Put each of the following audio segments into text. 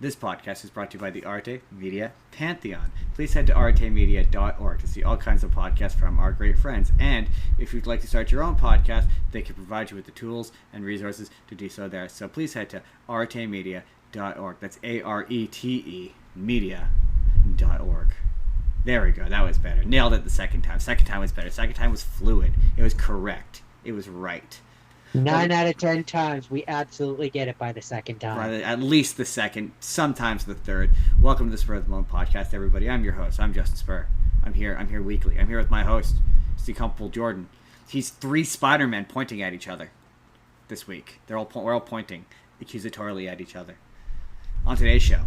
This podcast is brought to you by the Arte Media Pantheon. Please head to artemedia.org to see all kinds of podcasts from our great friends. And if you'd like to start your own podcast, they can provide you with the tools and resources to do so there. So please head to artemedia.org. That's ARETE media.org. There we go. That was better. Nailed it the second time. Second time was better. Second time was fluid. It was correct. It was right. 9 out of 10 times, we absolutely get it by the second time. At least the second, sometimes the third. Welcome to the Spur of the Moment podcast, everybody. I'm your host. I'm Justin Spurr. I'm here weekly. I'm here with my host, the incomparable Jordan. He's 3 Spidermen pointing at each other this week. We're all pointing accusatorily at each other. On today's show,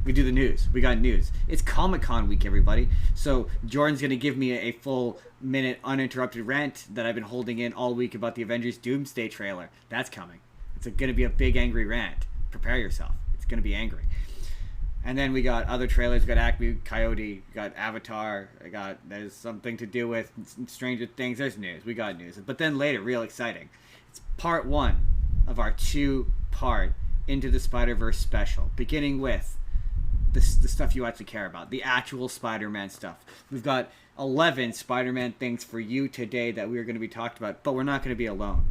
we do the news. We got news. It's Comic-Con week, everybody. So Jordan's going to give me a full minute uninterrupted rant that I've been holding in all week about the Avengers Doomsday trailer. That's coming. It's going to be a big angry rant. Prepare yourself. It's going to be angry. And then we got other trailers. We got Acme Coyote. We got Avatar. There's something to do with Stranger Things. There's news. We got news. But then later, real exciting. It's part 1 of our 2-part Into the Spiderverse special, beginning with the stuff you actually care about, the actual Spider-Man stuff. We've got 11 Spider-Man things for you today that we're going to be talked about, but we're not going to be alone.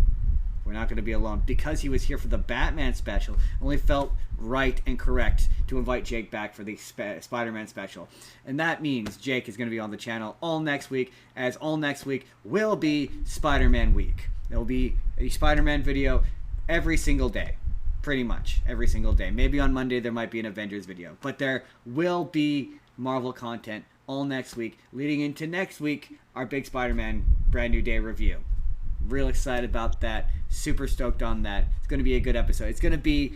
We're not going to be alone. Because he was here for the Batman special, it only felt right and correct to invite Jake back for the Spider-Man special. And that means Jake is going to be on the channel all next week, as all next week will be Spider-Man week. There will be a Spider-Man video every single day. Pretty much every single day. Maybe on Monday there might be an Avengers video, but there will be Marvel content all next week, leading into next week, our big Spider-Man brand new day review. Real excited about that. Super stoked on that. It's going to be a good episode. It's going to be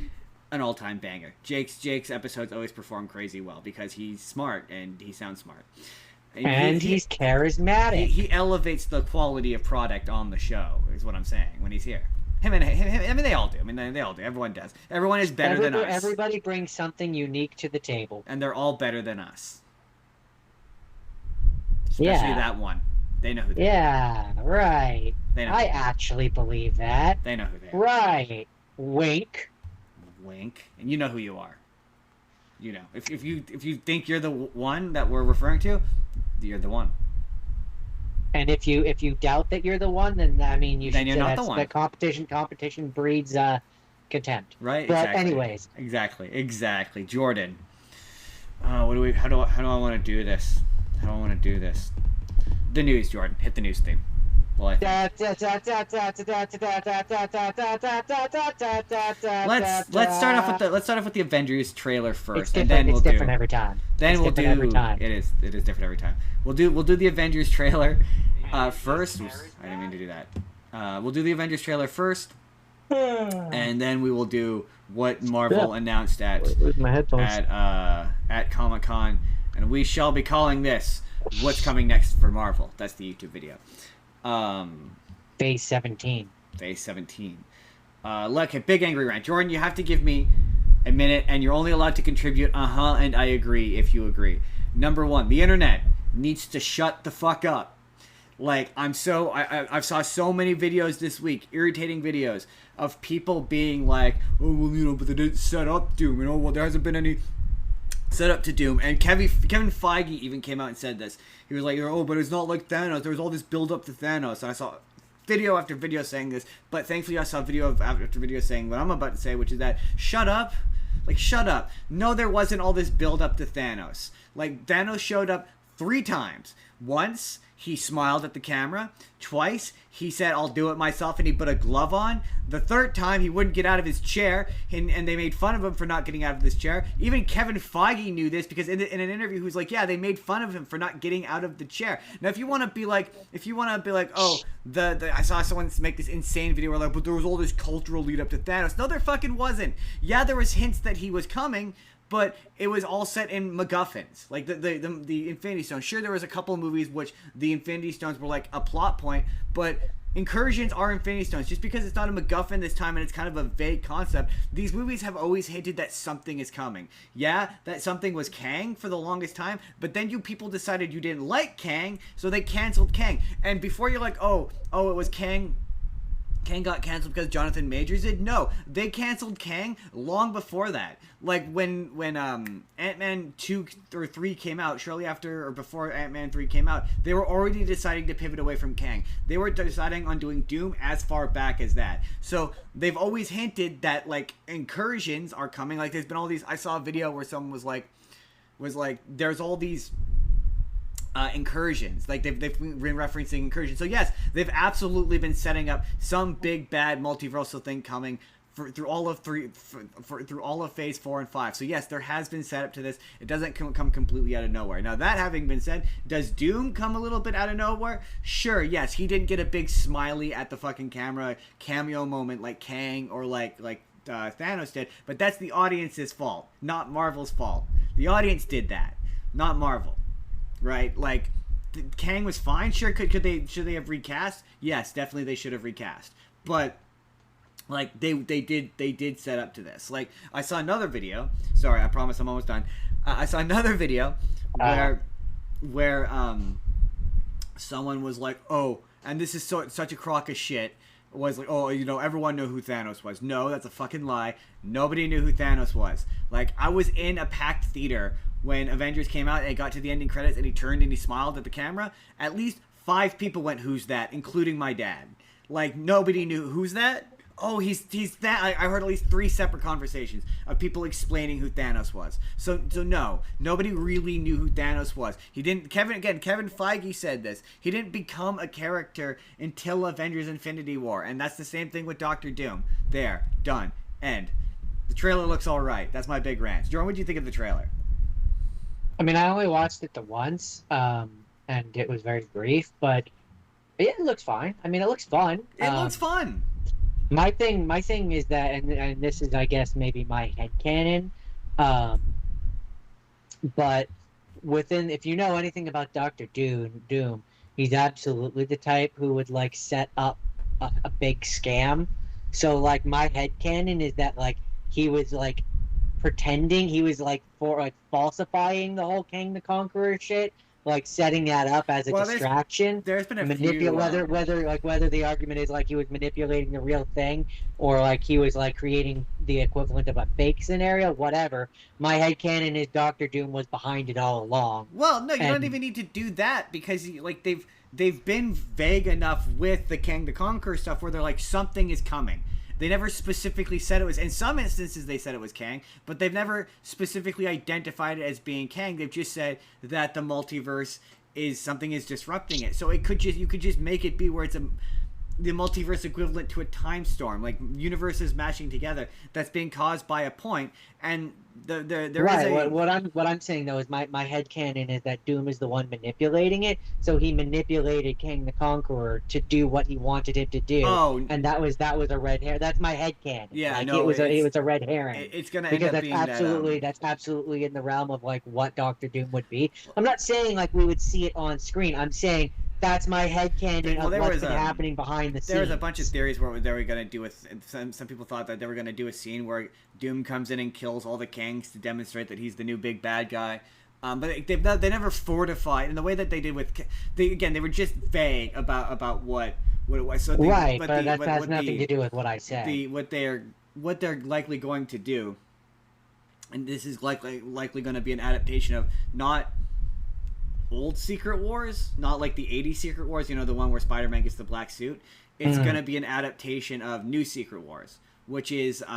an all-time banger. Jake's episodes always perform crazy well because he's smart and he sounds smart. And he's charismatic. He elevates the quality of product on the show, is what I'm saying, when he's here. Him, I mean, they all do. They all do. Everyone does. Everyone is better than us. Everybody brings something unique to the table. And they're all better than us. Especially that one. They know who they are. Yeah, right. I actually believe that. They know who they are. Right. Wink. Wink. And you know who you are. You know. If you think you're the one that we're referring to, you're the one. And if you doubt that you're the one, then I mean you should. Then you're not the one. The competition breeds contempt. Right. But exactly. anyways. Exactly. Jordan. How do I want to do this? How do I want to do this? The news, Jordan. Hit the news theme. Well, let's start off with the Avengers trailer first, and then we'll do. It's different every time. Then we'll do. It is different every time. We'll do the Avengers trailer first. I didn't mean to do that. We'll do the Avengers trailer first, and then we will do what Marvel announced at Comic-Con, and we shall be calling this "What's Coming Next for Marvel." That's the YouTube video. Phase 17. Phase 17. Look, a big angry rant. Jordan, you have to give me a minute, and you're only allowed to contribute and I agree if you agree. Number 1, the internet needs to shut the fuck up. Like, I've saw so many videos this week, irritating videos, of people being like, oh, well, but they didn't set up Doom, well, there hasn't been any set up to Doom. And Kevin Feige even came out and said this. He was like, oh, but it's not like Thanos. There was all this build up to Thanos. And I saw video after video saying this, but thankfully I saw video after video saying what I'm about to say, which is that shut up. Like, shut up. No, there wasn't all this build up to Thanos. Like, Thanos showed up 3 times. Once, he smiled at the camera. Twice, he said, I'll do it myself, and he put a glove on. The 3rd time, he wouldn't get out of his chair, and they made fun of him for not getting out of his chair. Even Kevin Feige knew this, because in an interview, he was like, yeah, they made fun of him for not getting out of the chair. Now, if you want to be like, oh, I saw someone make this insane video where like, but there was all this cultural lead up to Thanos. No, there fucking wasn't. Yeah, there was hints that he was coming, but it was all set in MacGuffins, like the Infinity Stones. Sure, there was a couple of movies which the Infinity Stones were like a plot point, but incursions are Infinity Stones. Just because it's not a MacGuffin this time and it's kind of a vague concept, these movies have always hinted that something is coming. Yeah, that something was Kang for the longest time, but then you people decided you didn't like Kang, so they canceled Kang. And before you're like, oh, it was Kang Kang got canceled because Jonathan Majors did? No, they canceled Kang long before that. Like when Ant-Man 2 or 3 came out, shortly after or before Ant-Man 3 came out, they were already deciding to pivot away from Kang. They were deciding on doing Doom as far back as that. So they've always hinted that like incursions are coming. Like there's been all these. I saw a video where someone was like, there's all these incursions. Like they've been referencing incursions. So yes, they've absolutely been setting up some big bad multiversal thing coming through all of phase 4 and 5. So yes, there has been setup to this. It doesn't come completely out of nowhere. Now that having been said, does Doom come a little bit out of nowhere? Sure, yes. He didn't get a big smiley at the fucking camera cameo moment like Kang or like Thanos did, but that's the audience's fault, not Marvel's fault. The audience did that, not Marvel. Right, like Kang was fine. Sure, should they have recast? Yes, definitely they should have recast. But like they did set up to this. Like I saw another video. Sorry, I promise I'm almost done. I saw another video where someone was like, oh, and this is such a crock of shit. Was like, oh, you know, everyone knew who Thanos was. No, that's a fucking lie. Nobody knew who Thanos was. Like, I was in a packed theater when Avengers came out and it got to the ending credits and he turned and he smiled at the camera. At least 5 people went, who's that? Including my dad. Like, nobody knew, who's that? Oh, he's that. I heard at least 3 separate conversations of people explaining who Thanos was. So no, nobody really knew who Thanos was. He didn't. Kevin Feige said this. He didn't become a character until Avengers: Infinity War, and that's the same thing with Doctor Doom. There, done, end. The trailer looks all right. That's my big rant. Jordan, what did you think of the trailer? I mean, I only watched it the once, and it was very brief, but it looks fine. I mean, it looks fun. It looks fun. My thing is that, and this is, I guess, maybe my headcanon, but if you know anything about Doctor Doom, he's absolutely the type who would, like, set up a big scam. So, like, my headcanon is that, like, he was, like, pretending, he was, like, falsifying the whole Kang the Conqueror shit, like setting that up as a distraction. There's been a few, whether the argument is like he was manipulating the real thing or like he was like creating the equivalent of a fake scenario, whatever. My headcanon is Doctor Doom was behind it all along. Well, no, you don't even need to do that because like they've been vague enough with the Kang the Conqueror stuff where they're like something is coming. They never specifically said it was. In some instances, they said it was Kang, but they've never specifically identified it as being Kang. They've just said that the multiverse is disrupting it. So you could just make it be where it's the multiverse equivalent to a time storm, like universes mashing together that's being caused by a point. And there right. is what I'm saying though is my headcanon is that Doom is the one manipulating it, so he manipulated Kang the Conqueror to do what he wanted him to do. Oh, and that was a red herring. That's my headcanon. Yeah, like, no, it was a red herring. It's gonna end up being that's absolutely in the realm of like what Doctor Doom would be. I'm not saying like we would see it on screen. I'm saying that's my headcanon of what's been happening behind the scenes. There was a bunch of theories where they were going to do with some people thought that they were going to do a scene where Doom comes in and kills all the Kangs to demonstrate that he's the new big bad guy. But they never fortified in the way that they did with. They were just vague about what it was. So but that has nothing to do with what I said. What they're likely going to do, and this is likely going to be an adaptation of not old Secret Wars, not like the 80s Secret Wars, you know, the one where Spider-Man gets the black suit. It's going to be an adaptation of New Secret Wars, which is it's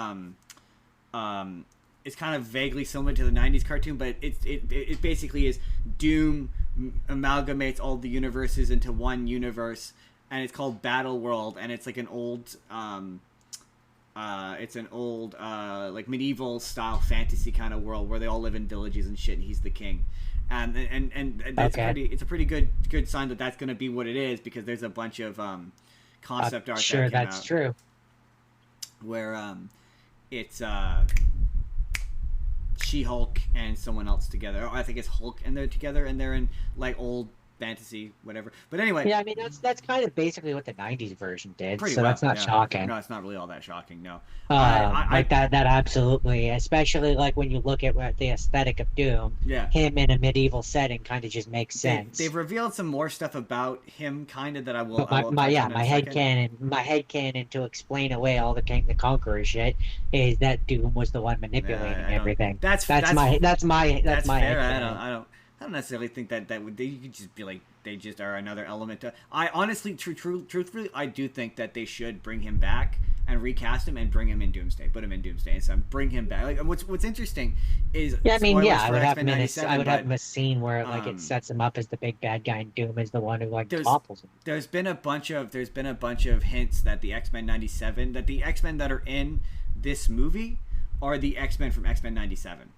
kind of vaguely similar to the 90s cartoon, but it basically is Doom amalgamates all the universes into one universe, and it's called Battle World, and it's like an old like medieval style fantasy kind of world where they all live in villages and shit, and he's the king. And that's it's a pretty good sign that that's going to be what it is, because there's a bunch of concept art. Sure, that's true. Where it's She-Hulk and someone else together. I think it's Hulk and they're together and they're in like old fantasy, whatever. But anyway, Yeah, I mean that's kind of basically what the '90s version did, pretty so well. that's not Yeah. shocking. No, it's not really all that shocking. No, Like that absolutely, especially like when you look at what the aesthetic of Doom, yeah. him in a medieval setting kind of just makes sense. They've revealed some more stuff about him, kind of, that I will But touch on in my a second. headcanon to explain away all the King the Conqueror shit is that Doom was the one manipulating everything. That's my fair. headcanon. I don't necessarily think that would. You could just be like, they just are another element. I honestly, truthfully, I do think that they should bring him back and recast him and bring him in Doomsday. Put him in Doomsday and so bring him back. Like, what's interesting is I mean, I would have him a scene where like it sets him up as the big bad guy, and Doom is the one who like topples him. There's been a bunch of hints that the X-Men '97, that the X-Men that are in this movie are the X-Men from X-Men '97.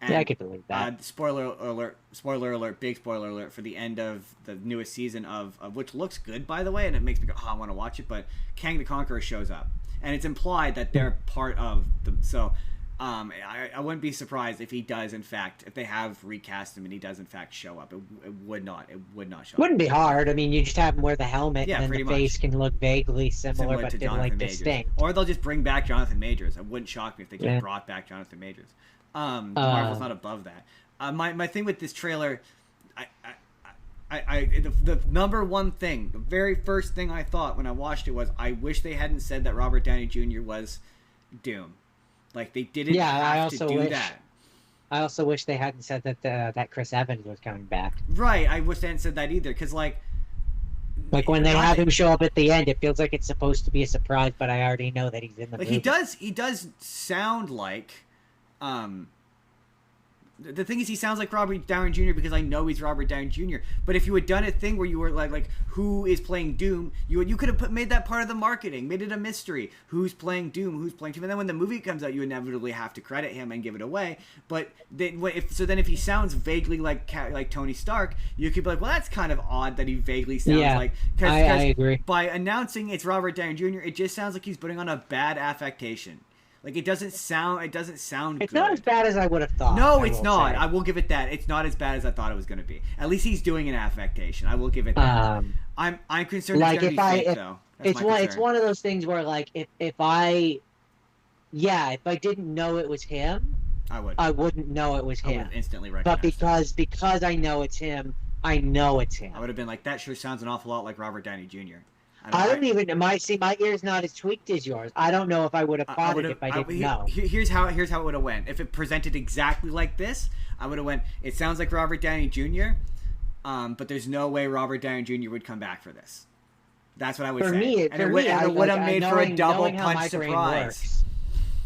And, yeah, I could believe that. Spoiler alert, big spoiler alert for the end of the newest season of which looks good, by the way, and it makes me go, oh, I want to watch it, but Kang the Conqueror shows up. And it's implied that they're part of the... So, I wouldn't be surprised if he does, in fact, if they have recast him and he does, in fact, show up. It would not show up. Wouldn't be hard. I mean, you just have him wear the helmet, and then the face can look vaguely similar but then, like, distinct. Or they'll just bring back Jonathan Majors. It wouldn't shock me if they just brought back Jonathan Majors. Marvel's not above that. My thing with this trailer, the number one thing, the very first thing I thought when I watched it was, I wish they hadn't said that Robert Downey Jr. was Doom. Like, they didn't have to do that. I also wish they hadn't said that that Chris Evans was coming back. Right, I wish they hadn't said that either, because like when they have him show up at the end, it feels like it's supposed to be a surprise, but I already know that he's in the movie. He does sound like the thing is, he sounds like Robert Downey Jr. because I know he's Robert Downey Jr. But if you had done a thing where you were like who is playing Doom, you could have made that part of the marketing, made it a mystery. Who's playing Doom? Who's playing Doom? And then when the movie comes out, you inevitably have to credit him and give it away. But if he sounds vaguely like Tony Stark, you could be like, well, that's kind of odd that he vaguely sounds like. I agree. By announcing it's Robert Downey Jr., it just sounds like he's putting on a bad affectation. Like, it doesn't sound good. It's not as bad as I would have thought. No, it's not. I will give it that. It's not as bad as I thought it was going to be. At least he's doing an affectation. I will give it that. I'm concerned like it's going to be fake, though. It's one of those things where, like, if I didn't know it was him, I wouldn't know it was him. I would instantly recognize But because I know it's him, I know it's him. I would have been like, that sure sounds an awful lot like Robert Downey Jr. I don't even my ear's not as tweaked as yours. I don't know if I would have thought it if I didn't know. Here's how it would have went. If it presented exactly like this, I would have went, it sounds like Robert Downey Jr., but there's no way Robert Downey Jr. would come back for this. That's what I would say. It would have made for a double punch surprise.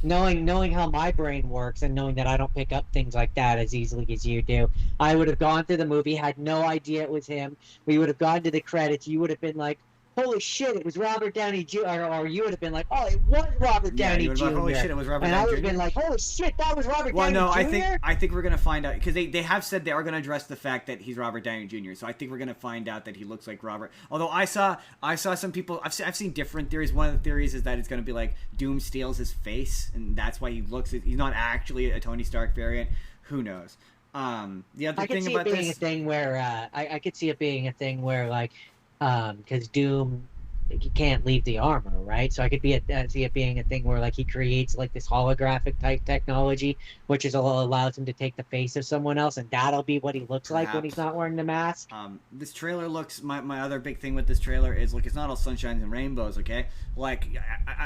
Knowing how my brain works and knowing that I don't pick up things like that as easily as you do, I would have gone through the movie, had no idea it was him. We would have gone to the credits. You would have been like, holy shit, it was Robert Downey Jr. Or you would have been like, oh, it was Robert Downey Jr. Holy shit, it was Robert Downey Jr. And I would have been like, holy shit, that was Robert Downey Jr.? Well, no, I think we're going to find out, because they have said they are going to address the fact that he's Robert Downey Jr., so I think we're going to find out that he looks like Robert. Although I saw some people, I've seen different theories. One of the theories is that it's going to be like Doom steals his face, and that's why he's not actually a Tony Stark variant. Who knows? The other thing about this... I could see it being a thing where, like, because Doom... he can't leave the armor, right? So I could see it being a thing where, like, he creates like this holographic type technology, which allows him to take the face of someone else, and that'll be what he looks like when he's not wearing the mask. This trailer looks. My other big thing with this trailer is, look, it's not all sunshines and rainbows, okay? Like,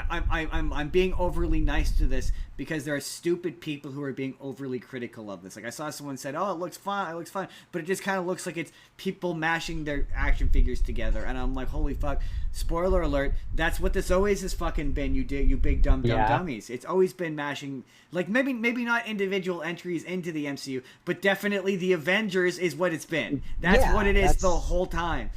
I'm being overly nice to this because there are stupid people who are being overly critical of this. Like, I saw someone said, "Oh, it looks fine, but it just kind of looks like it's people mashing their action figures together," and I'm like, holy fuck. Spoiler alert, that's what this always has fucking been, you big dumb dummies. It's always been mashing, like, maybe not individual entries into the MCU, but definitely the Avengers is what it's been. That's what it is the whole time.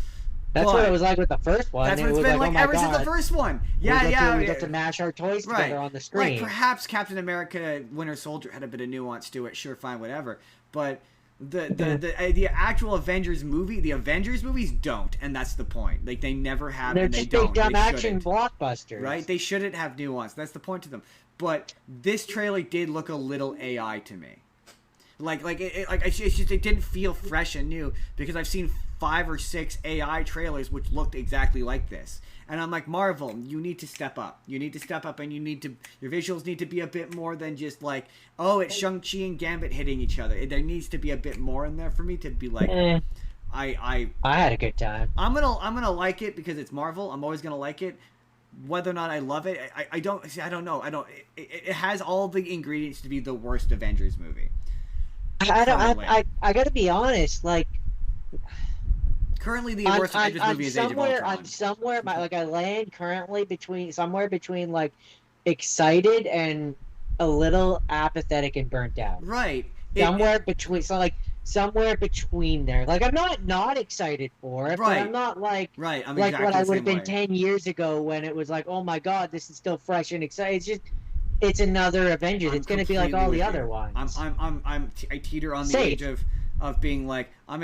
That's what it was like with the first one. That's what it's been like ever since the first one. We get to mash our toys together on the screen. Right, perhaps Captain America Winter Soldier had a bit of nuance to it, sure, fine, whatever. But the actual Avengers movies don't, and that's the point. Like, they never have, They're and they just don't. Big dumb action blockbusters, right? They shouldn't have nuance. That's the point to them. But this trailer did look a little AI to me. It's just it didn't feel fresh and new because I've seen 5 or 6 AI trailers which looked exactly like this. And I'm like, Marvel, you need to step up. You need to step up, and your visuals need to be a bit more than just like, oh, it's Shang-Chi and Gambit hitting each other. There needs to be a bit more in there for me to be like, I had a good time. I'm gonna like it because it's Marvel. I'm always gonna like it. Whether or not I love it, I don't know. It has all the ingredients to be the worst Avengers movie. I gotta be honest, like. Currently, the worst Avengers movie is Age of Ultron. I'm somewhere, I land currently somewhere between like excited and a little apathetic and burnt out. Right. Somewhere between there. Like, I'm not excited for it, right. But I'm not like I'm like exactly what I would have been way. 10 years ago when it was like, oh my god, this is still fresh and exciting. It's another Avengers. It's going to be like all the other ones. I teeter on the edge of being like, I'm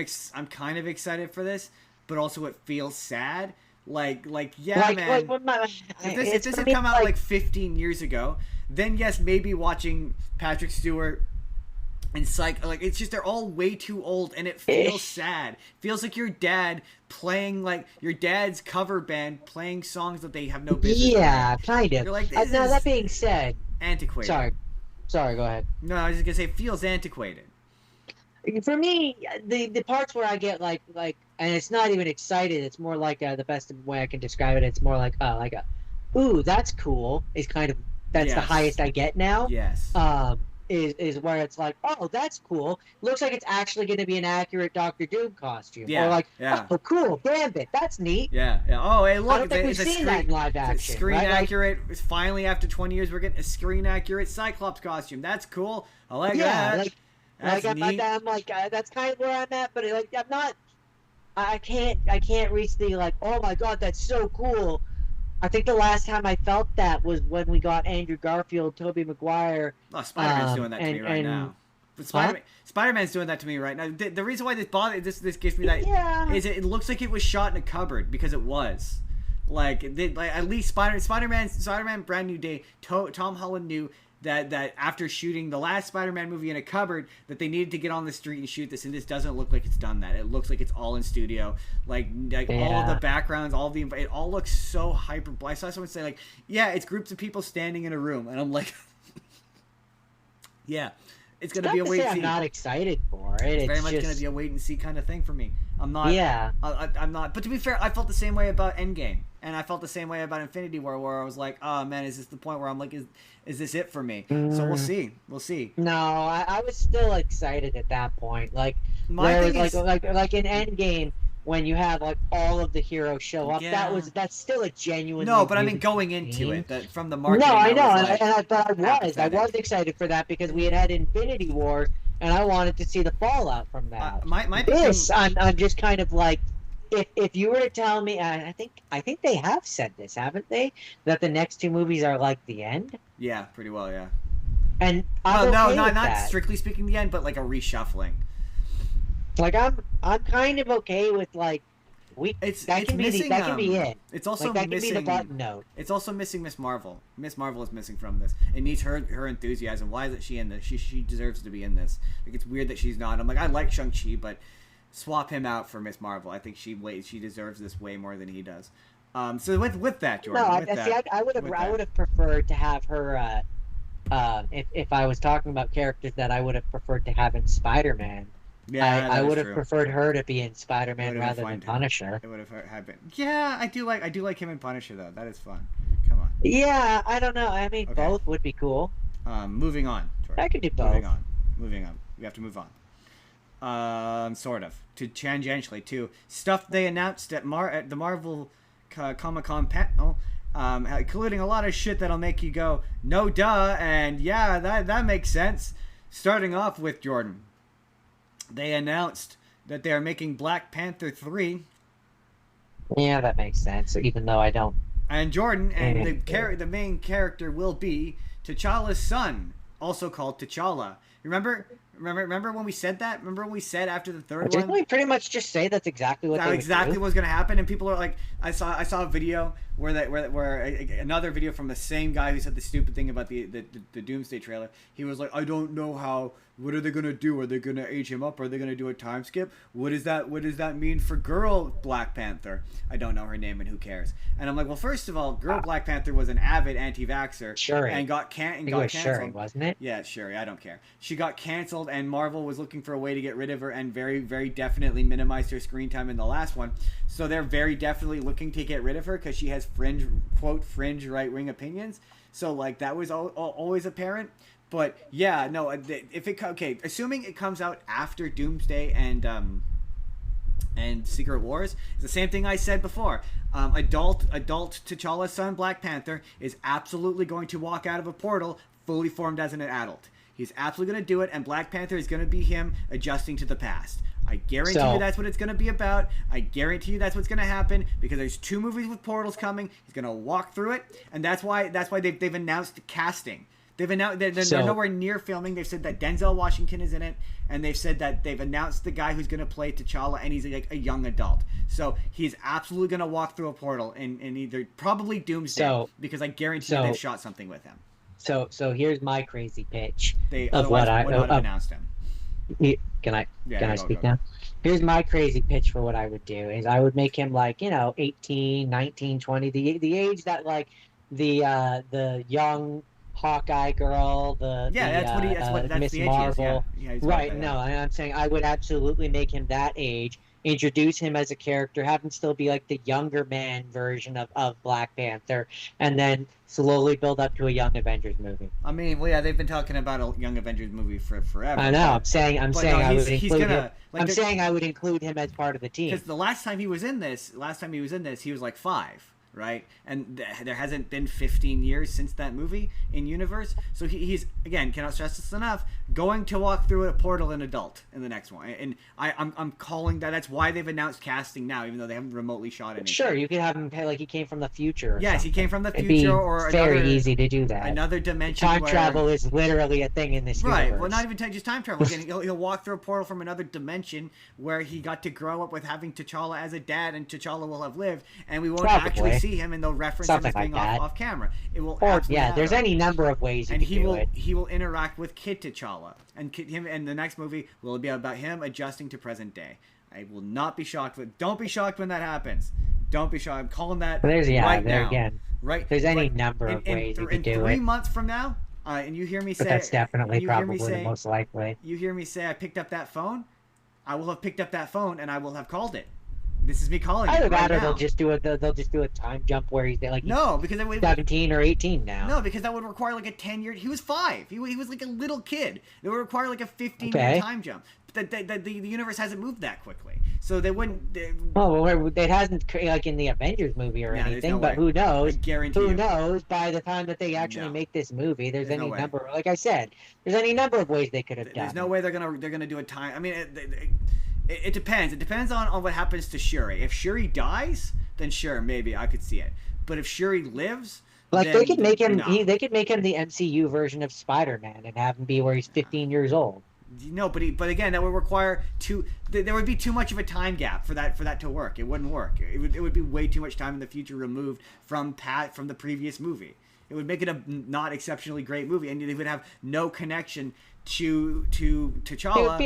kind of excited for this, but also it feels sad. Man. If this had come out like 15 years ago, then yes, maybe watching Patrick Stewart and it's just they're all way too old, and it feels sad. It feels like your dad playing like your dad's cover band playing songs that they have no business. Yeah, kind of. You're like, now that being said, antiquated. Sorry, go ahead. No, I was just gonna say it feels antiquated. For me, the parts where I get like, and it's not even excited. It's more like the best way I can describe it. It's more like ooh, that's cool. Is kind of that's the highest I get now. Yes. Is where it's like, oh, that's cool. Looks like it's actually going to be an accurate Doctor Doom costume. Yeah. Or like, oh, cool, Gambit, that's neat. Yeah. Oh, hey, look, I don't think we've seen that in live action. It's screen accurate. Finally, after 20 years, we're getting a screen accurate Cyclops costume. That's cool. I like that. That's neat. I'm like, that's kind of where I'm at, but like, I'm not. I can't reach the like, oh my god, that's so cool. I think the last time I felt that was when we got Andrew Garfield, Tobey Maguire. Oh, Spider-Man's doing that to me right now. But Spider-Man's doing that to me right now. The reason why this gives me that is it looks like it was shot in a cupboard because it was. Like at least Spider-Man Brand New Day, Tom Holland knew that after shooting the last Spider-Man movie in a cupboard that they needed to get on the street and shoot this, and this doesn't look like it's done that. It looks like it's all in studio, all of the backgrounds, it all looks so hyper. I saw someone say like, yeah, it's groups of people standing in a room, and I'm like, yeah, it's gonna be a wait and see. I'm not excited for it. It's very much gonna be a wait and see kind of thing for me. I'm not. Yeah. I'm not. But to be fair, I felt the same way about Endgame, and I felt the same way about Infinity War, where I was like, oh man, is this the point where I'm like, is this it for me? So we'll see. No, I was still excited at that point. Like, my thing is, like in Endgame, when you have like all of the heroes show up, that's still a genuine. No, but I mean going into it, from the marketing. No, I know, I was excited for that because we had Infinity War, and I wanted to see the fallout from that. I'm just kind of like, if you were to tell me, I think they have said this, haven't they? That the next 2 movies are like the end. Yeah, pretty well, yeah. And not strictly speaking the end, but like a reshuffling. Like I'm kind of okay with like that can be it. It's also that missing. Can be the button note. It's also missing Miss Marvel. Miss Marvel is missing from this. It needs her enthusiasm. Why isn't she in this? She deserves to be in this. Like it's weird that she's not. I'm like I like Shang-Chi, but swap him out for Miss Marvel. I think she deserves this way more than he does. So with that, Jordan. I would have preferred to have her. If I was talking about characters that I would have preferred to have in Spider-Man. Yeah, I would have preferred her to be in Spider-Man rather than Punisher. It would have happened. Yeah, I do like him in Punisher though. That is fun. Come on. Yeah, I don't know. I mean, both would be cool. Moving on. Jordan. I could do both. Moving on. We have to move on. Sort of tangentially to stuff they announced at the Marvel Comic-Con panel, including a lot of shit that'll make you go, no duh, and yeah, that makes sense. Starting off with Jordan. They announced that they are making Black Panther 3. Yeah, that makes sense, even though I don't. And Jordan, and the main character will be T'Challa's son, also called T'Challa. Remember Remember when we said that? Remember when we said after the third Didn't one? we pretty much just say that's exactly what they would Exactly do? what's going to happen, and people are like, I saw a video where another video from the same guy who said the stupid thing about the Doomsday trailer. He was like, I don't know how. What are they gonna do? Are they gonna age him up? Are they gonna do a time skip? What does that mean for girl Black Panther? I don't know her name, and who cares? And I'm like, well, first of all, girl Black Panther was an avid anti-vaxxer Shuri. and got canceled. Shuri, wasn't it? Yeah, Shuri. I don't care. She got canceled, and Marvel was looking for a way to get rid of her, and very, very definitely minimized her screen time in the last one. So they're very definitely looking to get rid of her because she has fringe right-wing opinions. So like that was always apparent. But yeah, no. If it assuming it comes out after Doomsday and Secret Wars, it's the same thing I said before. Adult T'Challa's son, Black Panther, is absolutely going to walk out of a portal fully formed as an adult. He's absolutely going to do it, and Black Panther is going to be him adjusting to the past. I guarantee you that's what it's going to be about. I guarantee you that's what's going to happen because there's 2 movies with portals coming. He's going to walk through it, and that's why they've announced casting. They've announced they're nowhere near filming. They've said that Denzel Washington is in it, and they've said that they've announced the guy who's going to play T'Challa, and he's like a young adult. So he's absolutely going to walk through a portal in either probably Doomsday because I guarantee you they've shot something with him. So here's my crazy pitch They of what I would not have announced him. Can I speak now? Here's my crazy pitch for what I would do is I would make him like 18, 19, 20, the age that like the young Hawkeye girl, that's Miss the Marvel, he's right? No, I'm saying I would absolutely make him that age, introduce him as a character, have him still be like the younger man version of Black Panther, and then slowly build up to a Young Avengers movie. I mean, well, yeah, they've been talking about a Young Avengers movie for forever. I know. I'm saying I would include him as part of the team. Because the last time he was in this, he was like 5. Right, and there hasn't been 15 years since that movie in universe, so he's again, cannot stress this enough, going to walk through a portal an adult in the next one, and I'm calling that. That's why they've announced casting now, even though they haven't remotely shot anything. Sure, you could have him like he came from the future. Yes, something. He came from the future, It'd be or very easy to do that. Another dimension. Time travel is literally a thing in this universe. Right. Well, not even just time travel. Again, he'll walk through a portal from another dimension where he got to grow up with having T'Challa as a dad, and T'Challa will have lived, and we won't actually see him, and they'll reference him as being off camera. It will. There's any number of ways. And he will interact with Kid T'Challa, and him. And the next movie will be about him adjusting to present day. I will not be shocked. Don't be shocked when that happens. Don't be shocked. I'm calling that right now. Again, right. There's any number of ways you can do it. In 3 months from now, and you hear me say, that's definitely probably the most likely. You hear me say I picked up that phone. I will have picked up that phone, and I will have called it. This is me calling it right now. They'll just do a time jump where he's like because 17 or 18 now. No, because that would require like a 10-year. He was 5. He was like a little kid. It would require like a 15-year time jump. The universe hasn't moved that quickly, so they wouldn't. It hasn't like in the Avengers movie or anything. But who knows? I guarantee who knows? By the time that they actually make this movie, there's any number. Like I said, there's any number of ways they could have done. There's no way they're gonna do a time. I mean. It depends. It depends on what happens to Shuri. If Shuri dies, then sure, maybe I could see it. But if Shuri lives, they could make him. They could make him the MCU version of Spider-Man and have him be where he's 15 years old. No, but again, that would require there would be too much of a time gap for that to work. It wouldn't work. It would be way too much time in the future removed from the previous movie. It would make it a not exceptionally great movie, and they would have no connection to T'Challa. It would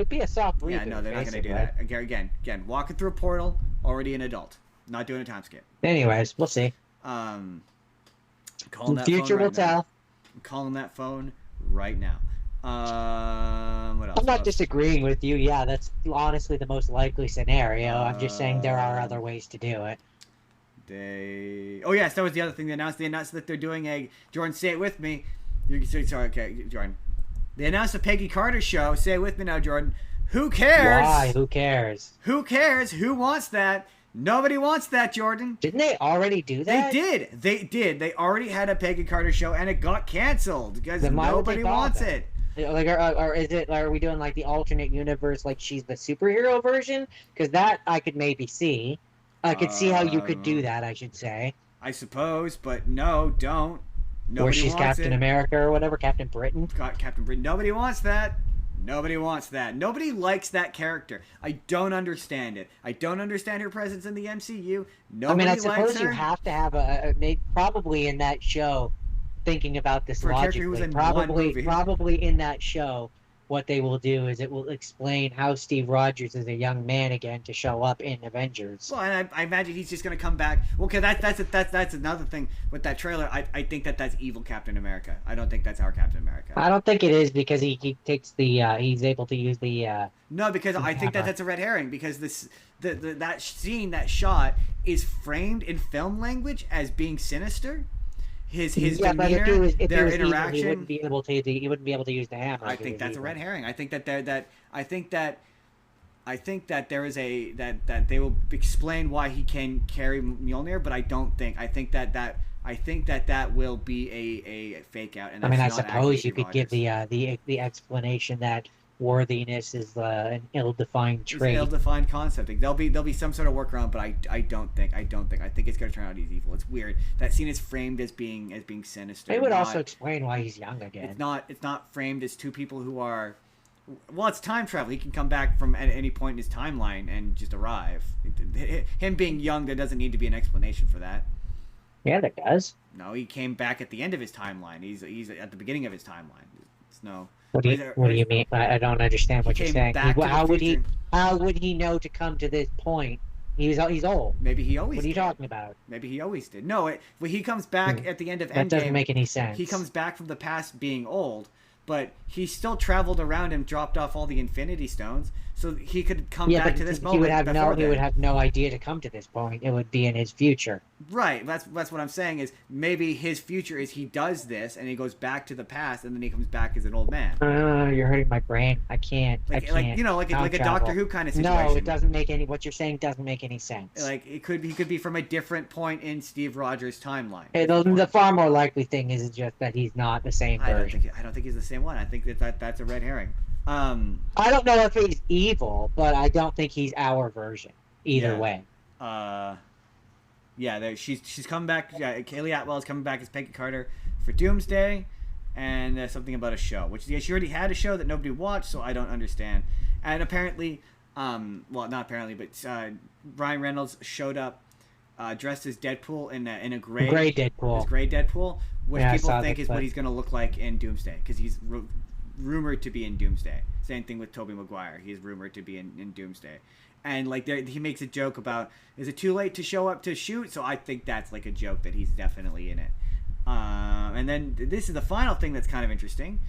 be a soft reboot. Yeah, no, they're not going to do that. Again, walking through a portal, already an adult, not doing a time skip. Anyways, we'll see. Calling that future will tell. I'm calling that phone right now. What else? I'm not disagreeing with you. Yeah, that's honestly the most likely scenario. I'm just saying there are other ways to do it. Yes, that was the other thing they announced. They announced that they're doing a Jordan. Say it with me. Okay, Jordan. They announced a Peggy Carter show. Say it with me now, Jordan. Who cares? Why? Who cares? Who cares? Who wants that? Nobody wants that, Jordan. Didn't they already do that? They did. They already had a Peggy Carter show, and it got canceled because nobody wants it. Like, are we doing like the alternate universe, like she's the superhero version? Because that I could maybe see. I could see how you could do that, I should say. I suppose, but no, don't. Nobody or she's wants Captain America or whatever, Captain Britain. Captain Britain. Nobody wants that. Nobody wants that. Nobody likes that character. I don't understand it. I don't understand her presence in the MCU. Nobody I likes suppose her. you have to have probably in that show, thinking about this For a character who was logically, in one movie. probably in that show, what they will do is it will explain how Steve Rogers is a young man again to show up in Avengers. Well, and I imagine he's just gonna come back. Well, okay, that's another thing with that trailer. I think that's evil Captain America. I don't think that's our Captain America. I don't think it is because he takes the he's able to use the No, because I think that's a red herring because that scene, that shot is framed in film language as being sinister. His demeanor, their interaction. Evil, he wouldn't be able to use the hammer. I think that's a red herring. I think that there is that they will explain why he can carry Mjolnir, but I think that will be a fake out. And I suppose you could give the explanation that worthiness is an ill-defined trait. It's an ill-defined concept. There'll be some sort of workaround, but I don't think. I think it's gonna turn out he's evil. It's weird. That scene is framed as being sinister. It would also explain why he's young again. It's not framed as two people who are. Well, it's time travel. He can come back from at any point in his timeline and just arrive. Him being young, there doesn't need to be an explanation for that. Yeah, there does. No, he came back at the end of his timeline. He's at the beginning of his timeline. It's no. What do you mean? I don't understand what you're saying. How would he know to come to this point? He's old. Maybe he always. What are you talking about? Maybe he always did. No, when he comes back at the end of Endgame, that doesn't make any sense. He comes back from the past being old, but he still traveled around and dropped off all the Infinity Stones, so he could come back to this moment. He would have no idea to come to this point. It would be in his future. Right. That's what I'm saying is maybe his future is he does this and he goes back to the past and then he comes back as an old man. You're hurting my brain. I can't. Like a Doctor Who kind of situation. No, it doesn't make any. What you're saying doesn't make any sense. Like he could be from a different point in Steve Rogers' timeline. The far more likely thing is just that he's not the same version. I don't think he's the same one. I think that's a red herring. I don't know if he's evil, but I don't think he's our version either way. She's coming back. Kaylee Atwell is coming back as Peggy Carter for Doomsday, and something about a show, which she already had a show that nobody watched, so I don't understand. And apparently, not apparently, but Ryan Reynolds showed up dressed as Deadpool in a gray Deadpool. His gray Deadpool, which people think is what he's going to look like in Doomsday, because he's rumored to be in Doomsday. Same thing with Tobey Maguire. He's rumored to be in Doomsday. And he makes a joke about, is it too late to show up to shoot? So I think that's like a joke that he's definitely in it. And then this is the final thing that's kind of interesting.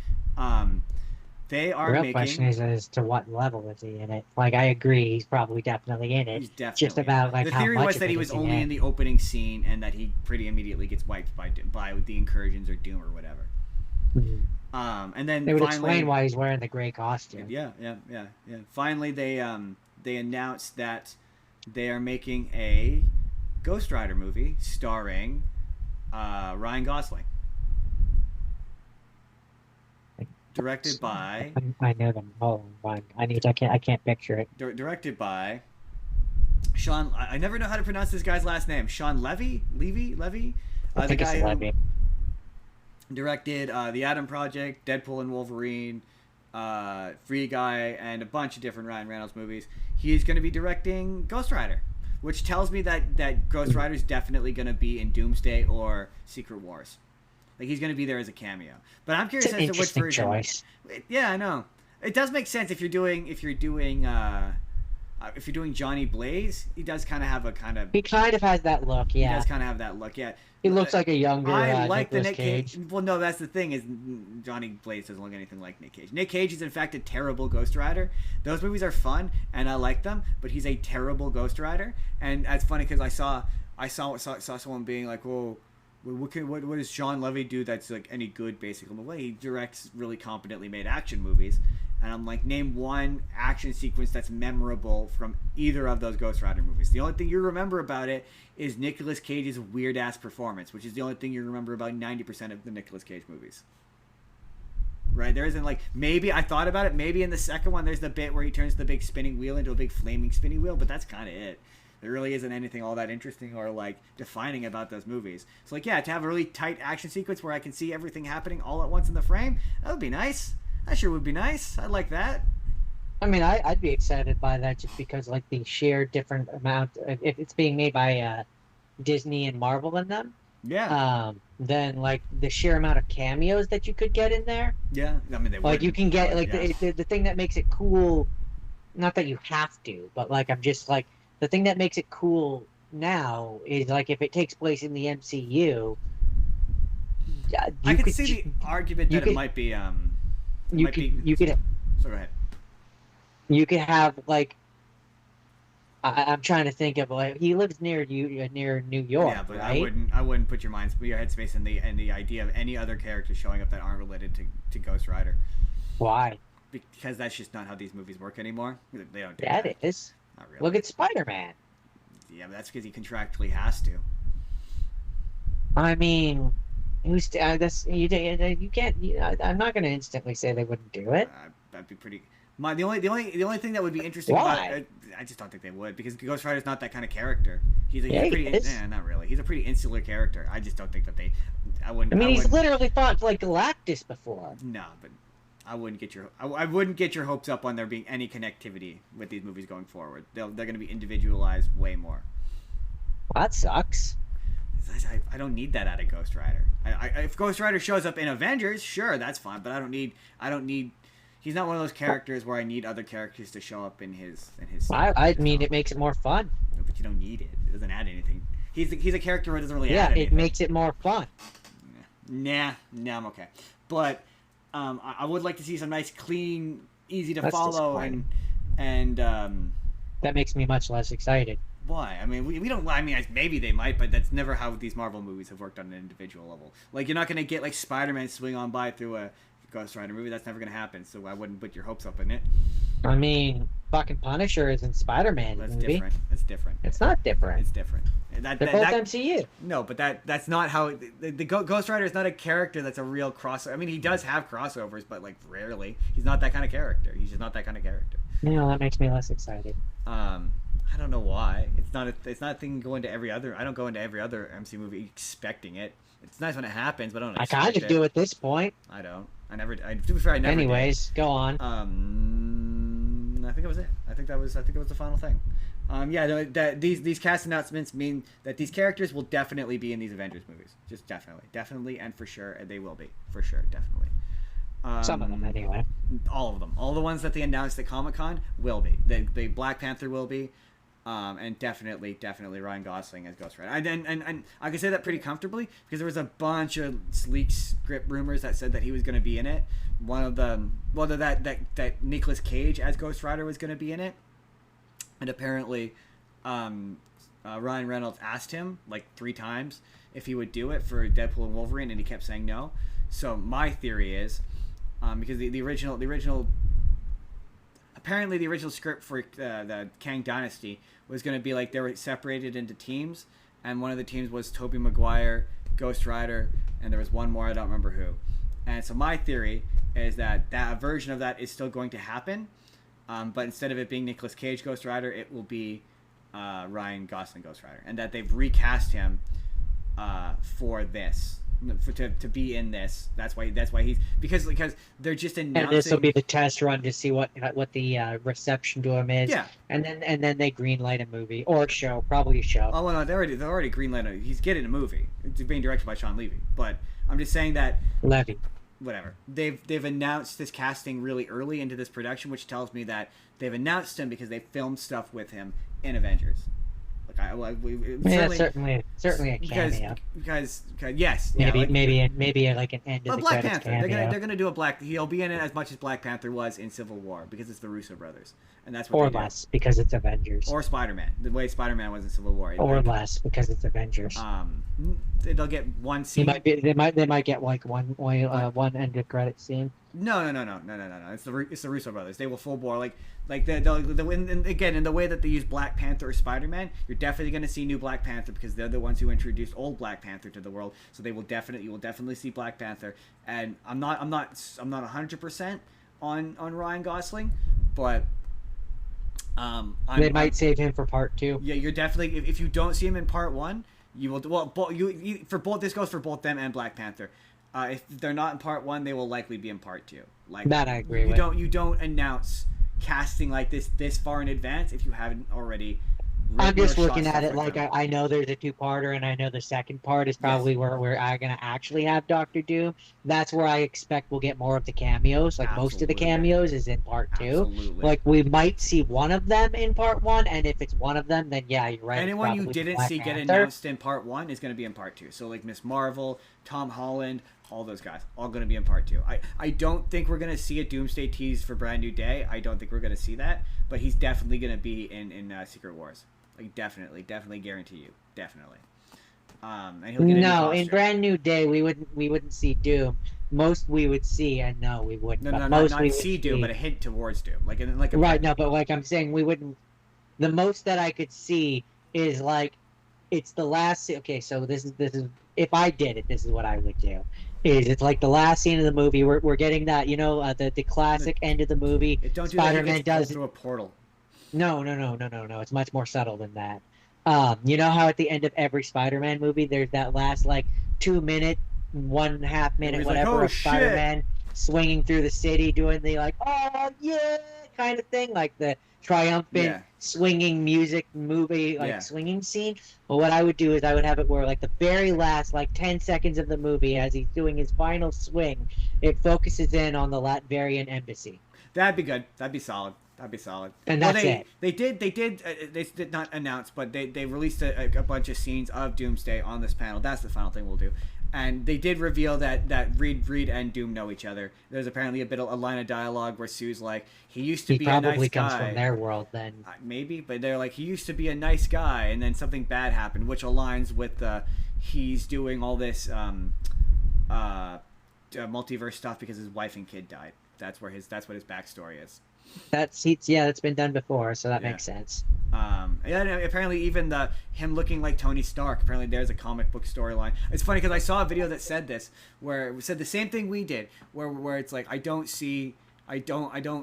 They are the real question is as to what level is he in it. Like, I agree, he's probably definitely in it. He's definitely just about like the how theory much was that he was only in the opening scene and that he pretty immediately gets wiped by the incursions or Doom or whatever. Mm-hmm. And then they would finally explain why he's wearing the gray costume. Yeah. Finally, they announced that they are making a Ghost Rider movie starring Ryan Gosling. Directed by. I know them. Hold on. I can't picture it. Directed by Sean. I never know how to pronounce this guy's last name. Sean Levy. I think it's Levy. Directed The Atom Project, Deadpool and Wolverine, Free Guy, and a bunch of different Ryan Reynolds movies. He's going to be directing Ghost Rider, which tells me that Ghost Rider is definitely going to be in Doomsday or Secret Wars. Like, he's going to be there as a cameo. But I'm curious as to which version. Choice. Yeah, I know. It does make sense if you're doing Johnny Blaze. He does kind of have a kind of. He kind of has that look. Yeah. He does kind of have that look. Yeah. He looks like a younger. I like Nicolas the Nick Cage. Well, no, that's the thing is Johnny Blaze doesn't look anything like Nick Cage. Nick Cage is in fact a terrible Ghost Rider. Those movies are fun and I like them, but he's a terrible Ghost Rider. And that's funny because I saw someone being like, "Whoa, what does Sean Levy do that's like any good?" Basically, well, he directs really competently made action movies. And I'm like, name one action sequence that's memorable from either of those Ghost Rider movies. The only thing you remember about it is Nicolas Cage's weird-ass performance, which is the only thing you remember about 90% of the Nicolas Cage movies. Right? There isn't, like, maybe, I thought about it, maybe in the second one there's the bit where he turns the big spinning wheel into a big flaming spinning wheel, but that's kind of it. There really isn't anything all that interesting or, like, defining about those movies. So, like, yeah, to have a really tight action sequence where I can see everything happening all at once in the frame, that would be nice. That sure would be nice. I'd like that. I mean, I'd be excited by that just because like the sheer different amount if it's being made by Disney and Marvel in them, Yeah. then like the sheer amount of cameos that you could get in there. Yeah. I mean, they Like you can get like yeah. the thing that makes it cool, not that you have to, but like I'm just like the thing that makes it cool now is like if it takes place in the MCU, I could see the argument that it might be you could you could So go ahead. you could have like I'm trying to think of like he lives near New York, Yeah, but right? I wouldn't put your headspace in the idea of any other characters showing up that aren't related to Ghost Rider. Why? Because that's just not how these movies work anymore. They don't do That is. Not really. Look at Spider-Man. Yeah, but that's because he contractually has to. I mean, who's that's you can't. I'm not going to instantly say they wouldn't do it. That'd be pretty. The only thing that would be interesting Why? about it, I just don't think they would because Ghost Rider's not that kind of character. He's Yeah, pretty. he is. Not really. He's a pretty insular character. I just don't think that they. I wouldn't. I mean, he's wouldn't- literally fought like Galactus before. No, but I wouldn't get your I wouldn't get your hopes up on there being any connectivity with these movies going forward. They're going to be individualized way more. Well, that sucks. I don't need that out of Ghost Rider. If Ghost Rider shows up in Avengers, sure, that's fine. But I don't need. He's not one of those characters where I need other characters to show up in his. I mean, it makes it more fun. But you don't need it. It doesn't add anything. He's a character who doesn't really Yeah, add anything. it makes it more fun. Nah, I'm okay. But I would like to see some nice, clean, easy to That's follow and that makes me much less excited. why? I mean, we don't. I mean, maybe they might, but that's never how these Marvel movies have worked on an individual level. Like, you're not going to get like Spider-Man swing on by through a Ghost Rider movie. That's never going to happen. So I wouldn't put your hopes up in it. I mean, fucking Punisher is in Spider-Man That's movie. different. That's different. It's not different. It's different. They're both MCU. No, but that's not how the Ghost Rider is not a character that's a real crossover. I mean, he does have crossovers, but like rarely. He's not that kind of character. He's just not that kind of character. That makes me less excited. I don't know why. It's not a thing going to every other. I don't go into every other MC movie expecting it. It's nice when it happens, but I don't. I kind of do at this point. I don't. I never. To be fair, I never. Anyways, go on. I think it was it. I think it was the final thing. Yeah, that these cast announcements mean that these characters will definitely be in these Avengers movies. Just definitely, and for sure, they will be for sure, definitely. Some of them, anyway. All of them, all the ones that they announced at Comic-Con will be. The Black Panther will be, and definitely Ryan Gosling as Ghost Rider. And I can say that pretty comfortably because there was a bunch of leaked script rumors that said that he was going to be in it. One of them, whether that Nicolas Cage as Ghost Rider was going to be in it. And apparently, Ryan Reynolds asked him like 3 times if he would do it for Deadpool and Wolverine, and he kept saying no. So my theory is, because the original script for the Kang Dynasty was going to be like they were separated into teams, and one of the teams was Tobey Maguire, Ghost Rider, and there was one more, I don't remember who. And so my theory is that version of that is still going to happen. But instead of it being Nicolas Cage Ghost Rider, it will be Ryan Gosling Ghost Rider, and that they've recast him for this, to be in this. That's why he's because they're just announcing. And this will be the test run to see what the reception to him is. Yeah. And then they greenlight a movie or a show, probably a show. Oh well, no, they're already greenlighted. He's getting a movie. It's being directed by Sean Levy, but I'm just saying that. Levy. Whatever. They've announced this casting really early into this production, which tells me that they've announced him because they filmed stuff with him in Avengers. Certainly a cameo. Because yes, maybe like an end of the Black credits Panther. cameo. They're gonna do a Black. He'll be in it as much as Black Panther was in Civil War because it's the Russo brothers, and that's what. Or less because it's Avengers. Or Spider-Man, the way Spider-Man was in Civil War. Or less because it's Avengers. They'll get one scene. They might get like one end of credit scene. No. It's the Russo brothers. They will full bore and again in the way that they use Black Panther or Spider-Man. You're definitely going to see new Black Panther because they're the ones who introduced old Black Panther to the world. So you will definitely see Black Panther. And I'm not 100% on Ryan Gosling, but they might save him for part 2. Yeah, you're definitely if you don't see him in part 1, you will. Well, for both this goes for both them and Black Panther. If they're not in part 1, they will likely be in part 2. Like That I agree you with. don't announce casting like this far in advance if you haven't already I'm written or just shot looking at stuff it with like them. I know there's a two-parter, and I know the second part is Yes, probably where we're gonna actually have Doctor Doom. That's where I expect we'll get more of the cameos. Like most of the absolutely, cameos is in part two. absolutely. Like we might see one of them in part one, and if it's one of them, then yeah, you're right. It's Anyone you probably the didn't Black see get Panther. announced in part one is going to be in part two. So like Miss Marvel, Tom Holland, all those guys, all going to be in part two. I don't think we're going to see a Doomsday tease for Brand New Day. I don't think we're going to see that, but he's definitely going to be in Secret Wars. Like definitely guarantee you, definitely. And he'll get a new No, in costume. Brand New Day, we wouldn't see Doom. Most we would see, and no, we wouldn't. No, But no, most we not would see Doom, see. but a hint towards Doom, like like a Right, no, but like I'm saying, we wouldn't. The most that I could see is like it's the last. Okay, so this is if I did it, this is what I would do. Is it's like the last scene of the movie. We're getting that the classic end of the movie. Don't do that. He gets Spider-Man pulled does through a portal. no. It's much more subtle than that. You know how at the end of every Spider-Man movie, there's that last like 2 minute, 1.5 minute, He's like, whatever, "Oh of shit!" Spider-Man swinging through the city, doing the like, oh yeah, kind of thing, like the triumphant Yeah. swinging music movie, like Yeah. swinging scene. Well, what I would do is I would have it where like the very last like 10 seconds of the movie, as he's doing his final swing, it focuses in on the Latvian embassy. That'd be good. That'd be solid. That'd be solid. And Well, that's it. they did not announce, but they released a bunch of scenes of Doomsday on this panel. That's the final thing we'll do. And they did reveal that Reed and Doom know each other. There's apparently a line of dialogue where Sue's like, he used to He be a nice probably guy. comes from their world then. Maybe, but they're like, he used to be a nice guy, and then something bad happened, which aligns with he's doing all this multiverse stuff because his wife and kid died. That's what his backstory is. That's been done before, so that Yeah. makes sense. And apparently even him looking like Tony Stark. Apparently there's a comic book storyline. It's funny because I saw a video that said this, where it said the same thing we did, where it's like I don't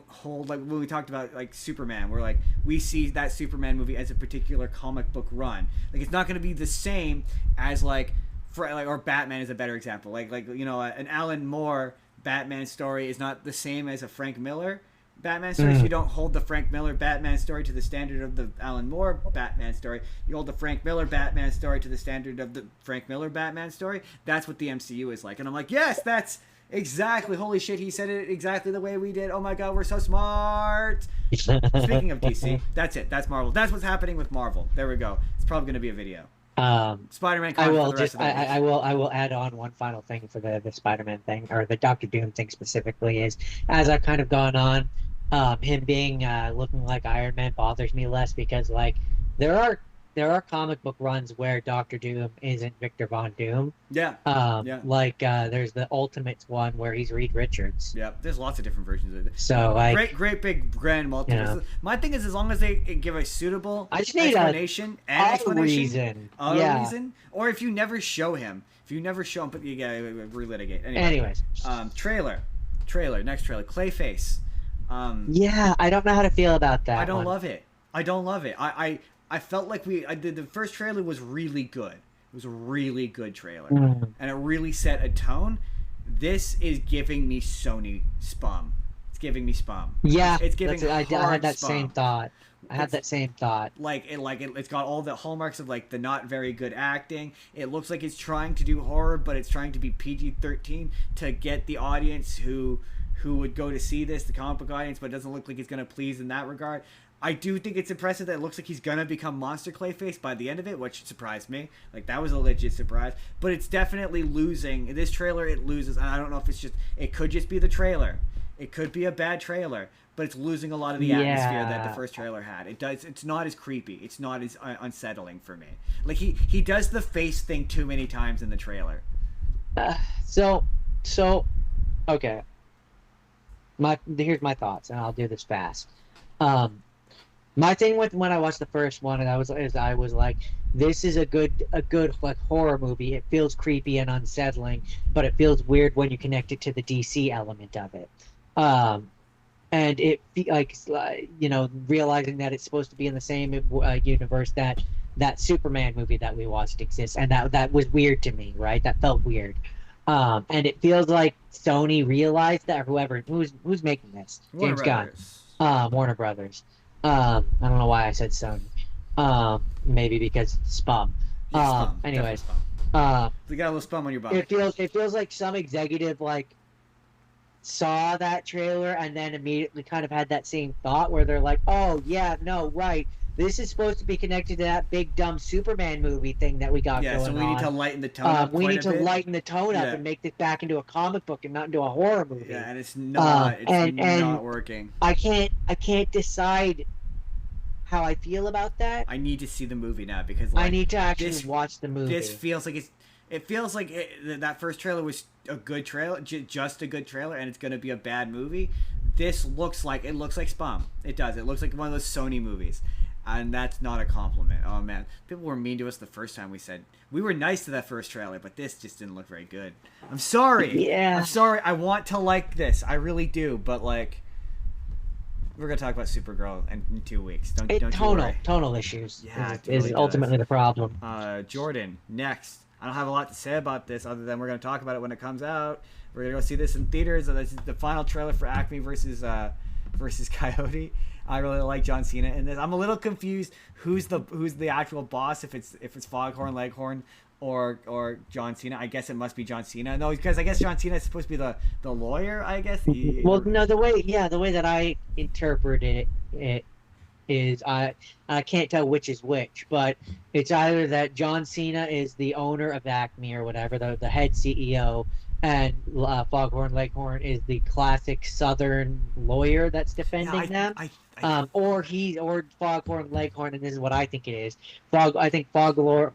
hold, like when we talked about like Superman, where like we see that Superman movie as a particular comic book run. Like it's not going to be the same as or Batman is a better example. Like an Alan Moore Batman story is not the same as a Frank Miller Batman story. So you don't hold the Frank Miller Batman story to the standard of the Alan Moore Batman story. You hold the Frank Miller Batman story to the standard of the Frank Miller Batman story. That's what the MCU is like. And I'm like, yes, that's exactly. Holy shit, he said it exactly the way we did. Oh my god, we're so smart. Speaking of DC, that's it. That's Marvel. That's what's happening with Marvel. There we go. It's probably going to be a video. Spider-Man. I will for the rest just of the week. I will add on one final thing for the Spider-Man thing, or the Doctor Doom thing specifically, is as I've kind of gone on, him being looking like Iron Man bothers me less, because like there are comic book runs where Doctor Doom isn't Victor Von Doom. Yeah. Like there's the Ultimates one where he's Reed Richards. Yeah, there's lots of different versions of it. So like great big grand multiverse. You know. My thing is, as long as they give a suitable I just need explanation reason. reason, or if you never show him, but you gotta relitigate. Anyways, trailer, next trailer, Clayface. yeah, I don't know how to feel about that. I don't love it. I felt like the first trailer was really good. It was a really good trailer, and it really set a tone. This is giving me Sony spum. It's giving me spum. Yeah, it's giving. I had that spum. same thought. It's got all the hallmarks of like the not very good acting. It looks like it's trying to do horror, but it's trying to be PG-13 to get the audience who would go to see this, the comic book audience, but it doesn't look like it's going to please in that regard. I do think it's impressive that it looks like he's going to become Monster Clayface by the end of it, which surprised me. Like, that was a legit surprise. But it's definitely losing. In this trailer, it loses. And I don't know if it could just be the trailer. It could be a bad trailer. But it's losing a lot of the atmosphere that the first trailer had. It's not as creepy. It's not as unsettling for me. Like, he does the face thing too many times in the trailer. So, okay. Here's my thoughts, and I'll do this fast. My thing with when I watched the first one, and I was like, this is a good like horror movie. It feels creepy and unsettling, but it feels weird when you connect it to the DC element of it. And it like realizing that it's supposed to be in the same universe that Superman movie that we watched exists, and that was weird to me, right? That felt weird. And it feels like Sony realized that, or who's making this, Warner James Gunn, Brothers. Warner Brothers. I don't know why I said Sony. Maybe because it's spum. Yeah, spum. Anyways, Definitely spum. uh, You got a little spum on your bum. it feels like some executive like saw that trailer and then immediately kind of had that same thought where they're like, oh yeah, no, right, this is supposed to be connected to that big dumb Superman movie thing that we got Yeah, going so we on. need to lighten the tone up. We quite need a to bit. lighten the tone up Yeah. and make this back into a comic book and not into a horror movie. Yeah, and it's not. It's and not working. I can't decide how I feel about that. I need to see the movie now because like, I need to actually this- watch the movie. This feels like it feels like that first trailer was a good trailer, just a good trailer, and it's gonna be a bad movie. This looks like spam. It does. It looks like one of those Sony movies, and that's not a compliment. Oh man, people were mean to us the first time we said we were nice to that first trailer, but this just didn't look very good. I'm sorry. Yeah. I'm sorry. I want to like this. I really do, but like. We're gonna talk about Supergirl in 2 weeks. Don't you worry. Tonal issues Yeah, it is really ultimately the problem. Jordan, next. I don't have a lot to say about this other than we're going to talk about it when it comes out. We're going to go see this in theaters. This is the final trailer for Acme versus Coyote. I really like John Cena in this. I'm a little confused who's the actual boss, if it's Foghorn Leghorn or John Cena. I guess it must be John Cena. No, because I guess John Cena is supposed to be the lawyer, I guess. Well, no, the way that I interpreted it is I can't tell which is which, but it's either that John Cena is the owner of Acme or whatever, the head CEO, and Foghorn Leghorn is the classic Southern lawyer that's defending them. Or Foghorn Leghorn, and this is what I think it is. I think Foghorn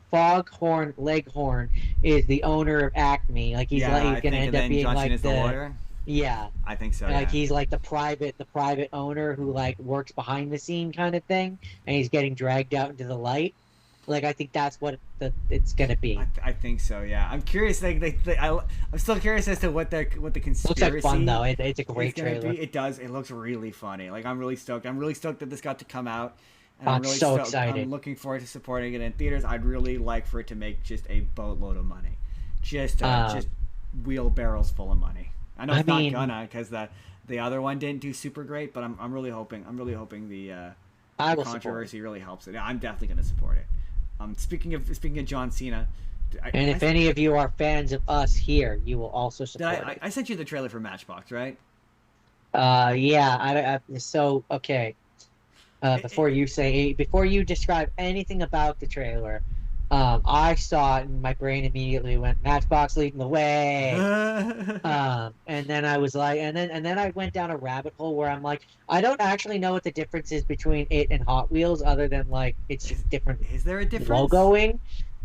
Leghorn is the owner of Acme. Like he's going to end up being John like Cena's the lawyer. Yeah, I think so. like he's like the private owner who like works behind the scene kind of thing, and he's getting dragged out into the light. Like I think that's what it's gonna be. I think so. Yeah, I'm curious. I'm still curious as to what the conspiracy. Looks like fun though. It's a great trailer. It does. It looks really funny. Like I'm really stoked. I'm really stoked that this got to come out. And I'm really so stoked. excited. I'm looking forward to supporting it in theaters. I'd really like for it to make just a boatload of money, just wheelbarrows full of money. I know it's not gonna because the other one didn't do super great, but I'm really hoping the controversy really helps it. Yeah, I'm definitely gonna support it. Speaking of John Cena, if any of you are fans of us here, you will also support it. I sent you the trailer for Matchbox, right? Yeah. So okay. Before you describe anything about the trailer, I saw it and my brain immediately went Matchbox leading the way. And then I was like, and then I went down a rabbit hole where I'm like, I don't actually know what the difference is between it and Hot Wheels, other than like it's just different. Is there a difference? Logoing.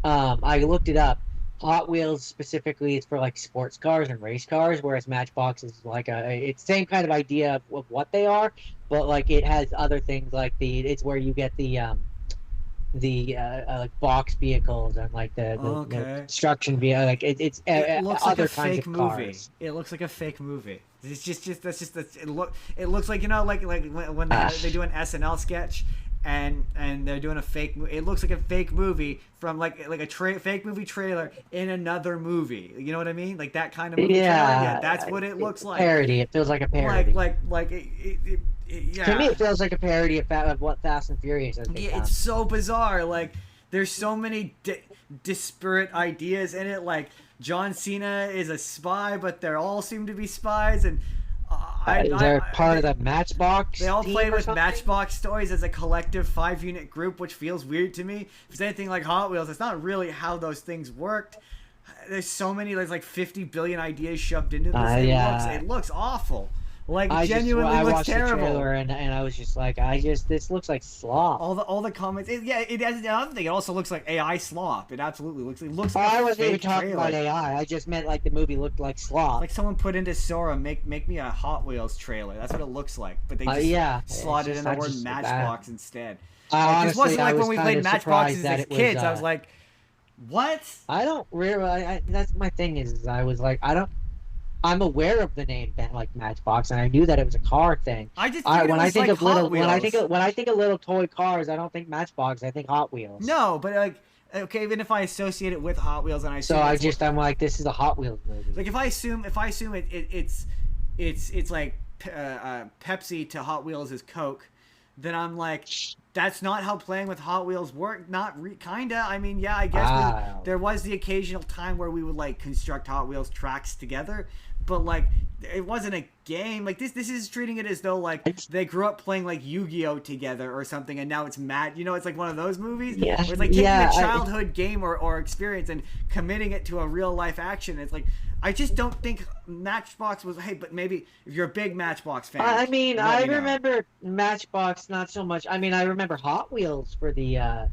I looked it up. Hot Wheels specifically is for like sports cars and race cars, whereas Matchbox is like it's same kind of idea of what they are, but like it has other things like it's where you get the like box vehicles and like the construction vehicle, like it looks like other a kinds fake of movie. cars. It looks like a fake movie. It's just it looks like, you know, like when they do an SNL sketch and they're doing a fake movie. It looks like a fake movie from like a fake movie trailer in another movie. You know what I mean? Like that kind of movie trailer. Yeah, that's what it looks like. Parody. It feels like a parody. Yeah. To me, it feels like a parody of what Fast and Furious has become. It's so bizarre. Like, there's so many disparate ideas in it. Like, John Cena is a spy, but they all seem to be spies, and they're part of the Matchbox. They all team play or with something? Matchbox toys as a collective 5-unit group, which feels weird to me. If it's anything like Hot Wheels, it's not really how those things worked. There's like 50 billion ideas shoved into this. It looks awful. Like, I genuinely looks watched terrible. The trailer and I was just like, this looks like slop. All the comments. It has another thing. It also looks like AI slop. It absolutely looks. It looks like I a wasn't even fake talking trailer. about AI. I just meant like the movie looked like slop. Like someone put into Sora, make me a Hot Wheels trailer. That's what it looks like. But they just slotted in the word Matchbox instead. This wasn't like when we played Matchboxes as kids. I was like, what? I don't really. That's my thing. Is I was like, I'm aware of the name like Matchbox, and I knew that it was a car thing. I just when I think of little toy cars, I don't think Matchbox. I think Hot Wheels. No, but like okay, even if I associate it with Hot Wheels and I assume So I'm like, this is a Hot Wheels movie. like if I assume it's like Pepsi to Hot Wheels is Coke, then I'm like, that's not how playing with Hot Wheels work. Kinda. I mean, yeah, I guess there was the occasional time where we would like construct Hot Wheels tracks together, but like it wasn't a game. Like this is treating it as though like they grew up playing like Yu-Gi-Oh together or something, and now it's mad. You know, it's like one of those movies where it's like taking a childhood game or experience and committing it to a real life action. It's like, I just don't think Matchbox was. Hey, but maybe if you're a big Matchbox fan, I mean, I remember Matchbox not so much. I mean, I remember Hot Wheels for the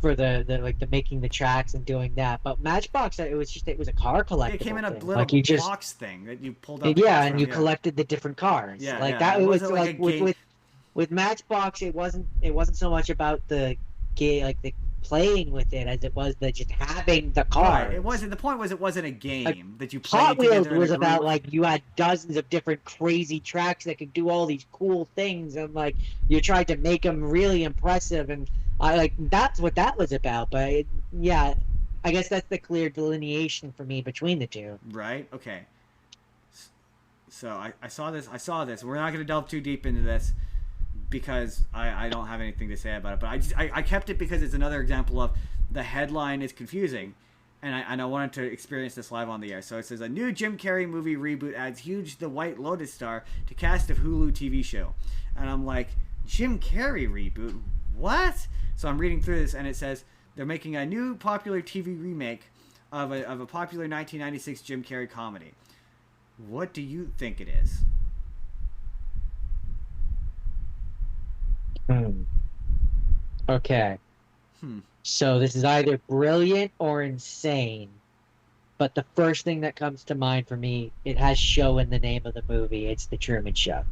like the making the tracks and doing that. But Matchbox, it was a car collectible. It came in a thing. little like you just, box thing that you pulled out. Yeah, and you collected the different cars. Yeah, like yeah. that. It was like with Matchbox, it wasn't so much about the game, like the playing with it, as it was the just having the car. Right. It wasn't. The point was, it wasn't a game like, that you played. Hot Wheels was about about like you had dozens of different crazy tracks that could do all these cool things, and like you tried to make them really impressive, and that's what that was about. But yeah, I guess that's the clear delineation for me between the two. Right. Okay. So I saw this. We're not going to delve too deep into this, because I don't have anything to say about it, but I kept it because it's another example of the headline is confusing, and I wanted to experience this live on the air. So it says, a new Jim Carrey movie reboot adds Huge the White Lotus star to cast of Hulu TV show. And I'm like, Jim Carrey reboot? What? So I'm reading through this, and it says they're making a new popular TV remake of a popular 1996 Jim Carrey comedy. What do you think it is? Okay. So this is either brilliant or insane, but the first thing that comes to mind for me, it has show in the name of the movie. It's The Truman Show.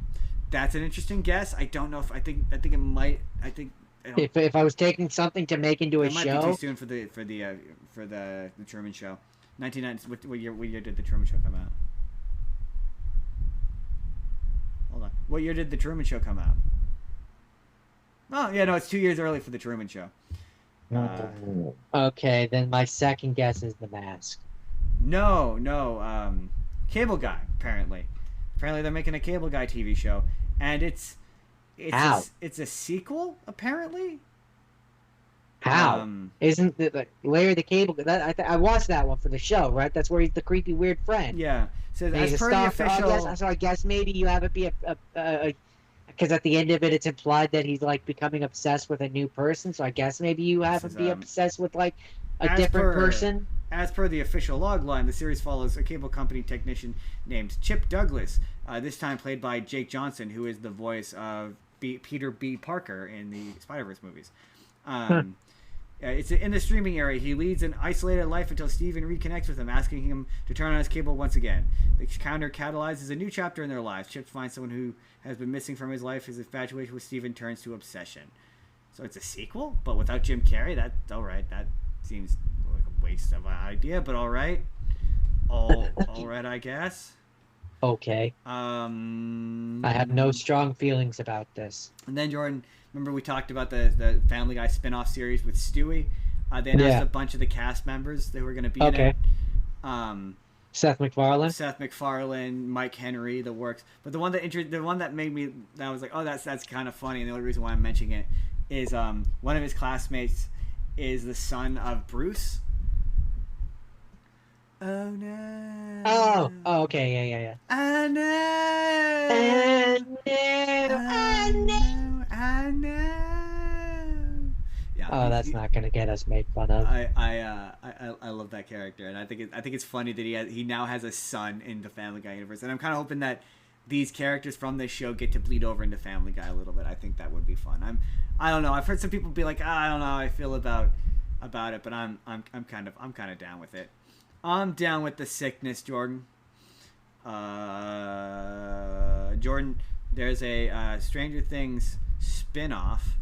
That's an interesting guess. I don't know if I think it might. If I was taking something to make into a show, it might be too soon for the Truman Show. 1990. What year did the Truman Show come out? Hold on. What year did the Truman Show come out? Oh, yeah, no, it's 2 years early for the Truman Show. Okay, then my second guess is The Mask. No, Cable Guy, apparently. Apparently they're making a Cable Guy TV show, and it's a sequel, apparently. How? Isn't it Larry the Cable Guy? I watched that one for the show, right? That's where he's the creepy weird friend. Yeah. So as per the official... So I guess maybe you have it be a because at the end of it, it's implied that he's like becoming obsessed with a new person. So I guess maybe you have him be obsessed with like a different person. As per the official logline, the series follows a cable company technician named Chip Douglas, this time played by Jake Johnson, who is the voice of Peter B. Parker in the Spiderverse movies. It's in the streaming area. He leads an isolated life until Steven reconnects with him, asking him to turn on his cable once again. The encounter catalyzes a new chapter in their lives. Chip finds someone who has been missing from his life. His infatuation with Steven turns to obsession. So it's a sequel, but without Jim Carrey. That's all right. That seems like a waste of an idea, but all right. All right, I guess. Okay. I have no strong feelings about this. And then, Jordan, remember we talked about the Family Guy spin-off series with Stewie? They announced a bunch of the cast members that were going to be in it. Seth MacFarlane, Mike Henry, the works. But the one that made me, that was like, oh, that's kind of funny. And the only reason why I'm mentioning it is one of his classmates is the son of Bruce. Oh no. Oh, okay, yeah. I know. I know. Yeah. Oh, that's not gonna get us made fun of. I love that character, and I think it's funny that he now has a son in the Family Guy universe, and I'm kind of hoping that these characters from this show get to bleed over into Family Guy a little bit. I think that would be fun. I don't know. I've heard some people be like, I don't know how I feel about it, but I'm kind of down with it. I'm down with the sickness, Jordan. Jordan, there's a Stranger Things spin-off.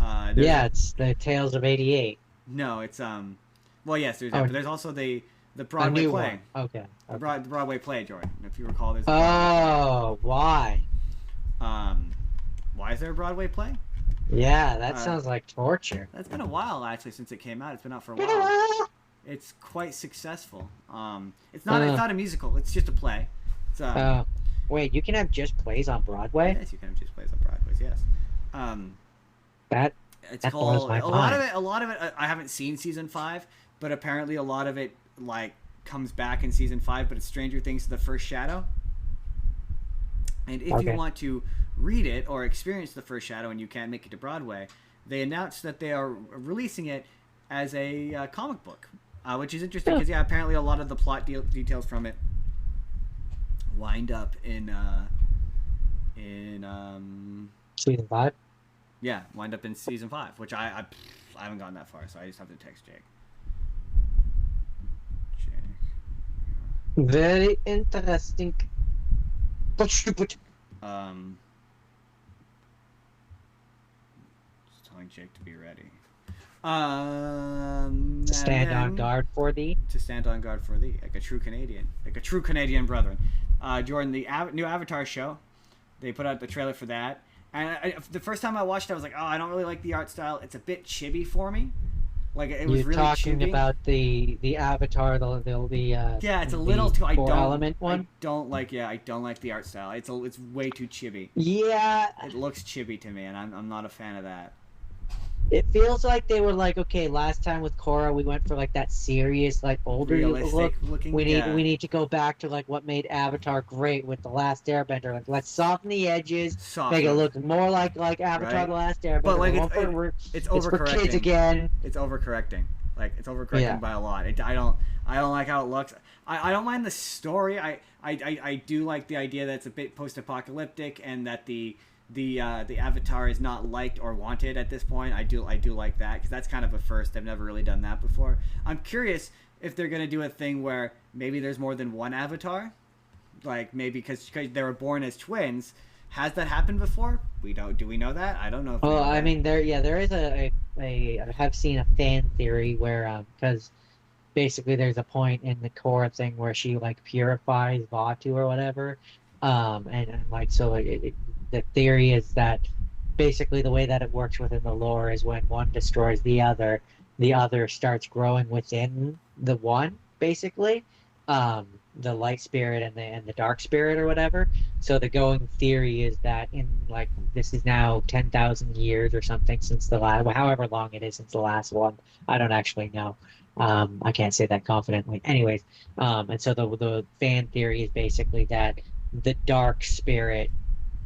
It's the Tales of '88. No, it's well, yes, there's that, but there's also the Broadway play. One. Okay. The Broadway play, Jordan. If you recall, there's why? Why is there a Broadway play? Yeah, that sounds like torture. That's been a while actually since it came out. It's been out for a Been a while. while. It's quite successful. It's not a musical. It's just a play. It's Wait, you can have just plays on Broadway? yes, you can have just plays on Broadway. Yes. Um, That it's that blows called my a lot of mind. it. A lot of it. I haven't seen season 5, but apparently a lot of it like comes back in season 5. But it's Stranger Things: The First Shadow. And if you Okay. want to read it or experience The First Shadow and you can't make it to Broadway, they announced that they are releasing it as a comic book, which is interesting because apparently a lot of the plot details from it wind up Season 5? wind up in season 5, which I haven't gotten that far, so I just have to text Jake. Very interesting. But stupid. Just telling Jake to be ready. Stand on guard for thee. To stand on guard for thee, like a true Canadian brethren. Jordan, the new Avatar show, they put out the trailer for that, and the first time I watched it, I was like, oh, I don't really like the art style. It's a bit chibi for me. Like it was You're really talking chibi. about the Avatar, Yeah, it's a little too. I don't. Element one. I don't like the art style. It's way too chibi. Yeah, It looks chibi to me, and I'm not a fan of that. it feels like they were like, okay, last time with Korra, we went for like that serious, like older Realistic look. looking. We yeah. need to go back to like what made Avatar great with the Last Airbender. Like, let's soften the edges, make it look more like Avatar: Right. The Last Airbender. But like it's it's for overcorrecting. kids again. It's overcorrecting. Like it's overcorrecting by a lot. I don't like how it looks. I don't mind the story. I do like the idea that it's a bit post-apocalyptic and that the Avatar is not liked or wanted at this point. I do like that because that's kind of a first. I've never really done that before. I'm curious if they're gonna do a thing where maybe there's more than one Avatar, like maybe because they were born as twins. Has that happened before? Do we know that? I don't know. If Well, I mean, there is I have seen a fan theory where because basically there's a point in the Korra thing where she like purifies Vatu or whatever, and like so the theory is that basically the way that it works within the lore is when one destroys the other starts growing within the one, basically, the light spirit and the dark spirit or whatever. So the going theory is that in like this is now 10,000 years or something since the last, however long it is since the last one. I don't actually know. I can't say that confidently. Anyways, and so the fan theory is basically that the dark spirit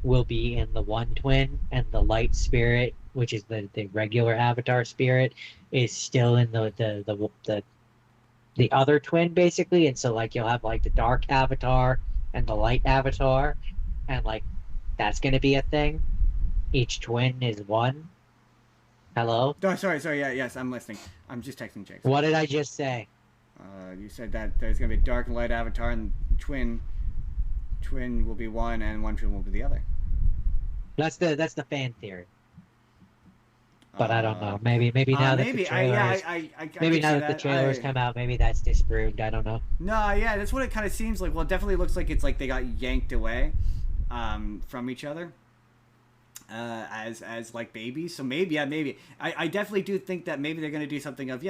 will be in the one twin, and the light spirit, which is the regular Avatar spirit, is still in the other twin, basically. And so like you'll have like the dark Avatar and the light Avatar, and like that's gonna be a thing. Each twin is one. Hello? Oh, sorry. Yeah, yes, I'm listening. I'm just texting Jake. What did I just say? You said that there's gonna be a dark and light Avatar, and twin will be one, and one twin will be the other. That's the fan theory. But I don't know. Maybe now that the trailers, maybe now that the trailers come out, maybe that's disproved. I don't know. No, yeah, that's what it kind of seems like. Well, it definitely looks like it's like they got yanked away from each other as like babies. So maybe I definitely do think that maybe they're gonna do something of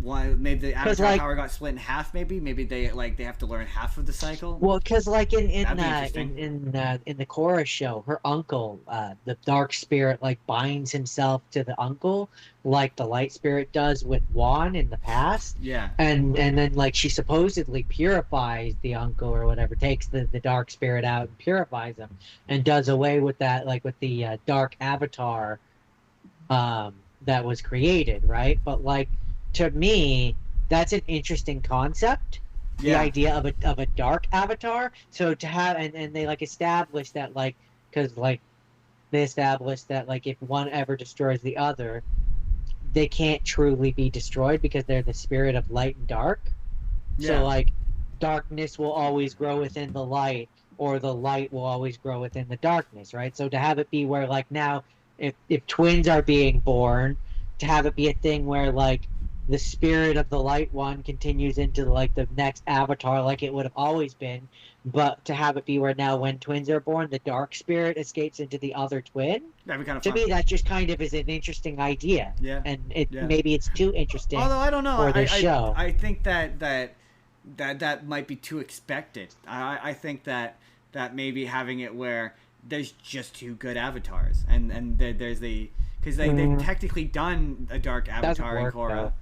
one, maybe the Avatar power got split in half. Maybe they have to learn half of the cycle. Well, because like in the Korra show, her uncle, the dark spirit, like binds himself to the uncle, like the light spirit does with Juan in the past. Yeah. And then like she supposedly purifies the uncle or whatever, takes the dark spirit out and purifies him, and does away with that, like with the dark Avatar, that was created, right? But like, to me, that's an interesting concept. The idea of a dark Avatar. So to have and they like establish that, like, because like they established that like if one ever destroys the other, they can't truly be destroyed because they're the spirit of light and dark. So like darkness will always grow within the light, or the light will always grow within the darkness, right? So to have it be where like now if twins are being born, to have it be a thing where like the spirit of the light one continues into like the next avatar like it would have always been, but to have it be where now when twins are born, the dark spirit escapes into the other twin. That'd be kind of To fun. me, that just kind of is an interesting idea, Yeah, and it yeah. maybe it's too interesting Although I don't know, for this show. I think that might be too expected. I think that maybe having it where there's just two good avatars, and there's the because they've technically done a dark avatar in Korra,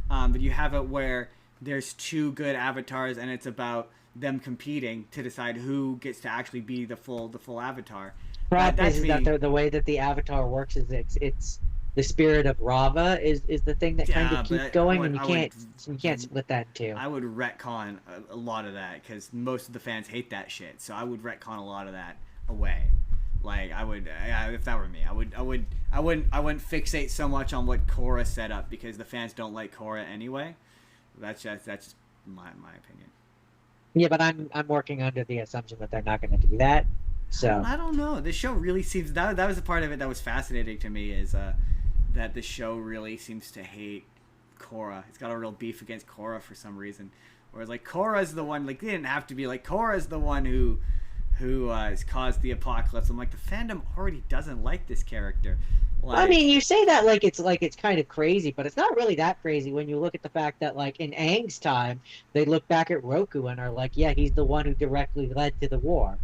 but you have it where there's two good avatars, and it's about them competing to decide who gets to actually be the full avatar. Problem is that the way that the avatar works is it's the spirit of Rava is the thing that kind of keeps going, and you can't split that in two. I would retcon a lot of that because most of the fans hate that shit. So I would retcon a lot of that away. Like I would, if that were me, I wouldn't fixate so much on what Korra set up because the fans don't like Korra anyway. That's just my opinion. Yeah, but I'm working under the assumption that they're not going to do that. So I don't know. This show really seems that was the part of it that was fascinating to me is that the show really seems to hate Korra. It's got a real beef against Korra for some reason. Whereas like Korra's the one, like they didn't have to be like Korra's the one who has caused the apocalypse. I'm like the fandom already doesn't like this character. Like, I mean, you say that like it's kind of crazy, but it's not really that crazy when you look at the fact that like in Aang's time, they look back at Roku and are like, yeah, he's the one who directly led to the war.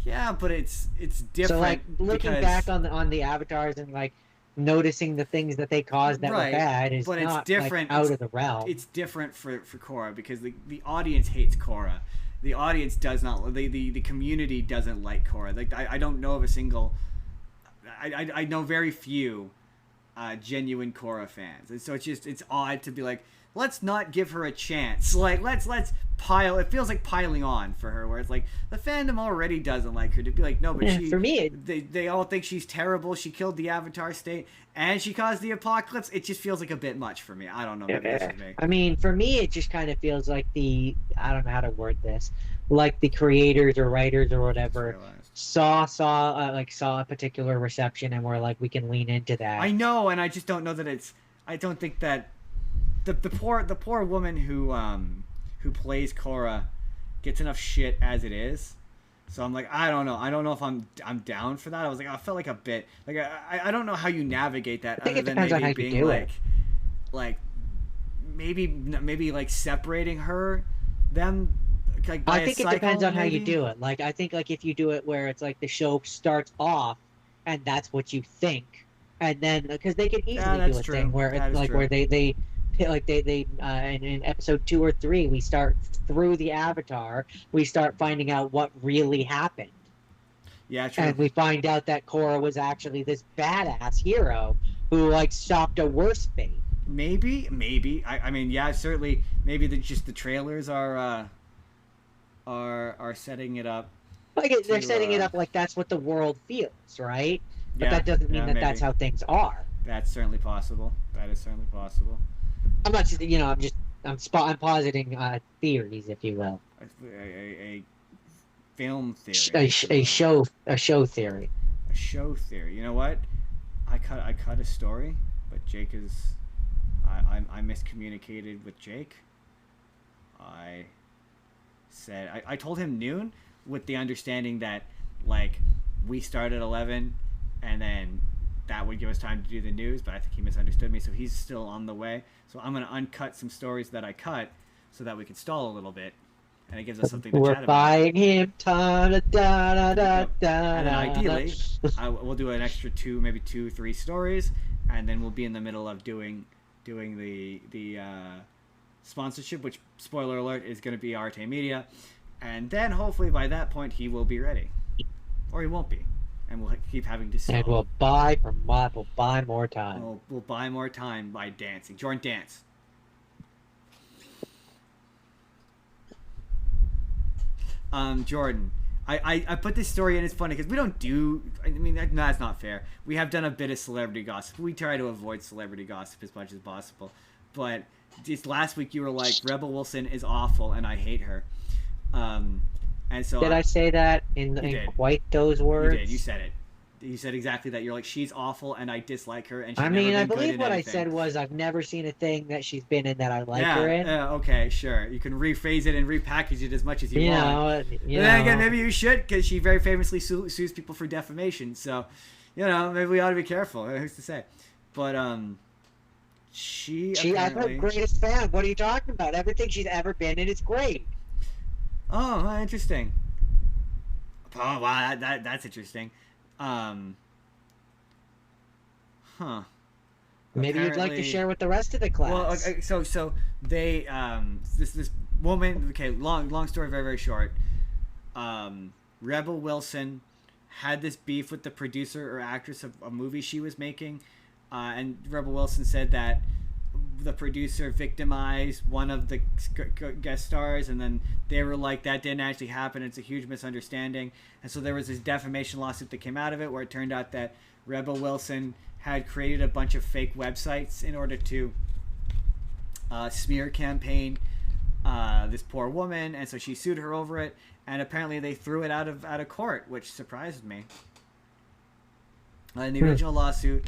Yeah, but it's different. So like looking back on the avatars and like noticing the things that they caused that were bad is but not it's different. Like, out of the realm. It's different for Korra because the audience hates Korra. The audience does not. The community doesn't like Korra. Like I don't know of a single. I know very few genuine Korra fans, and so it's odd to be like, let's not give her a chance. Like let's pile. It feels like piling on for her, where it's like the fandom already doesn't like her. To be like, no, but for me, they all think she's terrible. She killed the Avatar state, and she caused the apocalypse. It just feels like a bit much for me. I don't know. Maybe this is me. I mean, for me, it just kind of feels like I don't know how to word this, like the creators or writers or whatever saw a particular reception and were like, we can lean into that. I know, and I just don't know that it's. I don't think that the poor woman who plays Korra gets enough shit as it is. So I'm like, I don't know if I'm down for that. I was like, I felt like a bit like I don't know how you navigate that other than maybe being like maybe like separating them. Like I think it depends on how you do it. Like I think like if you do it where it's like the show starts off and that's what you think, and then because they could easily do a thing where it's like where they in episode 2 or 3 we start through the Avatar, we start finding out what really happened. Yeah, true. And we find out that Korra was actually this badass hero who like stopped a worse fate. Maybe. I mean, yeah, certainly. Maybe just the trailers are setting it up. Like they're setting it up like that's what the world feels, right? But that doesn't mean that that's how things are. That's certainly possible. That is certainly possible. I'm not, I'm positing theories, if you will. A film theory. A show theory. A show theory. You know what? I cut a story, but Jake is. I miscommunicated with Jake. I said I told him noon with the understanding that like we start at 11 and then that would give us time to do the news, but I think he misunderstood me, so he's still on the way. So I'm going to uncut some stories that I cut so that we can stall a little bit, and it gives us something to chat about. We're buying him time. And then ideally, we'll do an extra 3 stories, and then we'll be in the middle of doing the sponsorship, which, spoiler alert, is going to be Arte Media. And then hopefully by that point he will be ready. Or he won't be. And we'll keep having to sell. And we'll buy more time. We'll buy more time by dancing. Jordan, dance. Jordan, I put this story in. It's funny because we don't do. I mean, that's not fair. We have done a bit of celebrity gossip. We try to avoid celebrity gossip as much as possible. But just last week you were like, Rebel Wilson is awful and I hate her. And so did I say that in quite those words? You did. You said it. You said exactly that. You're like, she's awful, and I dislike her, and she's I never mean, been I good believe in what I anything. said was I've never seen a thing that she's been in that I like Yeah, her in. yeah, okay, sure. You can rephrase it and repackage it as much as you You want. know, But then again, maybe you should, because she very famously sues people for defamation. So, maybe we ought to be careful. Who's to say? But I'm her apparently. greatest fan. What are you talking about? Everything she's ever been in is great. Oh, interesting. Oh, wow, that's interesting. Um, huh. Maybe you'd like to share with the rest of the class. Well, okay, so they this woman. Okay, long story, very very short. Rebel Wilson had this beef with the producer or actress of a movie she was making, and Rebel Wilson said that the producer victimized one of the guest stars, and then they were like, that didn't actually happen, it's a huge misunderstanding. And so there was this defamation lawsuit that came out of it, where it turned out that Rebel Wilson had created a bunch of fake websites in order to smear campaign this poor woman, and so she sued her over it, and apparently they threw it out of court, which surprised me. In the original lawsuit,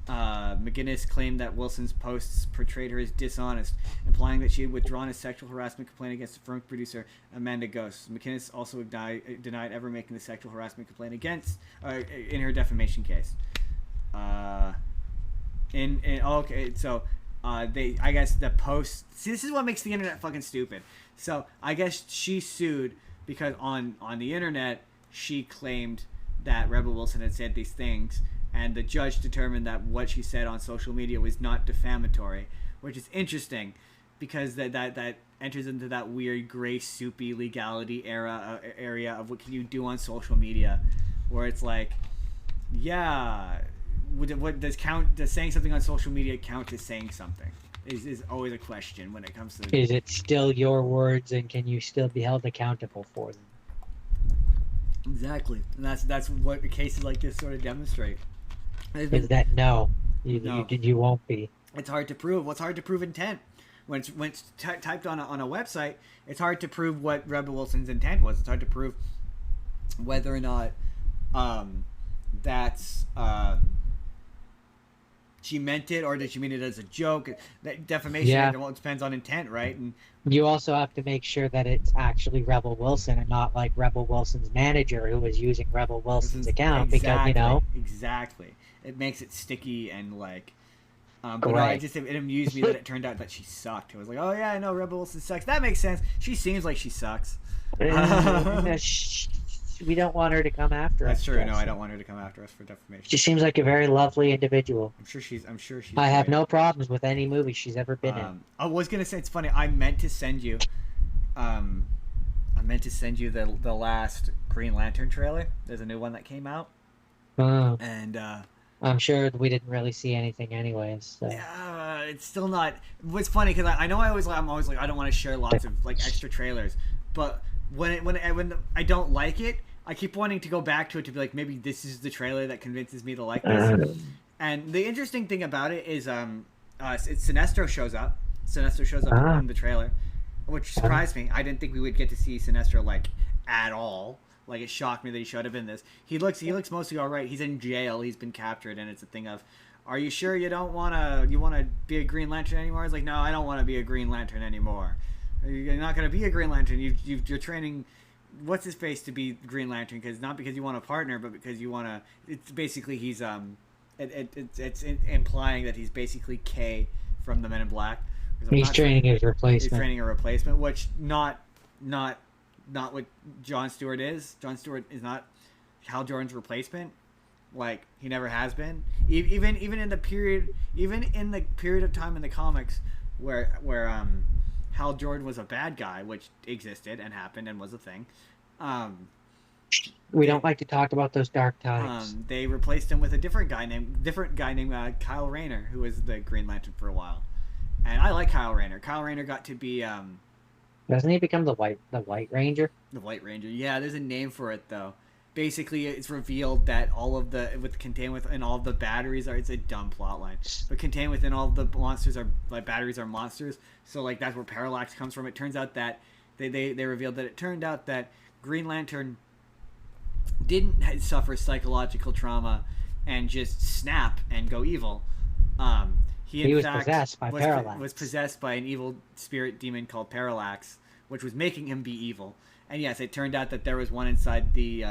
McGinnis claimed that Wilson's posts portrayed her as dishonest, implying that she had withdrawn a sexual harassment complaint against the firm's producer, Amanda Ghost. McGinnis also denied ever making the sexual harassment complaint against in her defamation case. I guess the post. See, this is what makes the internet fucking stupid. So I guess she sued because on the internet she claimed that Rebel Wilson had said these things, and the judge determined that what she said on social media was not defamatory, which is interesting because that enters into that weird gray soupy legality area of what can you do on social media, where it's like, yeah, what does saying something on social media count as saying something? Is always a question when it comes to. Is it still your words, and can you still be held accountable for them? Exactly, and that's what cases like this sort of demonstrate. Is that no, you won't be. It's hard to prove. What's hard to prove intent? When it's typed on a website, it's hard to prove what Rebel Wilson's intent was. It's hard to prove whether or not that's she meant it, or did she mean it as a joke. That defamation, well, it depends on intent, right? And you also have to make sure that it's actually Rebel Wilson and not like Rebel Wilson's manager who was using Rebel Wilson's account, because exactly, it makes it sticky and like. But no, it amused me that it turned out that she sucked. It was like, oh yeah, I know Rebel Wilson sucks. That makes sense. She seems like she sucks. We don't want her to come after us. That's true. No, I don't want her to come after us for defamation. She seems like a very lovely individual. I'm sure she's. I have no problems with any movie she's ever been in. I was gonna say, it's funny. I meant to send you. The last Green Lantern trailer. There's a new one that came out. Oh. And I'm sure we didn't really see anything anyways. So. Yeah, it's still not. What's funny because I know I'm always like I don't want to share lots of like extra trailers, but when I don't like it, I keep wanting to go back to it to be like, maybe this is the trailer that convinces me to like this. And the interesting thing about it is Sinestro shows up. Sinestro shows up in the trailer, which surprised me. I didn't think we would get to see Sinestro like at all. Like, it shocked me that he showed up in this. He looks mostly all right. He's in jail. He's been captured, and it's a thing of, are you sure you want to be a Green Lantern anymore? It's like, no, I don't want to be a Green Lantern anymore. You're not going to be a Green Lantern. You're training, what's his face, to be Green Lantern, not because you want a partner, but because you want to. It's basically he's it's implying that he's basically K from the Men in Black. He's training his replacement. He's training a replacement, which not what Jon Stewart is. Jon Stewart is not Hal Jordan's replacement. Like, he never has been. Even in the period of time in the comics where Hal Jordan was a bad guy, which existed and happened and was a thing. We don't like to talk about those dark times. They replaced him with a different guy named Kyle Rayner, who was the Green Lantern for a while. And I like Kyle Rayner. Kyle Rayner got to be doesn't he become the White Ranger? The White Ranger. Yeah, there's a name for it though. Basically, it's revealed that all of the all of the batteries are. It's a dumb plot line, but contained within all of the monsters are like batteries are monsters. So like that's where Parallax comes from. It turns out that they revealed that it turned out that Green Lantern didn't suffer psychological trauma and just snap and go evil. He in He was fact possessed by Parallax. was possessed by an evil spirit demon called Parallax, which was making him be evil. And yes, it turned out that there was one inside the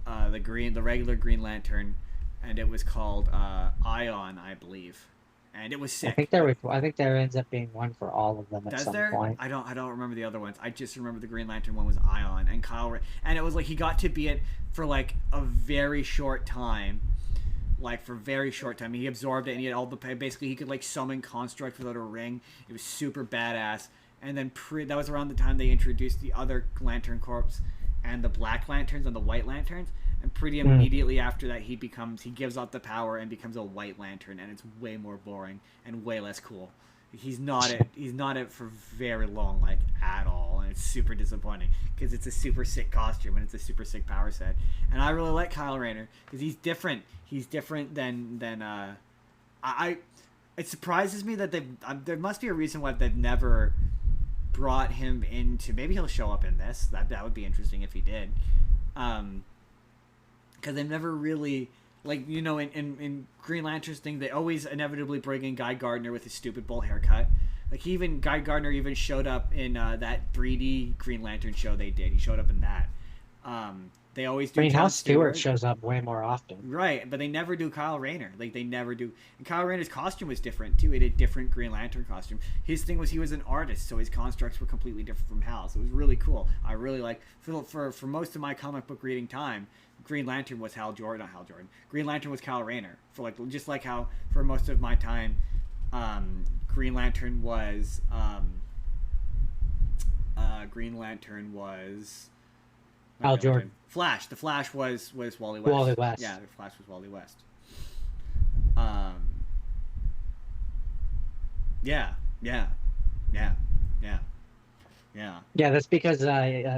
regular Green Lantern, and it was called Ion, I believe, and it was sick. I think there ends up being one for all of them at some point. I don't remember the other ones. I just remember the Green Lantern one was Ion, and and it was like he got to be it for like a very short time. Like for a very short time, he absorbed it, and he had all the basically he could like summon constructs without a ring. It was super badass. And then that was around the time they introduced the other Lantern Corps and the Black Lanterns and the White Lanterns. And pretty immediately after that, he gives up the power and becomes a White Lantern, and it's way more boring and way less cool. He's not it for very long, like at all, and it's super disappointing because it's a super sick costume and it's a super sick power set. And I really like Kyle Rayner because he's different. He's different than It surprises me that there must be a reason why they've never brought him into. Maybe he'll show up in this. That would be interesting if he did. Because they've never really, like, you know, in Green Lantern's thing, they always inevitably bring in Guy Gardner with his stupid bowl haircut. Like, Guy Gardner even showed up in that 3D Green Lantern show they did. He showed up in that. They always do. House Stewart shows up way more often. Right, but they never do Kyle Rayner. Like, they never do. And Kyle Rayner's costume was different, too. He had a different Green Lantern costume. His thing was he was an artist, so his constructs were completely different from Hal's. It was really cool. I really like, for most of my comic book reading time, Green Lantern was Green Lantern was Kyle Rayner. Just like how, for most of my time, Green Lantern was Hal Jordan. Flash. The Flash was Wally West. Wally West. Yeah, the Flash was Wally West. Yeah. Yeah, that's because I'm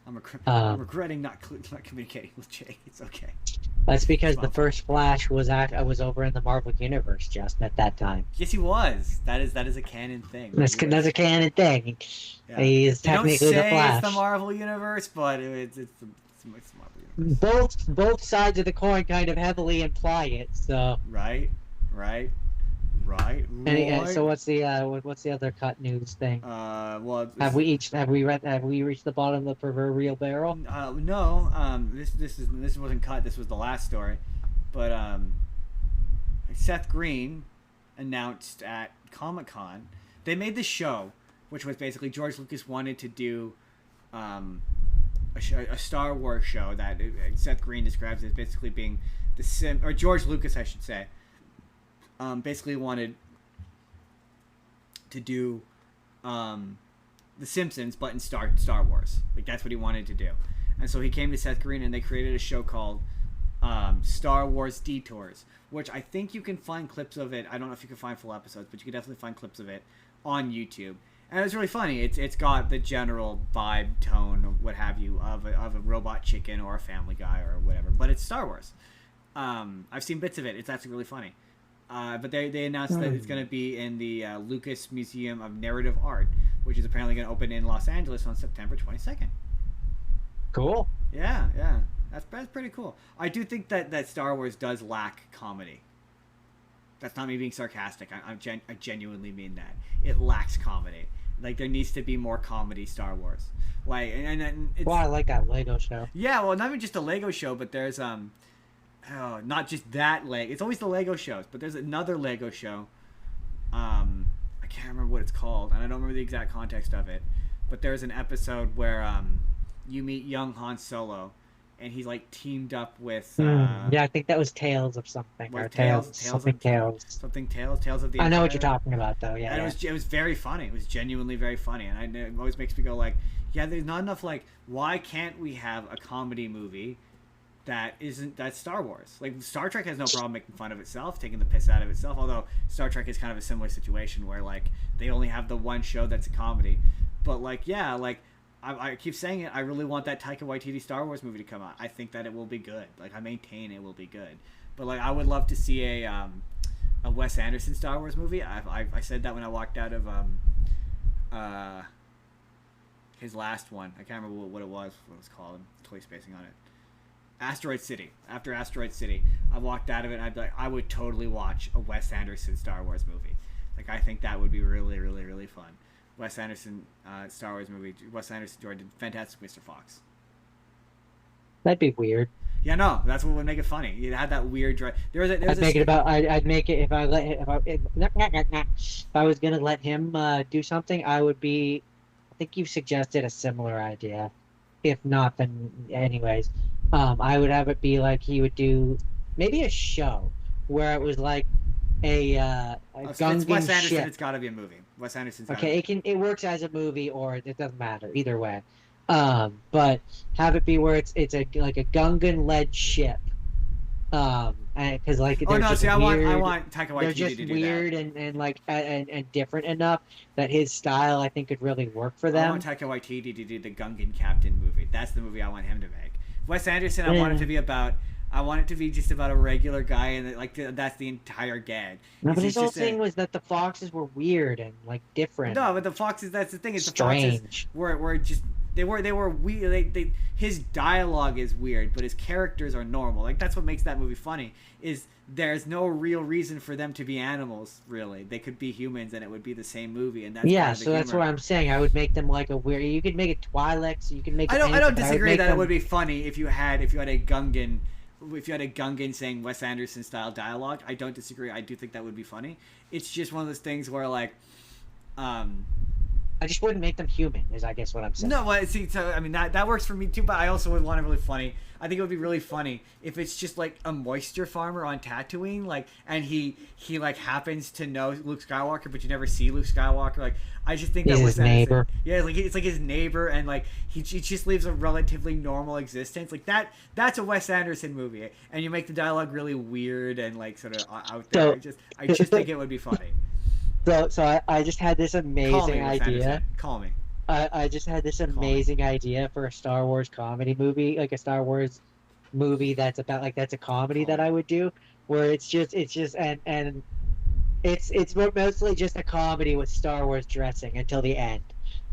regretting not communicating with Jay. It's okay. That's because the first Flash was over in the Marvel Universe just at that time. Yes, he was. That is a canon thing. That's a canon thing. Yeah. He is technically the Flash. It's the Marvel Universe, but it's the Marvel Universe. Both sides of the coin kind of heavily imply it. So right. So what's the other cut news thing? Well, have we reached the bottom of the proverbial barrel? No. This wasn't cut. This was the last story, but Seth Green announced at Comic-Con they made this show, which was basically George Lucas wanted to do a Star Wars show that Seth Green describes as basically being or George Lucas, I should say. Basically wanted to do The Simpsons, but in Star Wars. Like, that's what he wanted to do. And so he came to Seth Green, and they created a show called Star Wars Detours, which I think you can find clips of it. I don't know if you can find full episodes, but you can definitely find clips of it on YouTube. And it's really funny. It's got the general vibe, tone, what have you, of a Robot Chicken or a Family Guy or whatever. But it's Star Wars. I've seen bits of it. It's actually really funny. But they announced that it's going to be in the Lucas Museum of Narrative Art, which is apparently going to open in Los Angeles on September 22nd. Cool. Yeah. That's pretty cool. I do think that Star Wars does lack comedy. That's not me being sarcastic. I genuinely mean that. It lacks comedy. Like, there needs to be more comedy Star Wars. Like, and it's, well, I like that Lego show. Yeah, well, not even just a Lego show, but there's not just that it's always the Lego shows, but there's another Lego show. I can't remember what it's called, and I don't remember the exact context of it. But there's an episode where you meet young Han Solo, and he's like teamed up with. Yeah, I think that was Tales of something. Or Tales of the Empire. I know what you're talking about, though. Yeah. And it was very funny. It was genuinely very funny, and it always makes me go like, yeah, there's not enough. Like, why can't we have a comedy movie that's Star Wars? Like, Star Trek has no problem making fun of itself, taking the piss out of itself, although Star Trek is kind of a similar situation where, like, they only have the one show that's a comedy. But, like, yeah, like, I keep saying it, I really want that Taika Waititi Star Wars movie to come out. I think that it will be good. Like, I maintain it will be good. But, like, I would love to see a Wes Anderson Star Wars movie. I said that when I walked out of his last one. I can't remember what it was called. I'm totally spacing on it. Asteroid City. After Asteroid City, I walked out of it and I'd be like, I would totally watch a Wes Anderson Star Wars movie. Like, I think that would be really, really, really fun. Wes Anderson Star Wars movie. Wes Anderson directed Fantastic Mr. Fox. That'd be weird. Yeah, no, that's what would make it funny. It had that weird. I'd make it about. I'd make it if I let if I was gonna let him do something. I would be. I think you've suggested a similar idea. If not, then anyways, I would have it be like he would do maybe a show where it was like a Gungan it's Wes Anderson. ship. It's got to be a movie. Wes Anderson's. Okay, it works as a movie or it doesn't matter either way. But have it be where it's like a Gungan led ship. Because like Oh no! just See, weird, I want Taika Waititi they're just to do weird that. and like and different enough that his style I think could really work for I them. want Taika Waititi to do the Gungan Captain movie. That's the movie I want him to make. Wes Anderson, I want it to be about. I want it to be just about a regular guy, and like that's the entire gag. No, but It's his whole just thing was that the foxes were weird and like different. No, but the foxes. That's the thing. Is the Strange. foxes were just they were weird. His dialogue is weird, but his characters are normal. Like that's what makes that movie funny. Is there's no real reason for them to be animals. Really, they could be humans, and it would be the same movie. And that's Yeah, part of the so that's humor. what I'm saying. I would make them like a weird. You could make it Twi'leks. You can make. It I don't anything, but disagree make that them... it would be funny if you had a Gungan. If you had a Gungan saying Wes Anderson style dialogue, I don't disagree. I do think that would be funny. It's just one of those things where like, I just wouldn't make them human. Is I guess what I'm saying. no, well, see, so I mean that works for me too. But I also would want it really funny. I think it would be really funny if it's just like a moisture farmer on Tatooine, like, and he like happens to know Luke Skywalker, but you never see Luke Skywalker. Like, I just think He's that his neighbor. Yeah, like it's like his neighbor, and like he just lives a relatively normal existence. Like that's a Wes Anderson movie, and you make the dialogue really weird and like sort of out there. I just think it would be funny. So I just had this Call me, amazing Wes idea. Anderson. Call me. I just had this amazing idea for a Star Wars comedy movie, like a Star Wars movie that's about like that's a comedy that I would do, where it's just and it's mostly just a comedy with Star Wars dressing until the end,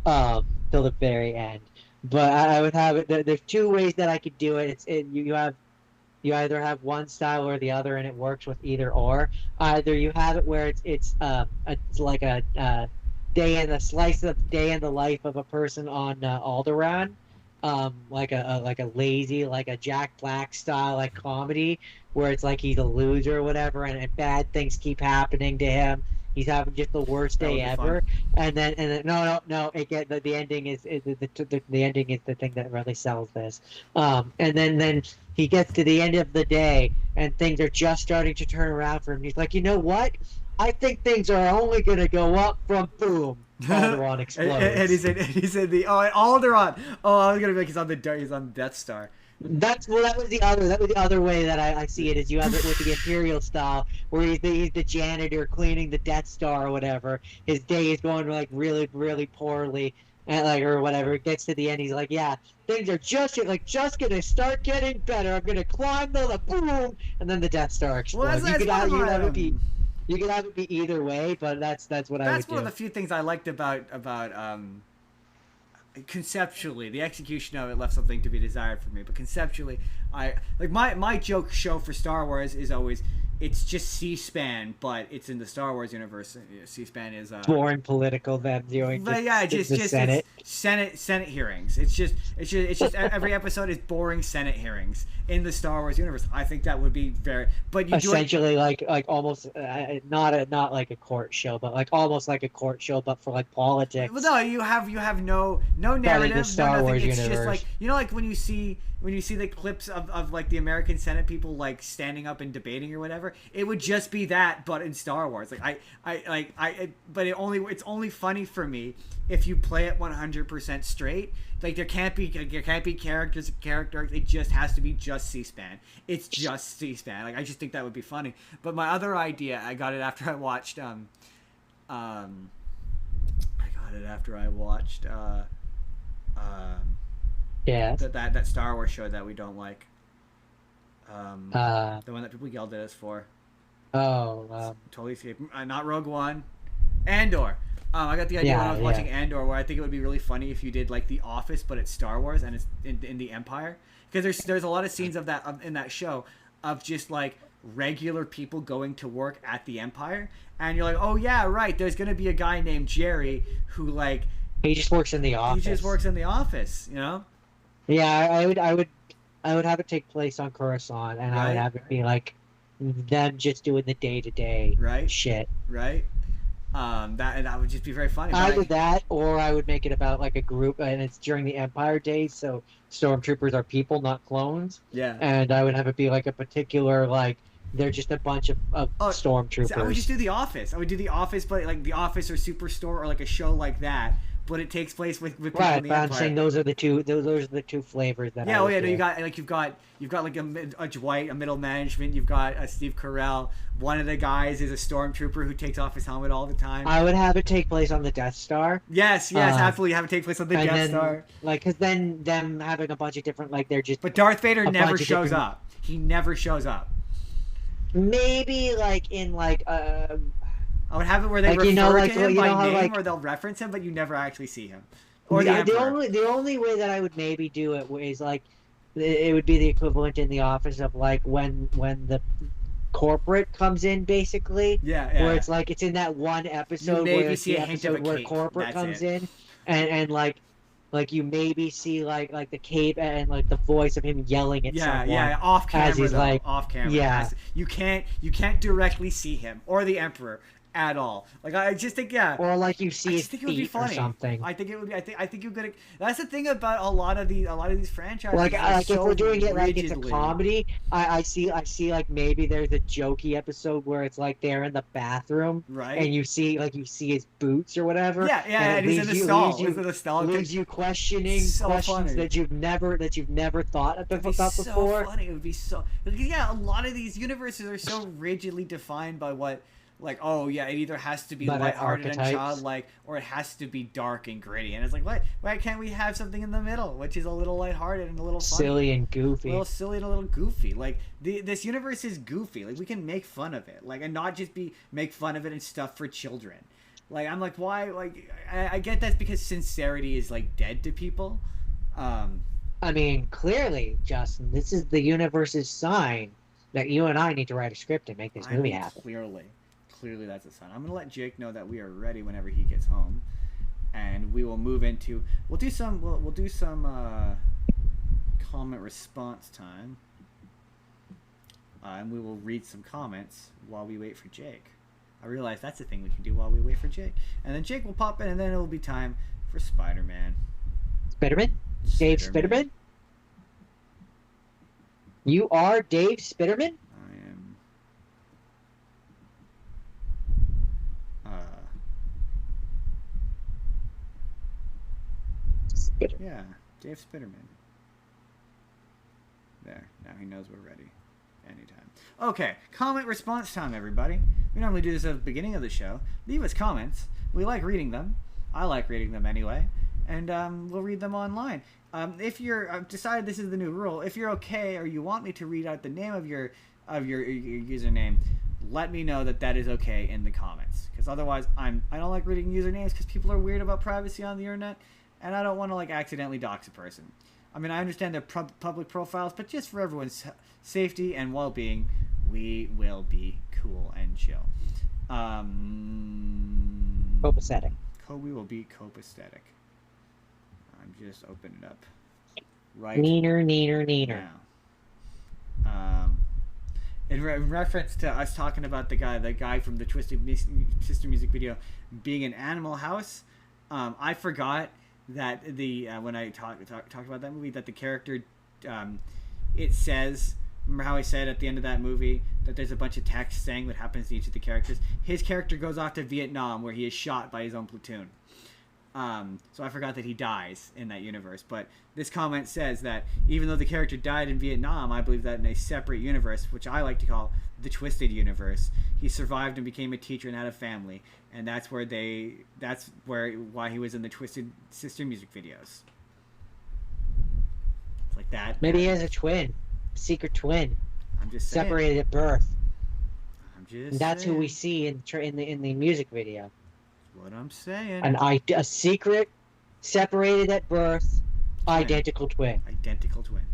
till the very end. But I would have it. There's two ways that I could do it. You either have one style or the other, and it works with either or. Either you have it where it's like a slice of day in the life of a person on Alderaan, like a lazy, like a Jack Black style like comedy where it's like he's a loser or whatever, and bad things keep happening to him. He's having just the worst day ever, and then no. The ending is the ending is the thing that really sells this. And then he gets to the end of the day, and things are just starting to turn around for him. He's like, you know what? I think things are only gonna go up from boom. Alderaan explodes. and he said Alderaan. Oh, I was gonna be like he's on the Death Star. That was the other way that I see it is you have it with the Imperial style where he's the janitor cleaning the Death Star or whatever. His day is going like really, really poorly and like or whatever. It gets to the end, he's like, yeah, things are just gonna start getting better. I'm gonna climb the boom, and then the Death Star explodes. You could have it be either way, but that's what I would do. That's one of the few things I liked about conceptually. The execution of it left something to be desired for me, but conceptually, I like my joke show for Star Wars is always it's just C-SPAN, but it's in the Star Wars universe. C-SPAN is boring political them doing. But yeah, just Senate. Senate hearings. It's just every episode is boring Senate hearings in the Star Wars universe. I think that would be very. But you essentially like almost not like a court show, but like almost like a court show, but for like politics. Well, no, you have no narrative, the Star no Wars nothing. It's universe. just like like when you see the clips of like the American Senate people like standing up and debating or whatever, it would just be that, but in Star Wars. Like but it's only funny for me if you play it 100% straight. Like there can't be characters. It just has to be just C-SPAN. It's just C-SPAN. Like I just think that would be funny. But my other idea, I got it after I watched that Star Wars show that we don't like. The one that people yelled at us for. Totally escaped. Not Rogue One. Andor. I got the idea when I was Yeah, watching yeah. Andor, where I think it would be really funny if you did like The Office, but it's Star Wars and it's in the Empire, because there's a lot of scenes of that in that show of just like regular people going to work at the Empire, and you're like, oh yeah, right. There's gonna be a guy named Jerry who like He just works in the he office. just works in the office, you know? Yeah, I would have it take place on Coruscant, and I would Right. have it be like them just doing the day to day Right. shit. Right. That would just be very funny. But Either that, or I would make it about like a group, and it's during the Empire days, so stormtroopers are people, not clones. yeah. And I would have it be like a particular like they're just a bunch of Oh, stormtroopers. I would just do The Office. I would do The Office, but like The Office or Superstore or like a show like that. But it takes place with people Right, in the but I'm Empire. saying those are the two. Those are the two flavors that. Yeah, I oh would yeah, no, do. you've got like a Dwight, a middle management. You've got a Steve Carell. One of the guys is a stormtrooper who takes off his helmet all the time. I would have it take place on the Death Star. Yes, absolutely. Have it take place on the And Death then, Star. like, because then them having a bunch of different, like, they're just But Darth Vader a never bunch of shows different- up. He never shows up. maybe like in like I would have it where they Like, refer you know, like, to him you know by how, name, like- or they'll reference him, but you never actually see him. Or the the Emperor. only way that I would maybe do it is like it would be the equivalent in the office of like when the corporate comes in basically. Yeah. Where it's like it's in that one episode maybe where it's see the a hint of episode a where cape. corporate That's comes it. in and like you maybe see like the cape and like the voice of him yelling at someone. Off camera. he's though. like- Off camera. yeah. You can't directly see him or the Emperor at all. Like I just think Or like you I see his just think it would be feet or funny. something. I think it would be. I think you're gonna. That's the thing about a lot of these franchises. Like, they're if so we're doing it like it's a rigidly- comedy, I see like maybe there's a jokey episode where it's like they're in the bathroom right? and you see his boots or whatever. yeah, and it and he's in the leaves stall. leaves He's in the stall. leaves you questioning So questions funny. that you've never thought It'd be about so before. funny. It would be so. Yeah, a lot of these universes are so rigidly defined by what. Like, oh yeah, it either has to be By the lighthearted and archetypes. childlike, or it has to be dark and gritty. And it's like, what? Why can't we have something in the middle, which is a little lighthearted and a little funny, Silly and a goofy. little silly and a little goofy? Like this universe is goofy. Like we can make fun of it, like and not just make fun of it and stuff for children. Like I'm like, why? Like I get that's because sincerity is like dead to people. I mean, clearly, Justin, this is the universe's sign that you and I need to write a script and make this I movie mean, happen. Clearly that's a sign. I'm gonna let Jake know that we are ready whenever he gets home, and we will move into. We'll do some comment response time, and we will read some comments while we wait for Jake. I realize that's the thing we can do while we wait for Jake, and then Jake will pop in, and then it will be time for Spider-Man. Spiderman? Dave Spiderman? You are Dave Spiderman? I am. Spiderman. Yeah, Dave Spiderman. There, now he knows we're ready. Anytime. Okay, comment response time, everybody. We normally do this at the beginning of the show. Leave us comments. We like reading them. I like reading them anyway. And we'll read them online. If you're, I've decided this is the new rule. If you're okay or you want me to read out the name of your username, let me know that is okay in the comments. Because otherwise, I don't like reading usernames because people are weird about privacy on the internet, and I don't want to like accidentally dox a person. I mean, I understand they're public profiles, but just for everyone's safety and well-being, we will be cool and chill. Copacetic. We will be copacetic. I'm just opening it up right Neener. now. In reference to us talking about the guy from the Twisted Sister music video being an Animal House, I forgot that when I talked about that movie, that the character, it says, remember how I said at the end of that movie that there's a bunch of text saying what happens to each of the characters? His character goes off to Vietnam where he is shot by his own platoon. So I forgot that he dies in that universe. But this comment says that even though the character died in Vietnam, I believe that in a separate universe, which I like to call the Twisted Universe, he survived and became a teacher and had a family. And that's why he was in the Twisted Sister music videos. It's like that. Maybe he has a twin. Secret twin. I'm just saying. Separated at birth. I'm just And that's who we saying. see in the music video. what I'm saying. A secret, separated at birth, Twin. identical twin. Identical twin.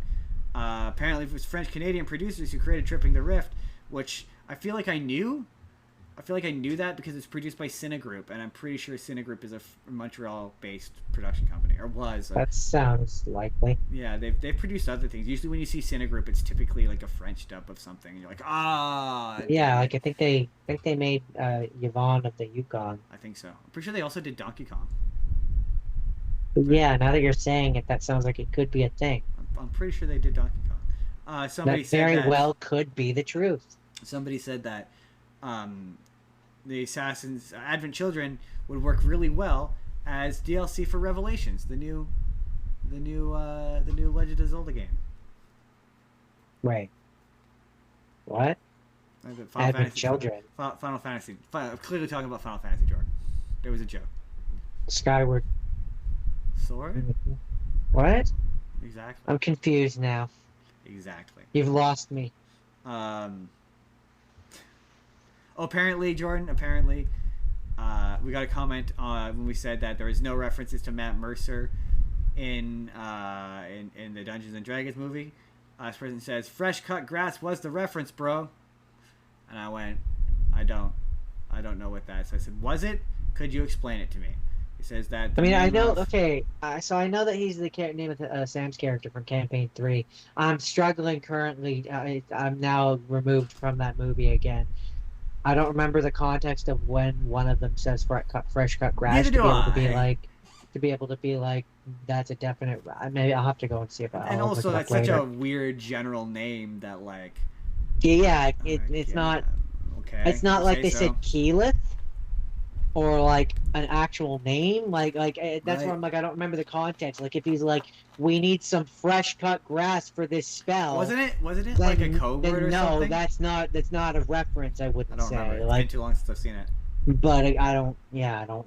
Apparently, it was French-Canadian producers who created Tripping the Rift, which I feel like I knew. I feel like I knew that because it's produced by Cinegroup, and I'm pretty sure Cinegroup is a Montreal-based production company, or was. That sounds likely. Yeah, they've produced other things. Usually, when you see Cinegroup, it's typically like a French dub of something, and you're like, ah. Yeah, like I think they made Yvonne of the Yukon. I think so. I'm pretty sure they also did Donkey Kong. But yeah, now that you're saying it, that sounds like it could be a thing. I'm pretty sure they did Donkey Kong. Somebody that said very that, well could be the truth. Somebody said that the Assassin's Advent Children would work really well as DLC for Revelations, the new Legend of Zelda game. Right. What? Advent Children. Final Fantasy. Clearly talking about Final Fantasy, Jordan. There was a joke. Skyward Sword? What? Exactly. I'm confused now. Exactly. You've lost me. Apparently, Jordan, we got a comment when we said that there is no references to Matt Mercer in the Dungeons and Dragons movie. This person says, "Fresh cut grass was the reference, bro." And I went, I don't know what that is. So I said, was it? Could you explain it to me? He says that. I mean, I know. Okay, so I know that he's the name of Sam's character from Campaign 3. I'm struggling currently. I'm now removed from that movie again. I don't remember the context of when one of them says fresh cut grass. Neither do I. To be able to be like, that's a definite. Maybe I'll have to go and see about. And also, that's such a weird general name that like. Yeah, it's not. Okay. It's not like they said Keyleth, or like an actual name. Like that's where I'm like, I don't remember the context. Like if he's like, we need some fresh cut grass for this spell. Wasn't it like a code word or something? No, that's not a reference. I wouldn't say. Remember. It's been too long since I've seen it. But I don't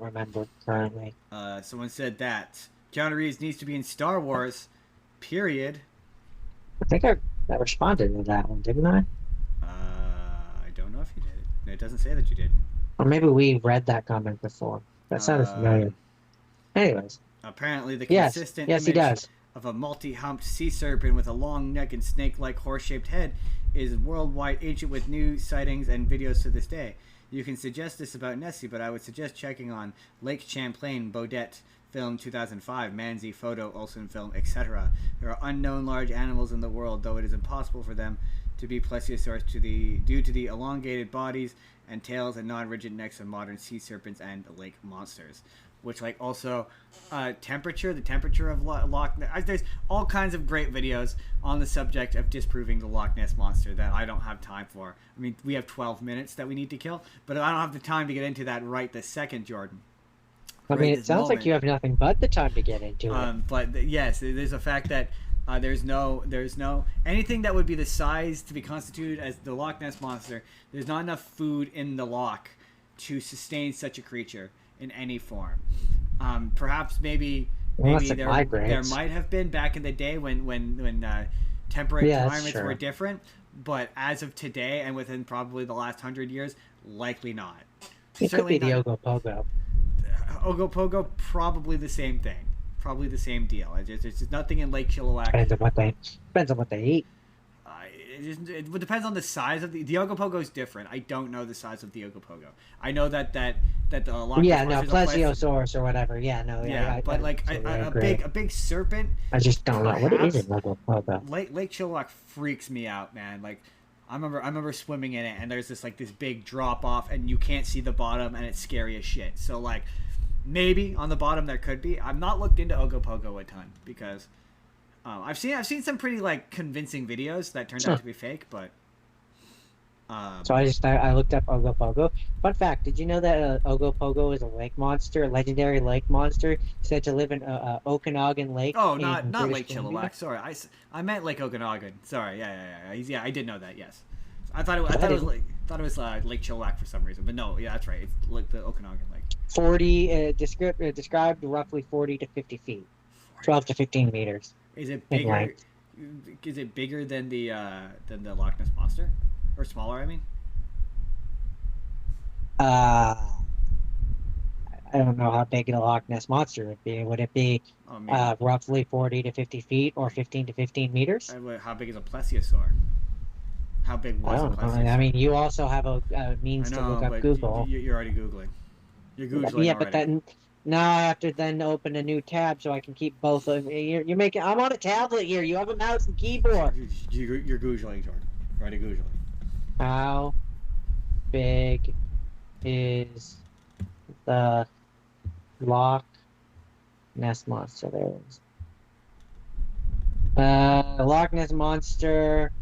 remember currently. Someone said that Keanu Reeves needs to be in Star Wars. Period. I think I responded to that one, didn't I? I don't know if you did. It doesn't say that you did. Or maybe we read that comment before. That sounded familiar. Anyways. Apparently, the consistent image he does. Of a multi-humped sea serpent with a long neck and snake-like horse-shaped head is worldwide ancient with new sightings and videos to this day. You can suggest this about Nessie, but I would suggest checking on Lake Champlain, Baudet, film 2005, Manzi, photo, Olsen film, etc. There are unknown large animals in the world, though it is impossible for them to be plesiosaurs due to the elongated bodies and tails and non-rigid necks of modern sea serpents and lake monsters. Which, like, also, the temperature of Loch Ness. There's all kinds of great videos on the subject of disproving the Loch Ness Monster that I don't have time for. I mean, we have 12 minutes that we need to kill, but I don't have the time to get into that right this second, Jordan. I mean, it sounds like you have nothing but the time to get into it. But, yes, there's a fact that there's no anything that would be the size to be constituted as the Loch Ness Monster. There's not enough food in the loch to sustain such a creature in any form. Perhaps maybe there might have been back in the day when temperate climates were different, but as of today and within probably the last 100 years, likely not. It could be the Ogopogo. Ogopogo, probably the same thing. Probably the same deal. There's just nothing in Lake Chilliwack. Depends on what they eat. It depends on the size of the Ogopogo is different. I don't know the size of the Ogopogo. I know that the Loch Ness Plesiosaurus or whatever. A big serpent. I just don't know what is an Ogopogo. Lake Chilliwack freaks me out, man. Like I remember swimming in it, and there's this big drop off, and you can't see the bottom, and it's scary as shit. So like maybe on the bottom there could be. I'm not looked into Ogopogo a ton because. I've seen some pretty convincing videos that turned out to be fake, but. So I looked up Ogopogo. Fun fact: did you know that Ogopogo is a lake monster, a legendary lake monster, said to live in Okanagan Lake? Oh, not Lake Chilliwack. Sorry, I meant Lake Okanagan. Sorry, yeah. I did know that. Yes, I thought it was Lake Chilliwack for some reason, but no, yeah, that's right. It's like the Okanagan Lake. Described roughly 40 to 50 feet, 12 to 15 meters. Is it bigger? Is it bigger than the Loch Ness Monster, or smaller? I mean. I I don't know how big the Loch Ness monster would be. Would it be Oh, maybe. roughly 40 to 50 feet or 15 to 15 meters? How big is a plesiosaur? How big I was a don't know. plesiosaur? I mean, you also have a I means to look know, up but Google. you're already Googling. You're Googling Yeah, but already. then now I have to then open a new tab so I can keep both of you're making. I'm on a tablet here. You have a mouse and keyboard. You're Googling, Jordan. You're already Googling. How big is the Loch Ness monster? There it is. Loch Ness monster.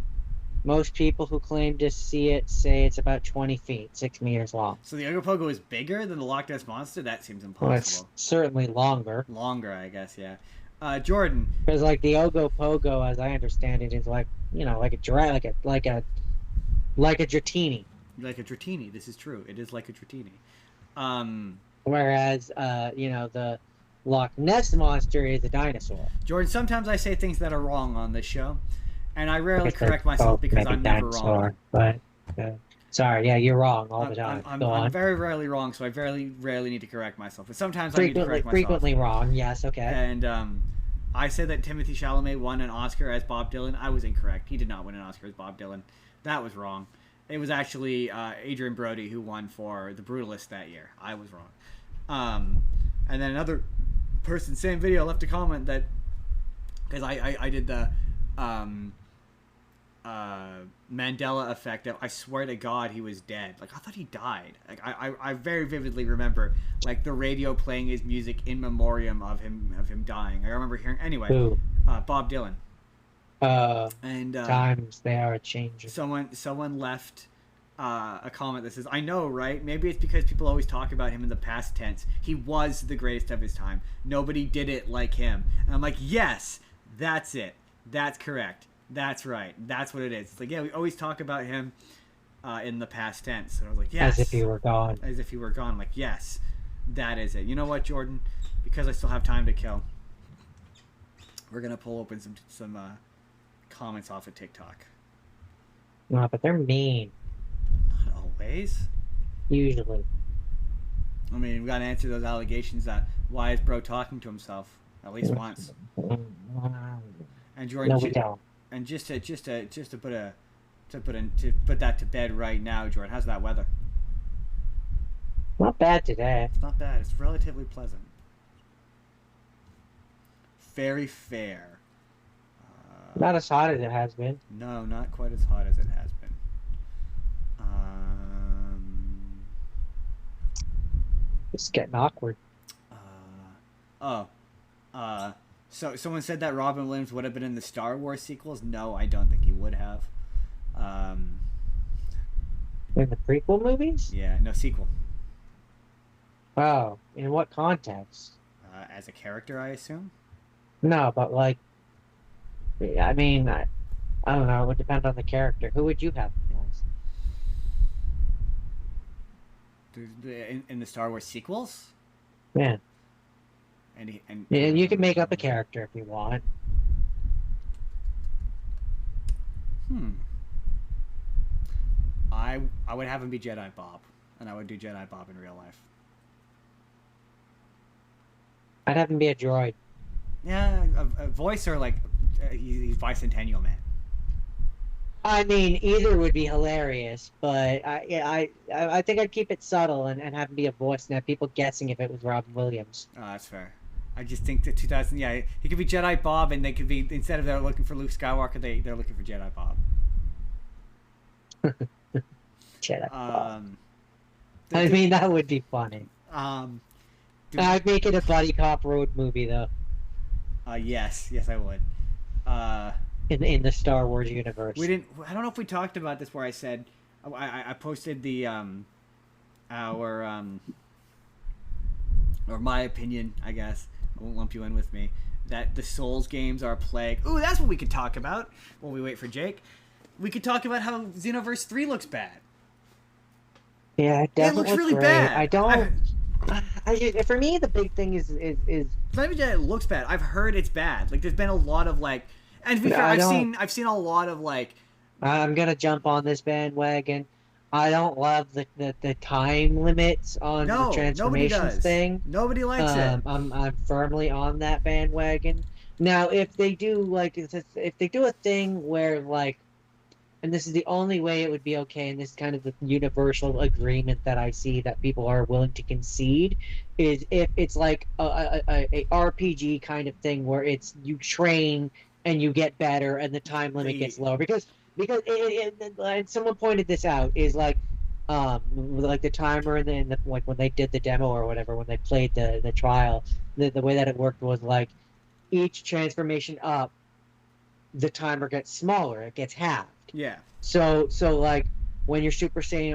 Most people who claim to see it say it's about 20 feet, 6 meters long. So the Ogopogo is bigger than the Loch Ness monster? That seems Well, it's impossible. certainly longer. Longer, I guess. Yeah. Jordan. Because like the Ogopogo, as I understand it, is like like a giraffe, like a Dratini. Like a Dratini. This is true. It is like a Dratini. Whereas the Loch Ness monster is a dinosaur. Jordan, sometimes I say things that are wrong on this show, and I rarely Because they're correct myself both because maybe I'm never wrong. But sorry, yeah, you're wrong all the time. Go I'm on. very rarely wrong, so I rarely need to correct myself. But sometimes I need to correct myself. Frequently wrong. Yes. Okay. And I said that Timothée Chalamet won an Oscar as Bob Dylan. I was incorrect. He did not win an Oscar as Bob Dylan. That was wrong. It was actually Adrian Brody who won for The Brutalist that year. I was wrong. And then another person, same video, left a comment that because I did the Mandela effect. I swear to God, he was dead. Like I thought he died. Like I very vividly remember like the radio playing his music in memoriam of him dying. I remember hearing anyway. Who? Bob Dylan. And Times they are changing. Someone left a comment that says, "I know, right? Maybe it's because people always talk about him in the past tense. He was the greatest of his time. Nobody did it like him." And I'm like, "Yes, that's it. That's correct. That's right. That's what it is." It's like, yeah, we always talk about him in the past tense. And I was like, "Yes." As if he were gone. As if he were gone. I'm like, "Yes, that is it." You know what, Jordan? Because I still have time to kill, we're gonna pull open some comments off of TikTok. No, but they're mean. Not always. Usually. I mean, we gotta answer those allegations that why is bro talking to himself at least once. And Jordan, No, we don't. and just to put that to bed right now, Jordan, how's that weather? Not bad today. It's not bad. It's relatively pleasant. Very fair. Not as hot as it has been. No, not quite as hot as it has been. It's getting awkward. So someone said that Robin Williams would have been in the Star Wars sequels. No, I don't think he would have. In the prequel movies? Yeah, no sequel. Oh, in what context? As a character, I assume. No, but like, I mean, I don't know. It would depend on the character. Who would you have as? In the Star Wars sequels? Yeah. And Yeah, you can make up a character if you want. I would have him be Jedi Bob, and I would do Jedi Bob in real life. I'd have him be a droid. Yeah, a voice or like he's Bicentennial Man. I mean, either would be hilarious, but I think I'd keep it subtle and have him be a voice and have people guessing if it was Robin Williams. Oh, that's fair. I just think that 2000, yeah, he could be Jedi Bob, and they could be, instead of they're looking for Luke Skywalker, they're looking for Jedi Bob. Jedi Bob. I mean, that would be funny. I'd make it a buddy cop road movie, though. Yes, I would. In the Star Wars universe. We didn't. I don't know if we talked about this. Where I said, I posted the or my opinion, I guess. I won't lump you in with me. That the Souls games are a plague. Ooh, that's what we could talk about while we wait for Jake. We could talk about how Xenoverse 3 looks bad. Yeah, it doesn't looks look really great. bad. I don't. For me, the big thing is It's not even that it looks bad. I've heard it's bad. Like there's been a lot of like, and to be fair, I've seen a lot of like. I'm gonna jump on this bandwagon. I don't love the time limits on the No, nobody transformations does. thing. Nobody likes it. I'm firmly on that bandwagon. Now, if they do if they do a thing where and this is the only way it would be okay, and this is kind of the universal agreement that I see that people are willing to concede, is if it's like a RPG kind of thing where it's you train and you get better and the time limit The gets lower because and someone pointed this out is like the timer and then like when they did the demo or whatever when they played the trial the way that it worked was like each transformation up the timer gets smaller, it gets halved. yeah, So like when you're Super Saiyan,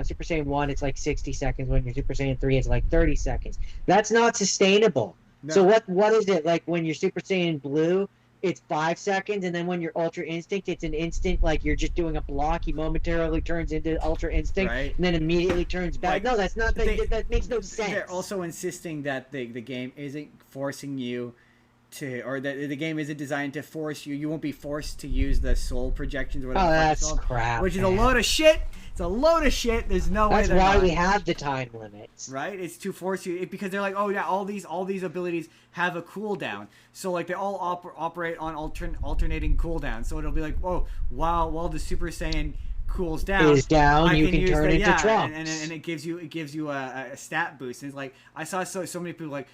Super Saiyan 1, it's like 60 seconds. When you're Super Saiyan 3, it's like 30 seconds. That's not sustainable. no, So what is it like when you're Super Saiyan Blue? It's 5 seconds, and then when you're Ultra Instinct, it's an instant. Like you're just doing a block. He momentarily turns into Ultra Instinct, right. and then immediately turns back. Like, no, that's not. That makes no sense. They're also insisting that the game isn't forcing you to, or that the game isn't designed to force you. You won't be forced to use the soul projections or whatever. Oh, that's crap. Which is man. a load of shit. It's a load of shit. There's no way. That's why we have the time limits. Right? It's to force you because they're like, oh yeah, all these abilities have a cooldown. So like they all operate on alternating cooldowns. So it'll be like, whoa, while the Super Saiyan cools down, you can turn into Trunks, and it gives you a stat boost. And it's like I saw so many people like.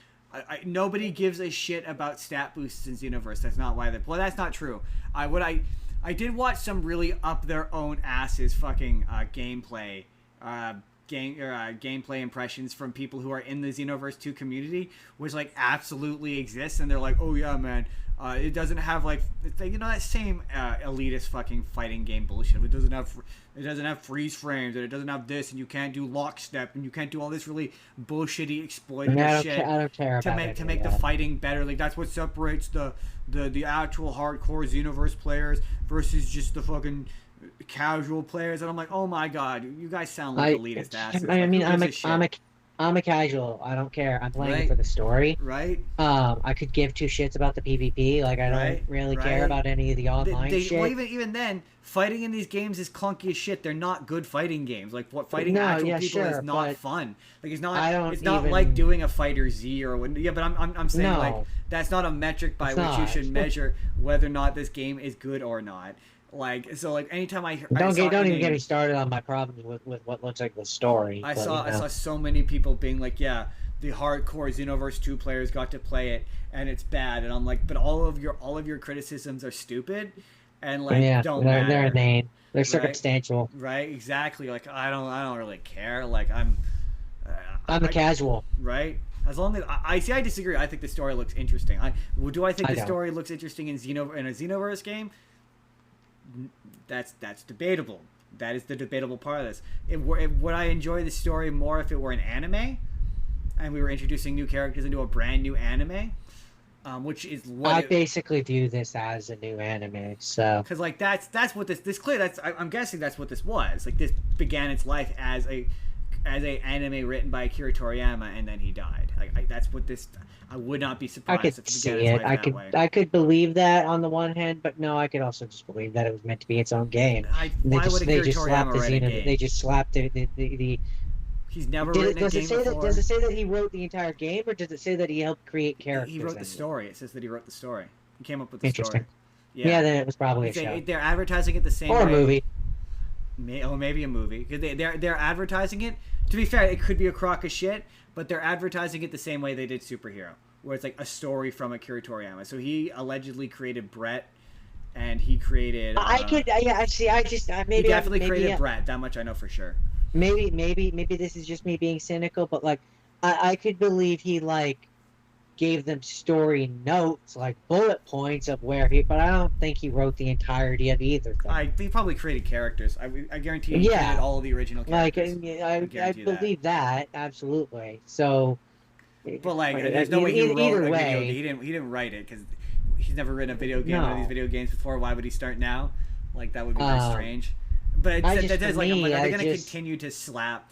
Nobody gives a shit about stat boosts in Xenoverse. That's not why they're. Well, that's not true. I did watch some really up their own asses fucking gameplay gameplay impressions from people who are in the Xenoverse 2 community, which like absolutely exists, and they're like, oh yeah, man, it doesn't have like that same elitist fucking fighting game bullshit. It doesn't have freeze frames, and it doesn't have this, and you can't do lockstep, and you can't do all this really bullshitty exploitative shit I don't care about to make the fighting better. Like that's what separates the actual hardcore Xenoverse players versus just the fucking casual players. And I'm like, oh my god, you guys sound like elitist asses. I mean, I'm a casual. I don't care. I'm playing it for the story. Right. I could give two shits about the PvP. Like I don't really care about any of the online shit. Well, even then, fighting in these games is clunky as shit. They're not good fighting games. Like what fighting actual people is not fun. Like it's not. It's not like doing a Fighter Z or what. Yeah, but I'm saying like that's not a metric by which you should measure whether or not this game is good or not. Like so, like anytime don't even get me started on my problems with what looks like the story. I saw so many people being like, yeah, the hardcore Xenoverse 2 players got to play it and it's bad, and I'm like, but all of your criticisms are stupid, and like don't matter. They're inane. They're circumstantial. Right, exactly. Like I don't really care. Like I'm a casual. Right. As long as I disagree. I think the story looks interesting. Do I think the story looks interesting in a Xenoverse game? That's debatable. That is the debatable part of this. Would I enjoy the story more if it were an anime, and we were introducing new characters into a brand new anime, which is what I basically view this as a new anime. So because like that's what this clear. I'm guessing that's what this was. Like this began its life as a anime written by Akira Toriyama, and then he died. Like that's what this. I would not be surprised. I could see it. I could believe that on the one hand, but no, I could also just believe that it was meant to be its own game. Why would Akira Toriyama write a game? They just slapped the. He's never written a game before. Does it say that he wrote the entire game, or does it say that he helped create characters? He wrote the story. It says that he wrote the story. He came up with the story. Yeah, then it was probably a show. They're advertising it the same way. Or a movie. Maybe a movie. They're advertising it. To be fair, it could be a crock of shit, but they're advertising it the same way they did Superhero, where it's like a story from Akira Toriyama. So he allegedly created Brett, and he created. He definitely created Brett. That much I know for sure. Maybe this is just me being cynical, but like, I could believe he like gave them story notes, like bullet points of where but I don't think he wrote the entirety of either thing. He probably created characters. I guarantee he created all of the original characters. Like, I believe that absolutely. So, but like, there's no way he wrote a video. He didn't write it because he's never written a video game one of these video games before. Why would he start now? Like that would be very strange. But are they going to continue to slap?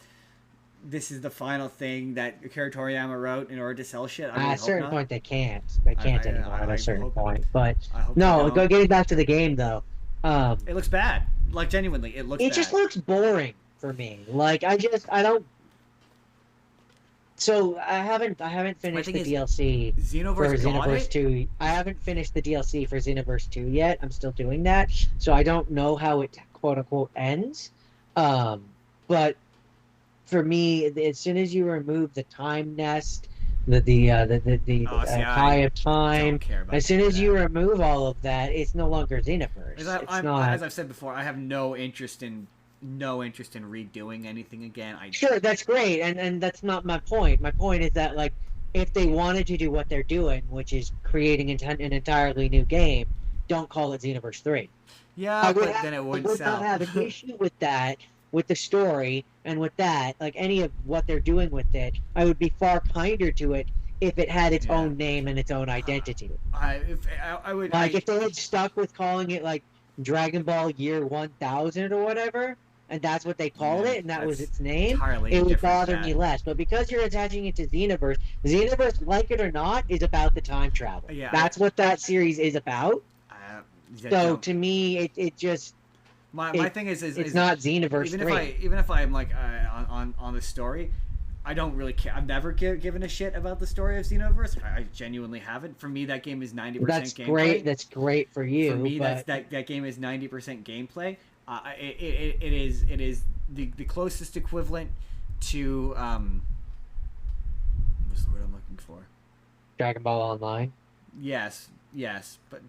This is the final thing that Akira Toriyama wrote in order to sell shit. At a certain point, they can't. They can't anymore at a certain point. But no, getting back to the game though. It looks bad. Like genuinely, it looks. It just looks boring. for me. Like I don't. So I haven't finished thing the is, DLC for Xenoverse got Xenoverse it. 2. I haven't finished the DLC for Xenoverse 2 yet. I'm still doing that. So I don't know how it quote unquote ends. But for me, as soon as you remove the time nest, Oh, see, the Eye I of Time, don't care about as soon any of as you that. remove all of that, it's no longer As, Xenoverse. It's as not. I've said before, I have no interest in redoing anything again. Sure, that's great, and that's not my point. My point is that like if they wanted to do what they're doing, which is creating an entirely new game, don't call it Xenoverse 3. Yeah, but then it I wouldn't would not sell. have an issue with that, with the story and with that, like any of what they're doing with it. I would be far kinder to it if it had its Yeah, own name and its own identity. I would Like if they had stuck with calling it like Dragon Ball Year 1000 or whatever, and that's what they called yeah, it, and that was that's its name, entirely it would different. bother me less. But because you're attaching it to Xenoverse, Xenoverse, like it or not, is about the time travel. Yeah, That's what that series is about. I So don't. to me, it just My it thing it's not Xenoverse 3. even if I'm like on the story, I don't really care. I've never given a shit about the story of Xenoverse. I genuinely haven't. For me, that game is 90% That's great. gameplay. That's great for you. For me, But that game is 90% gameplay. It is the closest equivalent to what's the word I'm looking for? Dragon Ball Online. Yes, but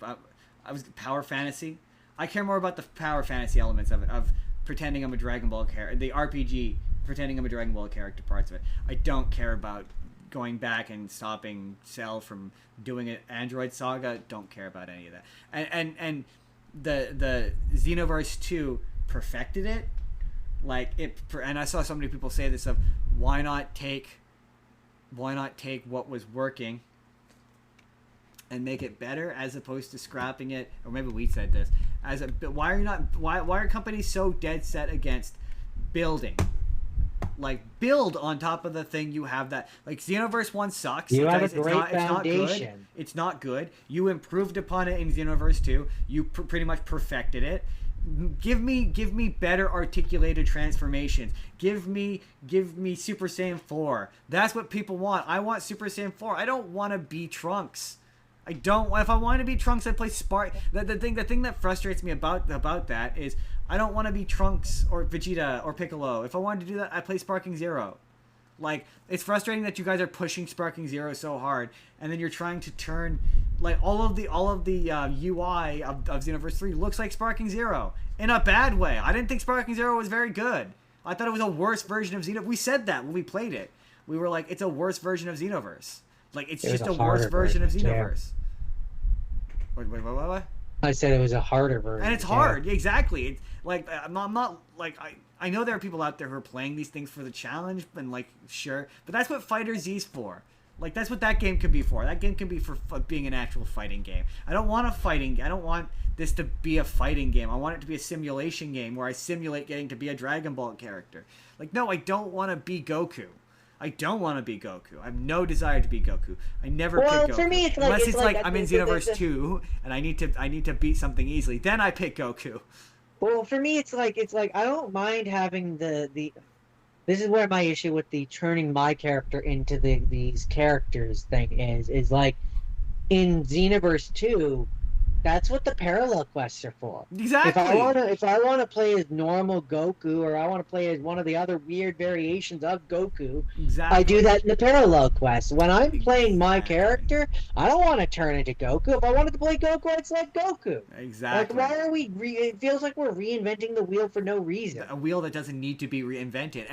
I was power fantasy. I care more about the power fantasy elements of it, of pretending I'm a Dragon Ball character, the RPG, pretending I'm a Dragon Ball character parts of it. I don't care about going back and stopping Cell from doing an Android Saga. Don't care about any of that. And the Xenoverse 2 perfected it. Like it, and I saw so many people say this of why not take what was working and make it better as opposed to scrapping it, or maybe we said this as a why are companies so dead set against building, like build on top of the thing you have. That like Xenoverse 1 sucks. You have Guys, a great foundation. It's not good. You improved upon it in Xenoverse 2. You pretty much perfected it. Give me better articulated transformations. Give me Super Saiyan 4. That's what people want. I want Super Saiyan 4. I don't want to be Trunks. I don't. If I want to be Trunks, I play Spark. The thing that frustrates me about that is I don't want to be Trunks or Vegeta or Piccolo. If I wanted to do that, I play Sparking Zero. Like it's frustrating that you guys are pushing Sparking Zero so hard, and then you're trying to turn like all of the UI of Xenoverse 3 looks like Sparking Zero in a bad way. I didn't think Sparking Zero was very good. I thought it was a worse version of Xenoverse. We said that when we played it. We were like, it's a worse version of Xenoverse. Like it's just a worse version of Xenoverse. What? I said it was a harder version. And it's hard, exactly. It's like I'm not like I know there are people out there who are playing these things for the challenge, and like sure, but that's what Fighter Z's for. Like that's what that game could be for. That game can be for being an actual fighting game. I don't want I don't want this to be a fighting game. I want it to be a simulation game where I simulate getting to be a Dragon Ball character. Like no, I don't want to be Goku. I don't want to be Goku. I have no desire to be Goku. I never pick Goku. For me, unless it's like I'm in Xenoverse 2 and I need to beat something easily. Then I pick Goku. Well, for me, it's like I don't mind having the. This is where my issue with the turning my character into these characters thing is like in Xenoverse 2. That's what the parallel quests are for. Exactly. If I wanna play as normal Goku, or I want to play as one of the other weird variations of Goku, exactly. I do that in the parallel quest. When I'm playing my character, I don't want to turn into Goku. If I wanted to play Goku, I'd select Goku. Exactly. Like, why are we? It feels like we're reinventing the wheel for no reason. A wheel that doesn't need to be reinvented,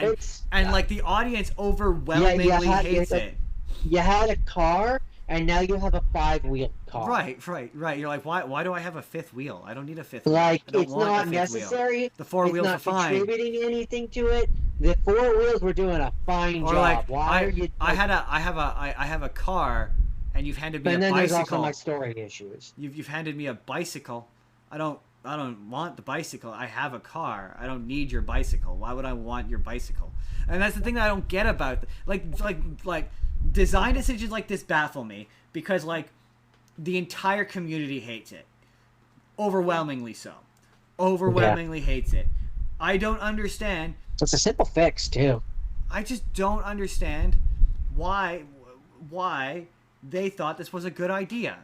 and like the audience overwhelmingly hates it. You had a car, and now you have a 5-wheel car. Right. You're like, why do I have a 5th wheel? I don't need a 5th wheel. Like, it's not necessary. Wheel. The 4 wheels are fine. It's not contributing anything to it. The 4 wheels were doing a fine job. Like, why are you? I have a car, and you've handed me a bicycle. And then there's also my story issues. You've handed me a bicycle. I don't want the bicycle. I have a car. I don't need your bicycle. Why would I want your bicycle? And that's the thing that I don't get about like design decisions like this baffle me, because like the entire community hates it. Overwhelmingly so. Hates it. I don't understand It's a simple fix too. I just don't understand why they thought this was a good idea.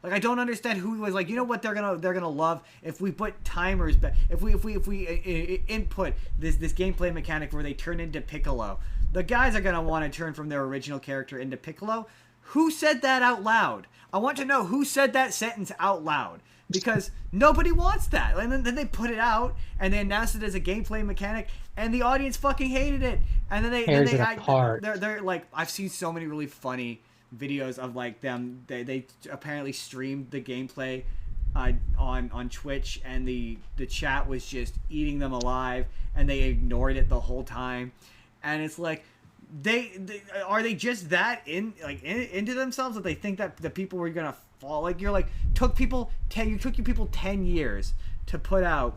Like, I don't understand who was like, you know what they're gonna love if we put timers back, if we input this gameplay mechanic where they turn into Piccolo. The guys are gonna want to turn from their original character into Piccolo. Who said that out loud? I want to know who said that sentence out loud, because nobody wants that. And then they put it out and they announced it as a gameplay mechanic, and the audience fucking hated it. And then they're like, I've seen so many really funny videos of like them. They apparently streamed the gameplay on Twitch, and the chat was just eating them alive, and they ignored it the whole time. And it's like, they are they just that into themselves that they think that the people were gonna fall? Like, you're like, took your people 10 years to put out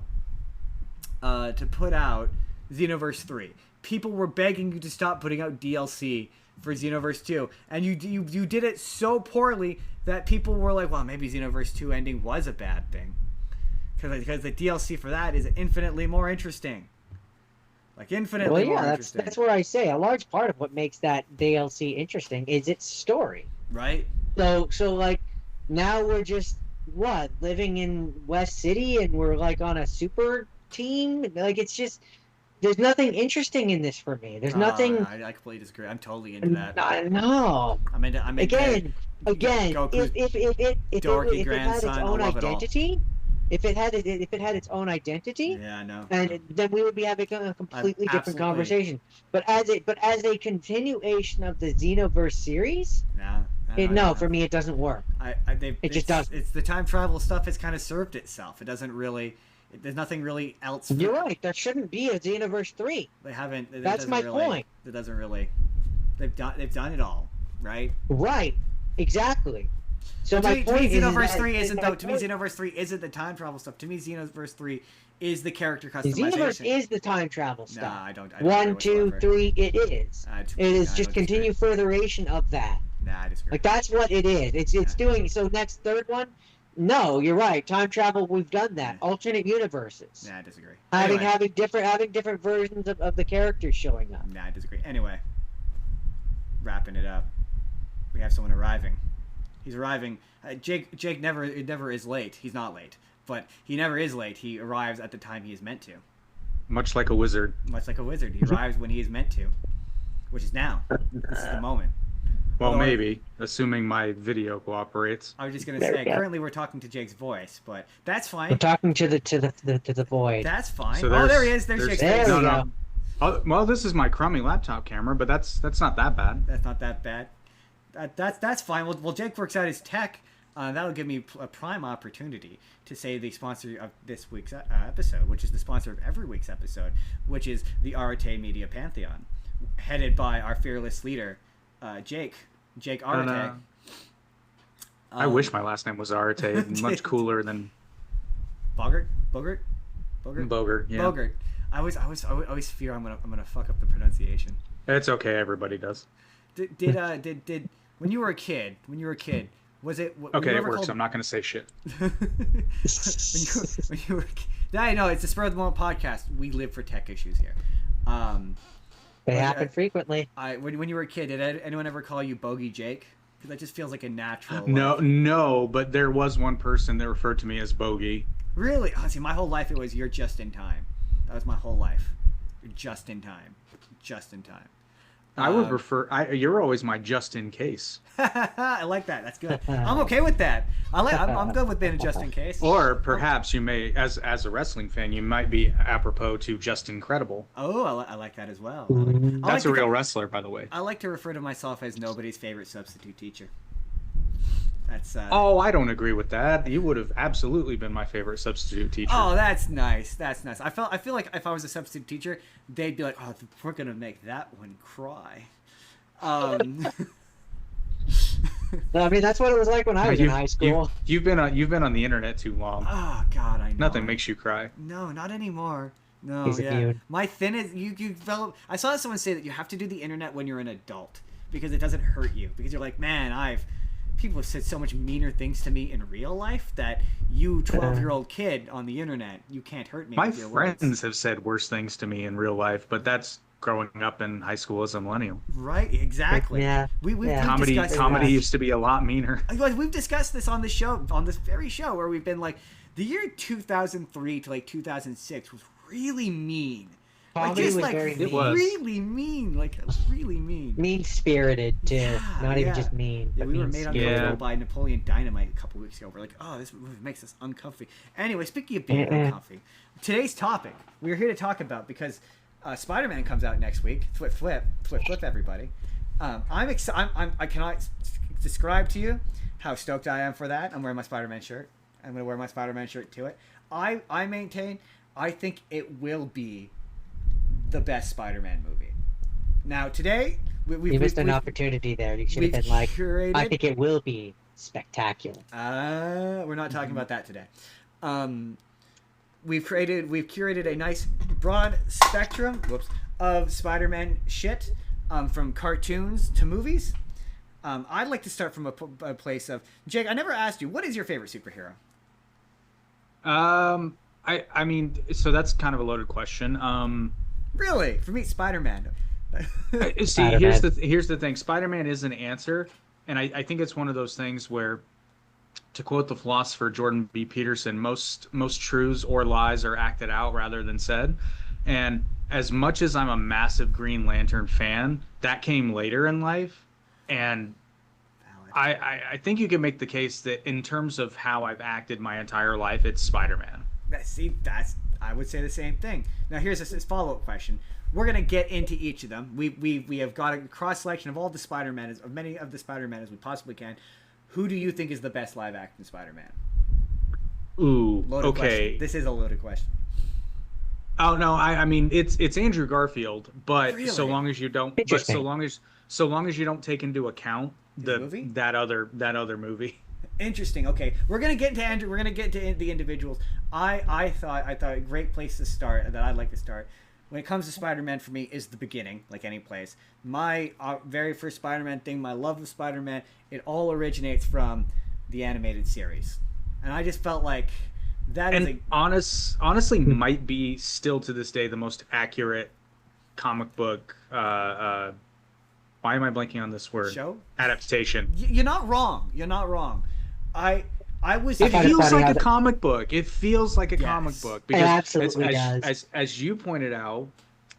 Xenoverse 3. People were begging you to stop putting out DLC for Xenoverse 2, and you did it so poorly that people were like, well, maybe Xenoverse 2 ending was a bad thing, because the DLC for that is infinitely more interesting. Like, infinitely more interesting. That's where I say a large part of what makes that DLC interesting is its story. Right. So like, now we're just living in West City, and we're like on a super team. Like, it's just, there's nothing interesting in this for me. There's nothing. I completely disagree. I'm totally into that. No. I'm into again. Goku's If it had its own identity. If it had its own identity, yeah, I know. and then we would be having a completely different conversation. But as a continuation of the Xenoverse series, for me it doesn't work. It just doesn't. It's the time travel stuff has kind of served itself. It doesn't really. There's nothing really else. You're right. There shouldn't be a Xenoverse 3. They haven't. That's my point. It doesn't really. They've done it all, right? Right. Exactly. So to my point is Xenoverse 3 isn't though. To me, Xenoverse 3 isn't the time travel stuff. To me, Xenoverse 3 is the character customization. Xenoverse is the time travel stuff. Nah, I don't 1, 2, 3. It is. It is just continued furtheration of that. Nah, I disagree. Like, that's what it is. It's doing. So next third one. No, you're right. Time travel, we've done that. Alternate universes. Nah, I disagree. Having different versions of the characters showing up. Nah, I disagree. Anyway, wrapping it up. We have someone arriving. He's arriving. Jake never is late. He's not late, but he never is late. He arrives at the time he is meant to. Much like a wizard. Much like a wizard. He arrives when he is meant to, which is now. This is the moment. Well, maybe, assuming my video cooperates. I was just gonna say, currently we're talking to Jake's voice, but that's fine. We're talking to the void. That's fine. So there he is. There's Jake's face. No. Oh, well, this is my crummy laptop camera, but that's not that bad. That's not that bad. That's fine. Well, Jake works out his tech. That'll give me a prime opportunity to say the sponsor of this week's episode, which is the sponsor of every week's episode, which is the Arate Media Pantheon, headed by our fearless leader, Jake Arate. I wish my last name was Arate. Much cooler than Bogart. Bogart. Yeah. Bogart. I always fear I'm gonna fuck up the pronunciation. It's okay. Everybody does. Did when you were a kid? Was it okay? It works. I'm not gonna say shit. when you were, I know it's the Spur of the Moment podcast. We live for tech issues here. They happen frequently. When you were a kid, did anyone ever call you Bogey Jake? Because that just feels like a natural. No, but there was one person that referred to me as Bogey. Really? Oh, see, my whole life it was you're just in time. That was my whole life. You're just in time. Just in time. I would prefer. You're always my just in case. I like that. That's good. I'm okay with that. I'm good with being a just in case. Or perhaps you may, as a wrestling fan, you might be apropos to just incredible. Oh, I like that as well. That's a real wrestler, by the way. I like to refer to myself as nobody's favorite substitute teacher. That's. Oh, I don't agree with that. You would have absolutely been my favorite substitute teacher. Oh, that's nice. That's nice. I feel like if I was a substitute teacher, they'd be like, "Oh, we're gonna make that one cry." I mean, that's what it was like when I was in high school. You've been on the internet too long. Oh God, I know. Nothing makes you cry. No, not anymore. No, He's immune. My thing is you develop. I saw someone say that you have to do the internet when you're an adult because it doesn't hurt you because you're like, man, people have said so much meaner things to me in real life that you 12-year-old kid on the internet, you can't hurt me My with your friends words. have said worse things to me in real life, but that's growing up in high school as a millennial. Right, exactly. Yeah. We've Yeah. discussed Comedy that. used to be a lot meaner. Like, we've discussed this on the show, on this very show, where we've been like, the year 2003 to like 2006 was really mean. Like, Comedy just was like very It was. really mean, like really mean. mean spirited too. Yeah, Not even yeah. just mean. Yeah, but we were mean made spirited. uncomfortable by Napoleon Dynamite a couple weeks ago. We're like, oh, this movie makes us uncomfy. Anyway, speaking of being uncomfy, today's topic we're here to talk about because Spider-Man comes out next week. Flip, everybody. I cannot describe to you how stoked I am for that. I'm wearing my Spider-Man shirt. I'm going to wear my Spider-Man shirt to it. I maintain, I think it will be the best Spider-Man movie. Now, today, You missed an opportunity there. You should have we've been like, curated- I think it will be spectacular. We're not talking about that today. We've curated a nice broad spectrum of Spider-Man shit, from cartoons to movies. I'd like to start from a place of Jake. I never asked you, what is your favorite superhero? I mean, so that's kind of a loaded question. Really, for me, Spider-Man. See, Spider-Man. here's the thing. Spider-Man is an answer, and I think it's one of those things where, to quote the philosopher Jordan B. Peterson, most truths or lies are acted out rather than said. And as much as I'm a massive Green Lantern fan, that came later in life, and I think you can make the case that in terms of how I've acted my entire life, it's Spider-Man. I would say the same thing. Now here's this follow-up question. We're gonna get into each of them. We have got a cross selection of all the Spider-Man, of many of the Spider-Man as we possibly can. Who do you think is the best live action Spider-Man? Ooh, Loaded okay. question. This is a loaded question. Oh no, I mean it's Andrew Garfield, but Really? so long as you don't, but Interesting. so long as you don't take into account The movie? that other movie. Interesting. Okay, we're gonna get into Andrew. We're gonna get into the individuals. I thought a great place to start that I'd like to start when it comes to Spider-Man for me is the beginning, like any place. My very first Spider-Man thing, my love of Spider-Man, it all originates from the animated series, and I just felt like that is And honestly might be still to this day the most accurate comic book. Why am I blanking on this word? Show? Adaptation. You're not wrong. You're not wrong. I was. It find it feels funny like how a the- comic book. It feels like a Yes. comic book It absolutely as, does. as you pointed out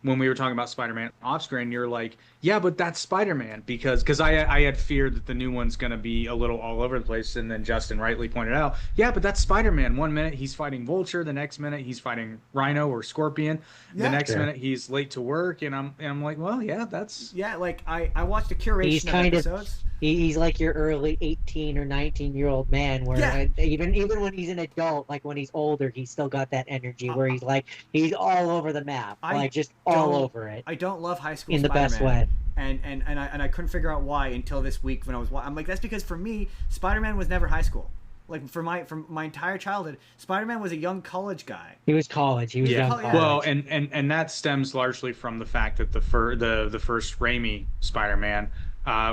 when we were talking about Spider-Man off screen, you're like, yeah, but that's Spider-Man because I had feared that the new one's gonna be a little all over the place, and then Justin rightly pointed out, yeah, but that's Spider-Man. One minute he's fighting Vulture, the next minute he's fighting Rhino or Scorpion, Yeah. the next Yeah. minute he's late to work, and I'm like, well, yeah, that's Yeah, like I watched a curation He's of kind of- episodes. He's like your early 18 or 19-year-old man, where Yeah. even when he's an adult, like when he's older, he's still got that energy where he's like he's all over the map, I like just all don't- over it I don't love high school in the Spider-Man. best way. And I couldn't figure out why until this week when I'm like, that's because for me Spider-Man was never high school. Like for my entire childhood, Spider-Man was a young college guy. He was college. He was yeah. young Oh, yeah. college. Well, and that stems largely from the fact that the first Raimi Spider-Man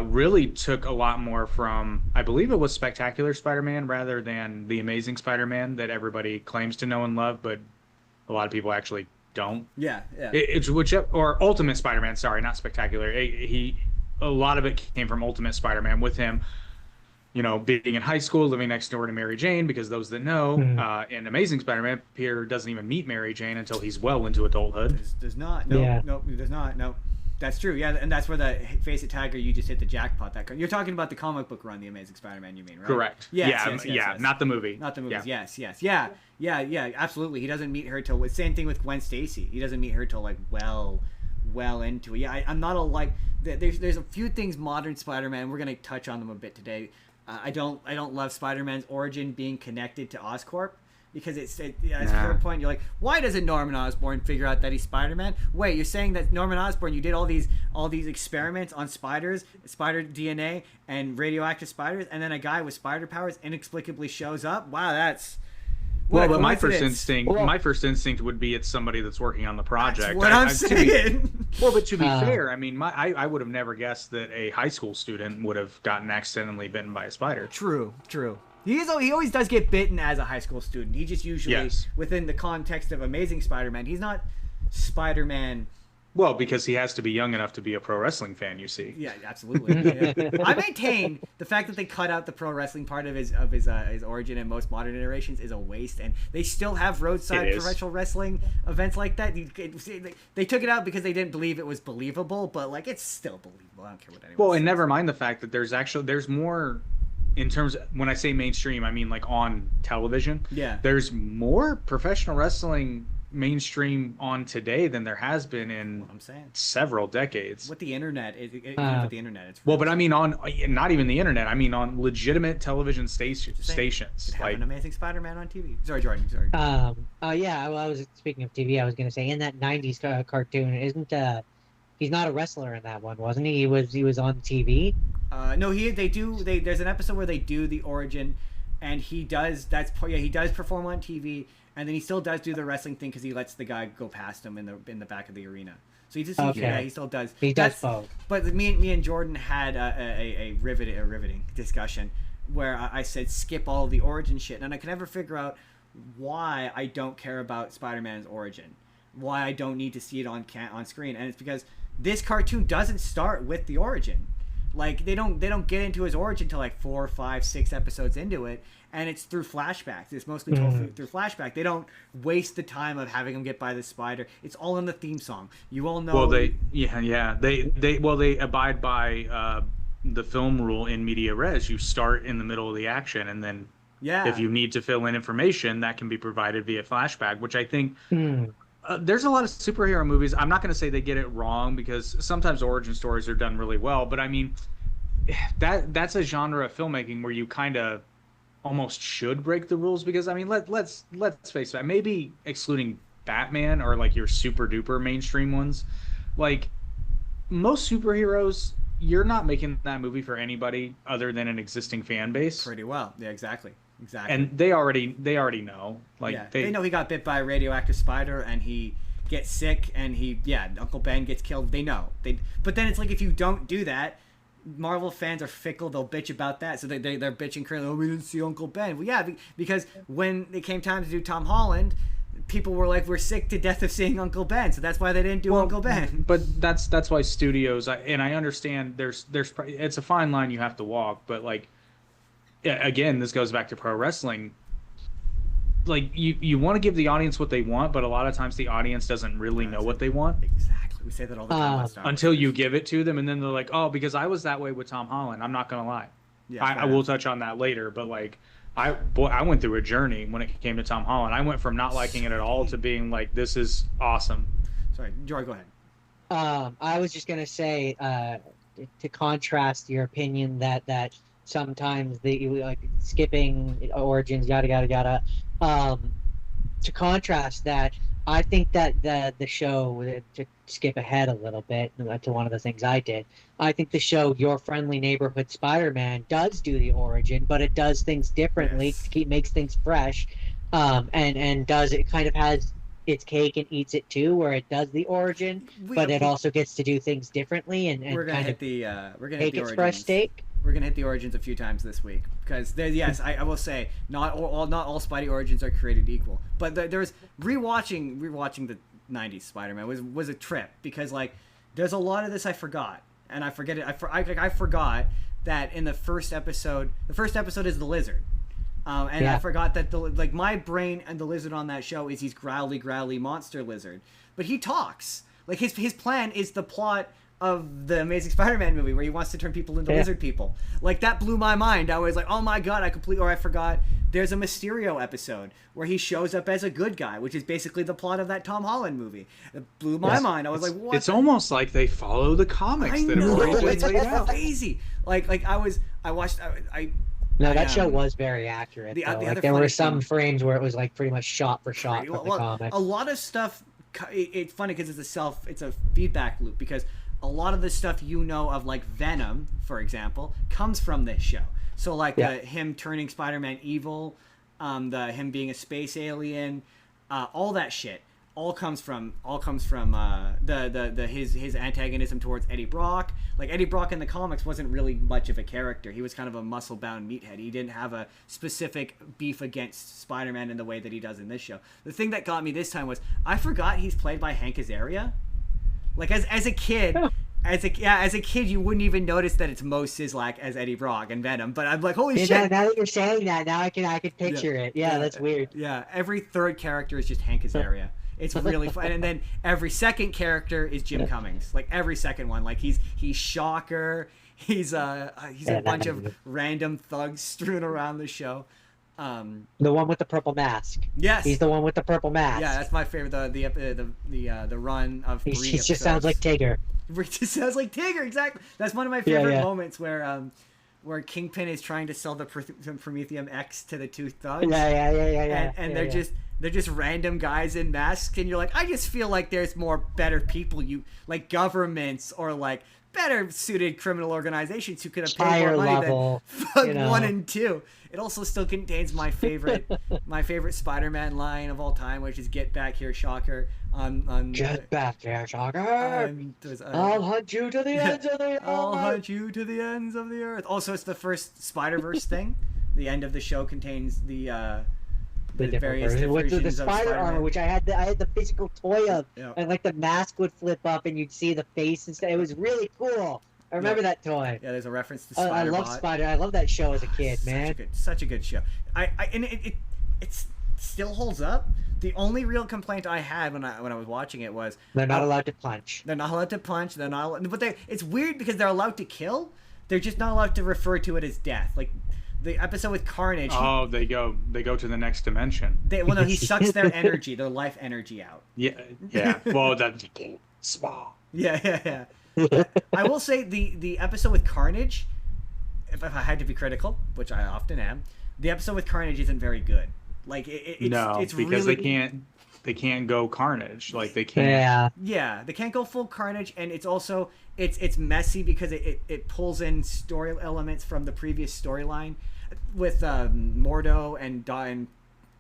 really took a lot more from, I believe it was Spectacular Spider-Man rather than the Amazing Spider-Man that everybody claims to know and love, but a lot of people actually don't. Yeah. It's whichever, or Ultimate Spider-Man. Sorry, not Spectacular. A lot of it came from Ultimate Spider-Man with him. You know, being in high school, living next door to Mary Jane, because those that know, in Amazing Spider-Man, Peter doesn't even meet Mary Jane until he's well into adulthood. Does not. No. Yeah. No. Does not. No. That's true. Yeah, and that's where the Face It Tiger, you just hit the jackpot. You're talking about the comic book run, The Amazing Spider-Man. You mean, right? Correct. Yes, Yeah, not the movie. Not the movies. Yeah. Yes. Yeah. Absolutely. He doesn't meet her till. Same thing with Gwen Stacy. He doesn't meet her till like well into it. Yeah. I'm not there's a few things modern Spider-Man. We're gonna touch on them a bit today. I don't love Spider-Man's origin being connected to Oscorp. Because it's at your point, you're like, why doesn't Norman Osborn figure out that he's Spider-Man? Wait, you're saying that Norman Osborn, you did all these experiments on spiders, spider DNA, and radioactive spiders, and then a guy with spider powers inexplicably shows up? Wow, What Well, a but my first coincidence. instinct, Well- my first instinct would be it's somebody that's working on the project. That's what I'm to be- saying. well, but to be Uh, fair, I mean, I would have never guessed that a high school student would have gotten accidentally bitten by a spider. True. He always does get bitten as a high school student. He just usually, Yes. within the context of Amazing Spider-Man, he's not Spider-Man. Well, because he has to be young enough to be a pro wrestling fan, you see. Yeah, absolutely. Yeah. I maintain the fact that they cut out the pro wrestling part of his origin in most modern iterations is a waste, and they still have roadside It is. professional wrestling events like that. They took it out because they didn't believe it was believable, but like it's still believable. I don't care what anyone. Well, says. and never mind the fact that there's more in terms of, when I say mainstream, I mean like on television. Yeah. There's more professional wrestling mainstream on today than there has been in I'm saying several decades. with the internet, with the internet, it's Well, but I mean on not even the internet. I mean on legitimate televition stations. have Like an Amazing Spider-Man on TV. Sorry, Jordan. Sorry. Yeah. Well, I was speaking of TV. I was going to say in that '90s cartoon, isn't he's not a wrestler in that one, wasn't he? He was on TV. No, there's an episode where they do the origin, and he does. He does perform on TV, and then he still does do the wrestling thing because he lets the guy go past him in the back of the arena. So he just he still does. He does both. But me and Jordan had a riveting discussion where I said skip all the origin shit, and I could never figure out why I don't care about Spider-Man's origin, why I don't need to see it on screen, and it's because this cartoon doesn't start with the origin. Like they don't get into his origin till like 4, 5, 6 episodes into it, and it's through flashbacks. It's mostly told through flashback. They don't waste the time of having him get by the spider. It's all in the theme song. You all know. well, they abide by the film rule in media res. You start in the middle of the action, and then if you need to fill in information, that can be provided via flashback, which I think. There's a lot of superhero movies. I'm not going to say they get it wrong because sometimes origin stories are done really well, but I mean, that's a genre of filmmaking where you kind of almost should break the rules because I mean, let's face it. Maybe excluding Batman or like your super duper mainstream ones, like most superheroes, you're not making that movie for anybody other than an existing fan base. pretty well. Yeah, exactly. And they already know. Like they know he got bit by a radioactive spider and he gets sick and Uncle Ben gets killed. They know. But then it's like if you don't do that, Marvel fans are fickle. They'll bitch about that. So they're bitching currently. Oh, we didn't see Uncle Ben. Well, yeah, because when it came time to do Tom Holland, people were like, we're sick to death of seeing Uncle Ben. So that's why they didn't do Uncle Ben. But that's why studios. And I understand there's it's a fine line you have to walk. But like. Again, this goes back to pro wrestling. Like you want to give the audience what they want, but a lot of times the audience doesn't really know what they want. Exactly. We say that all the time. Until you give it to them, and then they're like, "Oh, because I was that way with Tom Holland." I'm not gonna lie. Yeah, I will touch on that later, but like, I went through a journey when it came to Tom Holland. I went from not liking it at all to being like, "This is awesome." Sorry, Joy, go ahead. I was just gonna say to contrast your opinion that sometimes like skipping origins, yada yada yada. To contrast that, I think that the show, to skip ahead a little bit to one of the things I did, I think the show Your Friendly Neighborhood Spider-Man does do the origin, but it does things differently, makes things fresh, and does it kind of has its cake and eats it too, where it does the origin, but it also gets to do things differently and we're gonna kind hit of the take its fresh take. We're gonna hit the origins a few times this week because I will say not all Spidey origins are created equal, but there's rewatching the '90s Spider-Man was a trip because like there's a lot of this I forgot and I forget it. I forgot that in the first episode is the lizard. I forgot that my brain and the lizard on that show is he's growly monster lizard, but he talks. Like his plan is the plot of the Amazing Spider-Man movie where he wants to turn people into lizard people. Like that blew my mind. I was like, oh my god, I forgot. There's a Mysterio episode where he shows up as a good guy, which is basically the plot of that Tom Holland movie. It blew my mind. I was like, what? It's almost like they follow the comics that have already been laid out. Crazy. I watched. No, that show was very accurate. There were some frames where it was like pretty much shot for shot from the comics. A lot of stuff. It's funny because it's a feedback loop because a lot of the stuff of like Venom, for example, comes from this show. So like him turning Spider-Man evil, the him being a space alien, all that shit. All comes from his antagonism towards Eddie Brock. Like, Eddie Brock in the comics wasn't really much of a character. He was kind of a muscle bound meathead. He didn't have a specific beef against Spider-Man in the way that he does in this show. The thing that got me this time was I forgot he's played by Hank Azaria. Like, as a kid. As a kid, you wouldn't even notice that it's Mo Sizlak as Eddie Brock and Venom. But I'm like, holy shit! Now that you're saying that, now I can picture it. Yeah, that's weird. Yeah, every third character is just Hank Azaria. It's really fun. And then every second character is Jim Cummings. Like, every second one. Like, he's Shocker. He's a bunch of random thugs strewn around the show. The one with the purple mask. Yes, he's the one with the purple mask. Yeah, that's my favorite. The run of 3 He just sounds like Tigger. It just sounds like Tigger, exactly. That's one of my favorite moments where Kingpin is trying to sell the Prometheum X to the two thugs. Yeah. And they're just random guys in masks, and you're like, I just feel like there's more better people, like governments or like better suited criminal organizations who could have paid more money than 1 and 2. It also still contains my favorite Spider-Man line of all time, which is "Get back here, Shocker." Get back here, Shocker! I'll hunt you to the ends of the earth. I'll hunt you to the ends of the earth. Also, it's the first Spiderverse thing. The end of the show contains the various versions with the of spider armor, which I had the physical toy of, yeah. And like the mask would flip up and you'd see the face and stuff. It was really cool. I remember that toy. Yeah, there's a reference to Spider. I love Spider. I love that show as a kid, man. Such a good show. And it still holds up. The only real complaint I had when I was watching it was they're not allowed to punch. They're not allowed to punch. They're not. But it's weird because they're allowed to kill. They're just not allowed to refer to it as death. Like the episode with Carnage. Oh, they go to the next dimension. No, he sucks their energy, their life energy out. Yeah. Well, that's small. Yeah. I will say the episode with Carnage, if I had to be critical, which I often am, the episode with Carnage isn't very good. Like it's because really... they can't go Carnage. Like they can't. Yeah, they can't go full Carnage, and it's also it's messy because it pulls in story elements from the previous storyline with Mordo and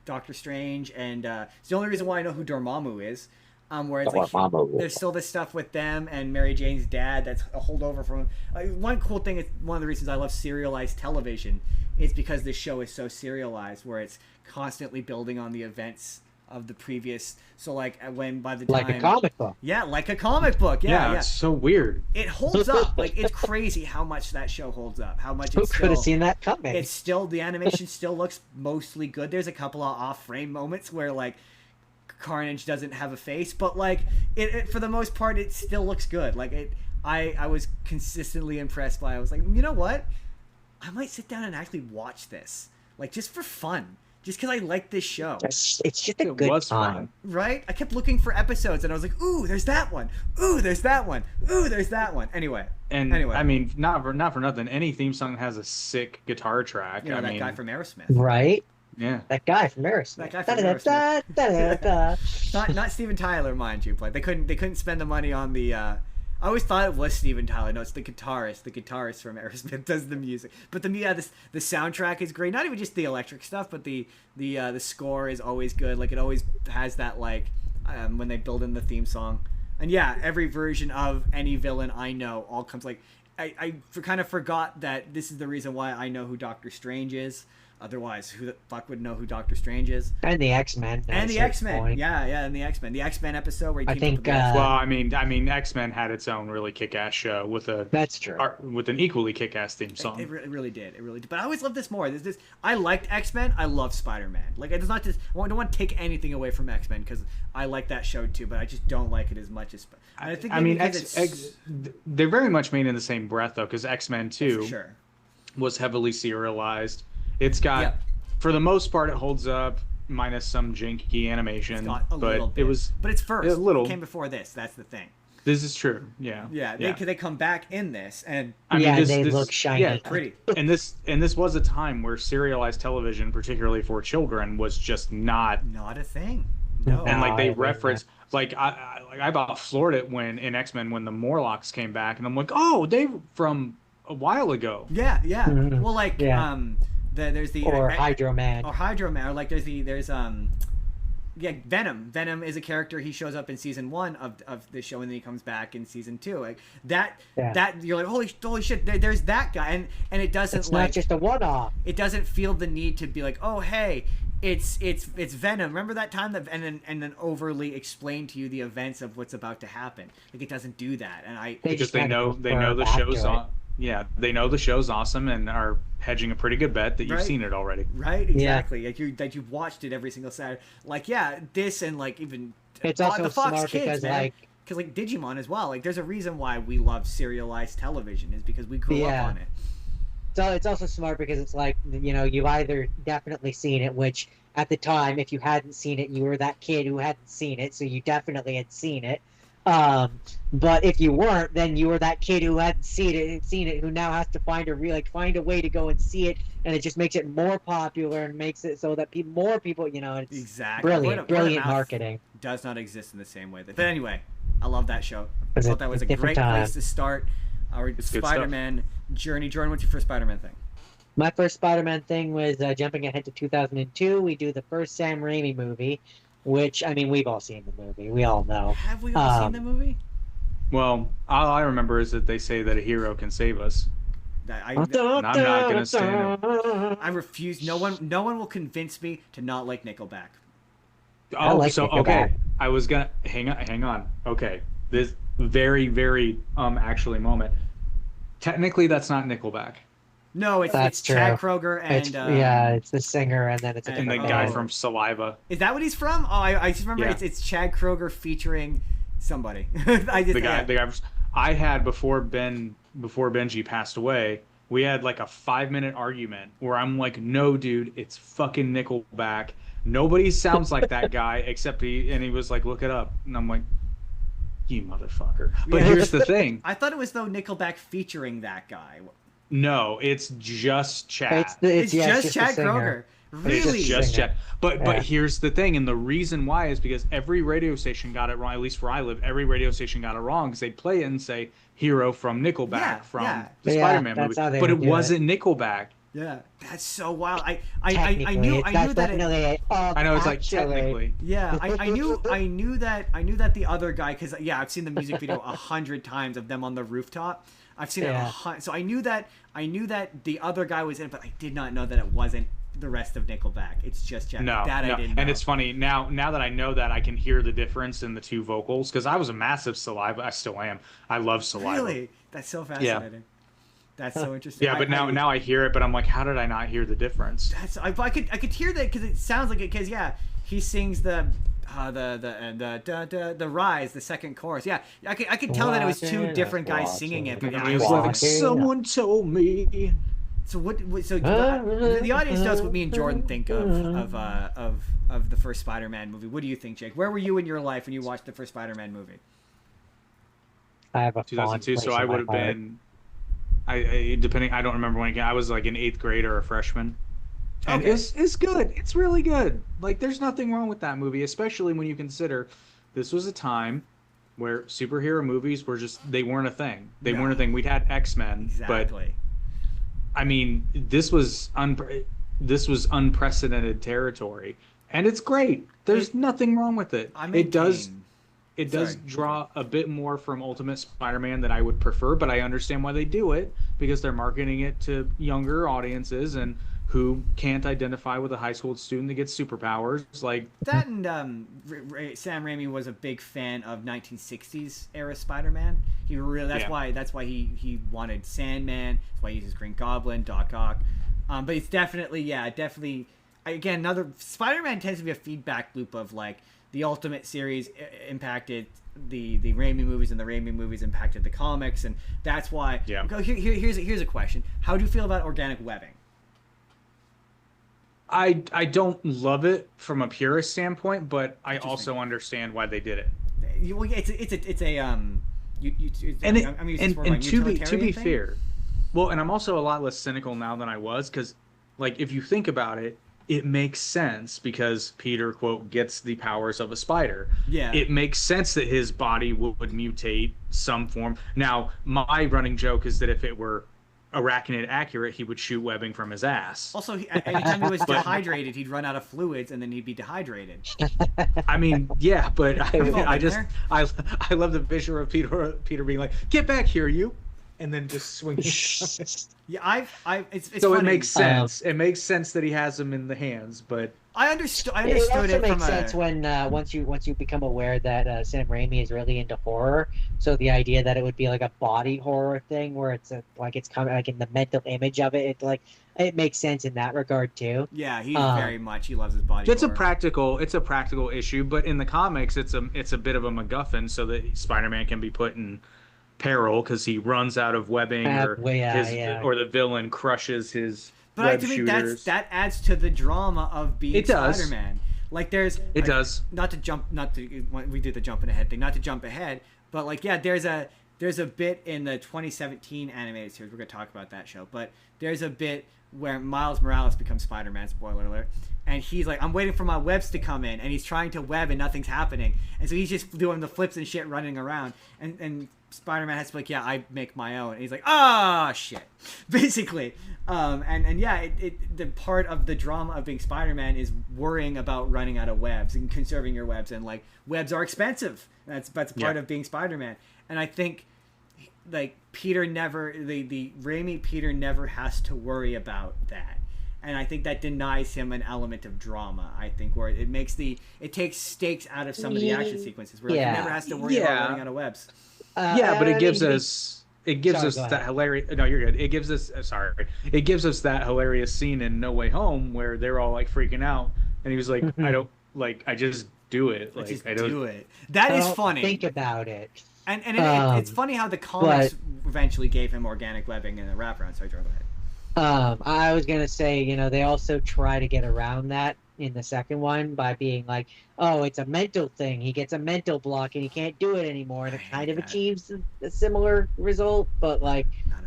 Doctor Strange, and it's the only reason why I know who Dormammu is. Where it's like there's still this stuff with them and Mary Jane's dad that's a holdover from one cool thing is one of the reasons I love serialized television is because this show is so serialized where it's constantly building on the events of the previous. So like when by the time like a comic book. Yeah, like a comic book. Yeah. It's so weird. It holds up. Like it's crazy how much that show holds up. How much who could have seen that coming? It's still the animation still looks mostly good. There's a couple of off-frame moments where like Carnage doesn't have a face, but like it for the most part it still looks good. Like I was consistently impressed by it. I was like, you know what, I might sit down and actually watch this, like just for fun, just because I like this show. It's just a good time, right? I kept looking for episodes and I was like, ooh, there's that one, ooh, there's that one, ooh, there's that one. Anyway, I mean, not for nothing, any theme song has a sick guitar track. You know, that guy from Aerosmith, right? Yeah, that guy from Aerosmith. Not Steven Tyler, mind you, but they couldn't spend the money on the. I always thought it was Steven Tyler. No, it's the guitarist. The guitarist from Aerosmith does the music. But the soundtrack is great. Not even just the electric stuff, but the score is always good. Like it always has that like when they build in the theme song. And yeah, every version of any villain I know all comes like I kind of forgot that this is the reason why I know who Doctor Strange is. Otherwise, who the fuck would know who Doctor Strange is? And the X-Men. And the X-Men. Yeah, and the X-Men. The X-Men episode where he teamed up with well, I mean, X-Men had its own really kick-ass show with that's true. With an equally kick-ass theme song. It really did. It really did. But I always loved this more. I liked X-Men. I love Spider-Man. Like, it's not just... I don't want to take anything away from X-Men because I like that show too, but I just don't like it as much as... I mean, they're very much made in the same breath, though, because X-Men 2 was heavily serialized. It's got, for the most part, it holds up, minus some janky animation. It's got a little bit. But it's first. A little. It came before this. That's the thing. This is true. Yeah. They come back in this, and I mean, they look shiny. Yeah, pretty. And this was a time where serialized television, particularly for children, was just not a thing. No. And like they reference, like I about floored it in X-Men when the Morlocks came back, and I'm like, oh, they from a while ago. Yeah. Mm-hmm. Well, like There's the or Hydro Man. or Hydro Man, or like there's yeah, Venom is a character. He shows up in season 1 of the show, and then he comes back in season 2. Like that you're like, holy shit, there's that guy, and it doesn't, It's like, not just a one-off. it doesn't feel the need to be like, oh hey, it's Venom. Remember that time that, and then overly explain to you the events of what's about to happen. Like, it doesn't do that, and because they know the show's on. Yeah, they know the show's awesome and are hedging a pretty good bet that you've seen it already. Right, exactly. Like that you've watched it every single Saturday. Like, yeah, this, and like even it's also the Fox smart Kids, because man. Because like Digimon as well. Like, there's a reason why we love serialized television, is because we grew up on it. So it's also smart because it's like, you know, you've either definitely seen it, which at the time, if you hadn't seen it, you were that kid who hadn't seen it, so you definitely had seen it. But if you weren't, then you were that kid who hadn't seen it, who now has to find a way to go and see it, and it just makes it more popular and makes it so that more people, you know, it's exactly brilliant marketing. Does not exist in the same way. But anyway, I love that show. I thought that was a great place to start our Spider-Man journey. Jordan, what's your first Spider-Man thing? My first Spider-Man thing was jumping ahead to 2002. We do the first Sam Raimi movie, which, I mean, we've all seen the movie. We all know. Have we all seen the movie? Well, all I remember is that they say that a hero can save us. I'm not going to stand it. I refuse. No one will convince me to not like Nickelback. Oh, like so, Nickelback. Okay. I was going to... Hang on. Okay. This very, very, actually moment. Technically, that's not Nickelback. No, it's Chad Kroeger and... it's the singer, and then it's and the guy from Saliva. Is that what he's from? Oh, I just remember it's Chad Kroeger featuring somebody. The guy. I had before Benji passed away. We had like a 5-minute argument where I'm like, no, dude, it's fucking Nickelback. Nobody sounds like that guy except he. And he was like, look it up, and I'm like, you motherfucker. But here's the thing. I thought it was though Nickelback featuring that guy. No, it's just Chad. It's just Chad Kroeger. Really? It's just Chad. But here's the thing, and the reason why is because every radio station got it wrong. At least where I live, every radio station got it wrong because they'd play it and say "Hero" from Nickelback from the Spider-Man movie, but it wasn't Nickelback. Yeah, that's so wild. I knew that. I know it's like technically. Yeah, I knew that the other guy, because I've seen the music video 100 times of them on the rooftop. I've seen it 100, so I knew that the other guy was in it, but I did not know that it wasn't the rest of Nickelback. It's just Chad. No. I didn't know. And it's funny now that I know that, I can hear the difference in the two vocals, because I was a massive Saliva. I still am. I love Saliva. Really, that's so fascinating. Yeah. That's so interesting. Yeah, but now I hear it, but I'm like, how did I not hear the difference? I could hear that because it sounds like it. Because he sings the Rise, the second chorus. Yeah, I could tell that it was two different guys singing it. But it was like, someone told me. So the audience knows what me and Jordan think of the first Spider-Man movie. What do you think, Jake? Where were you in your life when you watched the first Spider-Man movie? I have a 2002, so I would have been. I don't remember when I was like in 8th grade or a freshman. And it's good. It's really good. Like, there's nothing wrong with that movie, especially when you consider this was a time where superhero movies they weren't a thing. They weren't a thing. We'd had X-Men, but I mean, this was unprecedented territory, and it's great. There's nothing wrong with it. It does draw a bit more from Ultimate Spider-Man than I would prefer, but I understand why they do it, because they're marketing it to younger audiences and who can't identify with a high school student that gets superpowers. Like that, and Sam Raimi was a big fan of 1960s era Spider-Man. He really that's why he wanted Sandman. That's why he uses Green Goblin, Doc Ock. But it's definitely again, another Spider-Man tends to be a feedback loop of like the Ultimate series impacted the Raimi movies, and the Raimi movies impacted the comics, and that's why. Yeah. Here's a question: how do you feel about organic webbing? I don't love it from a purist standpoint, but I also understand why they did it. To be fair, well, and I'm also a lot less cynical now than I was, because like if you think about it, it makes sense because Peter, quote, gets the powers of a spider. Yeah. It makes sense that his body would mutate some form. Now, my running joke is that if it were arachnid accurate, he would shoot webbing from his ass. Also, anytime he was dehydrated, he'd run out of fluids, and then he'd be dehydrated. I mean, yeah, but I there. love the visual of Peter being like, "Get back here, you," and then just swinging. Yeah, it's so funny. it makes sense. It makes sense that he has them in the hands, but I understood It also it makes from sense when once you become aware that Sam Raimi is really into horror. So the idea that it would be like a body horror thing, where it's it's coming like in the mental image of it, it makes sense in that regard too. Yeah, he loves his body. it's horror. a practical issue. But in the comics, it's a bit of a MacGuffin, so that Spider-Man can be put in peril because he runs out of webbing, or the villain crushes his. But I think that adds to the drama of being Spider-Man. Like does. Not to we do the jumping ahead thing. Not to jump ahead, but there's a bit in the 2017 animated series. We're gonna talk about that show, but there's a bit where Miles Morales becomes Spider-Man. Spoiler alert. And he's like, I'm waiting for my webs to come in, and he's trying to web, and nothing's happening. And so he's just doing the flips and shit, running around, and Spider-Man has to be like, yeah, I make my own. And he's like, shit, basically. The part of the drama of being Spider-Man is worrying about running out of webs and conserving your webs, and webs are expensive. That's part of being Spider-Man. And I think Peter never, the Raimi Peter never has to worry about that. And I think that denies him an element of drama. I think where it takes stakes out of some of the action sequences where he never has to worry about running out of webs. But it gives us that hilarious. No, you're good. It gives us that hilarious scene in No Way Home where they're all freaking out, and he was like, I just do it. Do it. That is funny. Think about it. And it's funny how the comics eventually gave him organic webbing in the wraparound. So I drove ahead. I was gonna say, they also try to get around that in the second one by being like, oh, it's a mental thing. He gets a mental block and he can't do it anymore, and it kind of achieves a similar result. But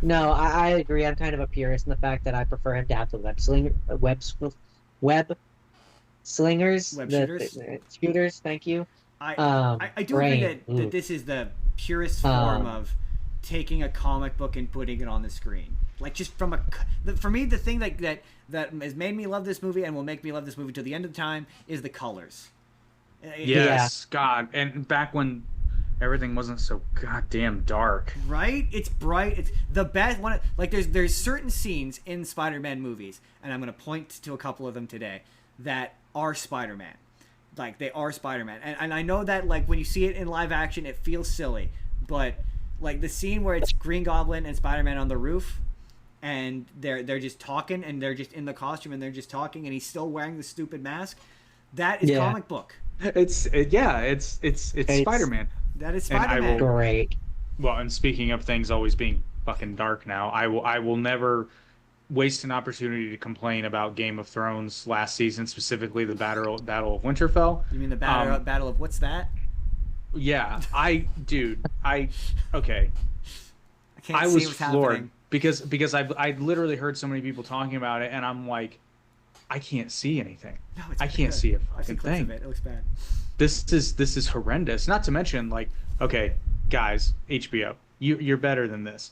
no, I agree. I'm kind of a purist in the fact that I prefer him to have the web slingers, shooters. Thank you. I do agree that this is the purest form of taking a comic book and putting it on the screen. Just from for me, the thing that has made me love this movie and will make me love this movie till the end of the time is the colors. Yes, God, and back when everything wasn't so goddamn dark. Right? It's bright. It's the best one. There's certain scenes in Spider-Man movies, and I'm gonna point to a couple of them today that are Spider-Man. They are Spider-Man, and I know that when you see it in live action, it feels silly, but the scene where it's Green Goblin and Spider-Man on the roof. And they're just talking, and they're just in the costume, and they're just talking, and he's still wearing the stupid mask. That is comic book. It's Spider-Man. That is Spider-Man. Great. Well, and speaking of things always being fucking dark now, I will never waste an opportunity to complain about Game of Thrones last season, specifically the Battle of Winterfell. You mean the Battle of what's that? Yeah, okay. I can't see what's floored. happening. Because I literally heard so many people talking about it, and I'm like, I can't see anything. No, I can't see a fucking thing. It looks bad. This is horrendous. Not to mention, okay, guys, HBO, you're better than this.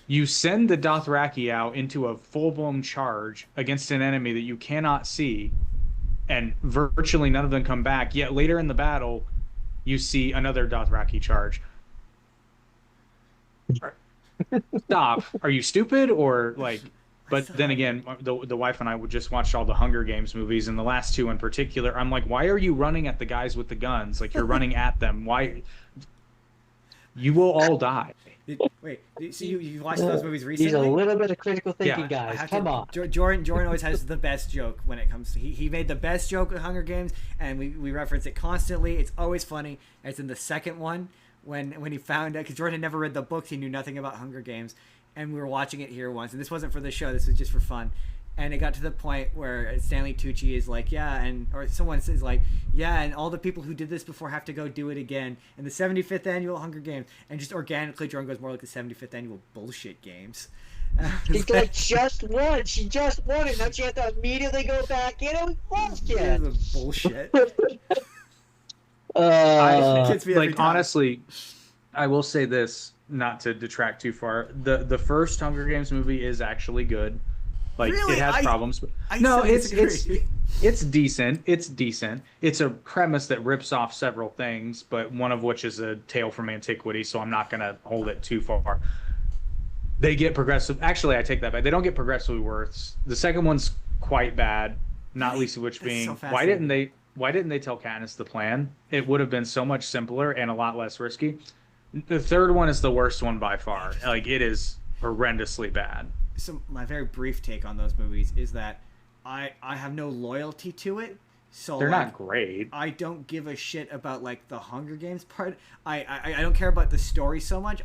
You send the Dothraki out into a full-blown charge against an enemy that you cannot see, and virtually none of them come back. Yet later in the battle, you see another Dothraki charge. Stop. Are you stupid or But then again, the wife and I would just watch all the Hunger Games movies, and the last two in particular. I'm like, why are you running at the guys with the guns? You're running at them. Why? You will all die. Wait, so you watched those movies recently? He's a little bit of critical thinking, guys. Come on. Jordan always has the best joke when it comes to... He made the best joke with Hunger Games, and we reference it constantly. It's always funny. It's in the second one. When he found out, because Jordan had never read the books, he knew nothing about Hunger Games, and we were watching it here once, and this wasn't for the show, this was just for fun, and it got to the point where Stanley Tucci is like, or someone says and all the people who did this before have to go do it again in the 75th annual Hunger Games, and just organically Jordan goes more like the 75th annual bullshit games. He's just won. She just won it. Now she has to immediately go back in and lost it. This is bullshit. Honestly, I will say this, not to detract too far. The first Hunger Games movie is actually good. Like Really? it has problems, but I no, still it's disagree. it's decent. It's decent. It's a premise that rips off several things, but one of which is a tale from antiquity, so I'm not gonna hold it too far. They get progressive. Actually, I take that back. They don't get progressively worse. The second one's quite bad, not least of which That's so being fascinating. why didn't they tell Katniss the plan? It would have been so much simpler and a lot less risky. The third one is the worst one by far. Like it is horrendously bad. So my very brief take on those movies is that I have no loyalty to it. So They're like not great. I don't give a shit about like the Hunger Games part. I don't care about the story so much.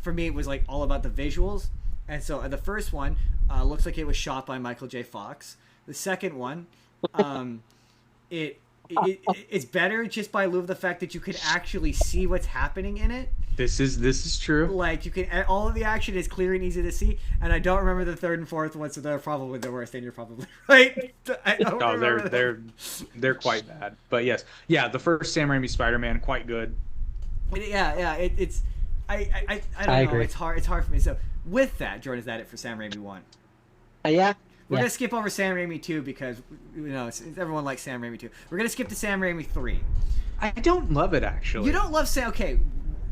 For me it was like all about the visuals. And so the first one looks like it was shot by Michael J. Fox. The second one, um, it, it's better just by lieu of the fact that you can actually see what's happening in it. This is true. Like you can, all of the action is clear and easy to see. And I don't remember the third and fourth ones, so they're probably the worst. And you're probably right. I don't No, remember them. they're quite bad. But yes, yeah, the first Sam Raimi Spider-Man quite good. Yeah. It's I don't I know. agree. It's hard for me. So with that, Jordan, is that it for Sam Raimi 1? Yeah. We're Yeah. gonna skip over Sam Raimi 2 because everyone likes Sam Raimi 2. We're gonna skip to Sam Raimi 3. I don't love it actually. You don't love Sam? Okay,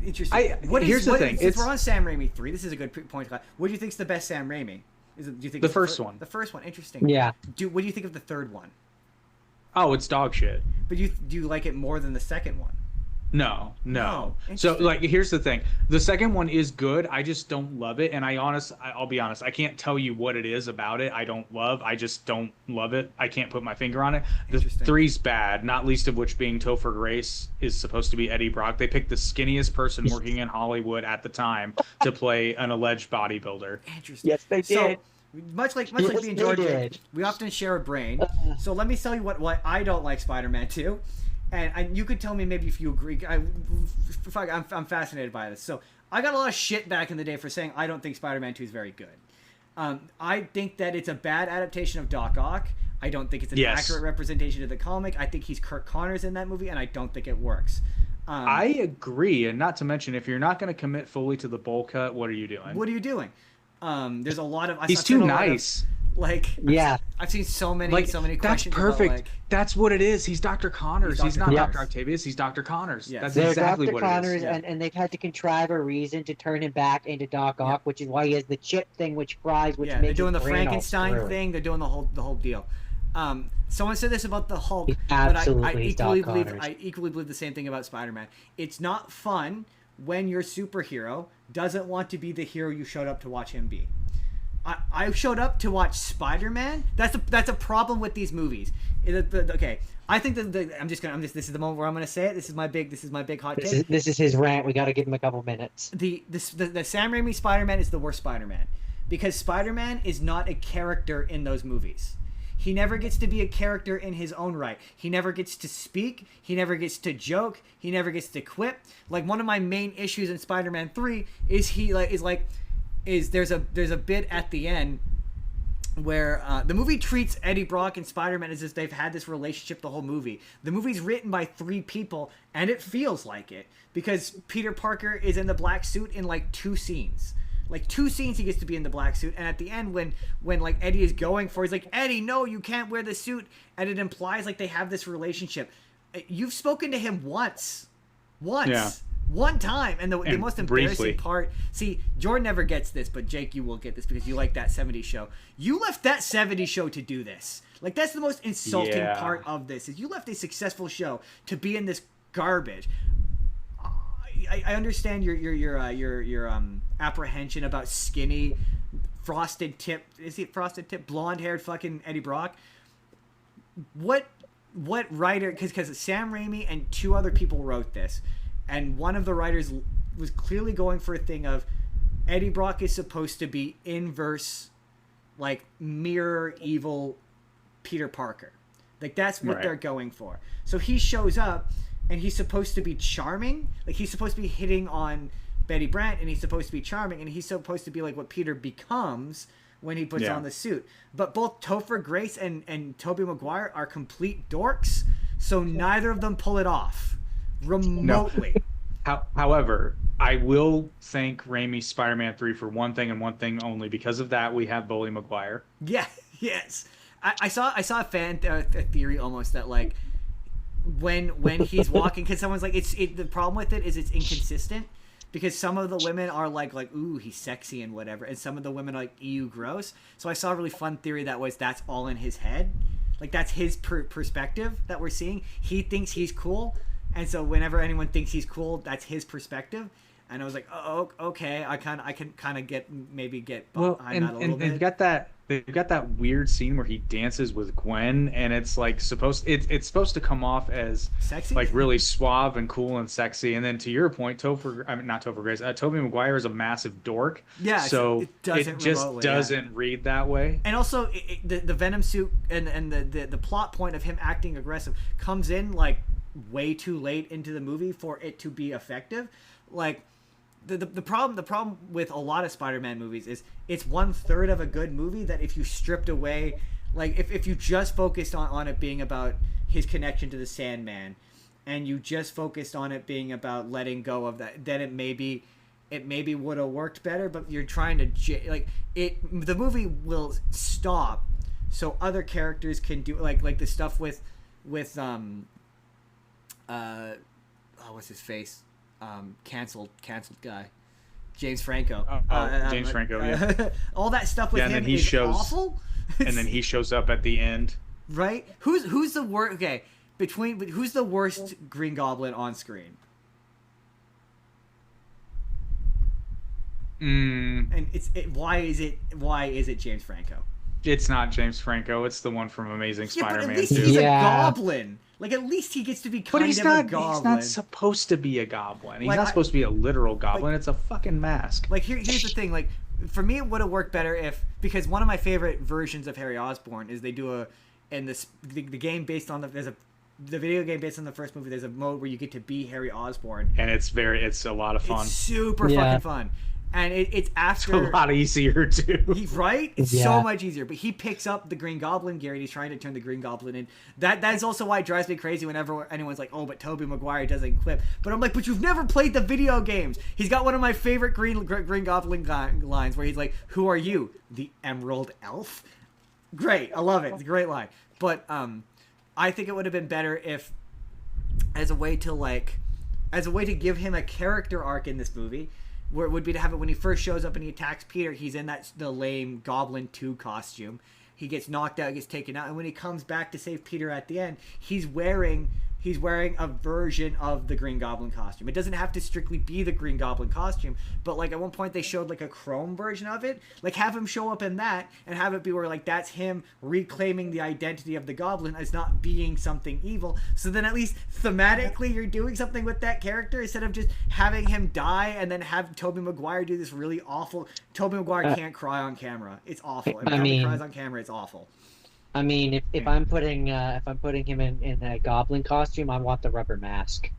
interesting. Here's the thing, Since it's- we're on Sam Raimi 3, this is a good point. What do you think's the best Sam Raimi? Do you think The it's first one. The first one, interesting. Yeah. What do you think of the third one? Oh, it's dog shit. But do you like it more than the second one? No. No. So Interesting. like here's the thing. The second one is good. I just don't love it. And I'll be honest, I can't tell you what it is about it I don't love. I just don't love it. I can't put my finger on it. The Interesting. three's bad, not least of which being Topher Grace is supposed to be Eddie Brock. They picked the skinniest person working in Hollywood at the time to play an alleged bodybuilder. Interesting. Yes, they So, did. much like Yes, me and they George, did. we often share a brain. So let me tell you what I don't like Spider-Man 2. And you could tell me maybe if you agree. I'm fascinated by this. So I got a lot of shit back in the day for saying I don't think Spider-Man 2 is very good. I think that it's a bad adaptation of Doc Ock. I don't think it's an Yes. accurate representation of the comic. I think he's Kirk Connors in that movie, and I don't think it works. I agree, and not to mention, if you're not going to commit fully to the bowl cut, what are you doing? What are you doing? There's a lot of. He's I've seen too a lot of, nice. like Yeah. I've seen so many Like questions. that's perfect. About, like, That's what it is. He's Dr. Connors. He's Dr. not Connors. Dr. Octavius. He's Dr. Connors. Yes. That's They're exactly Dr. what Connors, it is. Yeah. and they've had to contrive a reason to turn him back into Doc Ock, which is why he has the chip thing, which fries, which yeah, they're makes doing the his brain all Frankenstein screwy. thing. They're doing the whole deal. Someone said this about the Hulk, He but I absolutely is equally Doc believe Connors. I equally believe the same thing about Spider-Man. It's not fun when your superhero doesn't want to be the hero you showed up to watch him be. I showed up to watch Spider-Man. That's a problem with these movies. Okay, I think that this is the moment where I'm gonna say it. This is my big hot take. This is his rant. We got to give him a couple minutes. The Sam Raimi Spider-Man is the worst Spider-Man because Spider-Man is not a character in those movies. He never gets to be a character in his own right. He never gets to speak. He never gets to joke. He never gets to quip. Like one of my main issues in Spider-Man 3 is there's a bit at the end where the movie treats Eddie Brock and Spider-Man as if they've had this relationship the whole movie. The movie's written by 3 people, and it feels like it because Peter Parker is in the black suit in like 2 scenes. Like 2 scenes he gets to be in the black suit, and at the end when like Eddie is going for, he's like, Eddie, no, you can't wear the suit, and it implies like they have this relationship. You've spoken to him once, Yeah. one time, and the most embarrassing briefly. part. See, Jordan never gets this, but Jake, you will get this because you like that '70s show. You left that '70s show to do this. Like that's the most insulting Yeah. part of this. Is you left a successful show to be in this garbage. I understand your apprehension about skinny, frosted tip. Is he frosted tip? Blonde haired fucking Eddie Brock. What writer? Because Sam Raimi and 2 other people wrote this, and one of the writers was clearly going for a thing of Eddie Brock is supposed to be inverse, like mirror evil Peter Parker. Like that's what Right. they're going for. So he shows up and he's supposed to be charming. Like he's supposed to be hitting on Betty Brant and he's supposed to be charming and he's supposed to be like what Peter becomes when he puts Yeah. on the suit. But both Topher Grace and Tobey Maguire are complete dorks, so neither of them pull it off remotely. However, I will thank Raimi's Spider-Man 3 for one thing and one thing only. Because of that, we have Bully Maguire. Yeah, yes. I saw a fan a theory almost that like when he's walking, because someone's like the problem with it is it's inconsistent, because some of the women are like ooh, he's sexy and whatever, and some of the women are like ew, gross. So I saw a really fun theory that was that's all in his head, like that's his perspective that we're seeing. He thinks he's cool, and so whenever anyone thinks he's cool, that's his perspective. And I was like, oh, okay, I can kind of get behind that a little bit. They've got that weird scene where he dances with Gwen, and it's like it's supposed to come off as sexy, like really suave and cool and sexy. And then to your point, not Topher Grace, Tobey Maguire is a massive dork. Yeah, so it just doesn't read that way. And also, the Venom suit and the plot point of him acting aggressive comes in like way too late into the movie for it to be effective. Like. The problem with a lot of Spider-Man movies is it's 1/3 of a good movie that if you stripped away, like if you just focused on it being about his connection to the Sandman, and you just focused on it being about letting go of that, then it maybe would have worked better. But you're trying to the movie will stop so other characters can do like the stuff with what's his face. Canceled guy, James Franco. James Franco, yeah. All that stuff with him is awful. And then he shows up at the end. Right? Who's the worst? Okay, who's the worst Green Goblin on screen? And why is it James Franco? It's not James Franco. It's the one from Amazing Spider-Man. But at least he's a goblin. Like, at least he gets to be kind of a goblin. He's not supposed to be a goblin. He's not supposed to be a literal goblin. It's a fucking mask. Like, here's the thing. Like, for me, it would have worked better because one of my favorite versions of Harry Osborn is they do the game based on the video game based on the first movie. There's a mode where you get to be Harry Osborn, and it's a lot of fun. It's super fucking fun. And it's after... It's a lot easier, too. Right? It's so much easier. But he picks up the Green Goblin gear, and he's trying to turn the Green Goblin in. That is also why it drives me crazy whenever anyone's like, oh, but Tobey Maguire doesn't clip. But I'm like, but you've never played the video games. He's got one of my favorite Green Goblin lines where he's like, who are you? The Emerald Elf? Great. I love it. It's a great line. But I think it would have been better if, as a way to give him a character arc in this movie, where it would be to have it when he first shows up and he attacks Peter, he's in the lame Goblin 2 costume. He gets knocked out, gets taken out, and when he comes back to save Peter at the end, he's wearing a version of the Green Goblin costume. It doesn't have to strictly be the Green Goblin costume, but like at one point they showed like a chrome version of it. Like have him show up in that and have it be where like that's him reclaiming the identity of the Goblin as not being something evil. So then at least thematically you're doing something with that character instead of just having him die and then have Tobey Maguire do this really awful. Tobey Maguire can't cry on camera. It's awful. If he cries on camera, it's awful. I mean, if I'm putting him in a goblin costume, I want the rubber mask.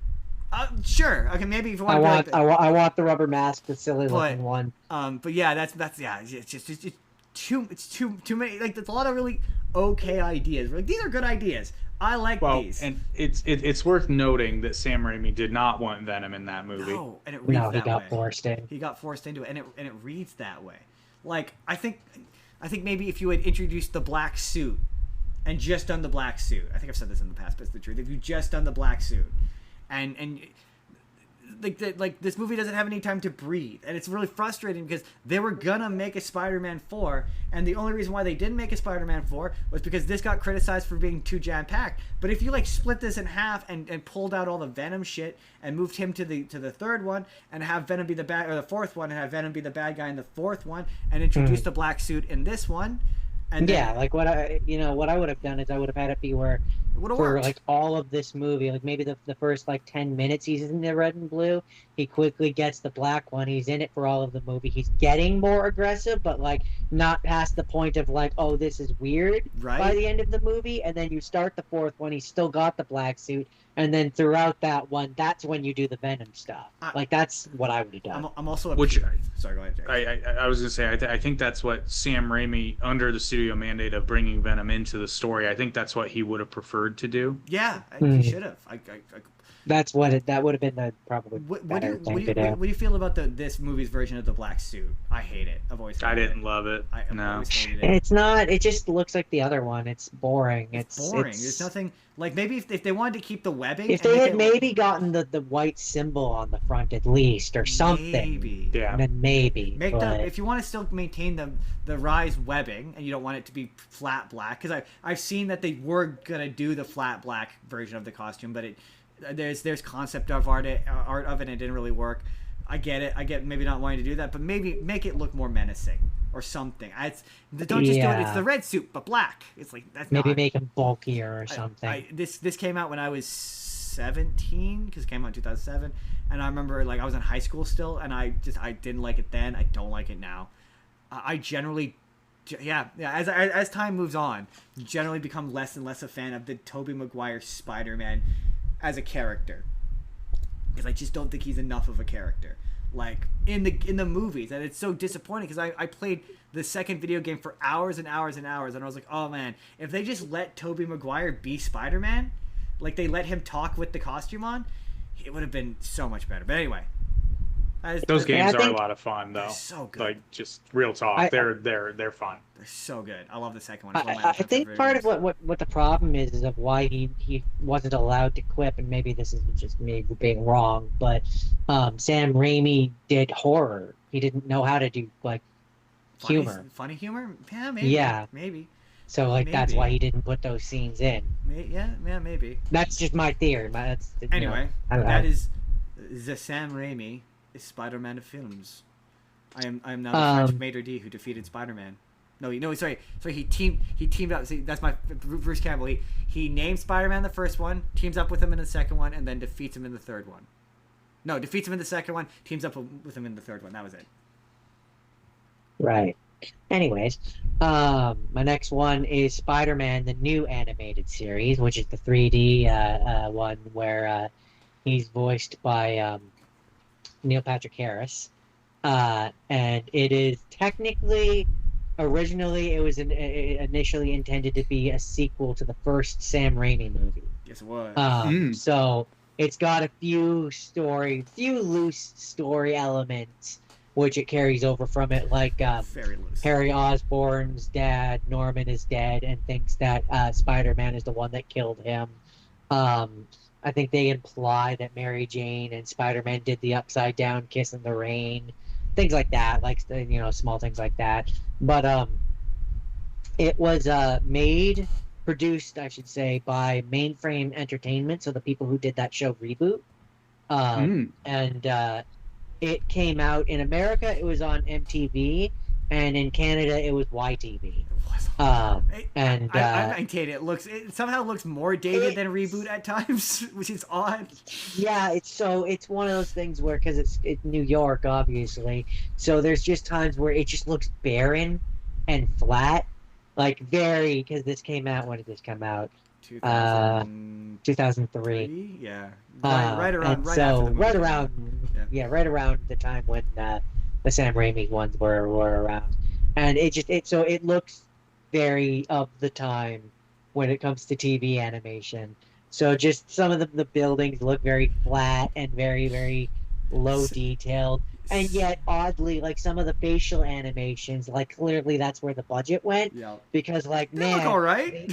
Sure. Okay, maybe if you want. I want the rubber mask, the silly looking one. But yeah, that's It's just too many. Like there's a lot of really okay ideas. Like these are good ideas. I like these. And it's worth noting that Sam Raimi did not want Venom in that movie. No, and it reads that way. He got forced in. He got forced into it, and it reads that way. Like I think maybe if you had introduced the black suit and just done the black suit. I think I've said this in the past, but it's the truth. If you just done the black suit and like this movie doesn't have any time to breathe, and it's really frustrating because they were gonna make a Spider-Man 4, and the only reason why they didn't make a Spider-Man 4 was because this got criticized for being too jam-packed. But if you like split this in half and pulled out all the Venom shit and moved him to the third one and have Venom be the bad, or the fourth one and have Venom be the bad guy in the fourth one and introduce the black suit in this one. And then, like what I would have done is I would have had it be where for like all of this movie, like maybe the first like 10 minutes he's in the red and blue, he quickly gets the black one. He's in it for all of the movie. He's getting more aggressive, but like not past the point of like, oh, this is weird by the end of the movie. And then you start the fourth one, he's still got the black suit. And then throughout that one, that's when you do the Venom stuff. Like that's what I would have done. I'm also sorry, go ahead, Jay. I was gonna say I think that's what Sam Raimi, under the studio mandate of bringing Venom into the story, I think that's what he would have preferred to do. Yeah, he should have. That's that would have been the probably What do better you thing to do. what do you feel about this movie's version of the black suit? I hate it. I've always I hated didn't it. love it. I've No. always hated it. It's not. It just looks like the other one. It's boring. It's boring. There's nothing like maybe if they wanted to keep the webbing. If and they make had it maybe gotten the white symbol on the front at least, or something, maybe. Yeah. then maybe. Make but... if you want to still maintain the rise webbing and you don't want it to be flat black, because I've seen that they were gonna do the flat black version of the costume, but there's concept of art of it and it didn't really work. I get it. I get maybe not wanting to do that, but maybe make it look more menacing or something. Don't just do it. It's the red suit but black. It's like that's maybe not, make him bulkier or something. This came out when I was 17 because it came out in 2007, and I remember like I was in high school still, and I didn't like it then. I don't like it now. I generally. Yeah. As time moves on, you generally become less and less a fan of the Tobey Maguire Spider-Man as a character, because I just don't think he's enough of a character, like in the movies, and it's so disappointing because I played the second video game for hours and hours and hours, and I was like, oh man, if they just let Tobey Maguire be Spider-Man, like they let him talk with the costume on, it would have been so much better. But anyway. Those games are a lot of fun, though. They're so good. Like, just real talk. They're fun. They're so good. I love the second one. I think part of what the problem is of why he wasn't allowed to quip, and maybe this is just me being wrong, but Sam Raimi did horror. He didn't know how to do like humor. Funny humor? Yeah, maybe. Yeah. Maybe. So like that's why he didn't put those scenes in. Yeah, maybe. That's just my theory. Anyway, that is the Sam Raimi Spider-Man films. I am now the French maitre d' who defeated Spider-Man. Sorry. He teamed up. See, that's my Bruce Campbell. He named Spider-Man the first one, teams up with him in the second one, and then defeats him in the third one. No, defeats him in the second one, teams up with him in the third one. That was it. Right. Anyways, my next one is Spider-Man, the new animated series, which is the 3D one where he's voiced by Neil Patrick Harris, and it is originally it was initially intended to be a sequel to the first Sam Raimi movie. Yes, it was. So it's got a few loose story elements which it carries over from it, like very loose. Harry Osborn's dad, Norman, is dead and thinks that Spider-Man is the one that killed him. I think they imply that Mary Jane and Spider-Man did the upside down kiss in the rain, things like that, like small things like that. But it was produced, I should say, by Mainframe Entertainment, so the people who did that show Reboot, and it came out in America. It was on MTV, and in Canada, it was YTV. I maintain it somehow looks more dated than Reboot at times, which is odd. Yeah, it's one of those things where, because it's New York, obviously, so there's just times where it just looks barren and flat, like because this came out. When did this come out? 2003. Yeah, right around the time when the Sam Raimi ones were around, and it looks very of the time when it comes to TV animation. So just some of the buildings look very flat and very, very low detailed, and yet oddly, like some of the facial animations, like clearly that's where the budget went. Yeah. Because like they look all right.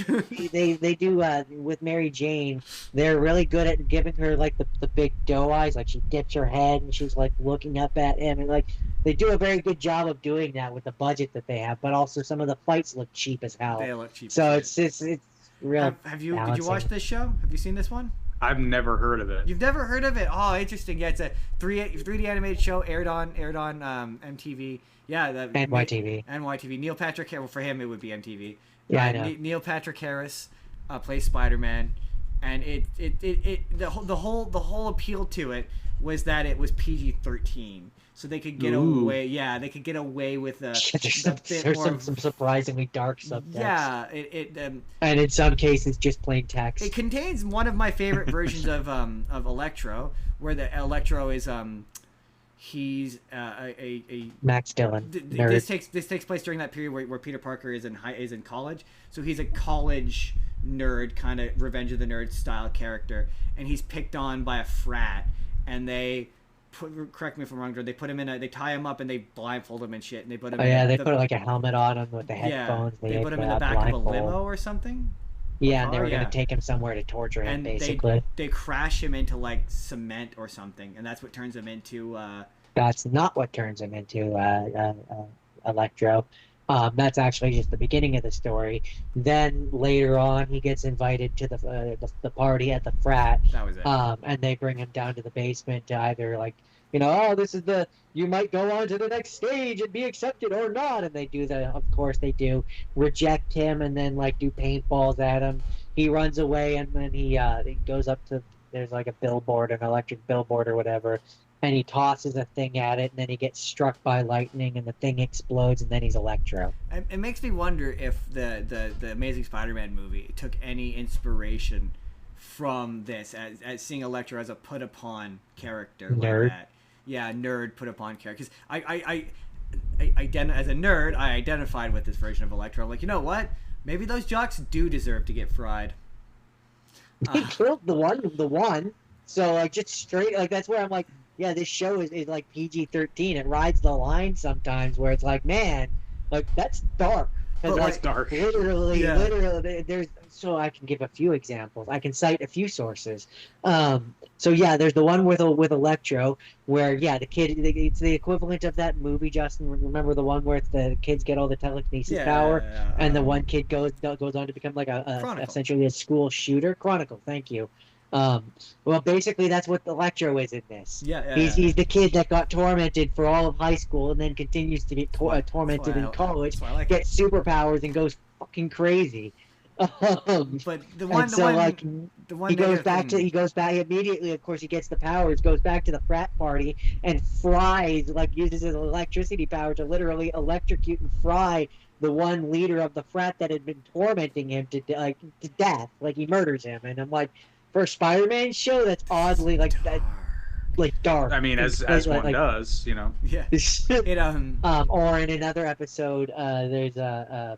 they do with Mary Jane, they're really good at giving her like the big doe eyes, like she dips her head and she's like looking up at him, and like they do a very good job of doing that with the budget that they have. But also some of the fights look cheap as hell. They look cheap. So it's real. Did you watch this show? Have you seen this one? I've never heard of it. You've never heard of it? Oh, interesting. Yeah, it's a 3D animated show aired on MTV. Yeah, NYTV. Neil Patrick Harris. Well, for him, it would be MTV. Yeah, I know. Neil Patrick Harris plays Spider-Man, and the whole appeal to it was that it was PG-13, so they could get away. Yeah, they could get away with there's some surprisingly dark subtext. Yeah, and in some cases just plain text. It contains one of my favorite versions of Electro, where the Electro is he's a Max Dillon. This takes place during that period where Peter Parker is in college, so he's a college nerd kind of Revenge of the Nerds style character, and he's picked on by a frat, and they correct me if I'm wrong, they put him in they tie him up and they blindfold him and shit, and they put him they put like a helmet on him with the headphones. They put him in the back of a limo or something. Yeah, and they were gonna take him somewhere to torture him, and basically. They crash him into like cement or something, and that's what turns him into. That's not what turns him into Electro. That's actually just the beginning of the story. Then later on, he gets invited to the party at the frat. That was it. And they bring him down to the basement to either oh, this is you might go on to the next stage and be accepted or not. And they do of course they do, reject him and then do paintballs at him. He runs away and then he goes up to, there's like a billboard, an electric billboard or whatever. And he tosses a thing at it, and then he gets struck by lightning, and the thing explodes, and then he's Electro. It makes me wonder if the Amazing Spider-Man movie took any inspiration from this, as seeing Electro as a put-upon character. Nerd. Like that. Yeah, nerd put-upon character. Because I as a nerd, I identified with this version of Electro. I'm like, you know what? Maybe those jocks do deserve to get fried. He killed the one. So, just straight, that's where I'm like, yeah, this show is like PG-13. It rides the line sometimes where it's like, man, that's dark. That's dark. Literally, there's, so I can give a few examples. I can cite a few sources. So yeah, there's the one with Electro where, the kid, it's the equivalent of that movie, Justin. Remember the one where the kids get all the telekinesis power, and the one kid goes on to become like essentially a school shooter. Chronicle, thank you. Well, basically, that's what Electro is in this. He's the kid that got tormented for all of high school and then continues to get tormented in college, gets superpowers, and goes fucking crazy. But the one he goes back immediately. Of course, he gets the powers, goes back to the frat party, and fries, uses his electricity power to literally electrocute and fry the one leader of the frat that had been tormenting him to death. He murders him, and I'm like, for a Spider-Man show, that's oddly dark. I mean, as one does, you know. Yeah. It or in another episode, there's I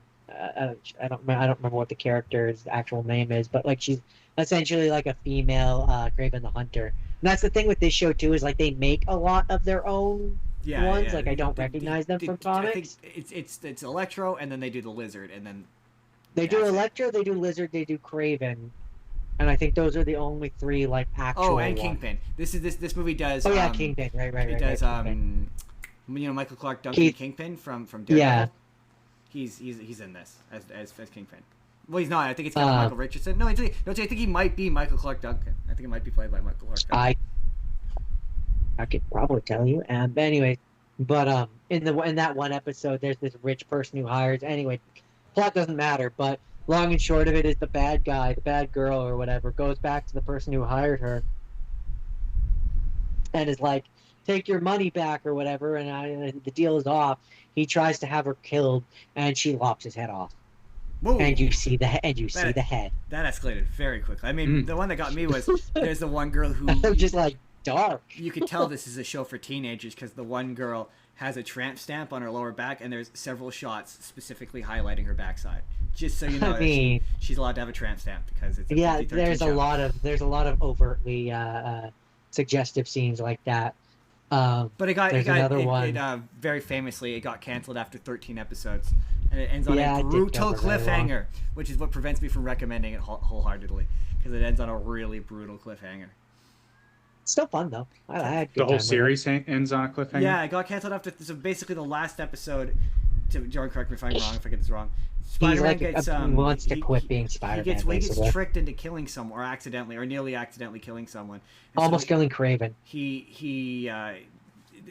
don't remember what the character's actual name is, but she's essentially a female Kraven the Hunter. And that's the thing with this show too, is they make a lot of their own ones. I don't recognize them from comics. I think it's Electro, and then they do the Lizard, and then they do Electro, they do Lizard, they do Kraven. And I think those are the only three actual. Oh, and Kingpin. This movie does. Oh yeah, Kingpin. Right. It does. Michael Clark Duncan Kingpin from Daredevil. Yeah. He's in this as Kingpin. Well, he's not. I think it's Michael Richardson. No, I think he might be Michael Clark Duncan. I think it might be played by Michael Clark Duncan. I could probably tell you. But anyway, in that one episode, there's this rich person who hires. Anyway, plot doesn't matter, but. Long and short of it is the bad guy, the bad girl or whatever, goes back to the person who hired her and is like, take your money back or whatever, and the deal is off. He tries to have her killed, and she lops his head off. Whoa. And you see the head. That escalated very quickly. I mean, the one that got me was there's the one girl who... just dark. You could tell this is a show for teenagers because the one girl has a tramp stamp on her lower back, and there's several shots specifically highlighting her backside. Just so you know, she's allowed to have a tramp stamp because it's a there's show. a lot of overtly suggestive scenes like that. But another one. Very famously, it got canceled after 13 episodes, and it ends on a brutal cliffhanger, which is what prevents me from recommending it wholeheartedly because it ends on a really brutal cliffhanger. It's still fun though. I had a good the whole time series ends on a cliffhanger. Yeah, it got canceled after. So basically, the last episode. Jordan, correct me if I'm wrong. If I get this wrong. Spider-Man wants to quit being Spider-Man. He gets tricked into killing someone, or nearly accidentally killing someone. And almost killing Kraven.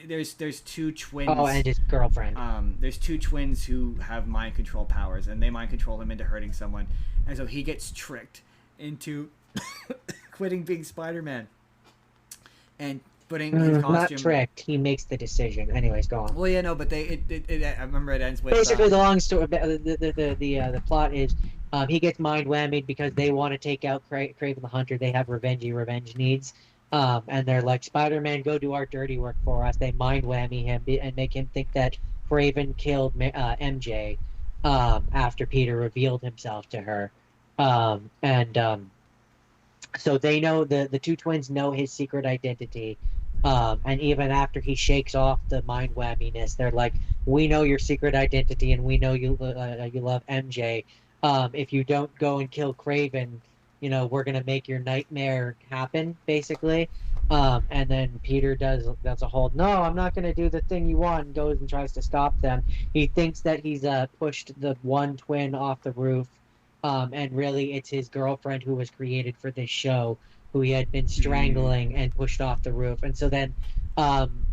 There's two twins. Oh, and his girlfriend. There's two twins who have mind control powers, and they mind control him into hurting someone, and so he gets tricked into quitting being Spider-Man. And putting his costume... Not tricked. He makes the decision. Anyways, go on. Well, yeah, no, but I remember it ends with... Basically, the long story... The plot is he gets mind whammied because they want to take out Kraven the Hunter. They have revenge needs. And they're like, Spider-Man, go do our dirty work for us. They mind whammy him and make him think that Kraven killed MJ after Peter revealed himself to her. And so they know the two twins know his secret identity. And even after he shakes off the mind wabbiness, they're like, "We know your secret identity, and we know you love MJ. If you don't go and kill Craven, we're gonna make your nightmare happen, basically." And then Peter does a whole, "No, I'm not gonna do the thing you want," and goes and tries to stop them. He thinks that he's pushed the one twin off the roof, and really it's his girlfriend who was created for this show, who he had been strangling and pushed off the roof. And so then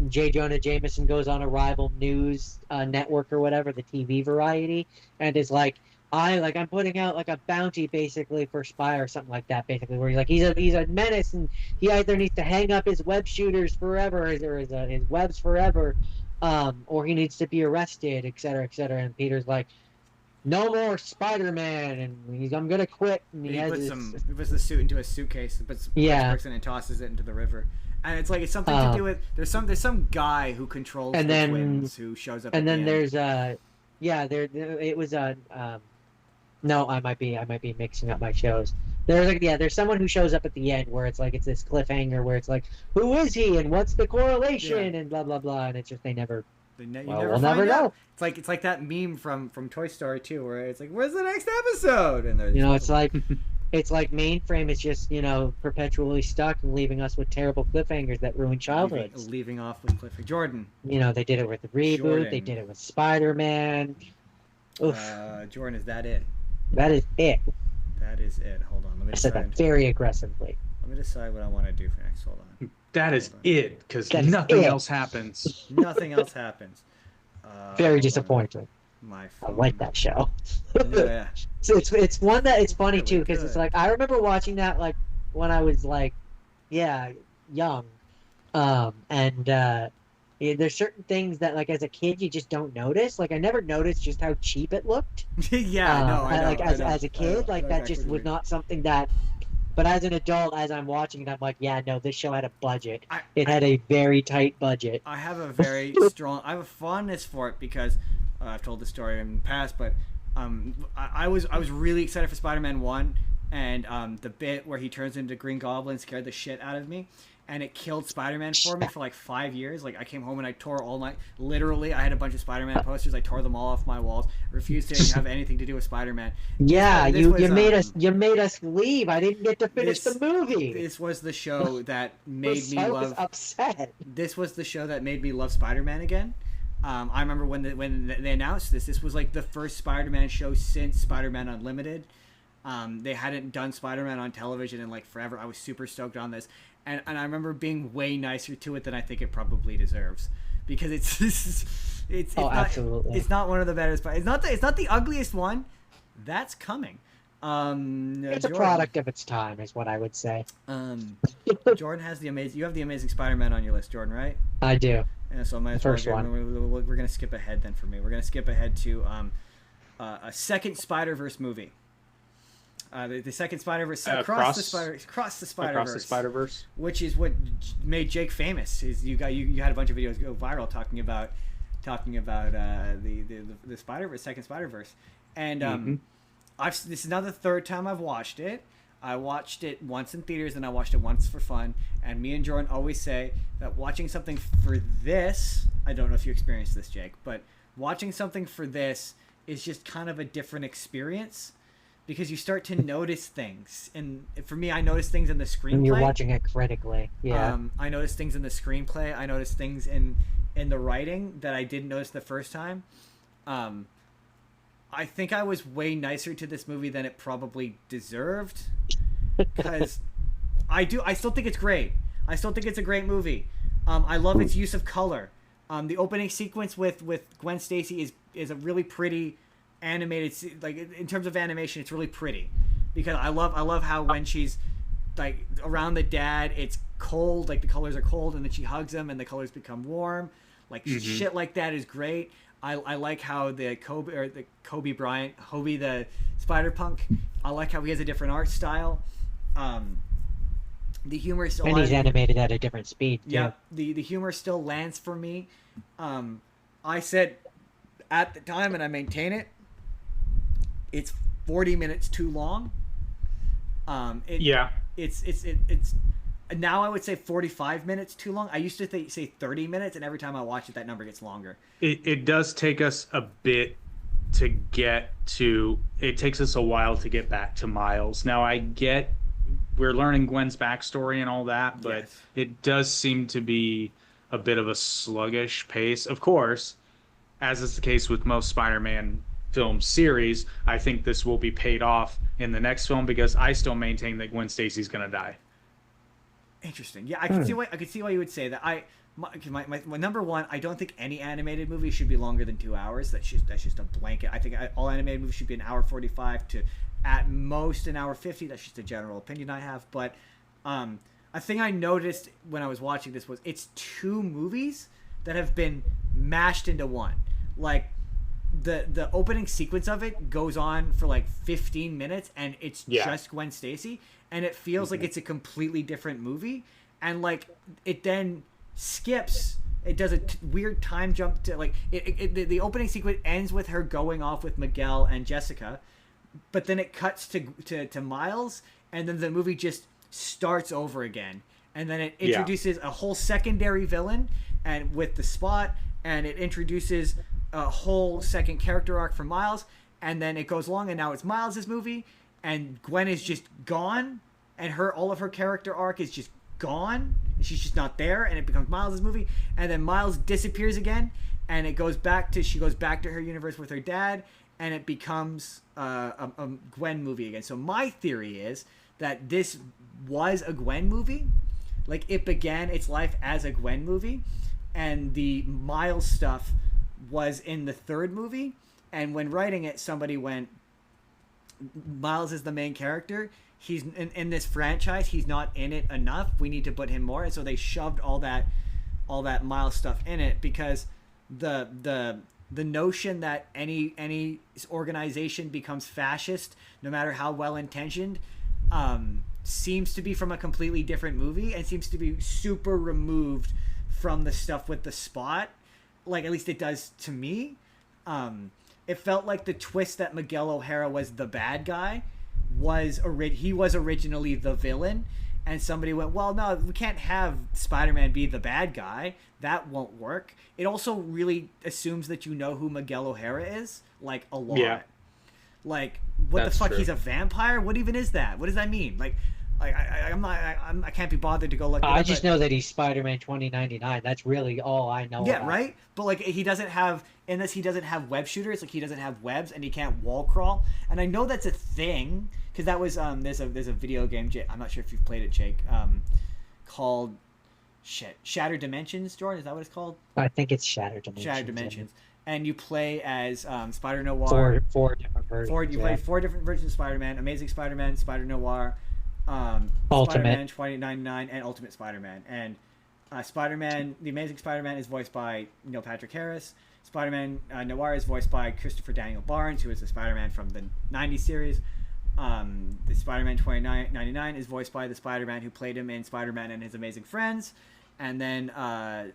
J. Jonah Jameson goes on a rival news network or whatever, the TV variety, and is like, I'm putting out like a bounty basically for Spy or something like that, basically, where he's like, he's a menace, and he either needs to hang up his web shooters forever, or his webs forever, or he needs to be arrested, et cetera, et cetera. And Peter's like, "No more Spider-Man," and I'm gonna quit. And he puts the suit into a suitcase, puts person and tosses it into the river. And it's like, it's something to do with, there's some guy who controls the twins who shows up. And then there's it was no, I might be mixing up my shows. There's someone who shows up at the end where it's this cliffhanger where it's like, who is he and what's the correlation and blah blah blah, and it's just we'll never know. It's like that meme from Toy Story 2 where it's like, where's the next episode? And it's like Mainframe is just perpetually stuck and leaving us with terrible cliffhangers that ruin childhoods. Leaving off with Clifford Jordan. They did it with the reboot. Jordan. They did it with Spider-Man. Jordan, is that it? That is it. That is it. Hold on. Let me I said that very aggressively. Let me decide what I want to do for next. Hold on. That is it, because nothing else happens. Nothing else happens. Very disappointing. My phone. I like that show. Yeah. So it's one that it's funny too, because it's like, I remember watching that when I was young, and there's certain things that as a kid you just don't notice. I never noticed just how cheap it looked. Yeah, no, I know. As a kid, that just was not something that. But as an adult, as I'm watching it, I'm like, yeah, no, this show had a budget. It had a very tight budget. I have a very I have a fondness for it because I've told this story in the past, but I was really excited for Spider-Man 1, and the bit where he turns into Green Goblin scared the shit out of me. And it killed Spider-Man for me for 5 years. I came home and I tore all night. Literally, I had a bunch of Spider-Man posters. I tore them all off my walls. Refused to have anything to do with Spider-Man. Yeah, you made us leave. I didn't get to finish the movie. This was the show that made me love. I was upset. This was the show that made me love Spider-Man again. I remember when they announced this. This was the first Spider-Man show since Spider-Man Unlimited. They hadn't done Spider-Man on television in forever. I was super stoked on this. And I remember being way nicer to it than I think it probably deserves, because it's absolutely. It's not one of the better. It's not the ugliest one. That's coming. It's a product of its time, is what I would say. Jordan has you have the Amazing Spider-Man on your list, Jordan, right? I do. Yeah, so my first one. We're gonna skip ahead then for me. We're gonna skip ahead to a second Spider-Verse movie. The second Spider-Verse across the Spider-Verse, which is what made Jake famous. Is you had a bunch of videos go viral talking about the Spider-Verse, second Spider-Verse, and this is now the third time I've watched it. I watched it once in theaters and I watched it once for fun. And me and Jordan always say that watching something for this, I don't know if you experienced this, Jake, but watching something for this is just kind of a different experience. Because you start to notice things, and for me, I notice things in the screenplay. When you're watching it critically, yeah. I notice things in the screenplay. I notice things in the writing that I didn't notice the first time. I think I was way nicer to this movie than it probably deserved, because I still think it's great. I still think it's a great movie. I love its use of color. The opening sequence with Gwen Stacy is a really pretty animated, in terms of animation, it's really pretty, because I love how when she's around the dad, it's cold, the colors are cold, and then she hugs him and the colors become warm, shit like that is great. I like how the Kobe Bryant, Hobie the Spider-Punk, I like how he has a different art style. The humor still, and he's animated at a different speed too. Yeah, the humor still lands for me. I said at the time, and I maintain it, it's 40 minutes too long. Yeah. It's now I would say 45 minutes too long. I used to say 30 minutes, and every time I watch it, that number gets longer. It does take us a bit to get to. It takes us a while to get back to Miles. Now I get we're learning Gwen's backstory and all that, but Yes. it does seem to be a bit of a sluggish pace. Of course, as is the case with most Spider-Man film series, I think this will be paid off in the next film because I still maintain that Gwen Stacy's gonna die. Interesting. Yeah, I could see why you would say that. My number one, I don't think any animated movie should be longer than 2 hours. That's just a blanket. I think all animated movies should be an hour 45 to at most an hour 50. That's just a general opinion I have. But a thing I noticed when I was watching this was it's two movies that have been mashed into one. Like the opening sequence of it goes on for like 15 minutes, and it's just Gwen Stacy, and it feels like it's a completely different movie. And like it then skips, it does a weird time jump to like the opening sequence ends with her going off with Miguel and Jessica, but then it cuts to Miles, and then the movie just starts over again, and then it introduces a whole secondary villain and with the Spot, and it introduces a whole second character arc for Miles, and then it goes along, and now it's Miles' movie, and Gwen is just gone, and all of her character arc is just gone. She's just not there, and it becomes Miles' movie, and then Miles disappears again, and she goes back to her universe with her dad, and it becomes a Gwen movie again. So my theory is that this was a Gwen movie, like it began its life as a Gwen movie, and the Miles stuff was in the third movie, and when writing it, somebody went, Miles is the main character. He's in this franchise. He's not in it enough. We need to put him more. And so they shoved all that Miles stuff in it because the notion that any organization becomes fascist, no matter how well intentioned, seems to be from a completely different movie and seems to be super removed from the stuff with the Spot. Like at least it does to me. It felt like the twist that Miguel O'Hara was the bad guy he was originally the villain, and somebody went, well, no, we can't have Spider-Man be the bad guy. That won't work. It also really assumes that you know who Miguel O'Hara is, like, a lot. Yeah. Like, what That's the fuck? True. He's a vampire? What even is that? What does that mean? Like I can't be bothered to go look. I just know that he's Spider-Man 2099. That's really all I know. Yeah, about. Right. But like he doesn't have web shooters. Like he doesn't have webs, and he can't wall crawl. And I know that's a thing because that was there's a video game. I'm not sure if you've played it, Jake. Called Shattered Dimensions. Jordan, is that what it's called? I think it's Shattered Dimensions. Shattered Dimensions. And you play as Spider Noir. Four different versions. You play 4 different versions of Spider-Man: Amazing Spider-Man, Spider Noir, Ultimate Spider-Man 2099, and Ultimate Spider-Man. And Spider-Man, the Amazing Spider-Man, is voiced by Neil Patrick Harris. Spider-Man Noir is voiced by Christopher Daniel Barnes, who is the Spider-Man from the 90s series. The Spider-Man 2099 is voiced by the Spider-Man who played him in Spider-Man and His Amazing Friends. And then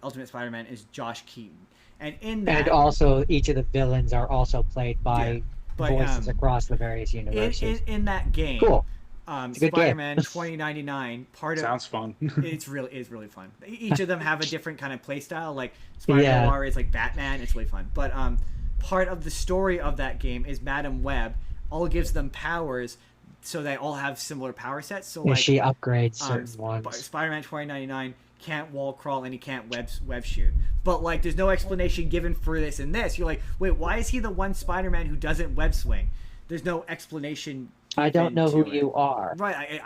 Ultimate Spider-Man is Josh Keaton. And in that, and also each of the villains are also played by voices across the various universes. In that game, cool. Spider-Man 2099 sounds fun. It's really fun. Each of them have a different kind of play style. Like Spider Noir is like Batman. It's really fun. But part of the story of that game is Madam Web all gives them powers, so they all have similar power sets. So like she upgrades certain ones. Spider-Man 2099 can't wall crawl and he can't web shoot. But like there's no explanation given for this in this. You're like, wait, why is he the one Spider-Man who doesn't web swing? There's no explanation. I don't know who you are. Right,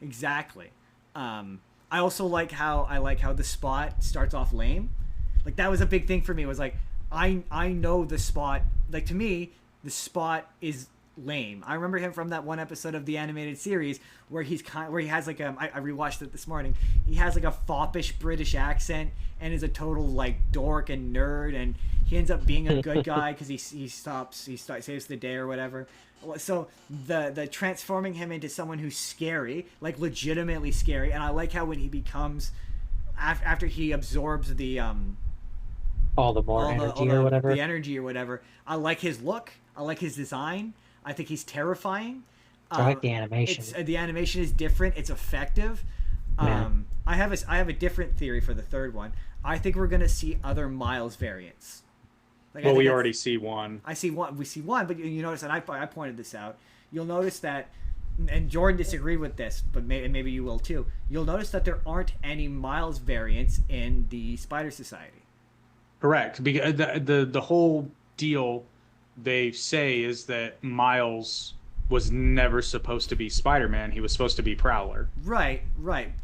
exactly. I also like how the Spot starts off lame. Like that was a big thing for me. Was like I know the Spot. Like to me, the Spot is lame. I remember him from that one episode of the animated series where he has like I rewatched it this morning. He has like a foppish British accent and is a total like dork and nerd, and he ends up being a good guy because he saves the day or whatever. So the transforming him into someone who's scary, like legitimately scary, and I like how when he becomes after he absorbs the energy or whatever, I like his look, I like his design. I think he's terrifying. I like the animation. It's the animation is different. It's effective. Yeah. I have a different theory for the third one. I think we're gonna see other Miles variants. Like, Well, we already see one. I see one. We see one, but you notice, and I pointed this out. You'll notice that, and Jordan disagreed with this, but maybe you will too. You'll notice that there aren't any Miles variants in the Spider Society. Correct. Because the whole deal they say is that Miles was never supposed to be Spider-Man. He was supposed to be Prowler. Right.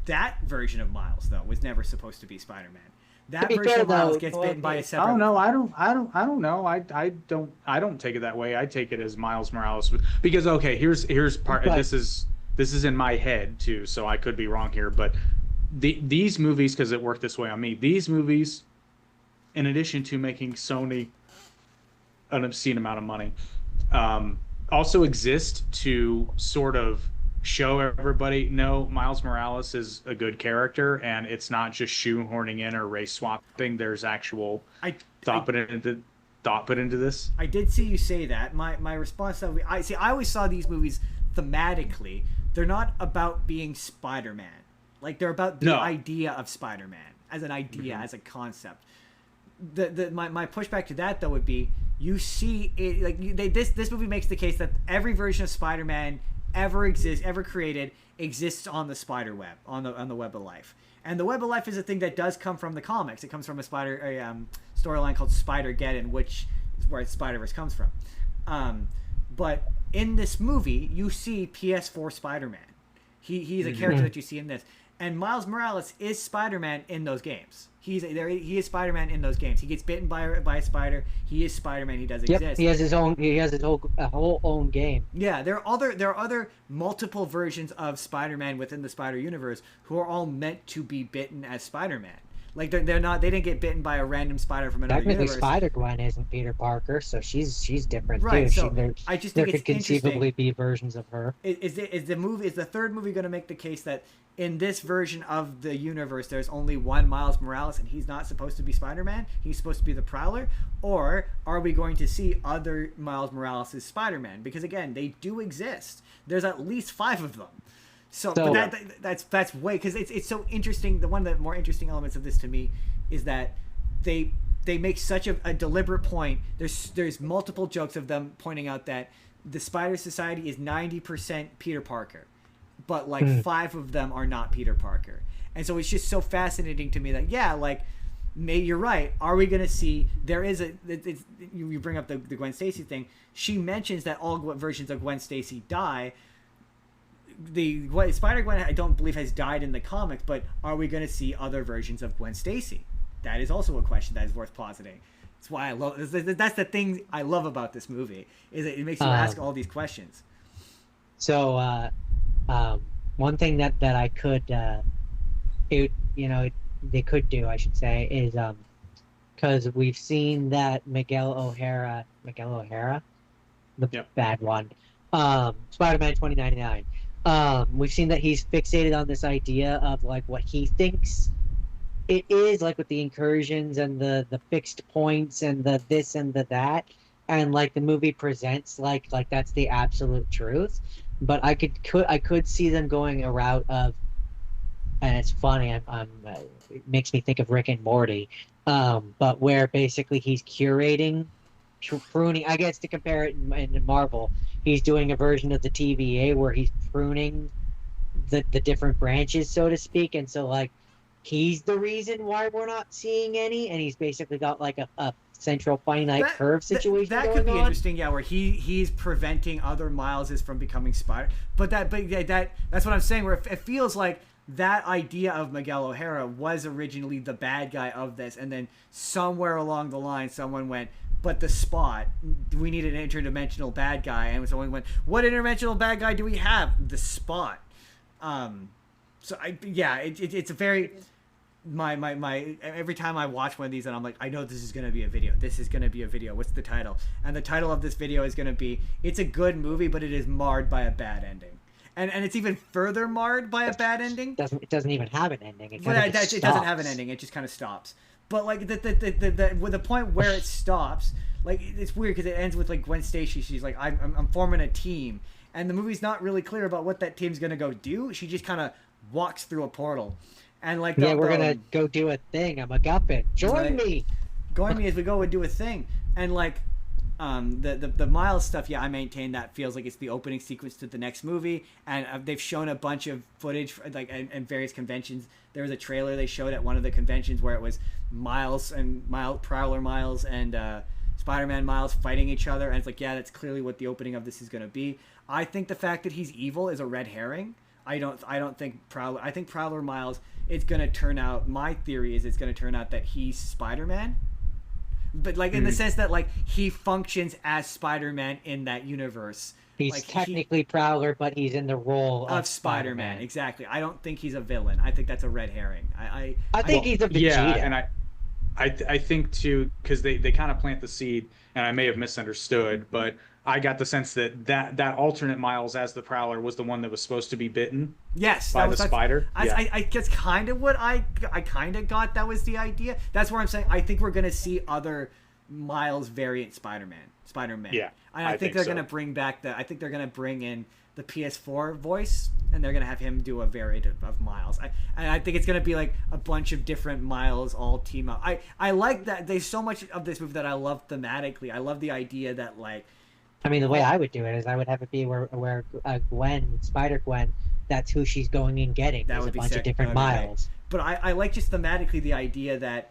That version of Miles, though, was never supposed to be Spider-Man. That be version fair, of Miles though, gets well, bitten by a I separate. don't know. I don't know. I don't take it that way. I take it as Miles Morales because okay, here's part. But- This is in my head too, so I could be wrong here. But these movies, because it worked this way on me, these movies, in addition to making Sony an obscene amount of money, also exist to sort of show everybody, no, Miles Morales is a good character, and it's not just shoehorning in or race swapping. There's actual thought put into this. I did see you say that. My response to that, I always saw these movies thematically. They're not about being Spider-Man. Like, they're about the idea of Spider-Man as an idea, as a concept. My pushback to that, though, would be you see it like this movie makes the case that every version of Spider-Man ever created exists on the spider web, on the web of life. And the web of life is a thing that does come from the comics. It comes from a storyline called Spider-Geddon, which is where Spiderverse comes from. But in this movie, you see PS4 Spider-Man. He's a character that you see in this. And Miles Morales is Spider-Man in those games. He is Spider-Man in those games. He gets bitten by a spider. He is Spider-Man. He does exist. He has his whole own game. Yeah, there are other multiple versions of Spider-Man within the Spider Universe who are all meant to be bitten as Spider-Man. Like they didn't get bitten by a random spider from another Technically, universe. Spider-Gwen isn't Peter Parker, so she's different Right, too. so I there just think could it's conceivably be versions of her. Is the third movie going to make the case that in this version of the universe there's only one Miles Morales and he's not supposed to be Spider-Man? He's supposed to be the Prowler? Or are we going to see other Miles Morales as Spider-Man? Because again, they do exist. There's at least 5 of them. So but that's way, because it's so interesting. One of the more interesting elements of this to me is that they make such a deliberate point. There's multiple jokes of them pointing out that the Spider Society is 90% Peter Parker, but like 5 of them are not Peter Parker. And so it's just so fascinating to me that maybe you're right. Are we going to see you bring up the Gwen Stacy thing? She mentions that all versions of Gwen Stacy die. The Spider-Gwen, I don't believe, has died in the comics, but are we going to see other versions of Gwen Stacy? That is also a question that is worth positing. That's why I love. That's the thing I love about this movie, is it makes you ask all these questions. So, one thing that I could, they could do, I should say, is because we've seen that Miguel O'Hara, the bad one, Spider-Man 2099. We've seen that he's fixated on this idea of like what he thinks it is, like with the incursions and the fixed points and the this and the that, and like the movie presents like that's the absolute truth. But I could see them going a route of, and it's funny, it makes me think of Rick and Morty, but where basically he's curating, pruning, I guess to compare it in Marvel, he's doing a version of the TVA where he's pruning the different branches, so to speak, and so like he's the reason why we're not seeing any, and he's basically got like a central finite curve situation. That could be interesting, yeah, where he's preventing other Mileses from becoming Spider. But that's what I'm saying, where it feels like that idea of Miguel O'Hara was originally the bad guy of this, and then somewhere along the line someone went, but the Spot, we need an interdimensional bad guy, and someone went, what interdimensional bad guy do we have? The Spot. It's a very, my every time I watch one of these, and I'm like, I know this is going to be a video. This is going to be a video. What's the title? And the title of this video is going to be, it's a good movie, but it is marred by a bad ending. And it's even further marred by a bad ending. It doesn't even have an ending. It doesn't have an ending. It just kind of stops. But like with the point where it stops, like it's weird because it ends with like Gwen Stacy. She's like, I'm forming a team, and the movie's not really clear about what that team's gonna go do. She just kind of walks through a portal, and like Yeah, we're gonna go do a thing. I'm a MacGuffin. Join me. Join me as we go and do a thing. And like the Miles stuff, yeah, I maintain that feels like it's the opening sequence to the next movie, and they've shown a bunch of footage like and various conventions. There was a trailer they showed at one of the conventions where it was Prowler Miles and Spider-Man Miles fighting each other, and it's like, yeah, that's clearly what the opening of this is going to be. I think the fact that he's evil is a red herring. I don't think Prowler. I think Prowler Miles. It's going to turn out. My theory is it's going to turn out that he's Spider-Man. But like in the sense that like he functions as Spider-Man in that universe. He's like, technically Prowler, but he's in the role of Spider-Man. Exactly. I don't think he's a villain. I think that's a red herring. I think he's a Vegeta. Yeah, and I think too, because they kind of plant the seed, and I may have misunderstood, but I got the sense that alternate Miles as the Prowler was the one that was supposed to be bitten. Yes, by the spider. I guess kind of what I kind of got. That was the idea. That's where I'm saying I think we're gonna see other Miles variant Spider-Man. Yeah, and I think they're gonna bring back I think they're gonna bring in the PS4 voice, and they're gonna have him do a variant of Miles. I think it's gonna be like a bunch of different Miles all team up. I like that. There's so much of this movie that I love thematically. I love the idea that like. I mean, the way I would do it is I would have it be where Gwen, Spider-Gwen, that's who she's going and getting. There's a bunch of different Miles. But I like just thematically the idea that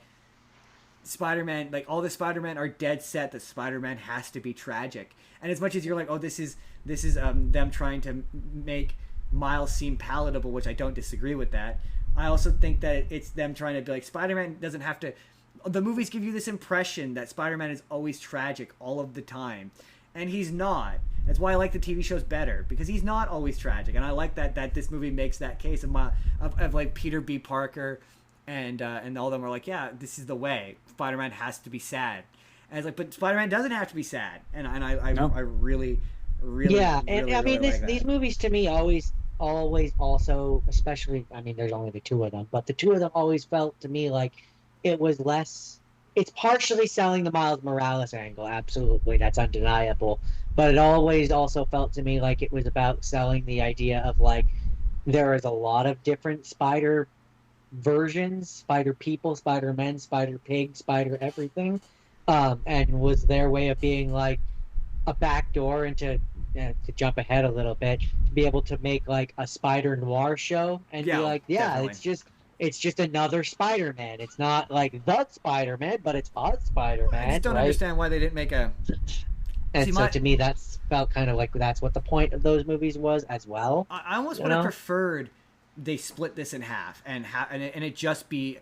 Spider-Man, like all the Spider-Man are dead set that Spider-Man has to be tragic. And as much as you're like, oh, this is them trying to make Miles seem palatable, which I don't disagree with that. I also think that it's them trying to be like, Spider-Man doesn't have to. The movies give you this impression that Spider-Man is always tragic all of the time. And he's not. That's why I like the TV shows better, because he's not always tragic, and I like that this movie makes that case of like Peter B. Parker, and all of them are like, yeah, this is the way. Spider-Man has to be sad, and it's like, but Spider-Man doesn't have to be sad, and I really yeah, and really, I mean really like these movies to me always also, especially, I mean, there's only the two of them, but the two of them always felt to me like it was less. It's partially selling the Miles Morales angle, absolutely, that's undeniable. But it always also felt to me like it was about selling the idea of like there is a lot of different Spider versions, Spider people, Spider Men, Spider Pig, Spider everything, and was their way of being like a backdoor into to jump ahead a little bit to be able to make like a Spider Noir show and be like, yeah, definitely. It's just another Spider-Man. It's not like the Spider-Man, but it's a Spider-Man. I just don't understand why they didn't make a. And to me, that's felt kind of like that's what the point of those movies was as well. I almost would have preferred they split this in half and it just be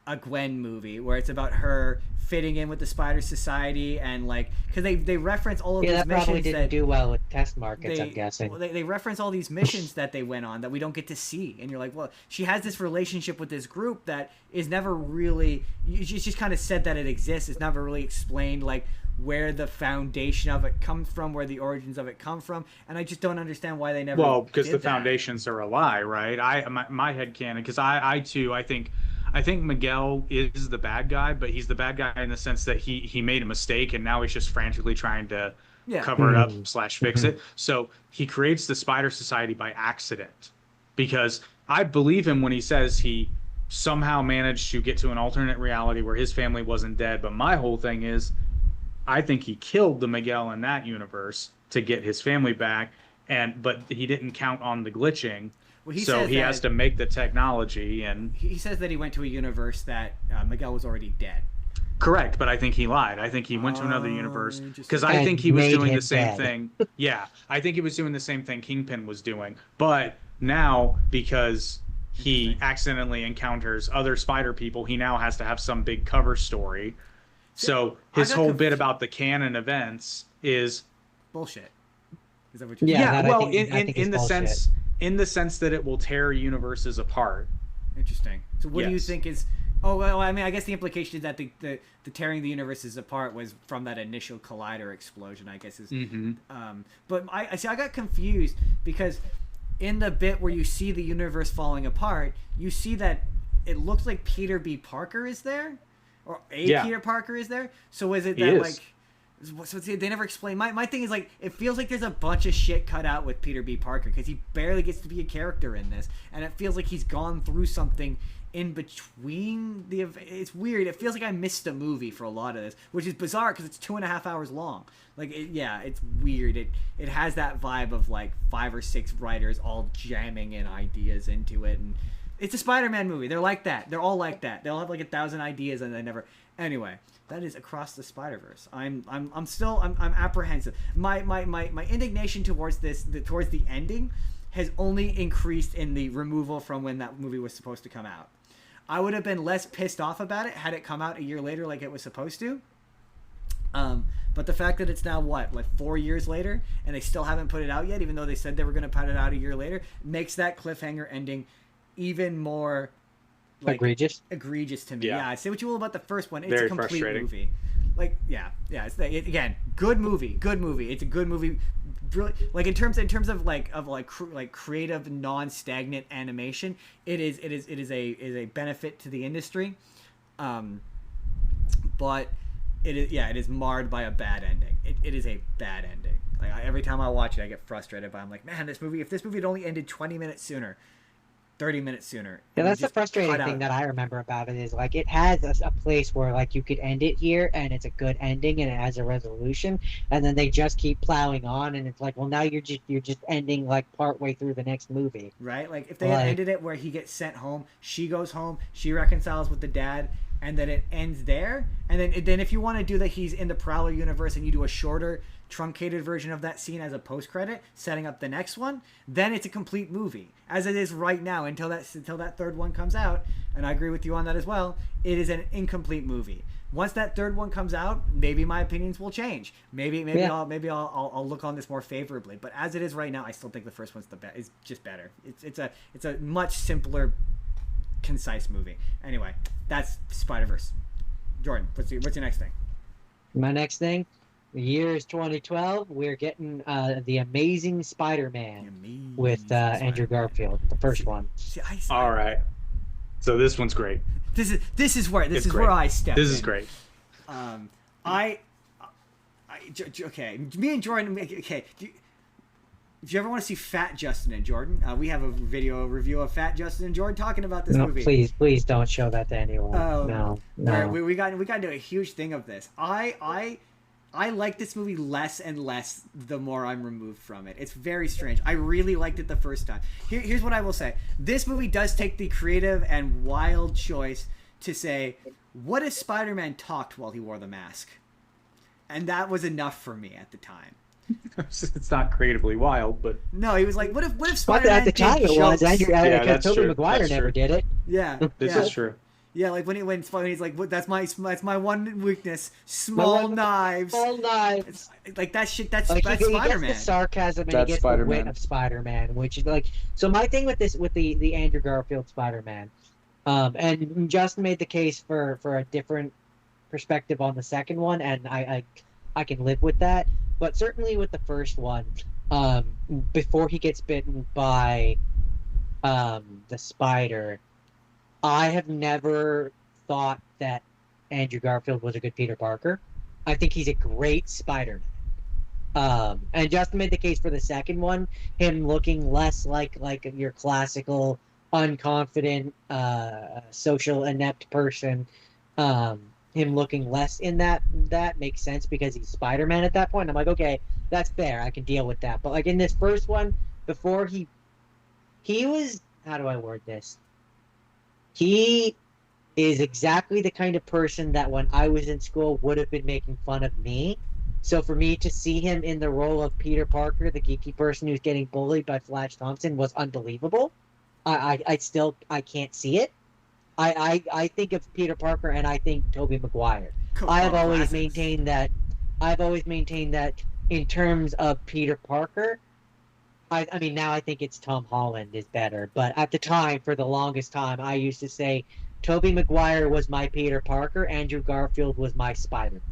a Gwen movie where it's about her fitting in with the Spider Society and like because they reference all of these missions that probably didn't do well with test markets. I'm guessing. Well, they reference all these missions that they went on that we don't get to see, and you're like, well, she has this relationship with this group that is never really. It's just kind of said that it exists. It's never really explained like where the foundation of it comes from, where the origins of it come from, and I just don't understand why they never. Well, because the foundations are a lie, right? My headcanon, because I think Miguel is the bad guy, but he's the bad guy in the sense that he made a mistake and now he's just frantically trying to cover it up / fix it. So he creates the Spider Society by accident, because I believe him when he says he somehow managed to get to an alternate reality where his family wasn't dead. But my whole thing is, I think he killed the Miguel in that universe to get his family back, but he didn't count on the glitching. Well, so he has to make the technology, and he says that he went to a universe that Miguel was already dead. Correct, but I think he lied. I think he went to another universe because I think he was doing the same thing. Yeah, I think he was doing the same thing Kingpin was doing, but now because he accidentally encounters other spider people, he now has to have some big cover story. So his whole bit about the canon events is bullshit. Is that what you're saying? Yeah, well, in the sense that it will tear universes apart. Interesting. So what do you think is? Oh well, I mean, I guess the implication is that the tearing the universes apart was from that initial collider explosion. I guess is. But I got confused because in the bit where you see the universe falling apart, you see that it looks like Peter B. Parker is there, or Peter Parker is there. So is it that like? So they never explain. My thing is like it feels like there's a bunch of shit cut out with Peter B. Parker because he barely gets to be a character in this, and it feels like he's gone through something in between the. It's weird. It feels like I missed a movie for a lot of this, which is bizarre because it's 2.5 hours long. Like it's weird. It has that vibe of like 5 or 6 writers all jamming in ideas into it, and it's a Spider-Man movie. They're like that. They're all like that. They'll have like 1,000 ideas and they never. Anyway. That is Across the Spiderverse. I'm apprehensive. My indignation towards towards the ending has only increased in the removal from when that movie was supposed to come out. I would have been less pissed off about it had it come out a year later like it was supposed to. But the fact that it's now like 4 years later and they still haven't put it out yet, even though they said they were going to put it out a year later, makes that cliffhanger ending even more egregious to me. Yeah, say what you will about the first one. It's Very a complete frustrating. movie. It's again, good movie. It's a good movie. Really, like in terms of creative, non-stagnant animation, it is a benefit to the industry. But it is marred by a bad ending. It is a bad ending. Like every time I watch it, I get frustrated. But I'm like, man, if this movie had only ended 20 minutes sooner. 30 minutes sooner. Yeah, that's the frustrating thing that I remember about it is like it has a place where like you could end it here and it's a good ending and it has a resolution, and then they just keep plowing on and it's like, well, now you're just ending like partway through the next movie. Right? Like if they had ended it where he gets sent home, she goes home, she reconciles with the dad, and then it ends there, and then if you want to do that, he's in the Prowler universe and you do a shorter truncated version of that scene as a post-credit setting up the next one, then it's a complete movie as it is right now until that third one comes out. And I agree with you on that as well. It is an incomplete movie. Once that third one comes out, maybe my opinions will change. Maybe I'll look on this more favorably. But as it is right now, I still think the first one's is just better. It's a much simpler, concise movie. Anyway, that's Spider-Verse. Jordan, what's your next thing? My next thing. The year is 2012. We're getting The Amazing Spider-Man with Andrew Garfield, the first one. All right. So this one's great. This is where I step. This is great. Okay. Me and Jordan. Okay. Do you ever want to see Fat Justin and Jordan? We have a video review of Fat Justin and Jordan talking about this movie. Please don't show that to anyone. No. We got into a huge thing of this. I like this movie less and less the more I'm removed from it. It's very strange. I really liked it the first time. Here's what I will say. This movie does take the creative and wild choice to say, what if Spider-Man talked while he wore the mask? And that was enough for me at the time. It's not creatively wild, but... No, he was like, what if Spider-Man at the time it was. Because Tobey Maguire never did it. Yeah. This is true. Yeah, like when he's like, that's my one weakness, small knives. Small knives. Like that shit. That's like Spider-Man. He gets the sarcasm and he gets the wit of Spider-Man, which is like. So my thing with the Andrew Garfield Spider-Man, and Justin made the case for a different perspective on the second one, and I can live with that. But certainly with the first one, before he gets bitten by the spider. I have never thought that Andrew Garfield was a good Peter Parker. I think he's a great Spider-Man. And Justin made the case for the second one, him looking less like your classical, unconfident, social inept person. Him looking less in that makes sense because he's Spider-Man at that point. I'm like, okay, that's fair. I can deal with that. But like in this first one, before he was, how do I word this? He is exactly the kind of person that when I was in school would have been making fun of me. So for me to see him in the role of Peter Parker, the geeky person who's getting bullied by Flash Thompson, was unbelievable. I can't see it. I think of Peter Parker and I think Tobey Maguire. I've always maintained that in terms of Peter Parker, I mean, now I think it's Tom Holland is better. But at the time, for the longest time, I used to say Tobey Maguire was my Peter Parker, Andrew Garfield was my Spider-Man.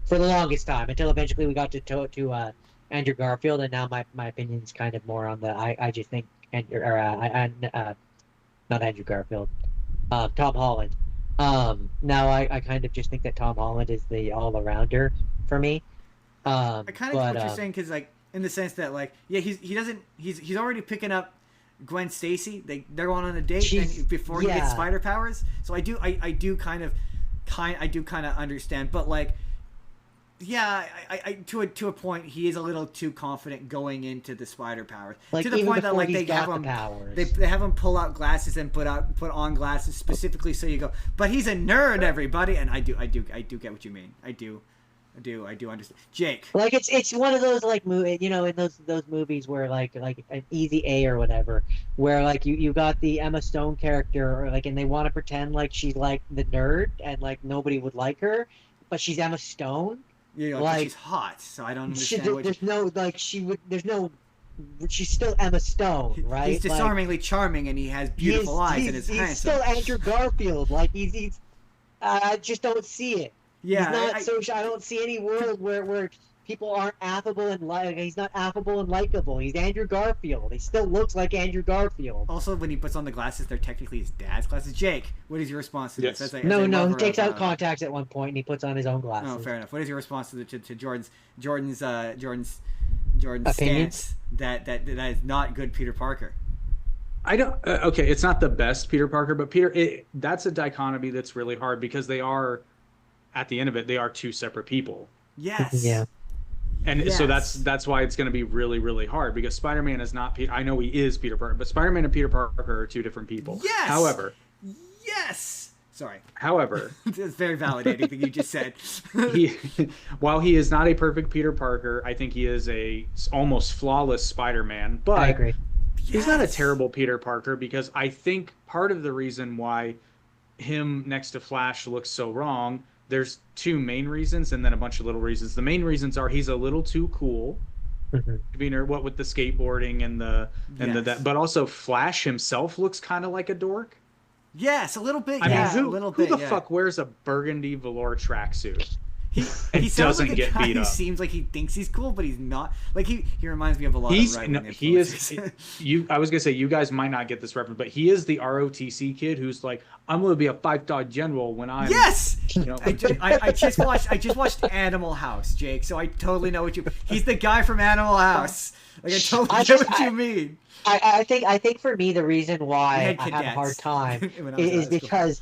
For the longest time, until eventually we got to Andrew Garfield, and now my opinion is kind of more on the I just think not Andrew Garfield, Tom Holland. Now I kind of just think that Tom Holland is the all-arounder for me. I kind of get what you're but saying because, like, in the sense that, like, yeah, he's already picking up Gwen Stacy. They're going on a date and before he gets spider powers. So I do kind of understand, but like, yeah, I to a point, he is a little too confident going into the spider powers. Like, to the point that, like, they have him pull out glasses and put on glasses specifically so you go, but he's a nerd, everybody. And I do get what you mean. I do understand. Jake, like, it's one of those, like, you know, in those movies where like an Easy A or whatever, where like you got the Emma Stone character, or like, and they want to pretend like she's like the nerd and like nobody would like her, but she's Emma Stone. yeah, like, she's hot, so I don't understand. She's still Emma Stone, right? He's disarmingly charming, and he has beautiful eyes, and is handsome. He's still Andrew Garfield. Like, he's I just don't see it. Yeah, He's not I don't see any world where people aren't affable and he's not affable and likable. He's Andrew Garfield. He still looks like Andrew Garfield. Also, when he puts on the glasses, they're technically his dad's glasses. Jake, what is your response to this? Yes. No, he takes out contacts at one point and he puts on his own glasses. Oh, fair enough. What is your response to Jordan's Opinions? stance that is not good Peter Parker? I don't. Okay, it's not the best Peter Parker, but that's a dichotomy that's really hard because they are, at the end of it, they are two separate people. Yes. Yeah. And so that's why it's going to be really, really hard because Spider-Man is not Peter. I know he is Peter Parker, but Spider-Man and Peter Parker are two different people. Yes. However. Yes. Sorry. However. It's very validating thing you just said. While he is not a perfect Peter Parker, I think he is a almost flawless Spider-Man. But I agree. He's not a terrible Peter Parker because I think part of the reason why him next to Flash looks so wrong, there's two main reasons and then a bunch of little reasons. The main reasons are he's a little too cool. Mm-hmm. I mean, what with the skateboarding and that, but also Flash himself looks kind of like a dork. Yes, a little bit. I mean, who the fuck wears a burgundy velour tracksuit? He sounds like a guy who seems like he thinks he's cool, but he's not. Like he reminds me of a lot of right-wing influencers. I was gonna say you guys might not get this reference, but he is the ROTC kid who's like, I'm gonna be a 5-star general when I'm. Yes. You know. I just watched Animal House, Jake. So I totally know what you. He's the guy from Animal House. Like I totally know what you mean. I think for me the reason why I have a hard time is because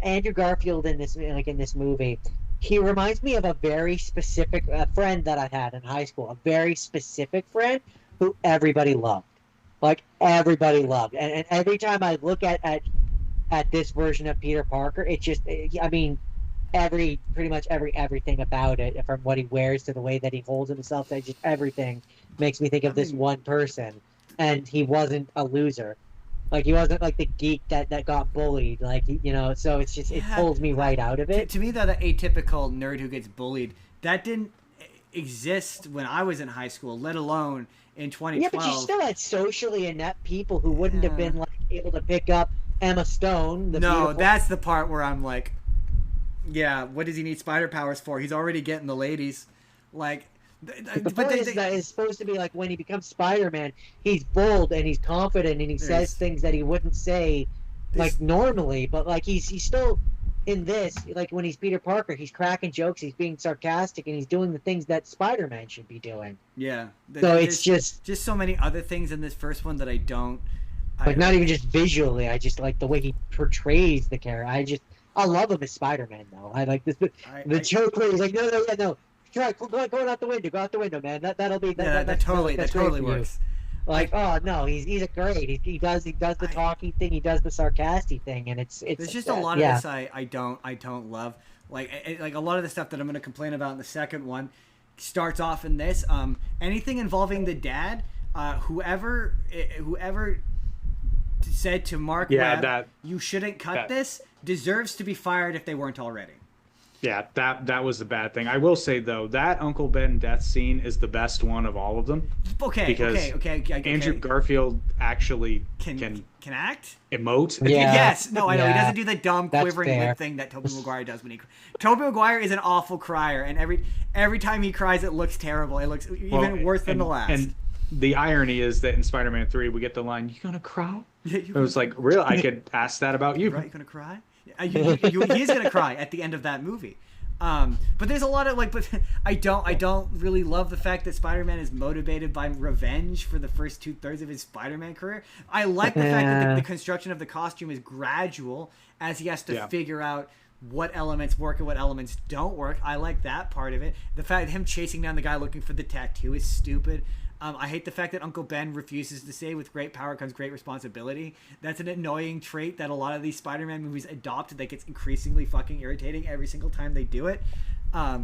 Andrew Garfield in this movie, he reminds me of a very specific friend that I had in high school, a very specific friend who everybody loved, and every time I look at this version of Peter Parker, it just, I mean, pretty much everything about it, from what he wears to the way that he holds himself, that just everything makes me think of this one person. And he wasn't a loser. Like, he wasn't like the geek that got bullied. Like, you know, so it's just, it pulls me right out of it. To me, though, the atypical nerd who gets bullied, that didn't exist when I was in high school, let alone in 2012. Yeah, but you still had socially inept people who wouldn't have been, like, able to pick up Emma Stone. That's the part where I'm like, yeah, what does he need spider powers for? He's already getting the ladies. Like, the point is that it's supposed to be like when he becomes Spider-Man, he's bold and he's confident and he says things that he wouldn't say like normally, but like he's still in this, like when he's Peter Parker, he's cracking jokes, he's being sarcastic, and he's doing the things that Spider-Man should be doing. Yeah. So it's just so many other things in this first one that I don't not even just visually, I just like the way he portrays the character. I love him as Spider-Man though. I like this the joke where he's like, no. Try going out the window. Go out the window, man. That totally works. Like, oh no, he's a great. He does the talking thing. He does the sarcastic thing, and it's. There's just a lot of this I don't love. Like a lot of the stuff that I'm going to complain about in the second one starts off in this. Anything involving the dad. Whoever said to Mark Webb, you shouldn't cut this, deserves to be fired if they weren't already. Yeah, that was the bad thing. I will say though, that Uncle Ben death scene is the best one of all of them. Okay. Andrew Garfield actually can act, emote. Yeah. Yes. No, I know he doesn't do the dumb quivering lip thing that Tobey Maguire does when he. Tobey Maguire is an awful crier, and every time he cries, it looks terrible. It looks even worse than the last. And the irony is that in Spider-Man 3, we get the line, "You gonna cry?" It was like, really? I could ask that about you. Right? You gonna cry? He is going to cry at the end of that movie. But there's a lot of but I don't really love the fact that Spider-Man is motivated by revenge for the first 2/3 of his Spider-Man career. I like the fact that the construction of the costume is gradual as he has to figure out what elements work and what elements don't work. I like that part of it. The fact that him chasing down the guy looking for the tattoo is stupid. I hate the fact that Uncle Ben refuses to say with great power comes great responsibility. That's an annoying trait that a lot of these Spider-Man movies adopt that gets increasingly fucking irritating every single time they do it. I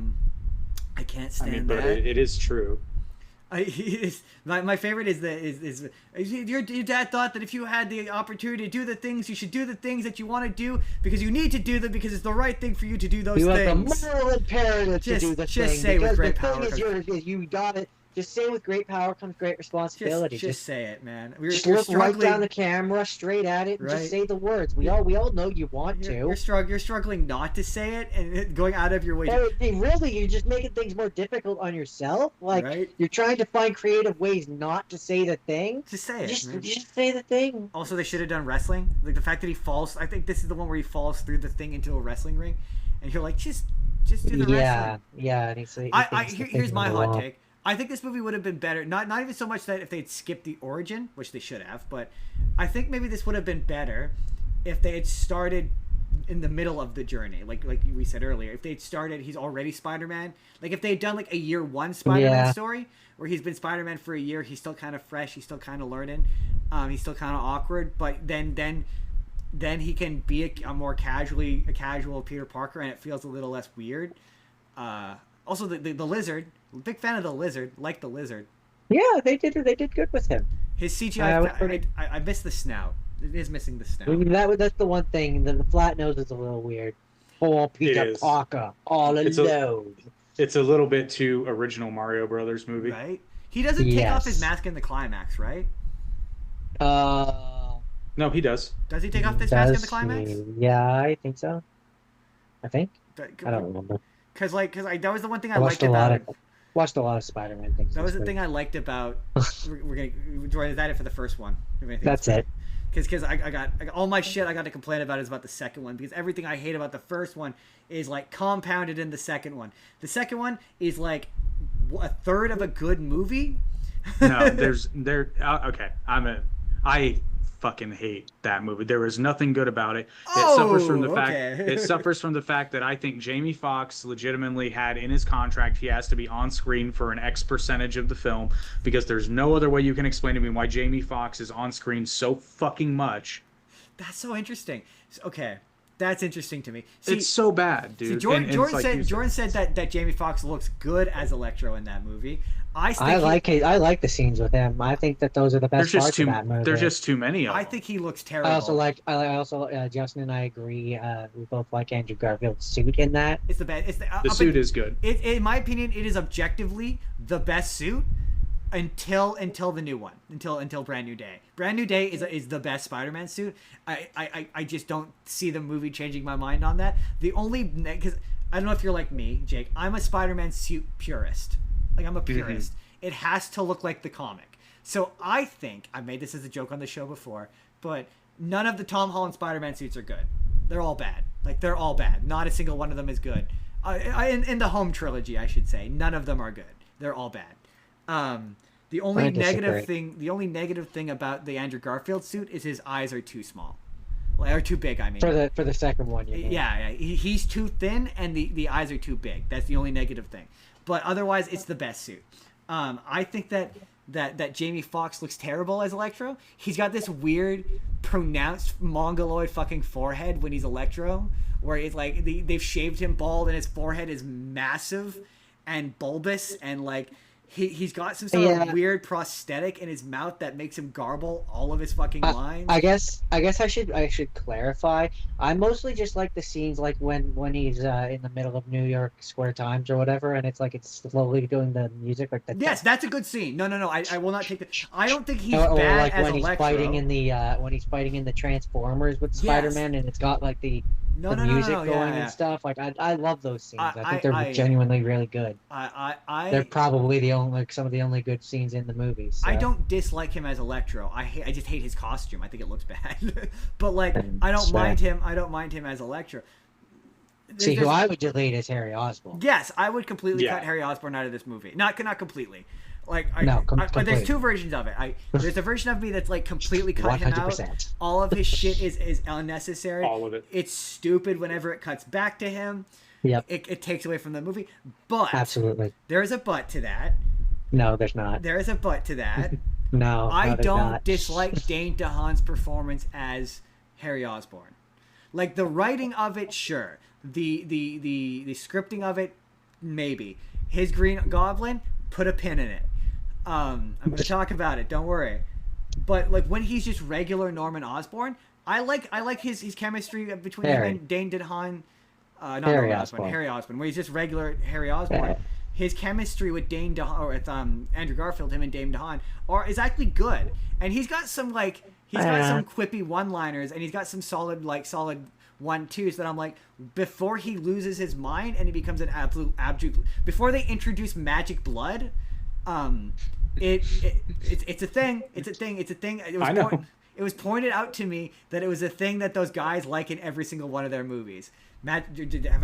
can't stand that. But it is true. My favorite is your dad thought that if you had the opportunity to do the things, you should do the things that you want to do because you need to do them because it's the right thing for you to do those things. You have the moral imperative to do the thing. Just say with great power. You got it. Just say with great power comes great responsibility. Just say it, man. Just look right down the camera, straight at it, and just say the words. We all know you want to. You're struggling not to say it and going out of your way. Really, you're just making things more difficult on yourself. You're trying to find creative ways not to say the thing. Just say it. Just say the thing. Also, they should have done wrestling. Like the fact that he falls. I think this is the one where he falls through the thing into a wrestling ring, and you're like, just do the wrestling. Yeah. Here's my hot take. I think this movie would have been better. Not even so much that if they'd skipped the origin, which they should have, but I think maybe this would have been better if they had started in the middle of the journey, like we said earlier. If they'd started, he's already Spider-Man. Like if they had done like a year one Spider-Man story where he's been Spider-Man for a year, he's still kind of fresh, he's still kind of learning, he's still kind of awkward, but then he can be a more casual Peter Parker, and it feels a little less weird. Also, the lizard. Big fan of the lizard. Like the lizard. Yeah, they did good with him. His CGI. I miss the snout. It is missing the snout. I mean, that's the one thing. The flat nose is a little weird. Oh, Peter Parker, all alone. It's a little bit too original Mario Brothers movie. Right. He doesn't take off his mask in the climax, right? No, he does. Does he take off his mask in the climax? Yeah, I think so. I don't remember. Because that was the one thing I liked about it. Watched a lot of Spider-Man things. That was the thing I liked about. We're gonna Jordan. Is that it for the first one? That's it. Because I got all my shit I got to complain about is about the second one, because everything I hate about the first one is like compounded in the second one. The second one is like a third of a good movie. No, okay. I fucking hate that movie. There was nothing good about it. It suffers from the fact it suffers from the fact that I think Jamie Foxx legitimately had in his contract he has to be on screen for an X percentage of the film, because there's no other way you can explain to me why Jamie Foxx is on screen so fucking much. That's so interesting. Okay. That's interesting to me. It's so bad, dude. See, Jordan said that Jamie Foxx looks good as Electro in that movie. I like the scenes with him. I think that those are the best parts of that movie. There's just too many of them. I think he looks terrible. I also Justin and I agree. We both like Andrew Garfield's suit in that. It's the best. The suit is good. In my opinion, it is objectively the best suit until the new one, until Brand New Day. Brand New Day is the best Spider-Man suit. I just don't see the movie changing my mind on that. Because I don't know if you're like me, Jake. I'm a Spider-Man suit purist. Like, I'm a purist. It has to look like the comic. So I think, I made this as a joke on the show before, but none of the Tom Holland Spider-Man suits are good. They're all bad. Like, they're all bad. Not a single one of them is good. In the home trilogy, I should say, none of them are good. They're all bad. The only negative thing about the Andrew Garfield suit is his eyes are too small. Or too big, I mean. For the second one, you know. Yeah. He's too thin, and the eyes are too big. That's the only negative thing. But otherwise, it's the best suit. I think that Jamie Foxx looks terrible as Electro. He's got this weird, pronounced mongoloid fucking forehead when he's Electro, where it's like they've shaved him bald and his forehead is massive and bulbous, and like he's got some sort of weird prosthetic in his mouth that makes him garble all of his fucking lines. I guess I should clarify. I mostly just like the scenes like when he's in the middle of New York Square Times or whatever, and it's slowly doing the music like that. Yes, that's a good scene. No, I will not take that. I don't think he's or bad like as when Electro. When he's fighting in the Transformers with Spider-Man, and it's got like the music going and stuff. Like I love those scenes. I think they're genuinely really good. They're probably some of the only good scenes in the movie. So. I don't dislike him as Electro. I just hate his costume. I think it looks bad. But like I don't mind him as Electro. See, who I would delete is Harry Osborn. Yes, I would completely cut Harry Osborn out of this movie. Not completely. Like, there's two versions of it. There's a version of me that's like completely cut 100%. Him out. All of his shit is unnecessary. All of it. It's stupid whenever it cuts back to him. Yep. It takes away from the movie. But absolutely, there is a but to that. No, there's not. There is a but to that. No, I don't dislike Dane DeHaan's performance as Harry Osborn. Like the writing of it, sure. The scripting of it, maybe. His Green Goblin, put a pin in it. I'm going to talk about it. Don't worry. But like when he's just regular Norman Osborn, I like his chemistry between him and Dane DeHaan. Not Harry Osborn. Harry Osborn, where he's just regular Harry Osborn. His chemistry with Dane DeHaan, or with Andrew Garfield, him and Dane DeHaan, is actually good. And he's got some some quippy one-liners, and he's got some solid 1-2s that I'm like, before he loses his mind and he becomes an absolute abject. Before they introduce magic blood, it's a thing. It's a thing. It was pointed out to me that it was a thing that those guys like in every single one of their movies. Have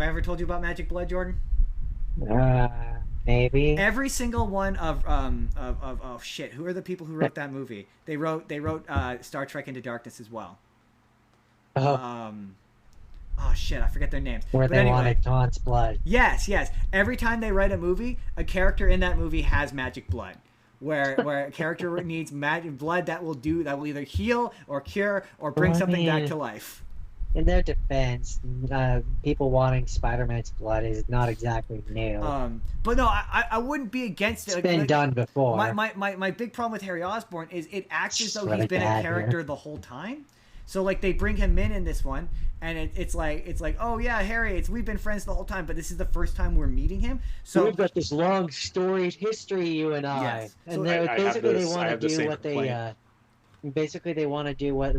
I ever told you about Magic Blood, Jordan? Maybe. Every single one of oh shit, who are the people who wrote that movie? They wrote Star Trek Into Darkness as well. Oh shit, I forget their names. Where they wanted Dawn's blood. Yes. Every time they write a movie, a character in that movie has magic blood. Where a character needs magic blood that will either heal or cure or bring something back to life. In their defense, people wanting Spider-Man's blood is not exactly new. But no, I wouldn't be against it. It's been done before. My big problem with Harry Osborn is it acts as though he's been a character the whole time. So like they bring him in this one, and it's like oh yeah, Harry, we've been friends the whole time, but this is the first time we're meeting him. So we've got this long storied history, you and I. Yes. And basically they want to do what they basically they want to do what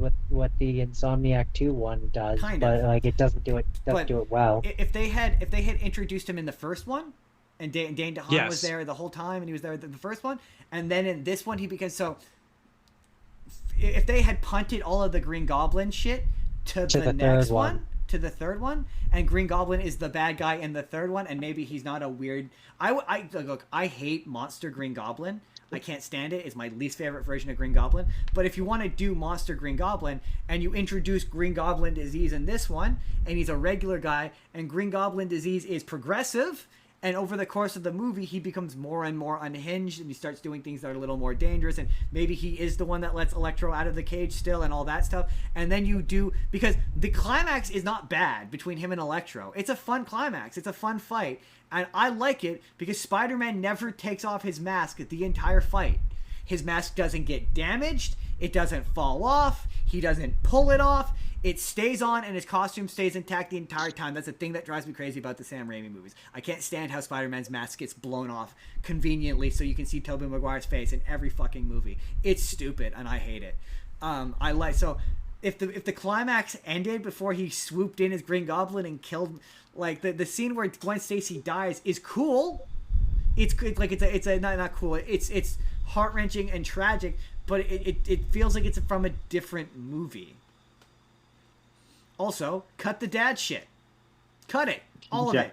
the Insomniac 2 one does, but like it doesn't do it well. If they had introduced him in the first one, and Dane DeHaan was there the whole time, and he was there in the first one, and then in this one he becomes so. If they had punted all of the Green Goblin shit to the next one, to the third one, and Green Goblin is the bad guy in the third one, and maybe he's not a weird. I hate Monster Green Goblin. I can't stand it. It's my least favorite version of Green Goblin. But if you want to do Monster Green Goblin and you introduce Green Goblin disease in this one, and he's a regular guy, and Green Goblin disease is progressive. And over the course of the movie, he becomes more and more unhinged, and he starts doing things that are a little more dangerous. And maybe he is the one that lets Electro out of the cage still, and all that stuff. And then you do, because the climax is not bad between him and Electro. It's a fun climax. It's a fun fight, and I like it because Spider-Man never takes off his mask the entire fight. His mask doesn't get damaged. It doesn't fall off. He doesn't pull it off. It stays on, and his costume stays intact the entire time. That's the thing that drives me crazy about the Sam Raimi movies. I can't stand how Spider-Man's mask gets blown off conveniently so you can see Tobey Maguire's face in every fucking movie. It's stupid, and I hate it. If the climax ended before he swooped in as Green Goblin and killed, like the scene where Gwen Stacy dies is cool. It's not cool. It's heart-wrenching and tragic, but it feels like it's from a different movie. Also, cut the dad shit. Cut it. All of it.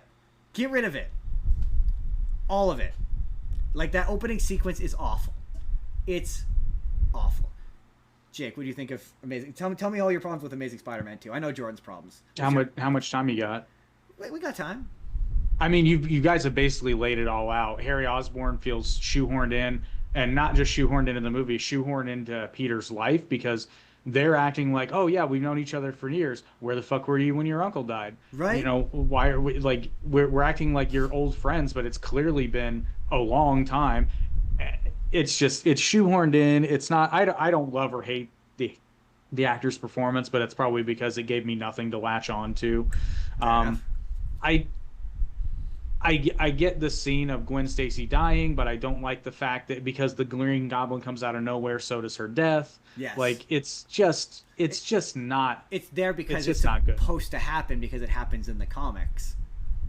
Get rid of it. All of it. Like, that opening sequence is awful. It's awful. Jake, what do you think of Amazing? Tell me all your problems with Amazing Spider-Man 2. I know Jordan's problems. How much time you got? We got time. I mean, you guys have basically laid it all out. Harry Osborn feels shoehorned in, and not just shoehorned into the movie, shoehorned into Peter's life, because they're acting like, oh yeah, we've known each other for years. Where the fuck were you when your uncle died? Right. You know, why are we like we're acting like you're old friends, but it's clearly been a long time. It's shoehorned in. It's not. I don't love or hate the actor's performance, but it's probably because it gave me nothing to latch on to. I get the scene of Gwen Stacy dying, but I don't like the fact that because the Green Goblin comes out of nowhere, so does her death. Yes. Like it's just not. It's there because it's not good. Supposed to happen because it happens in the comics.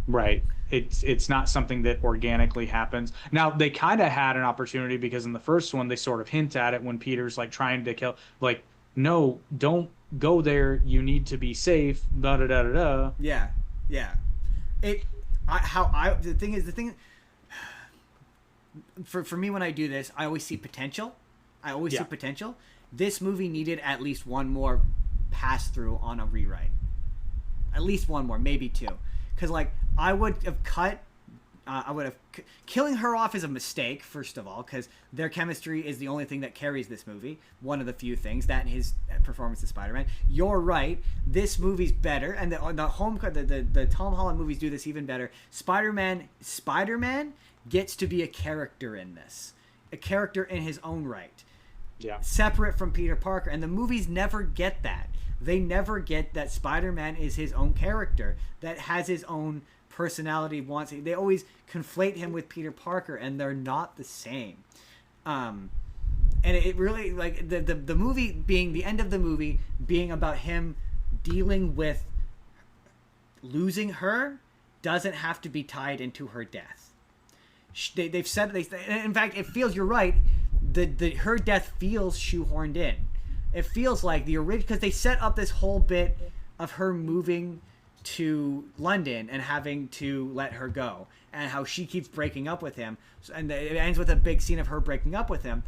Right. It's not something that organically happens. Now they kind of had an opportunity because in the first one they sort of hint at it when Peter's like trying to kill, like, no, don't go there. You need to be safe. Da da da da da. Yeah. The thing for me when I do this, I always see potential. See potential. This movie needed at least one more pass through on a rewrite. At least one more, maybe two. Because, like, I would have killing her off is a mistake, first of all, because their chemistry is the only thing that carries this movie. One of the few things, that and his performance as Spider-Man. You're right. This movie's better, and the Tom Holland movies do this even better. Spider-Man gets to be a character in this. A character in his own right. Yeah. Separate from Peter Parker, and the movies never get that. They never get that Spider-Man is his own character that has his own personality. They always conflate him with Peter Parker, and they're not the same. And it really, like, the movie being the end of the movie being about him dealing with losing her doesn't have to be tied into her death. They've said in fact, it feels, you're right. Her death feels shoehorned in. It feels like the original, because they set up this whole bit of her moving to London and having to let her go, and how she keeps breaking up with him, and it ends with a big scene of her breaking up with him.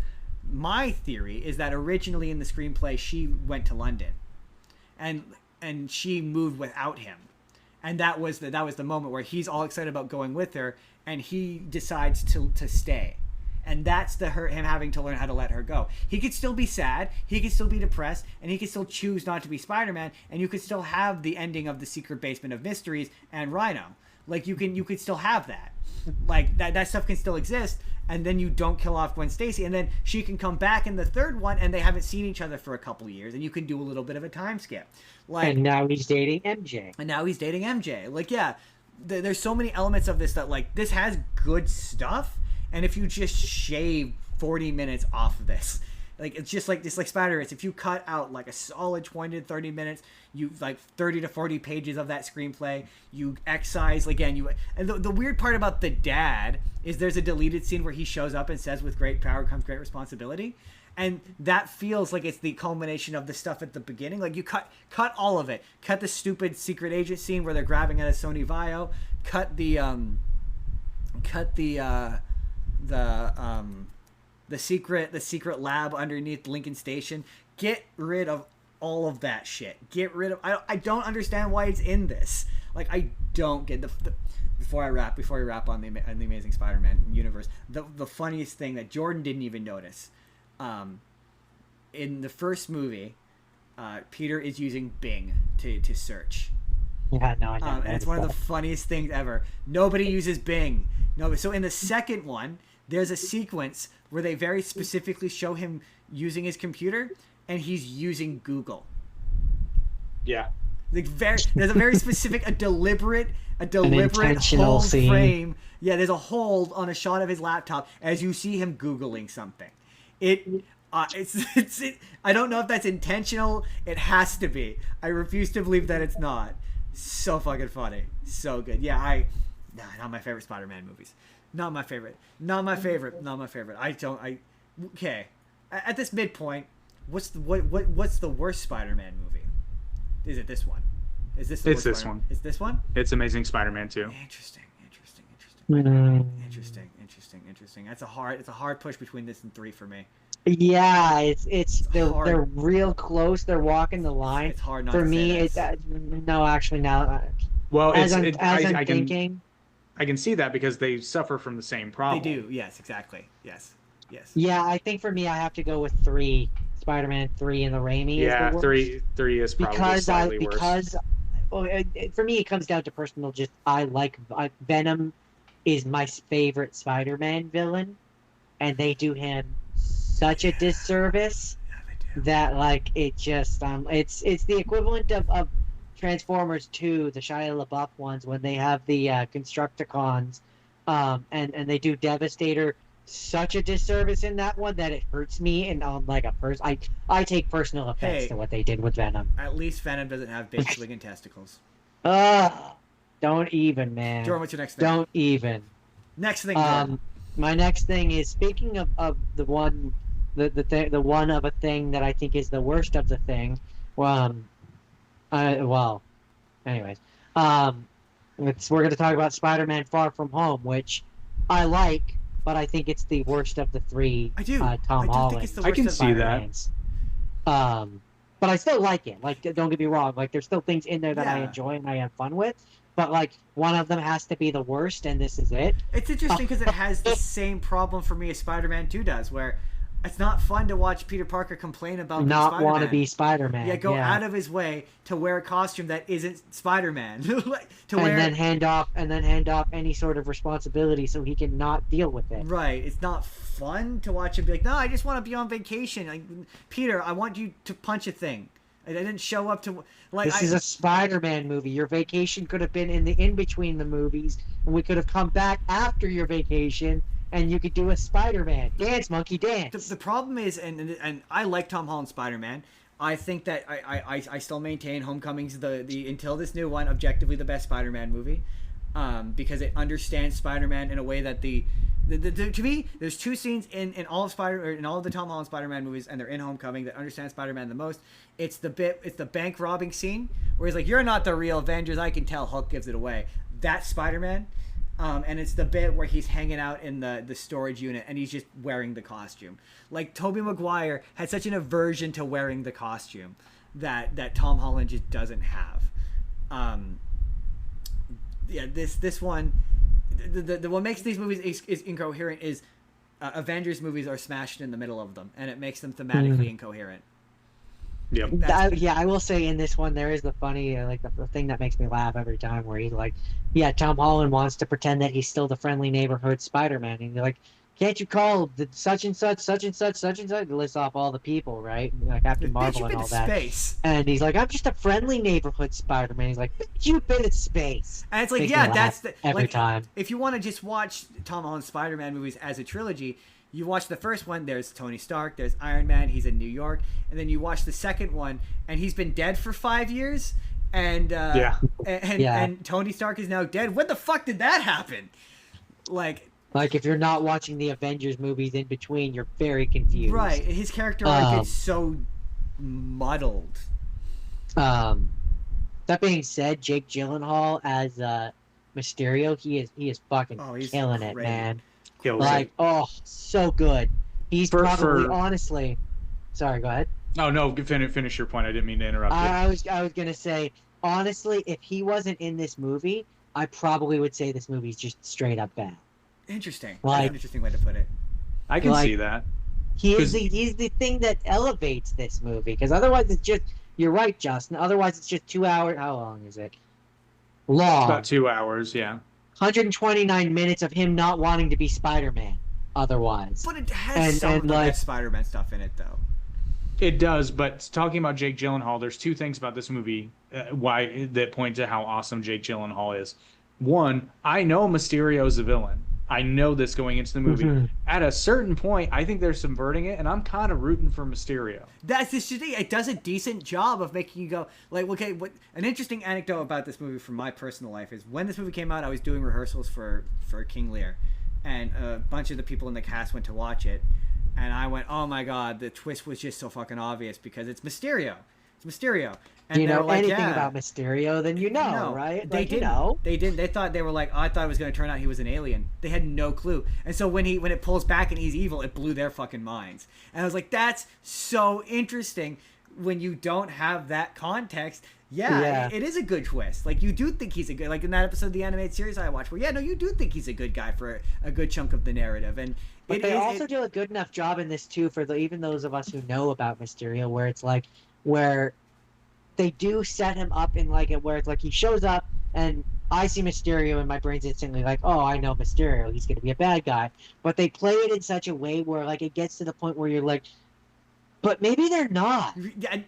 My theory is that originally in the screenplay she went to London, and she moved without him, and that was the moment where he's all excited about going with her, and he decides to stay. And that's him having to learn how to let her go. He could still be sad, he could still be depressed, and he could still choose not to be Spider-Man, and you could still have the ending of The Secret Basement of Mysteries and Rhino. Like, you could still have that. Like, that stuff can still exist, and then you don't kill off Gwen Stacy, and then she can come back in the third one, and they haven't seen each other for a couple years, and you can do a little bit of a time skip. Like, and now he's dating MJ. Like, yeah, there's so many elements of this that, like, this has good stuff. And if you just shave 40 minutes off of this, like, it's just like Spider-Verse. If you cut out like a solid 20 to 30 minutes, you like 30 to 40 pages of that screenplay, you excise again. And the weird part about the dad is there's a deleted scene where he shows up and says, "With great power comes great responsibility," and that feels like it's the culmination of the stuff at the beginning. Like, you cut all of it. Cut the stupid secret agent scene where they're grabbing at a Sony Vaio. Cut the secret lab underneath Lincoln Station. Get rid of all of that shit. I don't understand why it's in this. Like, I don't get before we wrap on the Amazing Spider-Man universe, the funniest thing that Jordan didn't even notice, in the first movie, Peter is using Bing to search. Yeah, no, I and it's one of the funniest things ever. Nobody uses Bing. No, so in the second one, there's a sequence where they very specifically show him using his computer, and he's using Google. Yeah. Like, there's a very specific, a deliberate intentional hold scene. frame. Yeah, there's a hold on a shot of his laptop as you see him Googling something. It's I don't know if that's intentional. It has to be. I refuse to believe that it's not. So fucking funny. So good. Yeah, not my favorite Spider-Man movies. Not my favorite. Okay. At this midpoint, what's the worst Spider-Man movie? Is it this one? Is this the worst? It's this one. It's this one? It's Amazing Spider-Man 2. Interesting. Mm. It's a hard push between this and 3 for me. Yeah, they're real close. They're walking the line. It's hard not for to me. say It's no, actually now. Well, I'm thinking. I can see that because they suffer from the same problem. They do. Yes, exactly. Yes. Yeah, I think for me, I have to go with 3. Spider-Man 3 and the Raimi. Yeah, is the worst. 3 is probably slightly worse. Because for me, it comes down to personal. Just Venom is my favorite Spider-Man villain, and they do him such a disservice that, like, it just it's the equivalent of Transformers 2, the Shia LaBeouf ones, when they have the Constructicons, and they do Devastator such a disservice in that one that it hurts me, and like a person, I take personal offense to what they did with Venom. At least Venom doesn't have big swinging testicles. Don't even, man. Jordan, what's your next thing? Don't even. Next thing, Jordan. My next thing is, speaking of the one of a thing that I think is the worst of the thing. Anyways, We're going to talk about Spider-Man: Far From Home, which I like, but I think it's the worst of the three. I do. Tom I do Holland. think it's the I worst can of see that. Spider-Mans. But I still like it. Like, don't get me wrong. Like, there's still things in there that I Yeah. enjoy and I have fun with. But like, one of them has to be the worst, and this is it. It's interesting because it has the same problem for me as Spider-Man 2 does, where it's not fun to watch Peter Parker complain about being Not Spider-Man. want to be Spider-Man. Yeah, go out of his way to wear a costume that isn't Spider-Man. And then hand off any sort of responsibility so he can not deal with it. Right. It's not fun to watch him be like, no, I just want to be on vacation. Like, Peter, I want you to punch a thing. I didn't show up to like. This is a Spider-Man movie. Your vacation could have been in between the movies, and we could have come back after your vacation, and you could do a Spider-Man dance, monkey dance. The problem is, and I like Tom Holland's Spider-Man. I think that I still maintain Homecoming's the until this new one objectively the best Spider-Man movie, because it understands Spider-Man in a way that to me there's two scenes in all of the Tom Holland Spider-Man movies, and they're in Homecoming, that understand Spider-Man the most. It's the bank robbing scene where he's like, "You're not the real Avengers, I can tell." Hulk gives it away. That's Spider-Man. And it's the bit where he's hanging out in the storage unit and he's just wearing the costume. Like, Tobey Maguire had such an aversion to wearing the costume that Tom Holland just doesn't have. This one, the what makes these movies is incoherent is Avengers movies are smashed in the middle of them, and it makes them thematically incoherent. Yep. I will say in this one there is the funny the thing that makes me laugh every time where he's like, yeah, Tom Holland wants to pretend that he's still the friendly neighborhood Spider-Man, and you're like, can't you call the such and such, such and such, such and such? He lists off all the people, right? Like Captain Marvel and all that. Space. And he's like, I'm just a friendly neighborhood Spider-Man. He's like, you've been in space. And it's like, Makes yeah, me that's laugh every time. If you want to just watch Tom Holland's Spider-Man movies as a trilogy, you watch the first one, there's Tony Stark, there's Iron Man, he's in New York, and then you watch the second one, and he's been dead for 5 years, and and Tony Stark is now dead. When the fuck did that happen? Like if you're not watching the Avengers movies in between, you're very confused. Right, his character arc is so muddled. That being said, Jake Gyllenhaal as Mysterio, he is fucking killing it, man. So good. He's probably honestly. Sorry, go ahead. Oh no, finish your point. I didn't mean to interrupt you. I was gonna say, honestly, if he wasn't in this movie, I probably would say this movie's just straight up bad. Interesting. That's an interesting way to put it. I can see that. He's the thing that elevates this movie, because otherwise it's just. You're right, Justin. Otherwise it's just 2 hours. How long is it? Long. It's about 2 hours. Yeah. 129 minutes of him not wanting to be Spider-Man. Otherwise, but it has some of the best Spider-Man stuff in it, though. It does, but talking about Jake Gyllenhaal, there's two things about this movie that point to how awesome Jake Gyllenhaal is. One, I know Mysterio is the villain. I know this going into the movie. Mm-hmm. At a certain point, I think they're subverting it, and I'm kind of rooting for Mysterio. That's the thing. It does a decent job of making you go, like, okay, an interesting anecdote about this movie from my personal life is when this movie came out, I was doing rehearsals for King Lear, and a bunch of the people in the cast went to watch it, and I went, oh my god, the twist was just so fucking obvious because it's Mysterio. It's Mysterio. And you know anything about Mysterio, then you know, right? They didn't know. They didn't. They thought, they were like, oh, I thought it was going to turn out he was an alien. They had no clue. And so when it pulls back and he's evil, it blew their fucking minds. And I was like, that's so interesting when you don't have that context. Yeah. It is a good twist. Like, you do think he's a good, like in that episode of the animated series I watched, where, you do think he's a good guy for a good chunk of the narrative. And but they also do a good enough job in this too for even those of us who know about Mysterio, where it's like, where they do set him up in like it where it's like he shows up and I see Mysterio and my brain's instantly like, oh, I know Mysterio, he's gonna be a bad guy. But they play it in such a way where like it gets to the point where you're like, but maybe they're not.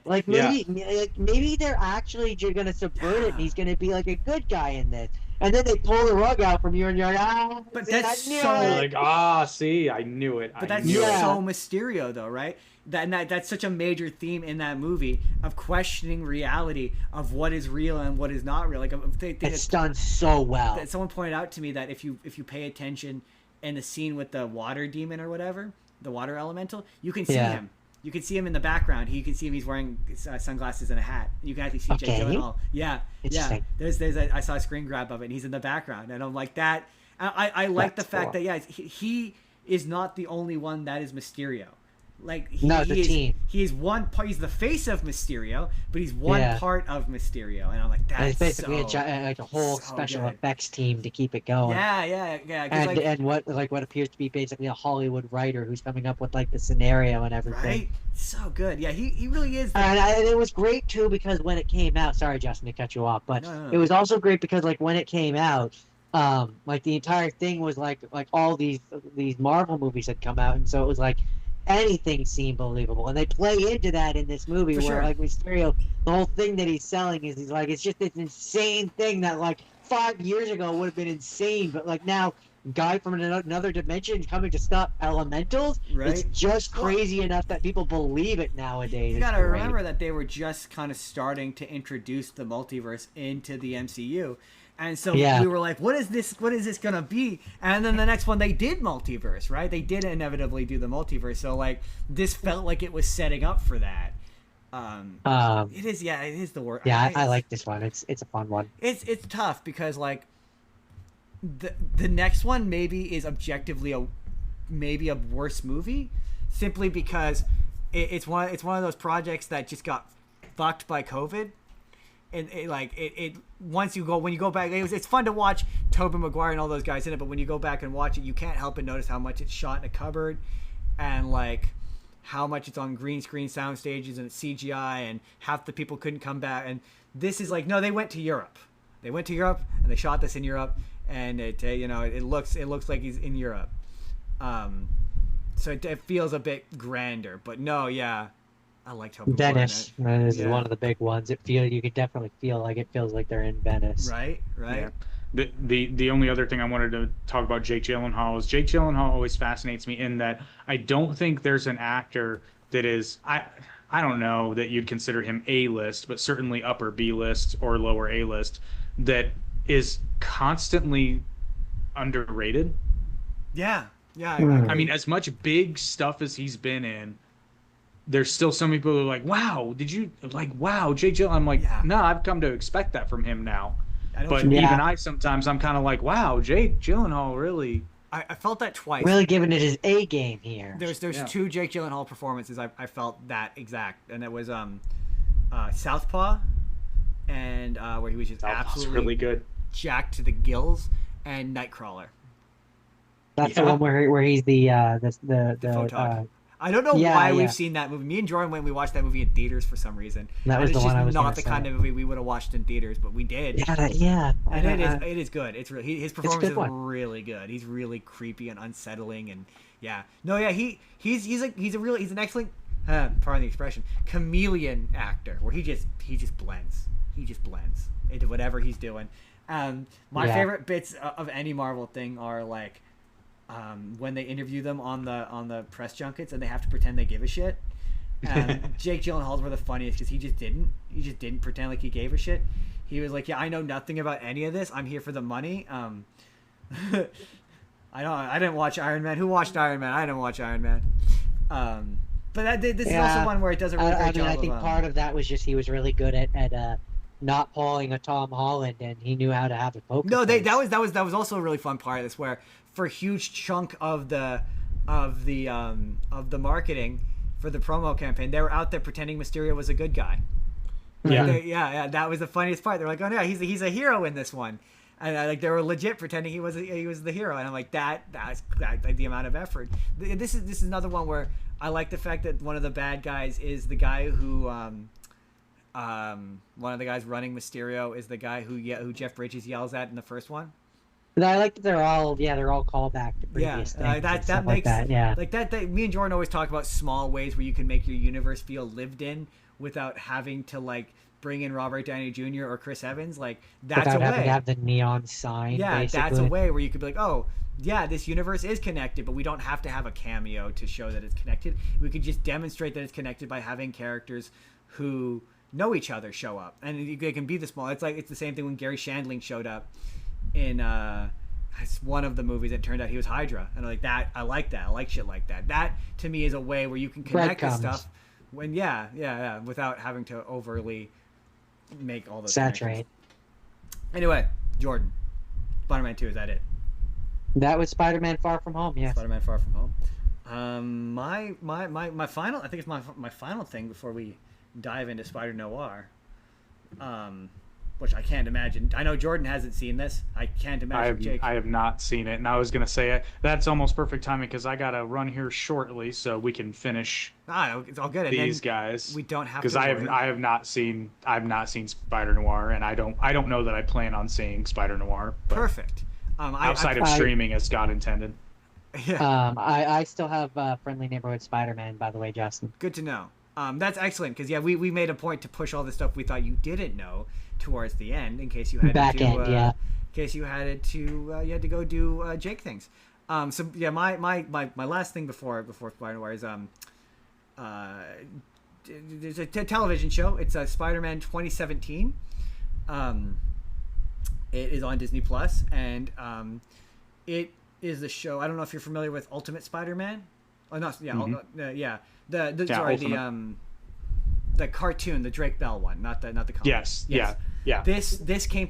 Like maybe they're actually gonna subvert it and he's gonna be like a good guy in this. And then they pull the rug out from you and you're like, but that's so like, see, I knew it. But that's so Mysterio though, right? That's such a major theme in that movie of questioning reality of what is real and what is not real. Like it's done so well. Someone pointed out to me that if you pay attention in the scene with the water demon or whatever, the water elemental, you can see him. You can see him in the background. You can see him. He's wearing sunglasses and a hat. You can actually see Jake Gyllenhaal. Yeah, yeah. I saw a screen grab of it, and he's in the background, and I'm like that. I like the fact that he is not the only one that is Mysterio. Like team. He is one part. He's the face of Mysterio, but he's one part of Mysterio, and I'm like, that's it's basically a whole special effects team to keep it going. Yeah. And what appears to be basically a Hollywood writer who's coming up with like the scenario and everything. Right, so good. Yeah, he really is. And it was great too because when it came out, sorry Justin to cut you off, but no. It was also great because like when it came out, like the entire thing was like all these Marvel movies had come out, and so it was like anything seemed believable, and they play into that in this movie where like Mysterio, the whole thing that he's selling is he's like, it's just this insane thing that like 5 years ago would have been insane, but like now guy from another dimension coming to stop elementals, it's just crazy enough that people believe it nowadays. You gotta remember that they were just kind of starting to introduce the multiverse into the MCU. And so we were like, what is this going to be? And then the next one, they did multiverse, right? They did inevitably do the multiverse. So, like, this felt like it was setting up for that. It is the worst. Yeah, I like this one. It's a fun one. It's tough because, like, the next one maybe is objectively a worse movie simply because it's one of those projects that just got fucked by COVID. And when you go back, it's fun to watch Tobey Maguire and all those guys in it, but when you go back and watch it, you can't help but notice how much it's shot in a cupboard, and like how much it's on green screen sound stages and it's CGI, and half the people couldn't come back. And this is like, no, they went to Europe and they shot this in Europe, and it looks like he's in Europe, so it feels a bit grander. But no, yeah. I liked Tobey Maguire. Venice is one of the big ones. You could definitely feel like it feels like they're in Venice. Right. Yeah. The only other thing I wanted to talk about Jake Gyllenhaal is Jake Gyllenhaal always fascinates me in that I don't think there's an actor that is I don't know that you'd consider him A-list, but certainly upper B-list or lower A-list that is constantly underrated. Yeah. I mean, as much big stuff as he's been in, there's still some people who are like, wow, Jake Gyllenhaal. I'm like, no, I've come to expect that from him now. But even I sometimes, I'm kind of like, wow, Jake Gyllenhaal really. I felt that twice. Really giving it his A game here. There's two Jake Gyllenhaal performances I felt that exact, and it was Southpaw, and where he was just absolutely really good, jacked to the gills, and Nightcrawler. That's the one where he's the photog. I don't know why we've seen that movie. Me and Jordan we watched that movie in theaters for some reason. That was the one I was not the kind of movie we would have watched in theaters, but we did. And it is good. It's really his performance is really good. He's really creepy and unsettling, and he's an excellent pardon the expression, chameleon actor where he just blends. He just blends into whatever he's doing. My favorite bits of any Marvel thing are like when they interview them on the press junkets and they have to pretend they give a shit. Jake Gyllenhaal's were the funniest because he just didn't pretend like he gave a shit. He was like, yeah, I know nothing about any of this. I'm here for the money. I didn't watch Iron Man. Who watched Iron Man? I didn't watch Iron Man. But this is also one where it does a really great job. I think part of that was just he was really good at not pulling a Tom Holland, and he knew how to have a poker. No, that was also a really fun part of this, where for a huge chunk of the marketing for the promo campaign, they were out there pretending Mysterio was a good guy. Yeah, that was the funniest part. They're like, oh no, he's a hero in this one, and they were legit pretending he was the hero, and I'm like, that's the amount of effort. This is another one where I like the fact that one of the bad guys is the guy who one of the guys running Mysterio is the guy who Jeff Bridges yells at in the first one. But I like that they're all callback to previous things. That makes that me and Jordan always talk about small ways where you can make your universe feel lived in without having to like bring in Robert Downey Jr. or Chris Evans. Like that's without a way. Having to have the neon sign. Yeah, basically. That's a way where you could be like, oh yeah, this universe is connected, but we don't have to have a cameo to show that it's connected. We could just demonstrate that it's connected by having characters who know each other show up, and they can be the small. It's the same thing when Gary Shandling showed up in it's one of the movies that turned out he was Hydra, and like that, I like that. I like shit like that. That to me is a way where you can connect the stuff when without having to overly make all those saturate. Anyway, Jordan, Spider-Man 2, is that it? That was Spider-Man Far From Home. Yes. Spider-Man Far From Home. My final, I think it's my final thing before we dive into Spider Noir. Which I can't imagine. I know Jordan hasn't seen this. I can't imagine Jake. I have not seen it, and I was gonna say that's almost perfect timing because I gotta run here shortly so we can finish. It's all good. And these guys. We don't have because I have not seen Spider Noir, and I don't know that I plan on seeing Spider Noir. Perfect. Outside of streaming, as God intended. Yeah. I still have Friendly Neighborhood Spider-Man, by the way, Justin. Good to know. That's excellent because we made a point to push all the stuff we thought you didn't know towards the end in case you had in case you had to go do Jake things. So yeah, my last thing before Spider Noir is there's a television show. It's Spider-Man 2017. It is on Disney Plus, and it is the show. I don't know if you're familiar with Ultimate Spider-Man. Oh no, yeah, Ultimate. The cartoon, the Drake Bell one, not the comic. Yes. Yeah. This came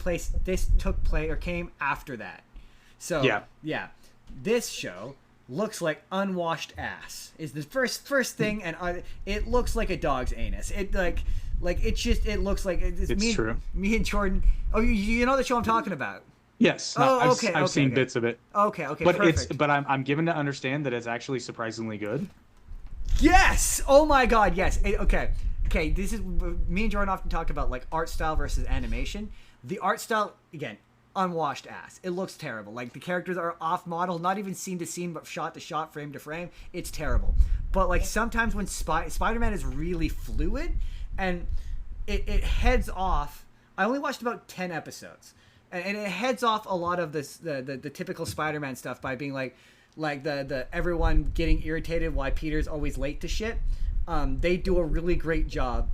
after that. So this show looks like unwashed ass. Is the first thing, and it looks like a dog's anus. It it looks like it's true. Me and Jordan. Oh, you know the show I'm talking about. Yes. I've seen bits of it. Okay. But perfect. I'm given to understand that it's actually surprisingly good. Yes. Oh my God. Yes. Okay. This is me and Jordan often talk about like art style versus animation. The art style, again, unwashed ass. It looks terrible. Like the characters are off model, not even scene to scene, but shot to shot, frame to frame. It's terrible. But like sometimes when Spider-Man is really fluid, and it heads off. I only watched about 10 episodes. And it heads off a lot of this the typical Spider-Man stuff by being like the everyone getting irritated why Peter's always late to shit. They do a really great job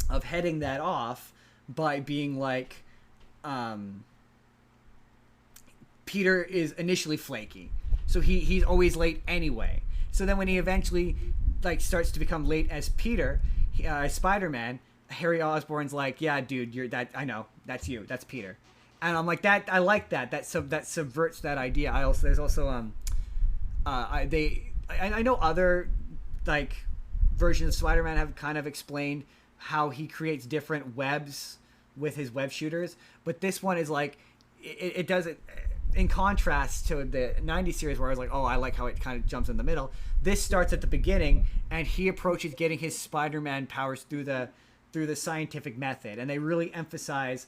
of heading that off by being like Peter is initially flaky, so he's always late anyway. So then when he eventually like starts to become late as Peter, Spider-Man, Harry Osborn's like, yeah, dude, you're that. I know that's you. That's Peter. And I'm like that. I like that. That subverts that idea. There's also I know other like versions of Spider-Man have kind of explained how he creates different webs with his web shooters, but this one is like it does it in contrast to the 90s series where I was like, oh, I like how it kind of jumps in the middle. This starts at the beginning, and he approaches getting his Spider-Man powers through the scientific method, and they really emphasize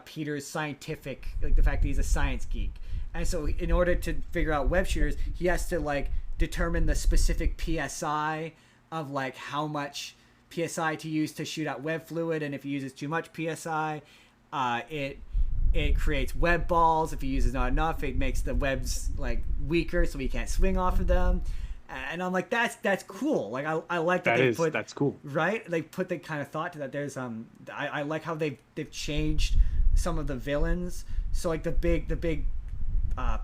Peter's scientific, like the fact that he's a science geek. And so in order to figure out web shooters, he has to like determine the specific PSI of like how much PSI to use to shoot out web fluid, and if he uses too much PSI, it creates web balls. If he uses not enough, it makes the webs like weaker, so he can't swing off of them. And I'm like, that's cool. Like I like that that's cool, right? They put the kind of thought to that. There's I like how they've changed some of the villains. So like the big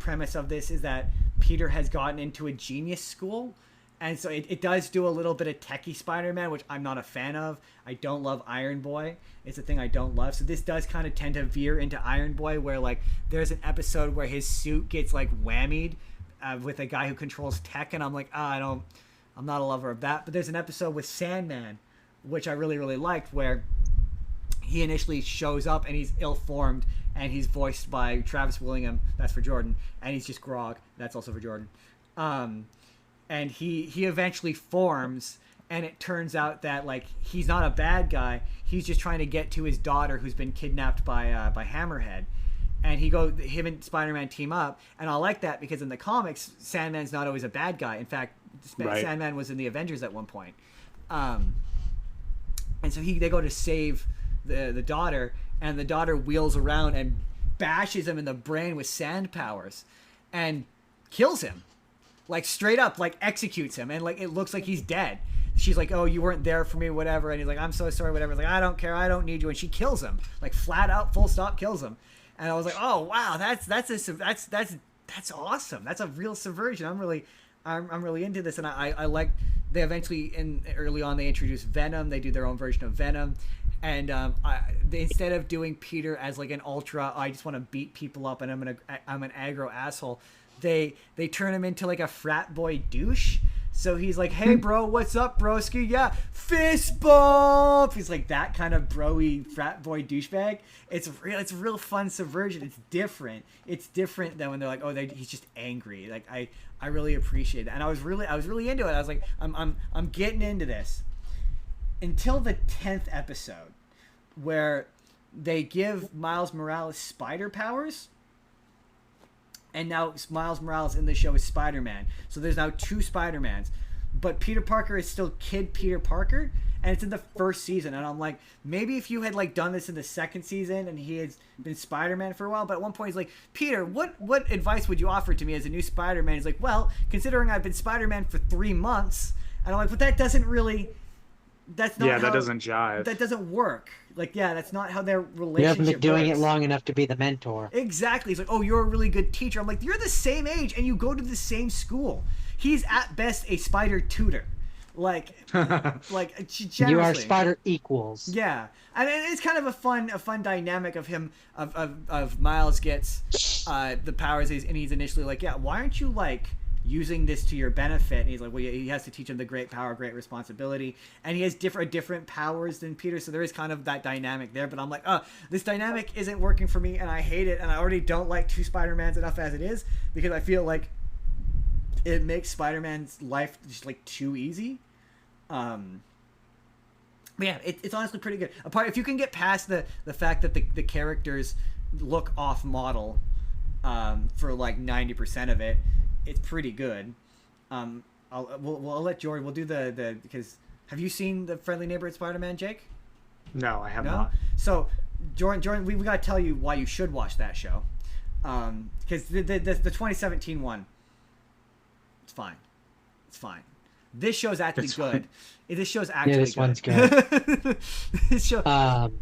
premise of this is that Peter has gotten into a genius school, and so it does do a little bit of techie Spider-Man, which I'm not a fan of. I don't love Iron Boy. It's a thing I don't love. So this does kind of tend to veer into Iron Boy, where like there's an episode where his suit gets like whammied with a guy who controls tech, and I'm like, I'm not a lover of that. But there's an episode with Sandman, which I really, really liked, where he initially shows up and he's ill-formed, and he's voiced by Travis Willingham. That's for Jordan. And he's just Grog. That's also for Jordan. And he eventually forms, and it turns out that like he's not a bad guy. He's just trying to get to his daughter who's been kidnapped by Hammerhead. And him and Spider-Man team up, and I like that because in the comics, Sandman's not always a bad guy. In fact, right. Sandman was in the Avengers at one point. And so they go to save the daughter, and the daughter wheels around and bashes him in the brain with sand powers and kills him. Like straight up, like executes him, and like it looks like he's dead. She's like, oh, you weren't there for me, whatever. And he's like, I'm so sorry, whatever. Like, I don't care, I don't need you. And she kills him, like flat out, full stop, kills him. and I was like, oh wow, that's awesome. That's a real subversion. I'm really into this, and I like they eventually early on they introduced Venom. They do their own version of Venom, and instead of doing Peter as like an ultra, I just want to beat people up and I'm an aggro asshole. They turn him into like a frat boy douche. So he's like, hey bro, what's up, broski? Yeah, fist bump. He's like that kind of broy frat boy douchebag. It's a real fun subversion. It's different. It's different than when they're like, oh, he's just angry. Like I really appreciate that, and I was really into it. I was like, I'm getting into this until the 10th episode, where they give Miles Morales spider powers. And now Miles Morales in the show is Spider-Man. So there's now 2 Spider-Mans. But Peter Parker is still Kid Peter Parker. And it's in the first season. And I'm like, maybe if you had like done this in the second season and he had been Spider-Man for a while. But at one point he's like, Peter, what advice would you offer to me as a new Spider-Man? He's like, well, considering I've been Spider-Man for 3 months. And I'm like, but that doesn't really... That's not that doesn't jive. That doesn't work. Like, yeah, that's not how their relationship You haven't been doing works. it long enough to be the mentor. Exactly. He's like, oh, you're a really good teacher. I'm like, you're the same age and you go to the same school. He's at best a spider tutor. Like generously. You are spider equals. Yeah. And it's kind of a fun dynamic of him, of Miles gets the powers and he's initially like, yeah, why aren't you like using this to your benefit? And he's like, well, he has to teach him the great power, great responsibility, and he has different powers than Peter, so there is kind of that dynamic there. But I'm like, this dynamic isn't working for me, and I hate it, and I already don't like 2 Spider-Mans enough as it is, because I feel like it makes Spider-Man's life just like too easy. But yeah, it's honestly pretty good. Apart, if you can get past the fact that the characters look off model for like 90% of it, it's pretty good. We'll let Jordan. We'll do the because have you seen the Friendly Neighborhood Spider-Man, Jake? No, I have not. So Jordan, we got to tell you why you should watch that show. Because the 2017 one, it's fine. It's fine. This show's actually good. This show's actually good. This one's good. This show.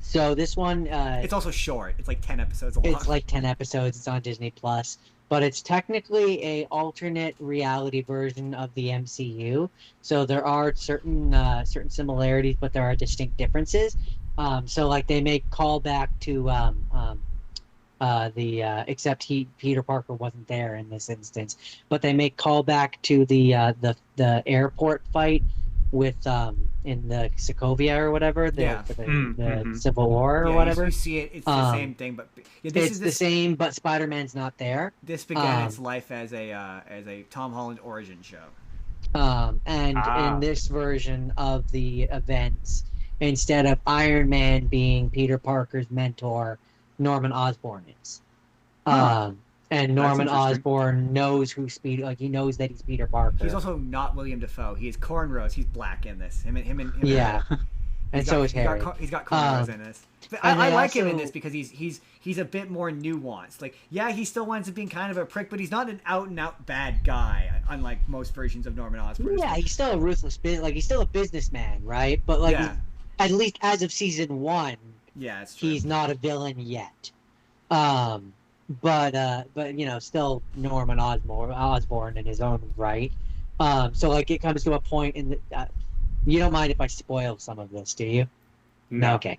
So this one. It's also short. It's like 10 episodes long. It's like 10 episodes. It's on Disney Plus. But it's technically a alternate reality version of the MCU. So there are certain similarities, but there are distinct differences. So like they make callback to except Peter Parker wasn't there in this instance, but they make callback to the airport fight with in the Sokovia or whatever, the Civil War or whatever. You see it. It's the same thing, but it's the same. But Spider-Man's not there. This began its life as a Tom Holland origin show. And in this version of the events, instead of Iron Man being Peter Parker's mentor, Norman Osborn is. And Norman Osborn knows who he knows that he's Peter Parker. He's also not William Dafoe. He has cornrows. He's black in this. Him. Yeah. And so is Harry. He's got cornrows in this. But I like him in this because he's a bit more nuanced. Like, yeah, he still winds up being kind of a prick, but he's not an out and out bad guy, unlike most versions of Norman Osborn. Yeah, he's still a ruthless he's still a businessman, right? But like, at least as of season 1, it's true. He's not a villain yet. But still Norman Osborn in his own right. So like it comes to a point in the you don't mind if I spoil some of this, do you? No. Okay.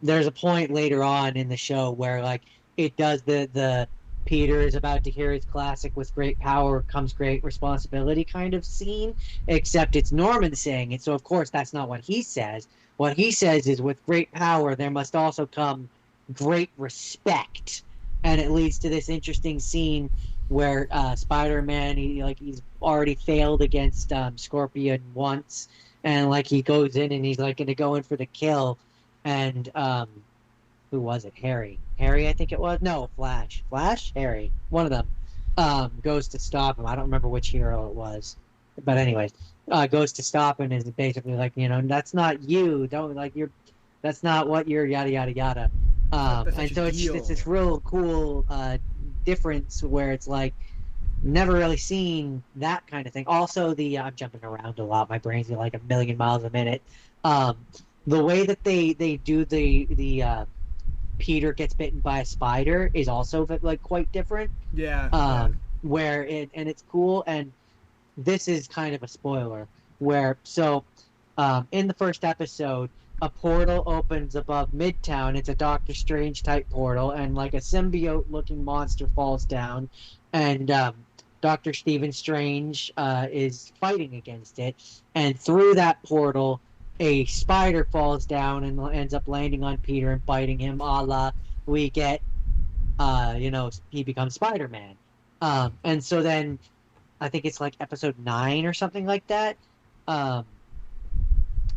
There's a point later on in the show where like it does the Peter is about to hear his classic "with great power comes great responsibility" kind of scene, except it's Norman saying it. So of course that's not what he says. What he says is, with great power there must also come great respect. And it leads to this interesting scene where Spider-Man, he's already failed against Scorpion once, and like he goes in and he's like going to go in for the kill, and who was it? Harry, I think it was. No, Flash, Harry, one of them goes to stop him. I don't remember which hero it was, but anyways, goes to stop him and is basically like, that's not you. That's not what you're yada yada yada. And so it's this real cool difference where it's like never really seen that kind of thing. Also, I'm jumping around a lot. My brain's like a million miles a minute. The way that they do the Peter gets bitten by a spider is also like quite different. Yeah. Where it's cool, and this is kind of a spoiler. Where in the first episode, a portal opens above Midtown. It's a Doctor Strange type portal, and like a symbiote looking monster falls down, and Dr. Stephen Strange is fighting against it, and through that portal, a spider falls down and ends up landing on Peter and biting him. A la we get, he becomes Spider-Man, and so then I think it's like episode 9 or something like that.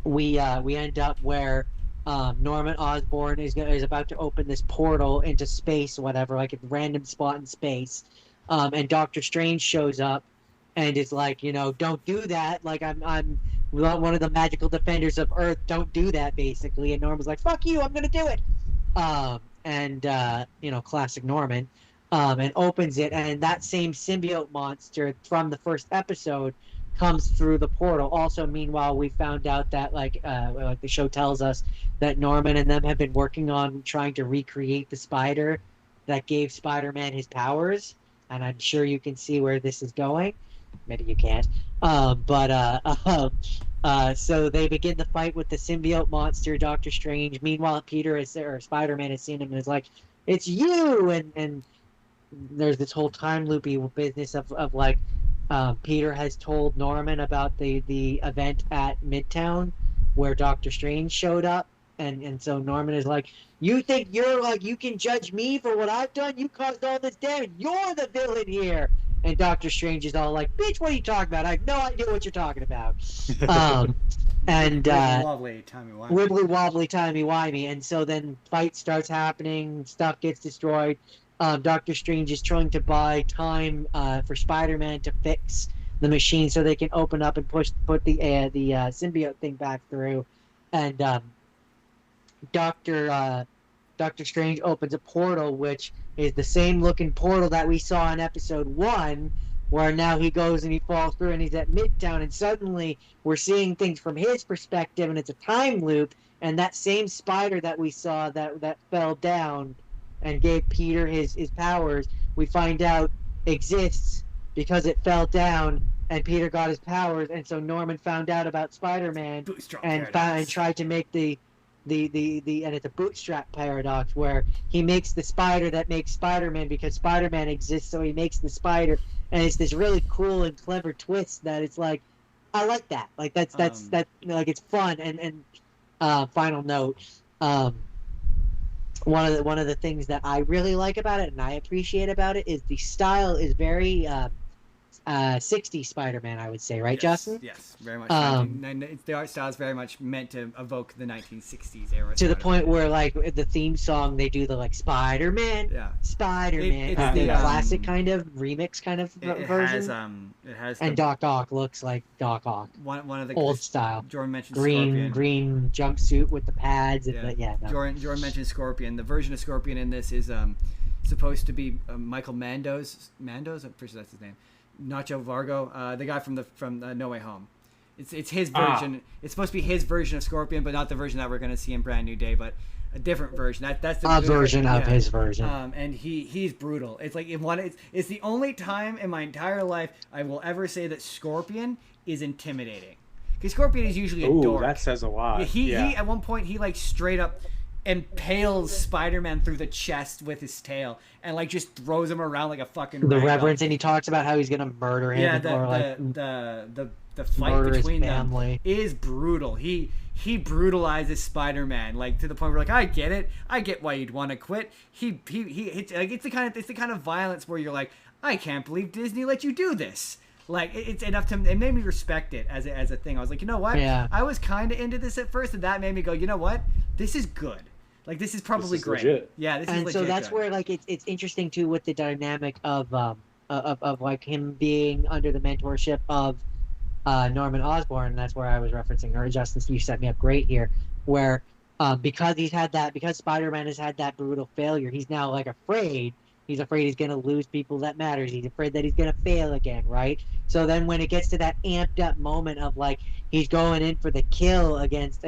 We end up where Norman Osborn is about to open this portal into space, whatever, like a random spot in space, and Doctor Strange shows up and is like, don't do that. Like I'm one of the magical defenders of Earth. Don't do that, basically. And Norman's like, fuck you, I'm gonna do it. Classic Norman. And opens it, and that same symbiote monster from the first episode comes through the portal. Also, meanwhile, we found out that like the show tells us that Norman and them have been working on trying to recreate the spider that gave Spider-Man his powers, and I'm sure you can see where this is going. Maybe you can't. So they begin the fight with the symbiote monster, Doctor Strange. Meanwhile, Spider-Man has seen him and is like, "It's you!" and there's this whole time loopy business of like Peter has told Norman about the event at Midtown where Doctor Strange showed up, and so Norman is like, you think you're like, you can judge me for what I've done? You caused all this damage. You're the villain here. And Doctor Strange is all like, bitch, what are you talking about? I have no idea what you're talking about. Wobbly, timey-wimey. Wibbly wobbly, timey-wimey. And so then fight starts happening, stuff gets destroyed. Doctor Strange is trying to buy time for Spider-Man to fix the machine so they can open up and put the symbiote thing back through. And Doctor Strange opens a portal, which is the same looking portal that we saw in episode 1, where now he goes and he falls through and he's at Midtown, and suddenly we're seeing things from his perspective, and it's a time loop. And that same spider that we saw that fell down and gave Peter his powers, we find out exists because it fell down and Peter got his powers, and so Norman found out about Spider-Man and tried to make the and it's a bootstrap paradox where he makes the spider that makes Spider-Man because Spider-Man exists, so he makes the spider, and it's this really cool and clever twist that it's like, I like that. Like that's like it's fun. And final note, one of the things that I really like about it and I appreciate about it is the style is very 60s Spider-Man, I would say, right, yes, Justin? Yes, very much. The art style is very much meant to evoke the 1960s era. To the point where, like, the theme song, they do the, like, Spider-Man, Spider-Man, it's the classic kind of remix kind of version. It has and Doc Ock looks like Doc Ock. One of the old style. Jordan mentioned green jumpsuit with the pads. And Jordan mentioned Scorpion. The version of Scorpion in this is supposed to be Michael Mando's. I'm pretty sure that's his name. Nacho Vargo, the guy from No Way Home. It's his version. It's supposed to be his version of Scorpion, but not the version that we're going to see in Brand New Day, but a different version. That's the version of his version. And he's brutal. It's like it's the only time in my entire life I will ever say that Scorpion is intimidating. Because Scorpion is usually a dork. That says a lot. He at one point he like straight up impales Spider-Man through the chest with his tail and like just throws him around like a fucking the reverence, and he talks about how he's gonna murder him. Yeah, the fight between them is brutal. He brutalizes Spider-Man like to the point where like I get why you'd want to quit. It's the kind of violence where you're like, I can't believe Disney let you do this. Like it's enough to it made me respect it as a thing. I was like, you know what? Yeah. I was kind of into this at first, and that made me go, you know what? This is good. Like this is probably great. Legit. Yeah, this is legit. And so that's good. where like it's interesting too with the dynamic of like him being under the mentorship of Norman Osborn. And that's where I was referencing, or Justin, you set me up great here, where because Spider-Man has had that brutal failure, he's now like afraid. He's afraid he's going to lose people that matters. He's afraid that he's going to fail again, right? So then when it gets to that amped up moment of like he's going in for the kill against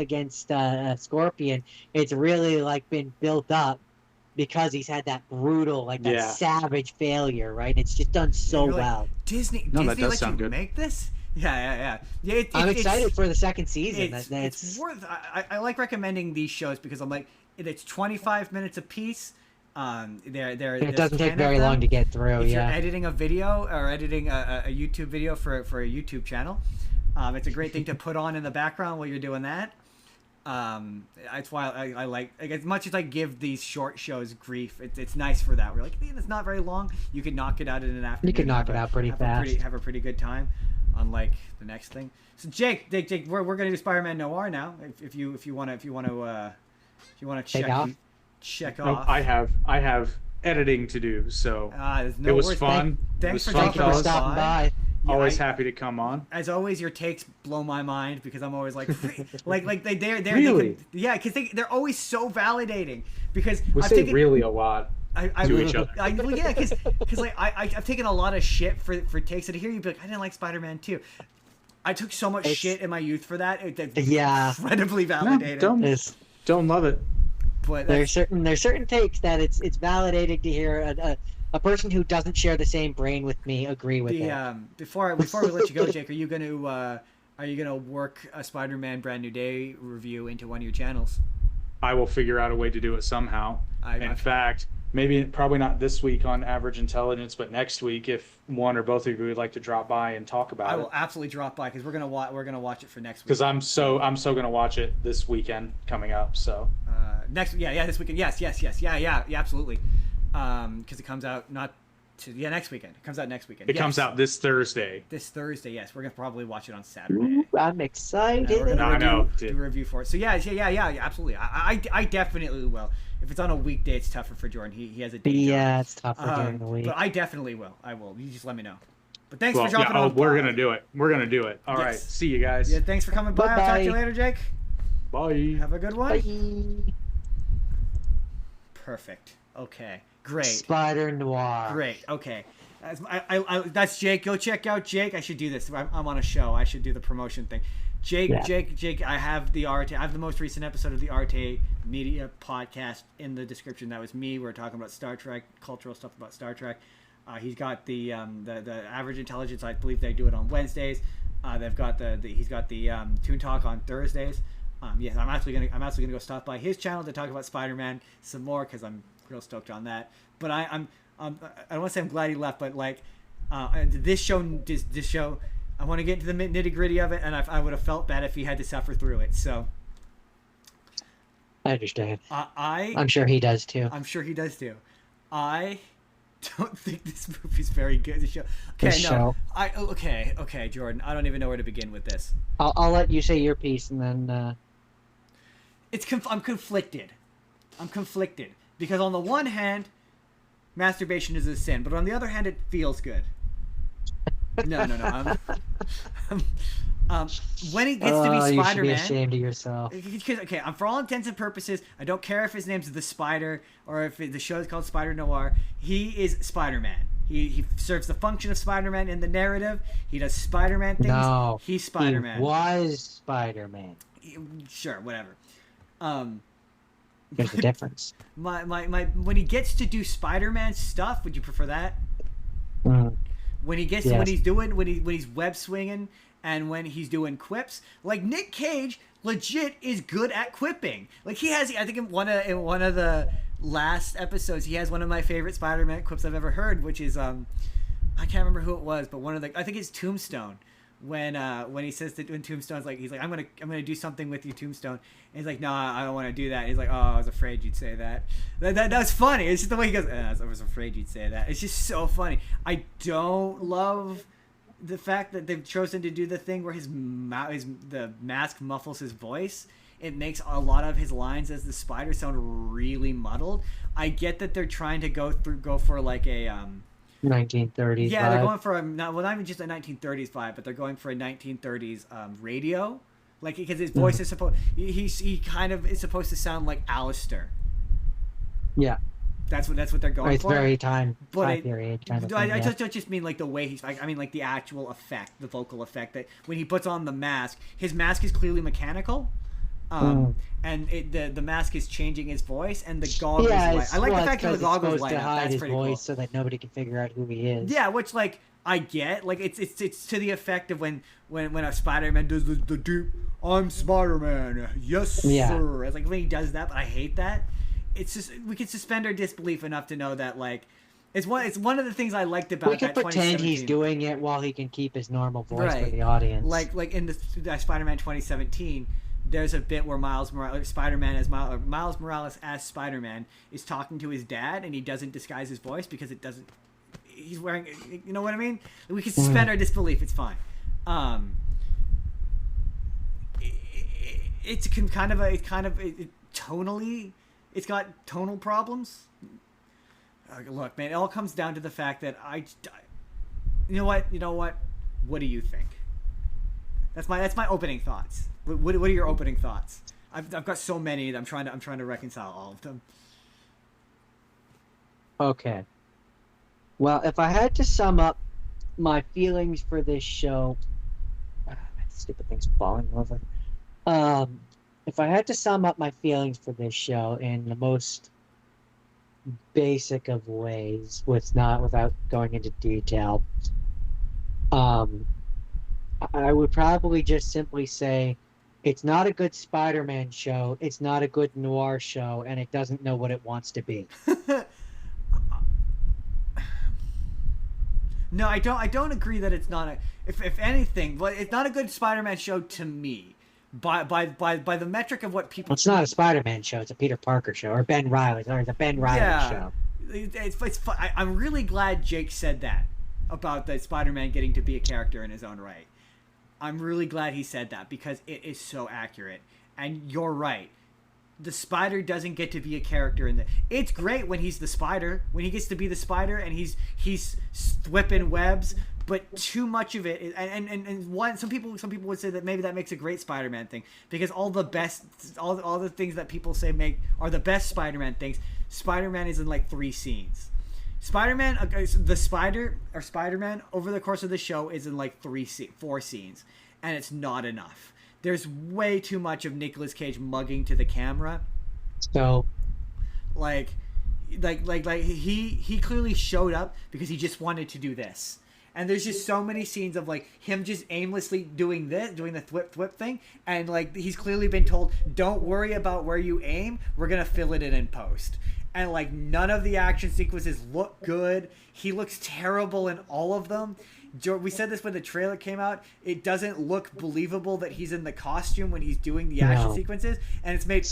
Scorpion, it's really like been built up because he's had that brutal, like that Yeah. savage failure, right? It's just done so You're like, well. Disney No, that does let sound you good. make this? Yeah. I'm excited for the second season. It's worth. I like recommending these shows because I'm like, it's 25 minutes a piece. It doesn't take very long to get through. If Yeah. you're editing a video or editing a YouTube video for a YouTube channel, it's a great thing to put on in the background while you're doing that. That's why I like as much as I give these short shows grief. It's nice for that. We're like, it's not very long. You can knock it out in an afternoon. You can knock it out pretty fast. Have a pretty good time, unlike the next thing. So Jake, we're gonna do Spider-Man Noir now. If you want to check Nope, off. I have editing to do, so There's no it was worries. fun. Thanks it for was fun, Thank you for fellas. stopping by. Yeah, Always happy to come on. As always, your takes blow my mind because I'm always like, like they're Really? because they're always so validating because We I've say taken really a lot I to each other. well, yeah, because like I've taken a lot of shit for takes, and to hear you be like, I didn't like Spider-Man 2. I took so much shit in my youth for that. That's Yeah. incredibly No, validating. don't love it. But There's certain takes that it's validating to hear a person who doesn't share the same brain with me agree with it. Before we let you go, Jake, are you gonna work a Spider-Man Brand New Day review into one of your channels? I will figure out a way to do it somehow. In fact, probably not this week on Average Intelligence, but next week if one or both of you would like to drop by and talk about I it. will absolutely drop by because we're gonna watch it for next week. Because I'm so gonna watch it this weekend coming up. So this weekend. Yes, yeah, absolutely. Because it comes out next weekend. It comes out next weekend. it comes out this Thursday. this Thursday. Yes, we're gonna probably watch it on Saturday. Ooh, I'm excited. We're gonna I know, do a review for it. So yeah, absolutely. I definitely will. If it's on a weekday, it's tougher for Jordan. He has a day job. Yeah, it's tougher during the week. But I definitely will. I will. You just let me know. But thanks Well, for dropping on. we're gonna do it. We're gonna do it. All right. Yes. See you guys. Yeah, thanks for coming by. I'll talk to you Bye-bye. later, Jake. Bye. Have a good one. Bye. Perfect. Okay. Great. Spider Noir. Great. Okay. That's Jake. Go check out Jake. I should do this. I'm on a show. I should do the promotion thing. Jake. I have the Arte. I have the most recent episode of the Arte Media podcast in the description. That was me. We're talking about Star Trek, cultural stuff about Star Trek. He's got the Average Intelligence. I believe they do it on Wednesdays. They've got he's got the Toon Talk on Thursdays. Yes, I'm actually gonna go stop by his channel to talk about Spider-Man some more because I'm real stoked on that. But I don't want to say I'm glad he left, but like this show, I want to get into the nitty gritty of it, and I would have felt bad if he had to suffer through it. So I understand. I'm I'm sure he does too. I'm sure he does too. I don't think this movie's very good. The show. Okay, This show. Okay, Jordan. I don't even know where to begin with this. I'll let you say your piece and then. I'm conflicted. I'm conflicted because on the one hand, masturbation is a sin, but on the other hand, it feels good. No. When he gets to be You should be Spider-Man, ashamed of yourself. okay, for all intents and purposes, I don't care if his name's the Spider or if the show is called Spider Noir. He is Spider-Man. He serves the function of Spider-Man in the narrative. He does Spider-Man things. No, He's Spider-Man. He was Spider-Man. Sure, whatever. There's a difference. My when he gets to do Spider-Man stuff, would you prefer that? Mm. When he gets when he's web swinging and when he's doing quips, like Nick Cage legit is good at quipping. Like he has, I think in one of the last episodes, he has one of my favorite Spider-Man quips I've ever heard, which is I can't remember who it was, but I think it's Tombstone. When he says that when Tombstone's like, he's like, I'm gonna do something with you, Tombstone, and he's like, no, I don't want to do that. And he's like, oh, I was afraid you'd say that. That's funny. It's just the way he goes. I was afraid you'd say that. It's just so funny. I don't love the fact that they've chosen to do the thing where the mask muffles his voice. It makes a lot of his lines as the Spider sound really muddled. I get that they're trying to go for like a 1930s. yeah, vibe. they're going for not even just a 1930s vibe, but they're going for a 1930s radio, like because his voice is supposed he kind of is supposed to sound like Alistair. Yeah, that's what they're going it's for. very time But period kind of I thing. Yeah. just mean like the way he's like, I mean like the actual effect, the vocal effect that when he puts on the mask, his mask is clearly mechanical, And the mask is changing his voice, and the goggles. Yeah, I like the fact that the goggles supposed light to up. hide That's his pretty voice cool. so that nobody can figure out who he is. Yeah, which like I get. Like it's to the effect of when a Spider-Man does the deep "I'm Spider-Man, yes sir." It's like when he does that, but I hate that. It's just we can suspend our disbelief enough to know that like it's one of the things I liked about we can that pretend he's doing it while he can keep his normal voice for the audience. Like in the Spider-Man 2017, there's a bit where Miles Morales as Spider-Man is talking to his dad, and he doesn't disguise his voice because it doesn't. He's wearing, you know what I mean? We can suspend our disbelief. It's fine. It's tonally, it's got tonal problems. Look, man, it all comes down to the fact that you know what? What do you think? That's my opening thoughts. What are your opening thoughts? I've got so many that I'm trying to reconcile all of them. Okay. Well, if I had to sum up my feelings for this show, stupid thing's falling over. If I had to sum up my feelings for this show in the most basic of ways, without going into detail, I would probably just simply say it's not a good Spider-Man show, it's not a good noir show, and it doesn't know what it wants to be. No, I don't agree that it's not a. If anything, but it's not a good Spider-Man show to me. By the metric of what people. It's not a Spider-Man show. It's a Peter Parker show, or Ben Riley, or the Ben Riley show. I'm really glad Jake said that about the Spider-Man getting to be a character in his own right. I'm really glad he said that because it is so accurate. And you're right. The Spider doesn't get to be a character in the. It's great when he's the Spider, when he gets to be the Spider, and he's whipping webs. But too much of it, some people would say that maybe that makes a great Spider-Man thing because all the things that people say are the best Spider-Man things. Spider-Man is in like 3 scenes. Spider-Man over the course of the show is in like 4 scenes, and it's not enough. There's way too much of Nicolas Cage mugging to the camera. So, like he clearly showed up because he just wanted to do this. And there's just so many scenes of like him just aimlessly doing the thwip thing, and like he's clearly been told, "Don't worry about where you aim. We're gonna fill it in post." And like none of the action sequences look good. He looks terrible in all of them. We said this when the trailer came out. It doesn't look believable that he's in the costume when he's doing the action sequences, and it's made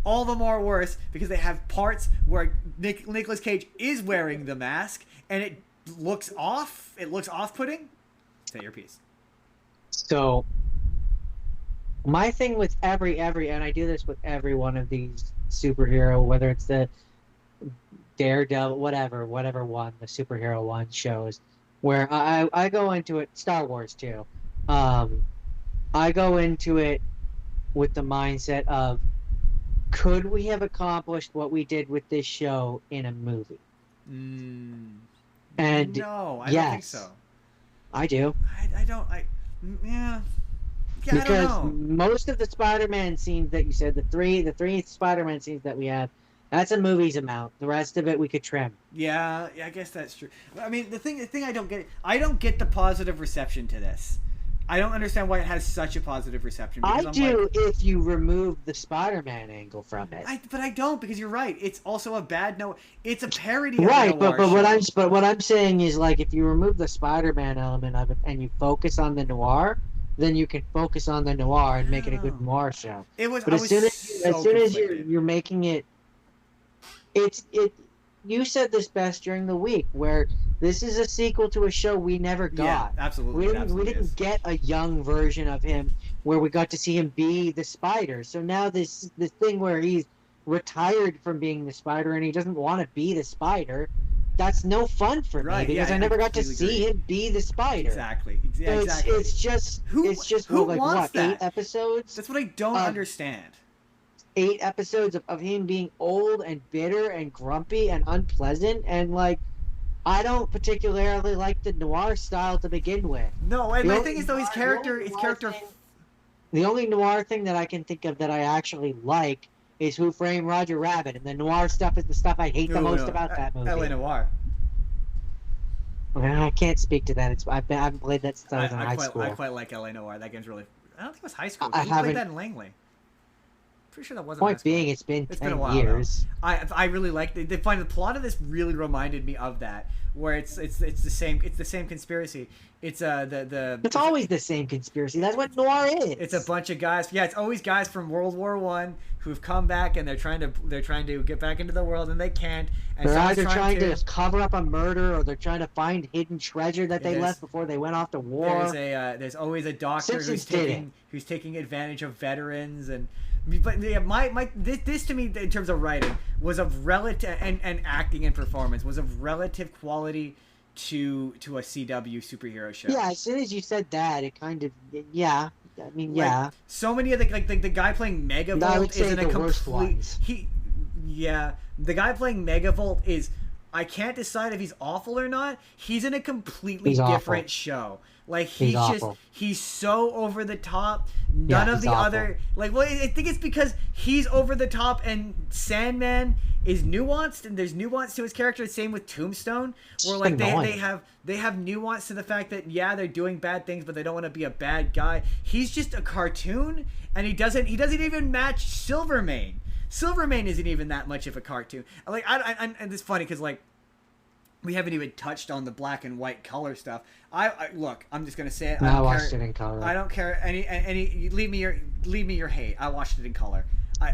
all the more worse because they have parts where Nicolas Cage is wearing the mask, and it looks off. It looks off-putting. Say your piece. So, my thing with every, and I do this with every one of these superhero, whether it's the Daredevil, whatever one, the superhero one shows, where I go into it, Star Wars too. I go into it with the mindset of, could we have accomplished what we did with this show in a movie? And no, I don't think so. I do. Yeah, because I don't know. Most of the Spider-Man scenes that you said, the three Spider-Man scenes that we have, that's a movie's amount. The rest of it we could trim. Yeah, I guess that's true. I mean, the thing I don't get the positive reception to this. I don't understand why it has such a positive reception. I do if you remove the Spider-Man angle from it. But I don't, because you're right. It's also a bad note. It's a parody of right, a noir but what I'm saying is, like, if you remove the Spider-Man element of it and you focus on the noir, then you can focus on the noir and make it a good noir show. As soon as you're making it, you said this best during the week, where this is a sequel to a show we never got. Yeah, absolutely. We didn't get a young version of him where we got to see him be the Spider. So now this thing where he's retired from being the Spider and he doesn't want to be the Spider, that's no fun for me because I never got to see him be the Spider. Exactly. So it's just who like wants what, that? 8 episodes? That's what I don't understand. 8 episodes of him being old and bitter and grumpy and unpleasant, and like, I don't particularly like the noir style to begin with. No, and my thing is though his character The only noir thing that I can think of that I actually like is Who Framed Roger Rabbit, and the noir stuff is the stuff I hate the most about that movie. L.A. Noir. I can't speak to that. I haven't played that since I was in high school. I quite like L.A. Noir. That game's really... I don't think it was high school. I We haven't... played that in Langley. Pretty sure that wasn't Point being, it's been 10 years. I really like the plot of this really reminded me of that, where it's the same conspiracy. It's It's always the same conspiracy. That's what noir is. It's a bunch of guys. Yeah, it's always guys from World War I who've come back and they're trying to get back into the world and they can't. And they're either trying to cover up a murder or they're trying to find hidden treasure that they left before they went off to war. There's always a doctor who's taking advantage of veterans and. But yeah, this to me in terms of writing was of relative and acting and performance was of relative quality to a CW superhero show. Yeah, as soon as you said that, it kind of yeah. I mean, yeah. Like, so many of the the guy playing Megavolt is in a complete the guy playing Megavolt is I can't decide if he's awful or not. He's in a completely different show. Like he's so over the top. None of the other I think it's because he's over the top and Sandman is nuanced and there's nuance to his character. Same with Tombstone, where like they have nuance to the fact that they're doing bad things but they don't want to be a bad guy. He's just a cartoon and he doesn't even match Silvermane. Silvermane isn't even that much of a cartoon. Like and it's funny because like we haven't even touched on the black and white color stuff. I look. I'm just gonna say it. I watched it in color. I don't care any. Leave me your hate. I watched it in color.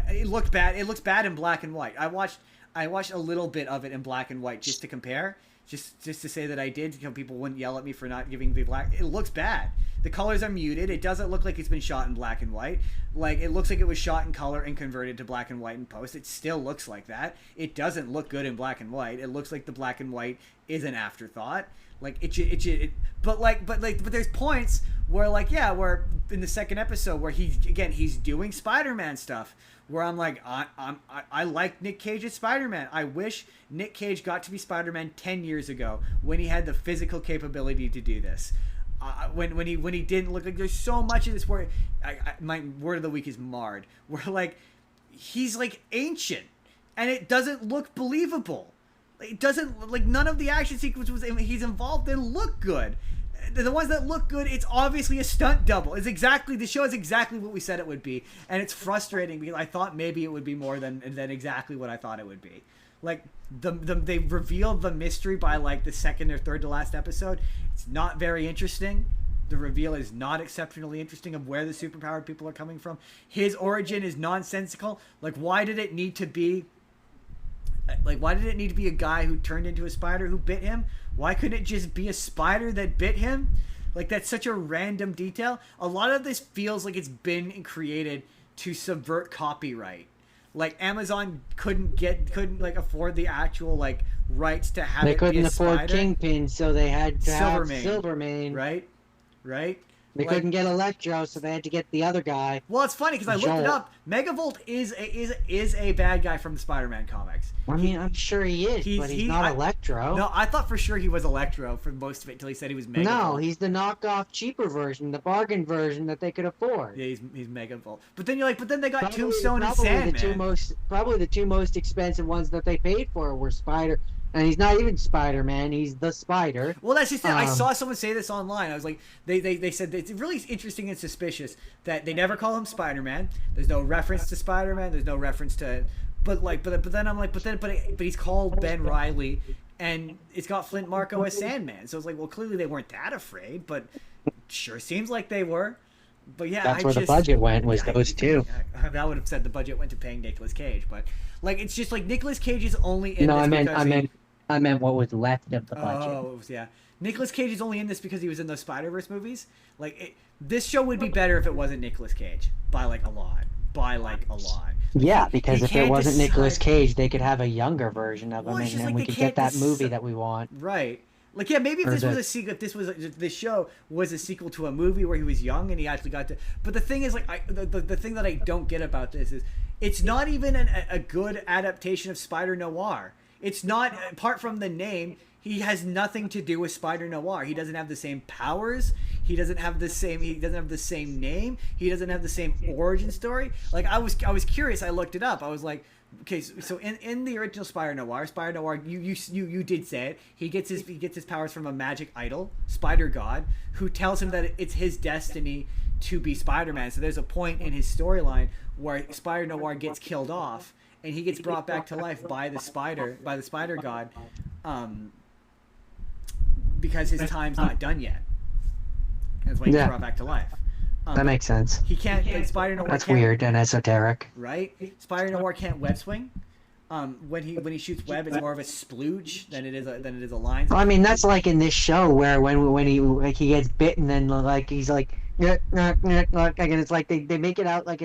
It looked bad. It looks bad in black and white. I watched a little bit of it in black and white just to compare. Just to say that I did. People wouldn't yell at me for not giving the black. It looks bad. The colors are muted. It doesn't look like it's been shot in black and white. Like it looks like it was shot in color and converted to black and white in post. It still looks like that. It doesn't look good in black and white. It looks like the black and white is an afterthought. Like but there's points where where in the second episode where he's doing Spider-Man stuff where I'm like I like Nick Cage's Spider-Man. I wish Nick Cage got to be Spider-Man 10 years ago when he had the physical capability to do this. When he didn't look like there's so much of this where my word of the week is marred where like he's like ancient and it doesn't look believable. It doesn't like none of the action sequences he's involved in look good. The ones that look good, it's obviously a stunt double. The show is exactly what we said it would be, and it's frustrating because I thought maybe it would be more than exactly what I thought it would be. Like they revealed the mystery by like the second or third to last episode. It's not very interesting. The reveal is not exceptionally interesting of where the superpowered people are coming from. His origin is nonsensical. Like why did it need to be a guy who turned into a spider who bit him? Why couldn't it just be a spider that bit him? Like that's such a random detail. A lot of this feels like it's been created to subvert copyright. Like Amazon couldn't afford the actual like rights to have it be a spider. They couldn't afford Kingpin, so they had to have Silvermane. Right? They couldn't get Electro, so they had to get the other guy. Well, it's funny because I looked it up. Megavolt is a bad guy from the Spider-Man comics. I mean, I'm sure he is, but he's not Electro. No, I thought for sure he was Electro for most of it until he said he was Megavolt. No, he's the knockoff, cheaper version, the bargain version that they could afford. Yeah, he's Megavolt. But then they got Tombstone and Sandman. Probably the two most expensive ones that they paid for were Spider. And he's not even Spider-Man, he's the Spider. Well, that's just it. I saw someone say this online. I was like, they said it's really interesting and suspicious that they never call him Spider-Man. There's no reference to Spider-Man. There's no reference to, but then I'm like, but he's called Ben Reilly, and it's got Flint Marko as Sandman. So it's like, well, clearly they weren't that afraid, but sure seems like they were. But yeah, that's where the budget went was those two. I would have said the budget went to paying Nicolas Cage, but like it's just like Nicolas Cage is only in this I meant what was left of the budget. Oh, yeah. Nicolas Cage is only in this because he was in those Spider-Verse movies. Like, this show would be better if it wasn't Nicolas Cage. By, like, a lot. Yeah, because if it wasn't Nicolas Cage, they could have a younger version of him, and then we could get that movie that we want. Right. Like, yeah, maybe if this was a sequel, this show was a sequel to a movie where he was young and he actually got to... But the thing is, like, the thing that I don't get about this is it's not even a good adaptation of Spider Noir. It's not, apart from the name, He has nothing to do with Spider Noir. He doesn't have the same powers. He doesn't have the same name. He doesn't have the same origin story. Like I was curious. I looked it up. I was like, okay, so in the original Spider Noir, you did say it. He gets his powers from a magic idol, Spider God, who tells him that it's his destiny to be Spider-Man. So there's a point in his storyline where Spider Noir gets killed off and he gets brought back to life by the Spider God. Because his time's not done yet. That's why he's brought back to life. That makes sense. He can't. But Spider Noir. That's can't, weird and esoteric. right? Spider Noir can't web swing. When he shoots web, it's more of a splooge than it is a line. Well, I mean, that's like in this show where when he gets bitten and like he's like, and it's like they make it out like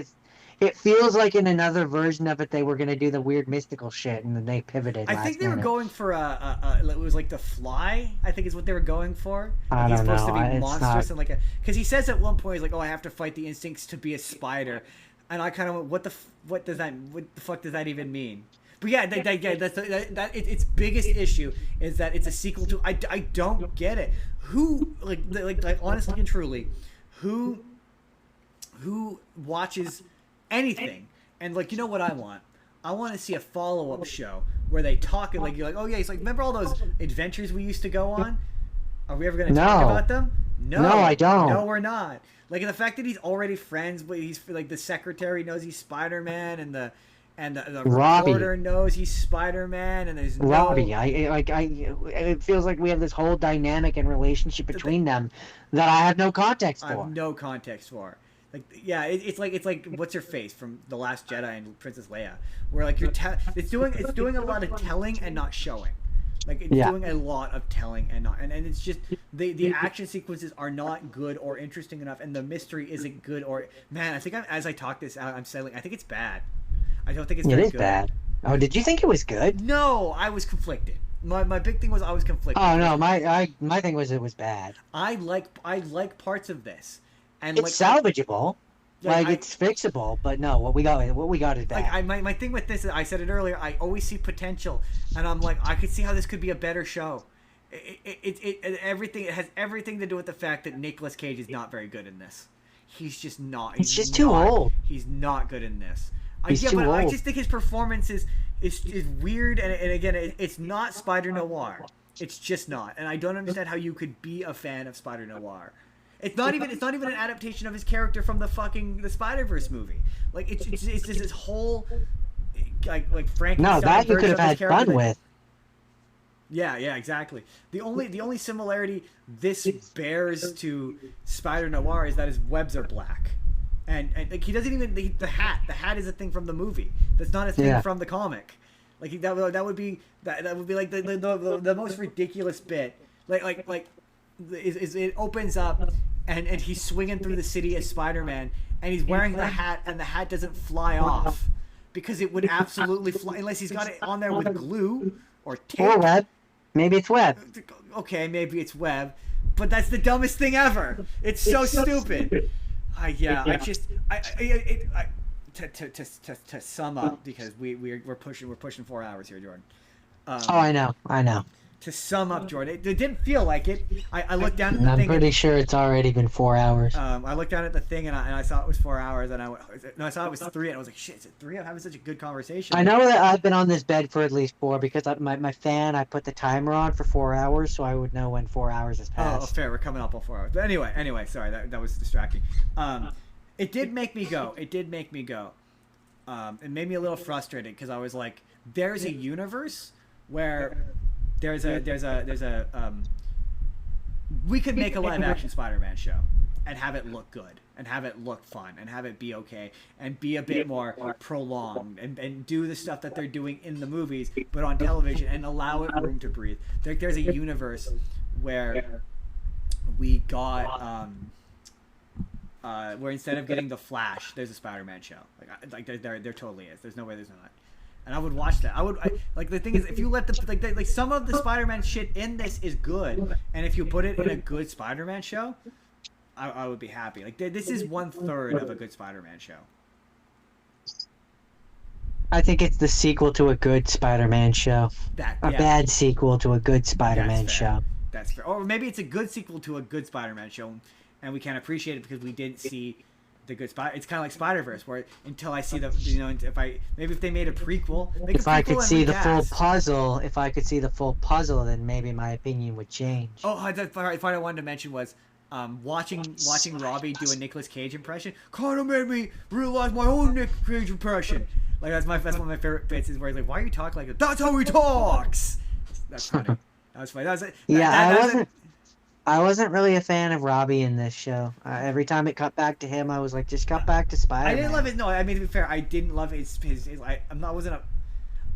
it feels like in another version of it they were gonna do the weird mystical shit and then they pivoted. I think they were going for it was like the Fly. I think is what they were going for. Like he's supposed to be monstrous and because he says at one point he's like, oh, I have to fight the instincts to be a spider, and I kind of went, what the fuck does that even mean? But yeah, its biggest issue is that it's a sequel to. I don't get it. Who like honestly and truly, who watches anything and like, you know what I want? I want to see a follow-up show where they talk and like you're like, oh yeah, he's like, remember all those adventures we used to go on? Are we ever going to talk about them? No, I don't. No, we're not. Like the fact that he's already friends, but he's like the secretary knows he's Spider-Man and the reporter knows he's Spider-Man, and there's Robbie. It feels like we have this whole dynamic and relationship between them that I have no context for. I have no context for. Like, yeah, it's like what's her face from The Last Jedi and Princess Leia, where like it's doing a lot of telling and not showing. Like it's doing a lot of telling and not, and it's just the action sequences are not good or interesting enough, and the mystery isn't good or man. I think as I talk this out, I'm settling. I think it's bad. I don't think it's very good. It is bad. Oh, did you think it was good? No, I was conflicted. My big thing was I was conflicted. Oh no, my thing was it was bad. I like parts of this, and it's salvageable. It's fixable, but no, what we got is bad. Like my thing with this is, I said it earlier, I always see potential, and I'm like, I could see how this could be a better show. It has everything to do with the fact that Nicolas Cage is not very good in this. He's just not. He's just too old. He's not good in this. He's too old. I just think his performance is weird, and again, it's not Spider Noir. It's just not, and I don't understand how you could be a fan of Spider Noir. It's not even an adaptation of his character from the Spiderverse movie. Like it's just this whole like Frankenstein. No, that you could have had fun with. Yeah, exactly. The only similarity this bears to Spider Noir is that his webs are black. And like he doesn't even the hat is a thing from the movie. That's not a thing from the comic. Like that would be like the most ridiculous bit. Like it opens up and he's swinging through the city as Spider-Man and he's wearing the hat and the hat doesn't fly off because it would absolutely fly unless he's got it on there with glue or tape. Or web. Maybe it's web. Okay, maybe it's web, but that's the dumbest thing ever. It's so stupid. To sum up, because we're pushing 4 hours here, Jordan. I know. To sum up, Jordan, it didn't feel like it. I looked down at the thing. I'm pretty sure it's already been 4 hours. I looked down at the thing and I saw it was 4 hours, and I saw it was 3, and I was like, shit, is it 3? I'm having such a good conversation. I know that I've been on this bed for at least 4 because my fan, I put the timer on for 4 hours so I would know when 4 hours has passed. Oh, fair. We're coming up on 4 hours. But anyway, sorry, that was distracting. It did make me go. It made me a little frustrated because I was like, there's a universe where there's a we could make a live action Spider-Man show and have it look good and have it look fun and have it be okay and be a bit more prolonged and do the stuff that they're doing in the movies but on television and allow it room to breathe. There's a universe where we got where instead of getting the Flash, there's a Spider-Man show. Like there totally is. There's no way there's not. And I would watch that. Like the thing is, if you let like some of the Spider-Man shit in this is good, and if you put it in a good Spider-Man show, I would be happy. Like this is 1/3 of a good Spider-Man show. I think it's the sequel to a good Spider-Man show. That A yeah, bad sequel to a good Spider-Man that's fair. show. That's fair. Or maybe it's a good sequel to a good Spider-Man show, and we can't appreciate it because we didn't see the good Spider. It's kind of like Spider-Verse, where until I see the, if they made a prequel, make If a I prequel could and see the full recast. puzzle, then maybe my opinion would change. Oh, the part I wanted to mention was watching Robbie do a Nicolas Cage impression. Kind of made me realize my own Nick Cage impression. Like that's one of my favorite bits is where he's like, "Why are you talking like that?" That's how he talks. That's funny. That was funny. I wasn't really a fan of Robbie in this show. Every time it cut back to him, I was like, just cut back to Spider-Man. I didn't love it. No, I mean to be fair, I didn't love his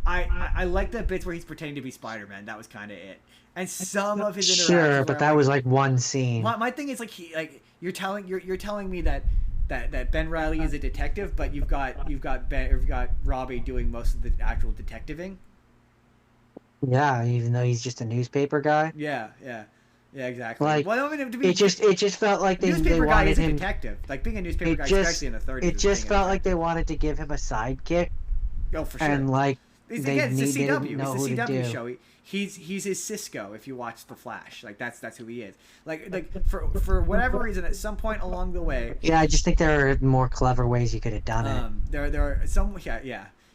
I like the bits where he's pretending to be Spider-Man. That was kind of it. And some of his interactions. Sure, but that was like one scene. My thing is you're telling me that Ben Reilly is a detective, but you've got Robbie doing most of the actual detectiving. Yeah, even though he's just a newspaper guy. Yeah, exactly. Like, well, I mean, to be, it just felt like they newspaper guy wanted is a him. detective. Like being a newspaper guy, especially in the 30s. It just felt like they wanted to give him a sidekick, oh, for sure. and like it's they the CW. didn't know It's who the to CW do. show. He's his Cisco. If you watch The Flash, like that's who he is. Like for whatever reason, at some point along the way, Yeah, I just think there are more clever ways you could have done it. there are some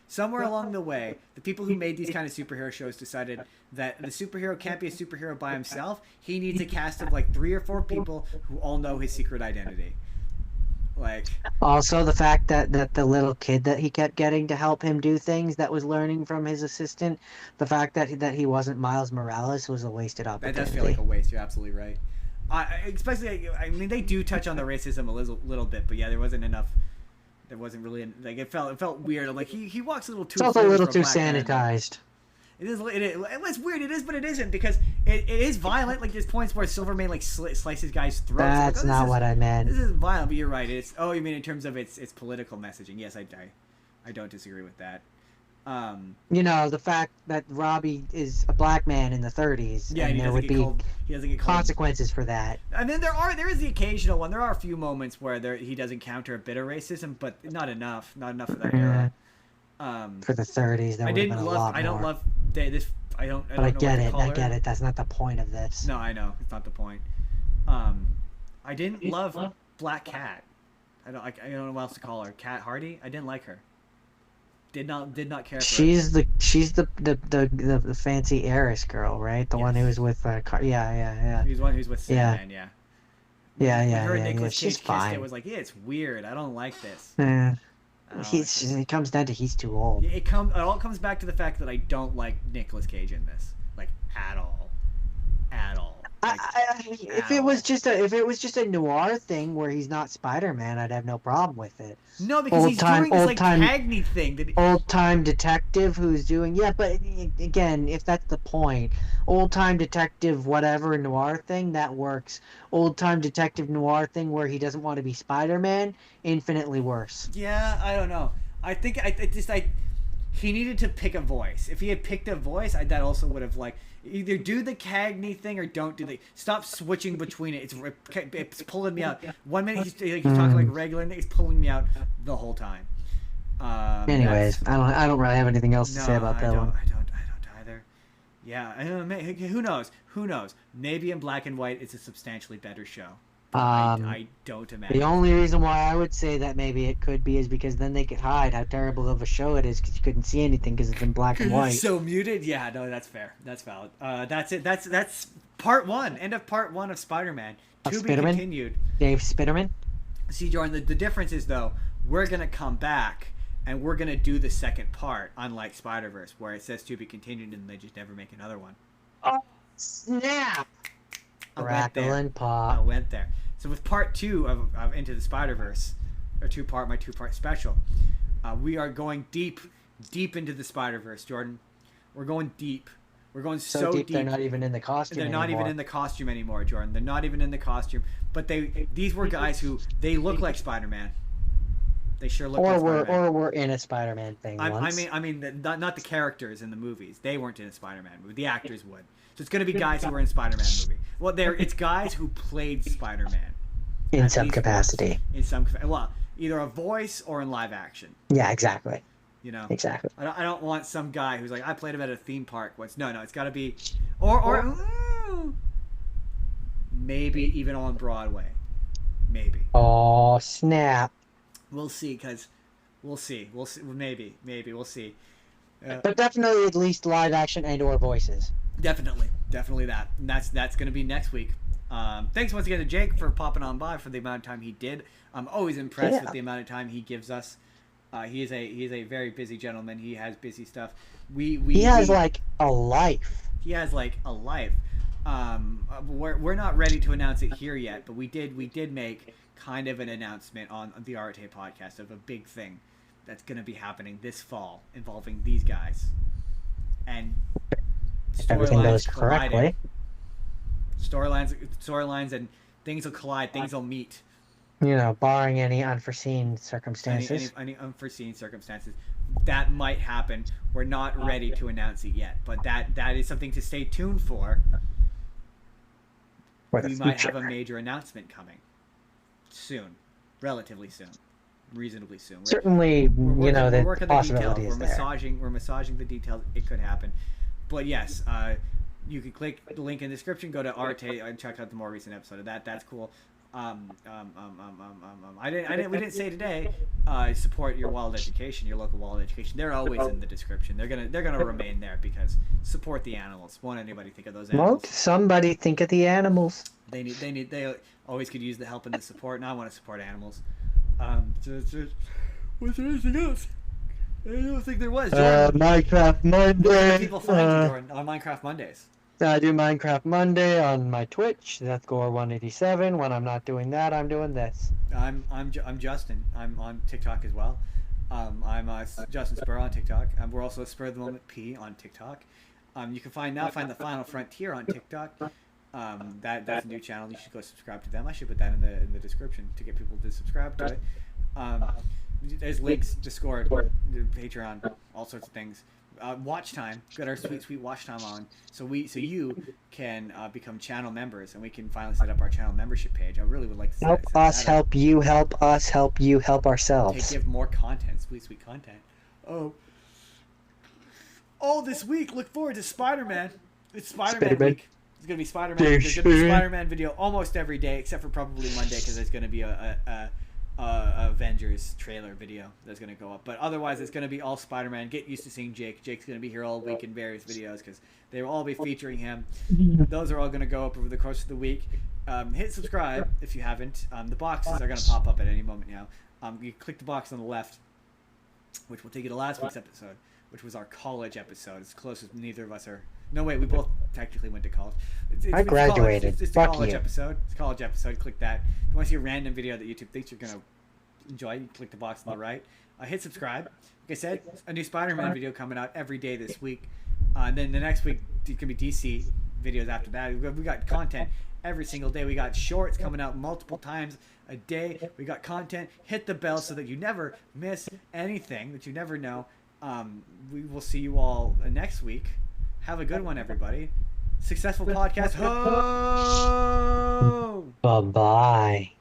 somewhere along the way, the people who made these kind of superhero shows decided that the superhero can't be a superhero by himself. He needs a cast of like 3 or 4 people who all know his secret identity. Like Also, the fact that the little kid that he kept getting to help him do things that was learning from his assistant, the fact that he wasn't Miles Morales was a wasted that opportunity. does feel like a waste. You're absolutely right. Especially, I mean, they do touch on the racism a little bit, but yeah, there wasn't enough. There wasn't really like it felt weird. Like he walks a little too. It's also a little for too black man. sanitized. It's weird. It is, but it isn't because it is violent. Like there's points where Silvermane like slices guys' throats. That's like, not what I meant. This is violent, but you're right. You mean in terms of its political messaging? Yes, I don't disagree with that. The fact that Robbie is a black man in the 30s, Yeah, and he there would be doesn't get called. consequences for that. And then there is the occasional one. There are a few moments where he does encounter a bit of racism, but not enough for that era. For the 30s, there would have been a lot more. I don't love this. I don't. But I get it. I I get it. That's not the point of this. No, I know it's not the point. I didn't love Black Cat. I don't know what else to call her. Cat Hardy. I didn't like her. Did not care for She's the fancy heiress girl, right? The one who was with yeah. He's one who's with Sandman, yeah. Yeah. Her and Nicolas Cage She's kissed, fine. it was like, yeah, it's weird. I don't like this. Yeah. I don't like this. It comes down to he's too old. It all comes back to the fact that I don't like Nicolas Cage in this, like at all. Like, If it was just a noir thing where he's not Spider-Man, I'd have no problem with it. no, because he's doing this like Cagney thing. Old-time detective who's doing but again, if that's the point, old-time detective whatever noir thing, that works. Old-time detective noir thing where he doesn't want to be Spider-Man, infinitely worse. Yeah, I don't know. I think he needed to pick a voice. If he had picked a voice, that also would have like either do the Cagney thing or don't do the. Stop switching between it. It's pulling me out. 1 minute he's talking like regular, and he's pulling me out the whole time. Anyways, I don't really have anything else to say about that one. I don't either. Yeah, I don't know. Who knows? Maybe in black and white, it's a substantially better show. I don't imagine. The only reason why I would say that maybe it could be is because then they could hide how terrible of a show it is because you couldn't see anything because it's in black and white. So muted? Yeah, no, that's fair. That's valid. That's it. That's part 1. End of part 1 of Spider-Man. To be continued. Dave Spiderman. See, Jordan, the difference is, though, we're going to come back and we're going to do the second part, unlike Spider-Verse, where it says to be continued and they just never make another one. Oh, snap! Crackle and pop. I went there. So with part 2 of Into the Spider-Verse, my 2-part special, we are going deep into the Spider-Verse, Jordan. We're going deep. We're going so deep. They're not even in the costume They're anymore. not even in the costume anymore, Jordan. They're not even in the costume. But these were guys who, they look like Spider-Man. They sure look like Spider-Man. Or we're in a Spider-Man thing once. I mean, not the characters in the movies. They weren't in a Spider-Man movie. The actors would. So it's going to be guys who were in Spider-Man movie. Well, it's guys who played Spider-Man. In some capacity. Well, either a voice or in live action. Yeah, exactly. You know, Exactly. I don't want some guy who's like, I played him at a theme park once. No, it's got to be, or maybe even on Broadway, maybe. Oh snap! We'll see, cause we'll see, maybe we'll see. But definitely at least live action and or voices. Definitely that. And that's going to be next week. Thanks once again to Jake for popping on by for the amount of time he did. I'm always impressed with the amount of time he gives us. He is a very busy gentleman. He has busy stuff. He has like a life. He has like a life. We're not ready to announce it here yet, but we did make kind of an announcement on the Arte podcast of a big thing that's going to be happening this fall involving these guys. And if everything goes correctly. Storylines and things will collide, things will meet. You know, barring any unforeseen circumstances. Any unforeseen circumstances. That might happen. We're not ready to announce it yet, but that is something to stay tuned for. We might have a major announcement coming soon, relatively soon, reasonably soon. Certainly, the possibility is there. We're massaging the details. It could happen, but yes, you can click the link in the description, go to Arte, and check out the more recent episode of that. That's cool. We didn't say today. Support your wild education, your local wild education. They're always in the description. They're gonna remain there because support the animals. Won't anybody think of those animals? Won't somebody think of the animals? They always could use the help and the support, and I want to support animals. Was there anything else? I don't think there was. Minecraft Monday. Where can people find you, Jordan, on Minecraft Mondays? I do Minecraft Monday on my Twitch. That's Gore187. When I'm not doing that, I'm doing this. I'm Justin. I'm on TikTok as well. I'm Justin Spurr on TikTok. We're also Spur the Moment P on TikTok. You can find the Final Frontier on TikTok. That's a new channel. You should go subscribe to them. I should put that in the description to get people to subscribe to it. There's links, Discord, Patreon, all sorts of things. Watch time. Got our sweet watch time on, so you can become channel members, and we can finally set up our channel membership page. I really would like to help us, help you, help us, help you, help ourselves. To give more content, sweet content. This week, look forward to Spider-Man. It's Spider-Man week. It's gonna be Spider-Man. There's gonna be a Spider-Man video almost every day, except for probably Monday, because there's gonna be a Avengers trailer video that's going to go up, but otherwise it's going to be all Spider-Man. Get used to seeing Jake. Jake's going to be here all week in various videos because they will all be featuring him. Those are all going to go up over the course of the week. Hit subscribe if you haven't. The boxes are going to pop up at any moment now. You click the box on the left, which will take you to last week's episode, which was our college episode. It's close as neither of us are. No, wait, we both technically went to college. I graduated. It's a college episode. It's a college episode. Click that. If you want to see a random video that YouTube thinks you're going to enjoy, you click the box on the right. Hit subscribe. Like I said, a new Spider-Man video coming out every day this week. Then the next week, it can be DC videos after that. We got content every single day. We got shorts coming out multiple times a day. We got content. Hit the bell so that you never miss anything, that you never know. We will see you all next week. Have a good one, everybody. Successful podcast. Ho! Bye-bye.